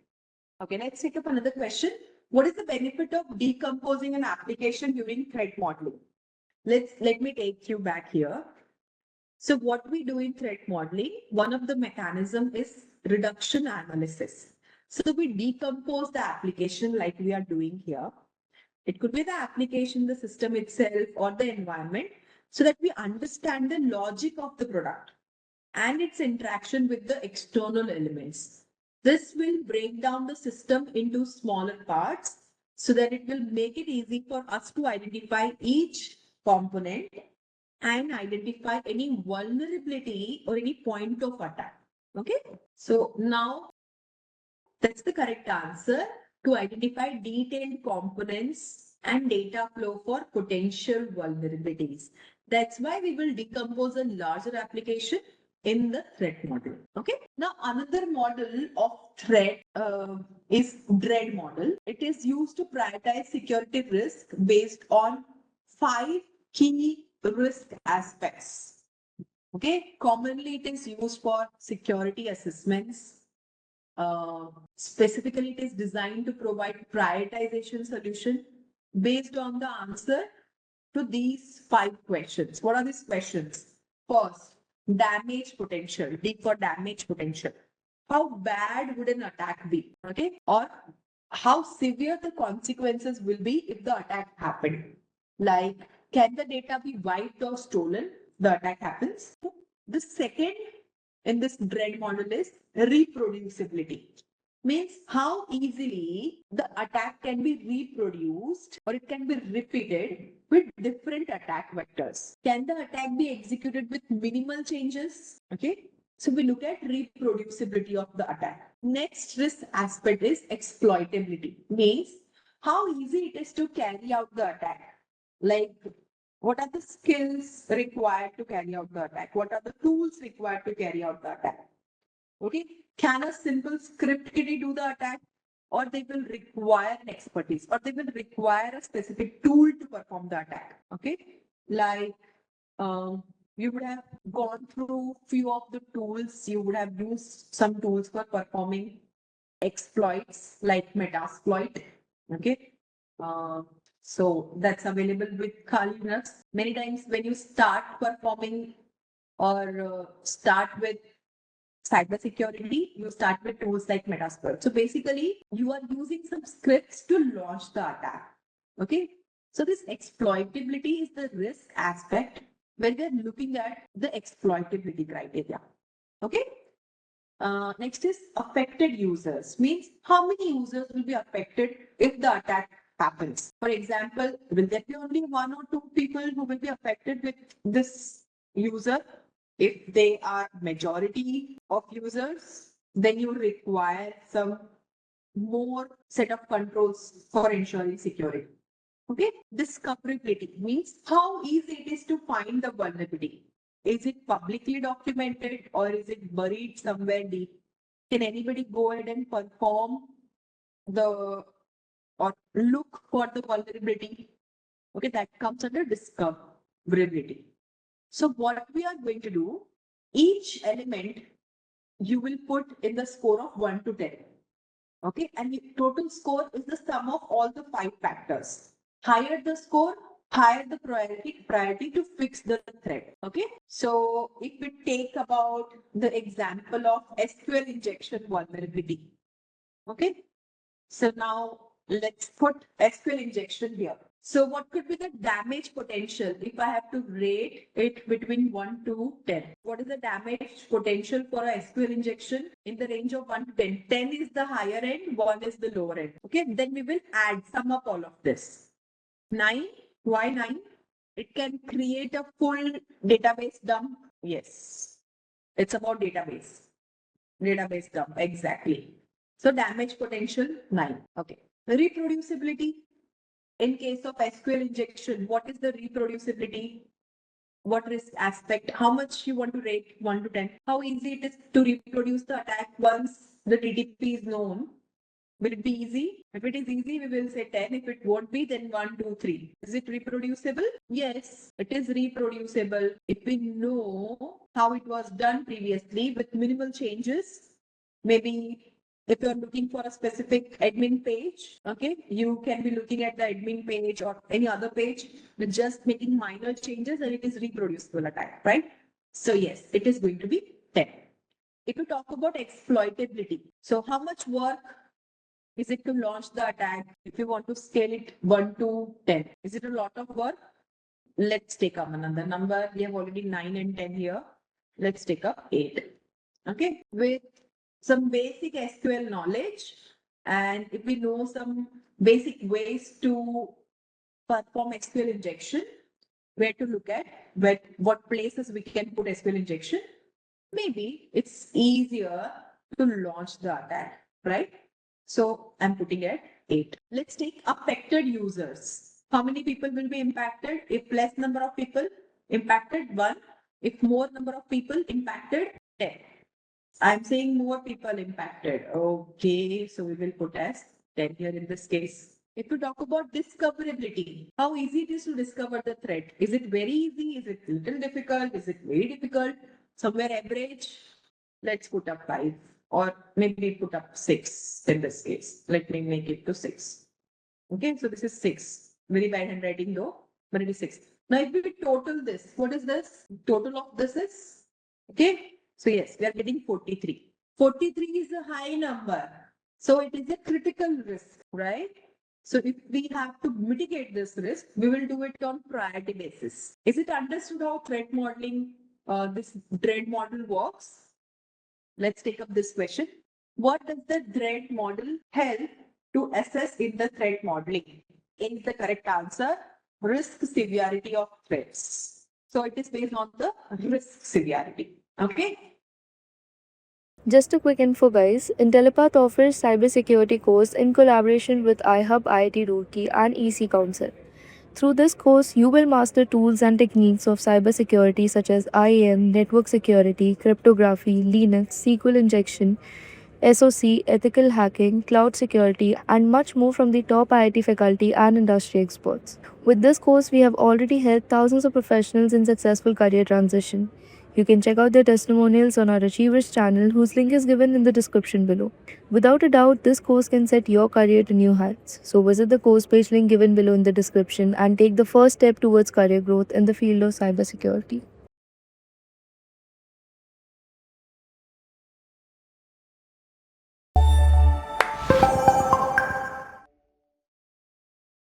Speaker 3: Okay, let's take up another question. What is the benefit of decomposing an application during threat modeling? Let me take you back here. So what we do in threat modeling, one of the mechanism is reduction analysis. So we decompose the application like we are doing here. It could be the application, the system itself, or the environment, so that we understand the logic of the product and its interaction with the external elements. This will break down the system into smaller parts so that it will make it easy for us to identify each component and identify any vulnerability or any point of attack. Okay, so now that's the correct answer, to identify detailed components and data flow for potential vulnerabilities. That's why we will decompose a larger application in the threat model. Okay. Now another model of threat is DREAD model. It is used to prioritize security risk based on 5 key risk aspects. Okay. Commonly, it is used for security assessments. Specifically, it is designed to provide prioritization solution based on the answer to these 5 questions. What are these questions? First, damage potential. D for damage potential. How bad would an attack be? Okay. Or how severe the consequences will be if the attack happened. Like, can the data be wiped or stolen? The attack happens. The second in this DREAD model is reproducibility. Means how easily the attack can be reproduced or it can be repeated with different attack vectors. Can the attack be executed with minimal changes? Okay. So we look at reproducibility of the attack. Next risk aspect is exploitability. Means how easy it is to carry out the attack. Like, what are the skills required to carry out the attack? What are the tools required to carry out the attack? Okay. Can a simple script kiddie do the attack? Or they will require an expertise, or they will require a specific tool to perform the attack. Okay. Like, you would have gone through few of the tools. You would have used some tools for performing exploits like Metasploit. Okay. So that's available with Kali Linux. Many times when you start performing or start with cybersecurity, you start with tools like Metasploit. So basically, you are using some scripts to launch the attack. Okay. So this exploitability is the risk aspect when we are looking at the exploitability criteria. Okay. Next is affected users. Means how many users will be affected if the attack happens. For example, will there be only 1 or 2 people who will be affected with this user? If they are majority of users, then you require some more set of controls for ensuring security. Okay, discoverability means how easy it is to find the vulnerability. Is it publicly documented or is it buried somewhere deep? Can anybody go ahead and perform the or look for the vulnerability? Okay, that comes under discoverability. So what we are going to do, each element you will put in the score of 1 to 10. Okay, and the total score is the sum of all the 5 factors. Higher the score, higher the priority to fix the threat. Okay, so if we take about the example of SQL injection vulnerability. Okay, so now let's put SQL injection here. So what could be the damage potential if I have to rate it between 1 to 10? What is the damage potential for a SQL injection? In the range of 1 to 10. 10 is the higher end, 1 is the lower end. Okay, then we will sum up all of this. 9, why 9? It can create a full database dump. Yes, it's about database dump, exactly. So damage potential 9. Okay. Reproducibility. In case of SQL injection, what is the reproducibility? What risk aspect? How much you want to rate 1 to 10? How easy it is to reproduce the attack once the TTP is known? Will it be easy? If it is easy, we will say 10. If it won't be, then 1, 2, 3. Is it reproducible? Yes, it is reproducible. If we know how it was done previously with minimal changes, maybe if you're looking for a specific admin page, okay, you can be looking at the admin page or any other page with just making minor changes and it is reproducible attack, right? So yes, it is going to be 10. If you talk about exploitability, so how much work Is it to launch the attack? If you want to scale it 1 to 10, is it a lot of work? Let's take up another number. We have already 9 and 10 here. Let's take up 8. Okay. With some basic SQL knowledge, and if we know some basic ways to perform SQL injection, where to look at, what places we can put SQL injection, maybe it's easier to launch the attack, right? So I'm putting at 8. Let's take affected users. How many people will be impacted? If less number of people impacted, 1. If more number of people impacted, 10. I'm saying more people impacted. Okay, so we will put as 10 here in this case. If you talk about discoverability, how easy it is to discover the threat. Is it very easy? Is it little difficult? Is it very difficult? Somewhere average? Let's put up 5, or maybe put up 6 in this case. Let me make it to 6. Okay, so this is 6. Very bad handwriting though, but it is 6. Now if we total this, what is this? Total of this is, okay. So yes, we are getting 43. 43 is a high number. So it is a critical risk, right? So if we have to mitigate this risk, we will do it on priority basis. Is it understood how threat modeling, this threat model works? Let's take up this question. What does the threat model help to assess in the threat modeling? In the correct answer, risk severity of threats. So it is based on the risk severity. Okay.
Speaker 2: Just a quick info, guys. Intellipaat offers cybersecurity course in collaboration with iHub IIT Roorkee and EC Council. Through this course, you will master tools and techniques of cybersecurity such as IAM, network security, cryptography, Linux, SQL injection, SOC, ethical hacking, cloud security, and much more from the top IIT faculty and industry experts. With this course, we have already helped thousands of professionals in successful career transition. You can check out their testimonials on our Achievers channel, whose link is given in the description below. Without a doubt, this course can set your career to new heights. So visit the course page link given below in the description and take the first step towards career growth in the field of cybersecurity.